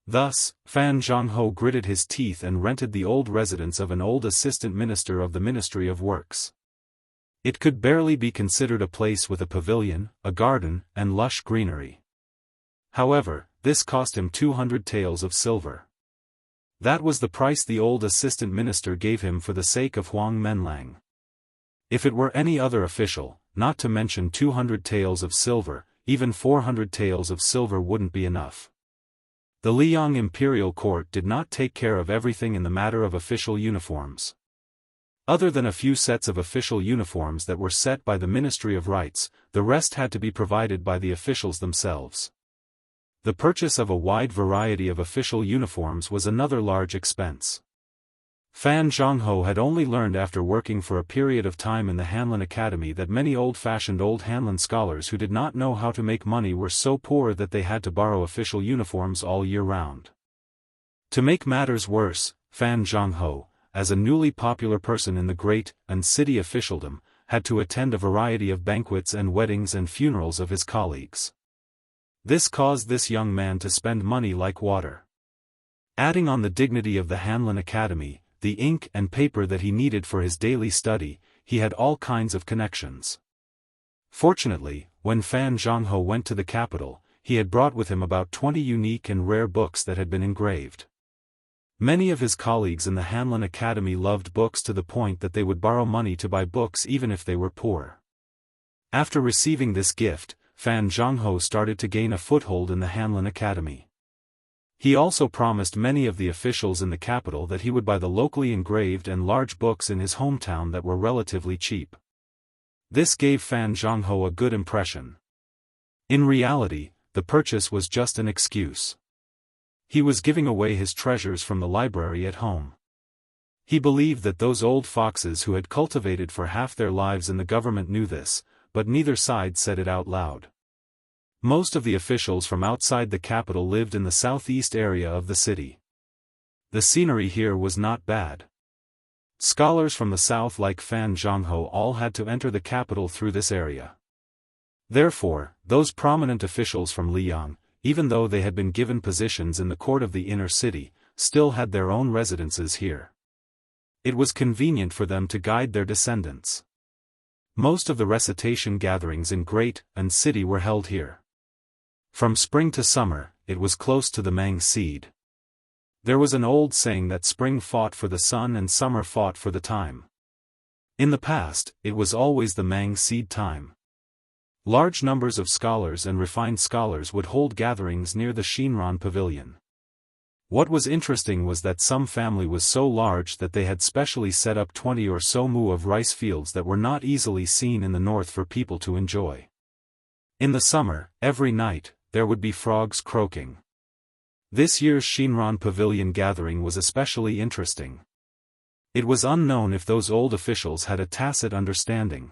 Thus, Fan Zhonghe gritted his teeth and rented the old residence of an old assistant minister of the Ministry of Works. It could barely be considered a place with a pavilion, a garden, and lush greenery. However, this cost him 200 taels of silver. That was the price the old assistant minister gave him for the sake of Huang Menlang. If it were any other official, not to mention 200 taels of silver, even 400 taels of silver wouldn't be enough. The Liang imperial court did not take care of everything in the matter of official uniforms. Other than a few sets of official uniforms that were set by the Ministry of Rites, the rest had to be provided by the officials themselves. The purchase of a wide variety of official uniforms was another large expense. Fan Zhonghe had only learned after working for a period of time in the Hanlin Academy that many old-fashioned old Hanlin scholars who did not know how to make money were so poor that they had to borrow official uniforms all year round. To make matters worse, Fan Zhonghe, as a newly popular person in the great and city officialdom, had to attend a variety of banquets and weddings and funerals of his colleagues. This caused this young man to spend money like water. Adding on the dignity of the Hanlin Academy, the ink and paper that he needed for his daily study, he had all kinds of connections. Fortunately, when Fan Zhonghe went to the capital, he had brought with him about 20 unique and rare books that had been engraved. Many of his colleagues in the Hanlin Academy loved books to the point that they would borrow money to buy books even if they were poor. After receiving this gift, Fan Zhonghe started to gain a foothold in the Hanlin Academy. He also promised many of the officials in the capital that he would buy the locally engraved and large books in his hometown that were relatively cheap. This gave Fan Zhonghe a good impression. In reality, the purchase was just an excuse. He was giving away his treasures from the library at home. He believed that those old foxes who had cultivated for half their lives in the government knew this, but neither side said it out loud. Most of the officials from outside the capital lived in the southeast area of the city. The scenery here was not bad. Scholars from the south like Fan Zhonghe all had to enter the capital through this area. Therefore, those prominent officials from Liang, even though they had been given positions in the court of the inner city, still had their own residences here. It was convenient for them to guide their descendants. Most of the recitation gatherings in Great and City were held here. From spring to summer, it was close to the Mang seed. There was an old saying that spring fought for the sun and summer fought for the time. In the past, it was always the Mang seed time. Large numbers of scholars and refined scholars would hold gatherings near the Shinran Pavilion. What was interesting was that some family was so large that they had specially set up 20 or so mu of rice fields that were not easily seen in the north for people to enjoy. In the summer, every night, there would be frogs croaking. This year's Shinran Pavilion gathering was especially interesting. It was unknown if those old officials had a tacit understanding.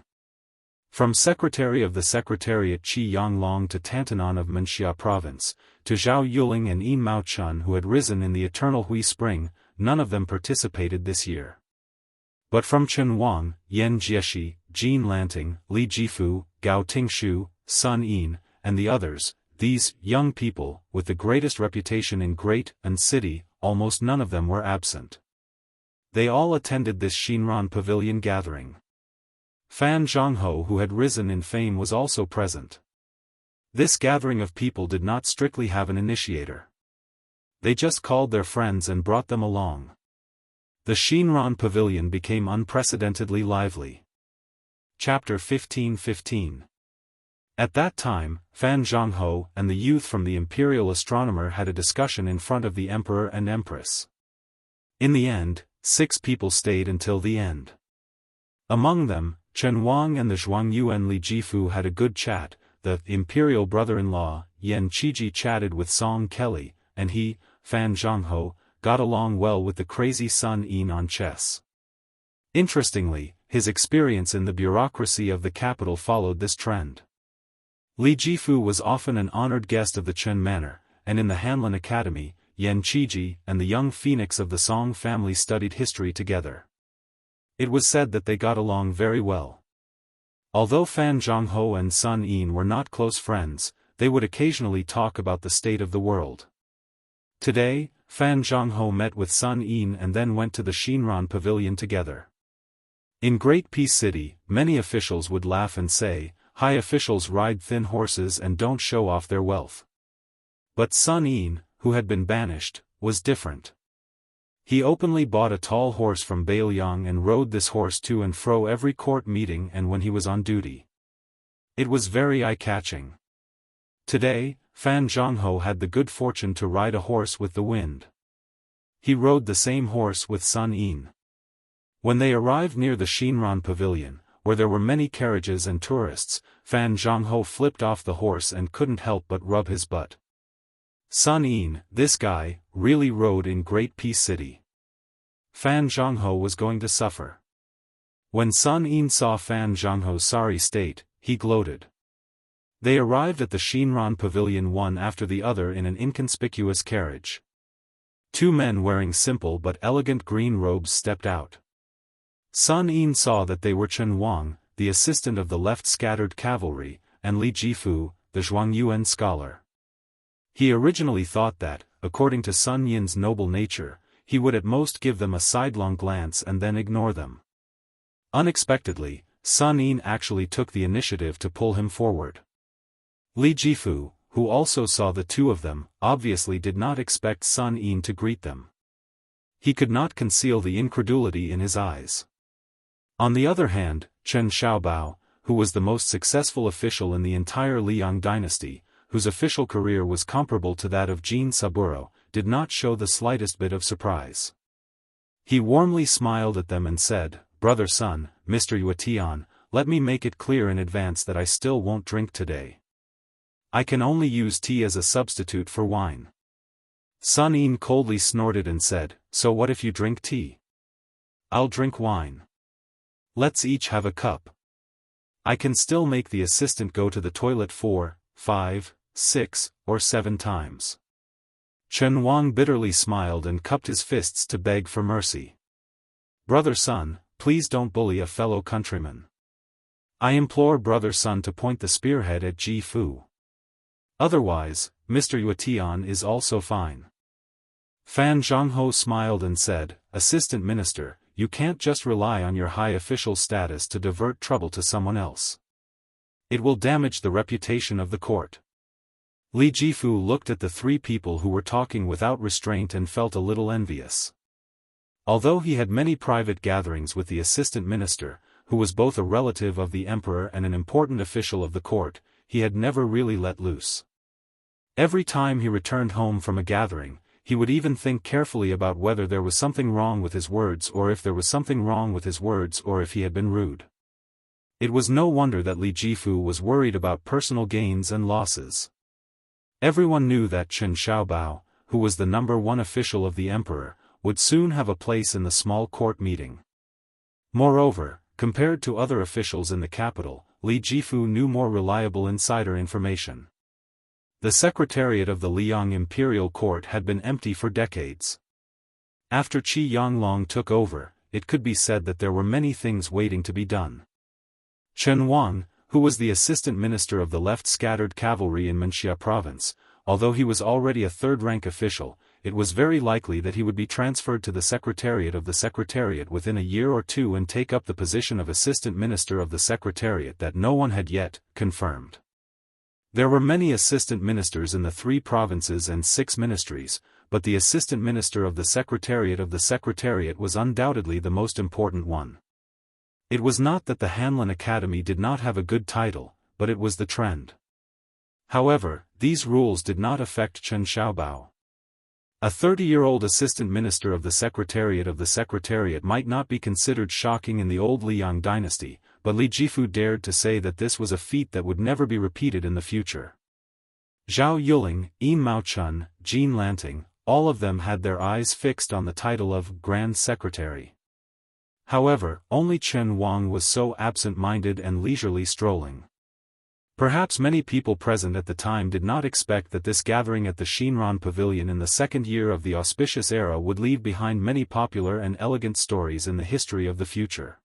From Secretary of the Secretariat Qi Yanglong to Tantanon of Menxia Province, to Zhao Yuling and Yin Maochun who had risen in the eternal Hui Spring, none of them participated this year. But from Chen Wang, Yan Jieshi, Jin Lanting, Li Jifu, Gao Tingshu, Sun Yin, and the others, these young people, with the greatest reputation in Great and City, almost none of them were absent. They all attended this Shinran Pavilion gathering. Fan Zhongho, who had risen in fame, was also present. This gathering of people did not strictly have an initiator. They just called their friends and brought them along. The Shinran Pavilion became unprecedentedly lively. Chapter 15:15. At that time, Fan Zhongho and the youth from the Imperial Astronomer had a discussion in front of the Emperor and Empress. In the end, 6 people stayed until the end. Among them, Chen Wang and the Zhuangyuan Li Jifu had a good chat. The imperial brother-in-law, Yan Qiji, chatted with Song Kelly, and he, Fan Zhongho, got along well with the crazy Sun Yin on chess. Interestingly, his experience in the bureaucracy of the capital followed this trend. Li Jifu was often an honored guest of the Chen Manor, and in the Hanlin Academy, Yan Qiji and the young phoenix of the Song family studied history together. It was said that they got along very well. Although Fan Zhongho and Sun Yin were not close friends, they would occasionally talk about the state of the world. Today, Fan Zhongho met with Sun Yin and then went to the Shinran Pavilion together. In Great Peace City, many officials would laugh and say, "High officials ride thin horses and don't show off their wealth." But Sun Yin, who had been banished, was different. He openly bought a tall horse from Bailiang and rode this horse to and fro every court meeting and when he was on duty. It was very eye-catching. Today, Fan Zhongho had the good fortune to ride a horse with the wind. He rode the same horse with Sun Yin. When they arrived near the Shinran Pavilion, where there were many carriages and tourists, Fan Zhongho flipped off the horse and couldn't help but rub his butt. Sun Yin, this guy, really rode in Great Peace City. Fan Zhongho was going to suffer. When Sun Yin saw Fan Zhongho's sorry state, he gloated. They arrived at the Shinran Pavilion one after the other in an inconspicuous carriage. 2 men wearing simple but elegant green robes stepped out. Sun Yin saw that they were Chen Wang, the assistant of the left scattered cavalry, and Li Jifu, the Zhuangyuan scholar. He originally thought that, according to Sun Yin's noble nature, he would at most give them a sidelong glance and then ignore them. Unexpectedly, Sun Yin actually took the initiative to pull him forward. Li Jifu, who also saw the 2 of them, obviously did not expect Sun Yin to greet them. He could not conceal the incredulity in his eyes. On the other hand, Chen Xiaobao, who was the most successful official in the entire Liang dynasty, whose official career was comparable to that of Jin Saburo, did not show the slightest bit of surprise. He warmly smiled at them and said, "Brother Sun, Mr. Yuetian, let me make it clear in advance that I still won't drink today. I can only use tea as a substitute for wine." Sun Yin coldly snorted and said, "So what if you drink tea? I'll drink wine. Let's each have a cup. I can still make the assistant go to the toilet 4, 5, 6, or 7 times. Chen Wang bitterly smiled and cupped his fists to beg for mercy. "Brother Sun, please don't bully a fellow countryman. I implore Brother Sun to point the spearhead at Ji Fu." Otherwise, Mr. Yuetian is also fine. Fan Jianghu smiled and said, Assistant Minister, you can't just rely on your high official status to divert trouble to someone else. It will damage the reputation of the court. Li Jifu looked at the three people who were talking without restraint and felt a little envious. Although he had many private gatherings with the assistant minister, who was both a relative of the emperor and an important official of the court, he had never really let loose. Every time he returned home from a gathering, he would even think carefully about whether there was something wrong with his words or if there was something wrong with his words or if he had been rude. It was no wonder that Li Jifu was worried about personal gains and losses. Everyone knew that Chen Xiaobao, who was the #1 official of the emperor, would soon have a place in the small court meeting. Moreover, compared to other officials in the capital, Li Jifu knew more reliable insider information. The secretariat of the Liang Imperial Court had been empty for decades. After Qi Yanglong took over, it could be said that there were many things waiting to be done. Chen Wang, who was the assistant minister of the left-scattered cavalry in Wuxia province, although he was already a third-rank official, it was very likely that he would be transferred to the secretariat of the secretariat within a year or two and take up the position of assistant minister of the secretariat that no one had yet confirmed. There were many assistant ministers in the 3 provinces and 6 ministries, but the assistant minister of the secretariat was undoubtedly the most important one. It was not that the Hanlin Academy did not have a good title, but it was the trend. However, these rules did not affect Chen Xiaobao. A 30-year-old assistant minister of the secretariat might not be considered shocking in the old Liang dynasty, but Li Jifu dared to say that this was a feat that would never be repeated in the future. Zhao Yuling, Yin Maochun, Jean Lanting, all of them had their eyes fixed on the title of Grand Secretary. However, only Chen Wang was so absent-minded and leisurely strolling. Perhaps many people present at the time did not expect that this gathering at the Shinran Pavilion in the second year of the auspicious era would leave behind many popular and elegant stories in the history of the future.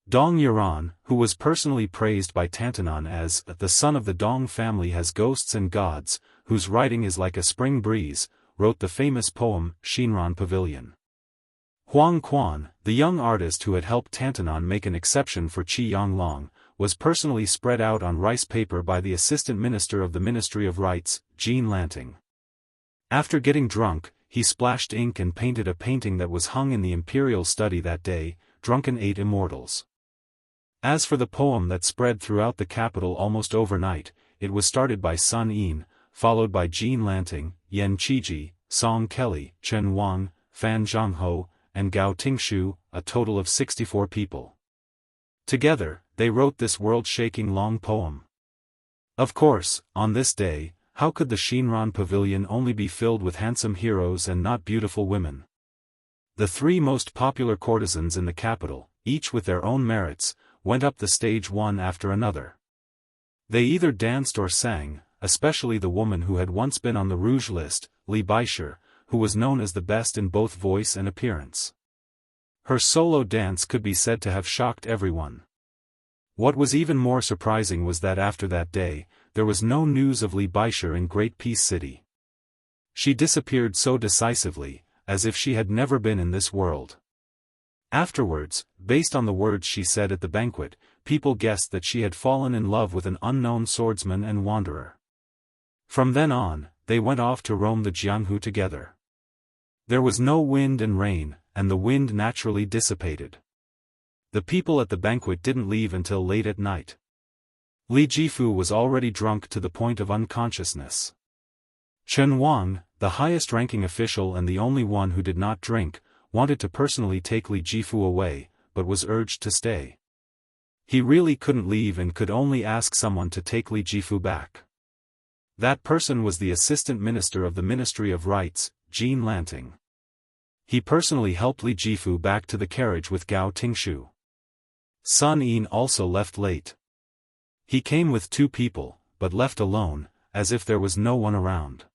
Dong Yuran, who was personally praised by Tantanan as the son of the Dong family has ghosts and gods, whose writing is like a spring breeze, wrote the famous poem Shinran Pavilion. Huang Quan, the young artist who had helped Tantanan make an exception for Qi Yanglong, was personally spread out on rice paper by the assistant minister of the Ministry of Rites, Jean Lanting. After getting drunk, he splashed ink and painted a painting that was hung in the imperial study that day, Drunken 8 Immortals. As for the poem that spread throughout the capital almost overnight, it was started by Sun Yin, followed by Jean Lanting, Yan Qiji, Song Kelly, Chen Wang, Fan Zhangho, and Gao Tingshu, a total of 64 people. Together, they wrote this world-shaking long poem. Of course, on this day, how could the Shinran Pavilion only be filled with handsome heroes and not beautiful women? The 3 most popular courtesans in the capital, each with their own merits, went up the stage one after another. They either danced or sang, especially the woman who had once been on the Rouge list, Li Baisher, who was known as the best in both voice and appearance. Her solo dance could be said to have shocked everyone. What was even more surprising was that after that day, there was no news of Li Baisher in Great Peace City. She disappeared so decisively, as if she had never been in this world. Afterwards, based on the words she said at the banquet, people guessed that she had fallen in love with an unknown swordsman and wanderer. From then on, they went off to roam the Jianghu together. There was no wind and rain, and the wind naturally dissipated. The people at the banquet didn't leave until late at night. Li Jifu was already drunk to the point of unconsciousness. Chen Wang, the highest-ranking official and the only one who did not drink, wanted to personally take Li Jifu away, but was urged to stay. He really couldn't leave and could only ask someone to take Li Jifu back. That person was the assistant minister of the Ministry of Rites, Jean Lanting. He personally helped Li Jifu back to the carriage with Gao Tingshu. Sun Yin also left late. He came with 2 people, but left alone, as if there was no one around.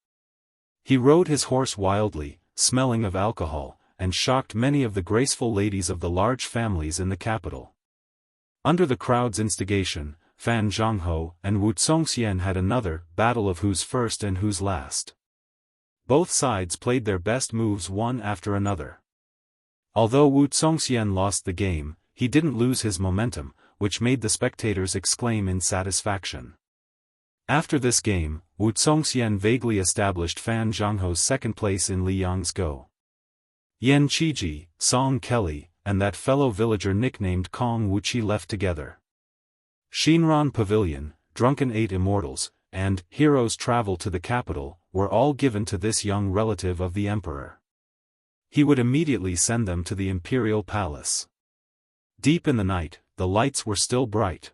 He rode his horse wildly, smelling of alcohol, and shocked many of the graceful ladies of the large families in the capital. Under the crowd's instigation, Fan Jianghu and Wuxia Xianxia had another battle of who's first and who's last. Both sides played their best moves one after another. Although Wuxia Xianxia lost the game, he didn't lose his momentum, which made the spectators exclaim in satisfaction. After this game, Wuxia Xianxia vaguely established Fan Jianghu's second place in Liang's Go. Yan Qiji, Song Kelly, and that fellow villager nicknamed Kong Wuqi left together. Shinran Pavilion, Drunken 8 Immortals, and Heroes Travel to the Capital, were all given to this young relative of the emperor. He would immediately send them to the imperial palace. Deep in the night, the lights were still bright.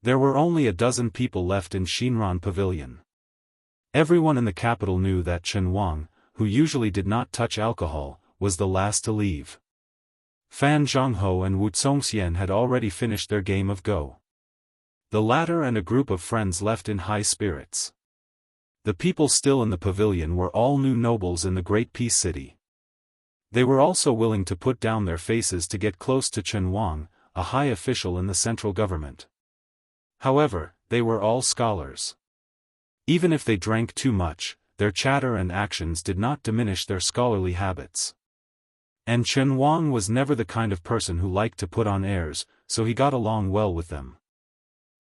There were only a dozen people left in Shinran Pavilion. Everyone in the capital knew that Chen Wang, who usually did not touch alcohol, was the last to leave. Fan Jianghu and Wuxia Xianxia had already finished their game of Go. The latter and a group of friends left in high spirits. The people still in the pavilion were all new nobles in the great peace city. They were also willing to put down their faces to get close to Chen Wang, a high official in the central government. However, they were all scholars. Even if they drank too much, their chatter and actions did not diminish their scholarly habits. And Chen Wang was never the kind of person who liked to put on airs, so he got along well with them.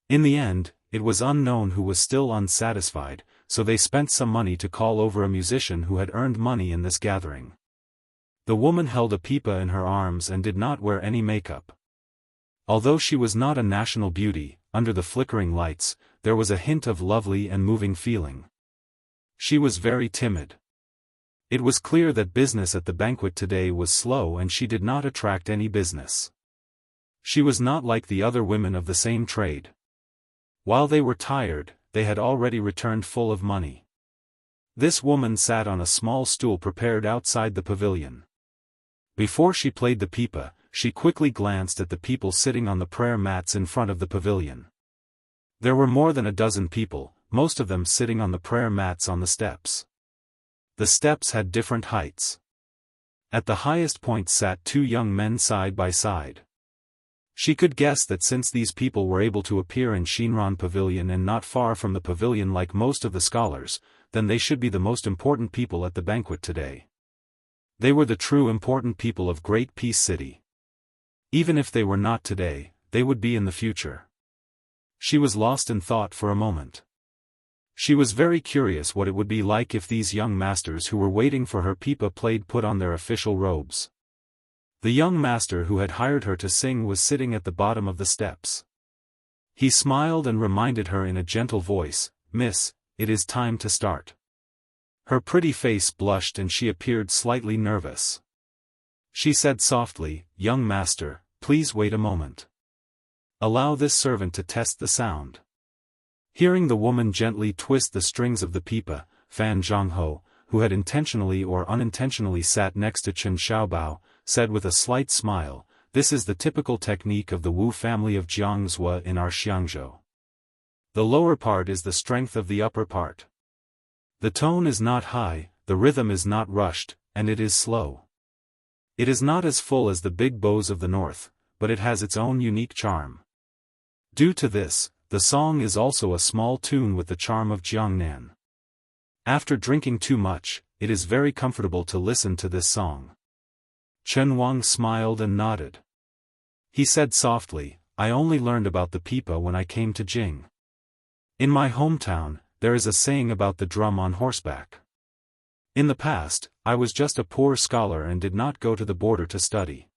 In the end, it was unknown who was still unsatisfied, so they spent some money to call over a musician who had earned money in this gathering. The woman held a pipa in her arms and did not wear any makeup. Although she was not a national beauty, under the flickering lights, there was a hint of lovely and moving feeling. She was very timid. It was clear that business at the banquet today was slow and she did not attract any business. She was not like the other women of the same trade. While they were tired, they had already returned full of money. This woman sat on a small stool prepared outside the pavilion. Before she played the pipa, she quickly glanced at the people sitting on the prayer mats in front of the pavilion. There were more than a dozen people, most of them sitting on the prayer mats on the steps. The steps had different heights. At the highest point sat two young men side by side. She could guess that since these people were able to appear in Shinran Pavilion and not far from the pavilion like most of the scholars, then they should be the most important people at the banquet today. They were the true important people of Great Peace City. Even if they were not today, they would be in the future. She was lost in thought for a moment. She was very curious what it would be like if these young masters who were waiting for her pipa put on their official robes. The young master who had hired her to sing was sitting at the bottom of the steps. He smiled and reminded her in a gentle voice, "Miss, it is time to start." Her pretty face blushed and she appeared slightly nervous. She said softly, "Young master, please wait a moment. Allow this servant to test the sound." Hearing the woman gently twist the strings of the pipa, Fan Jianghu, who had intentionally or unintentionally sat next to Chen Xiaobao, said with a slight smile, "This is the typical technique of the Wu family of Jianghu in our Xiangzhou. The lower part is the strength of the upper part. The tone is not high, the rhythm is not rushed, and it is slow. It is not as full as the big bows of the north, but it has its own unique charm. Due to this, the song is also a small tune with the charm of Jiangnan. After drinking too much, it is very comfortable to listen to this song." Chen Wang smiled and nodded. He said softly, "I only learned about the pipa when I came to Jing. In my hometown, there is a saying about the drum on horseback. In the past, I was just a poor scholar and did not go to the border to study.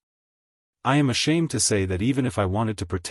I am ashamed to say that even if I wanted to pretend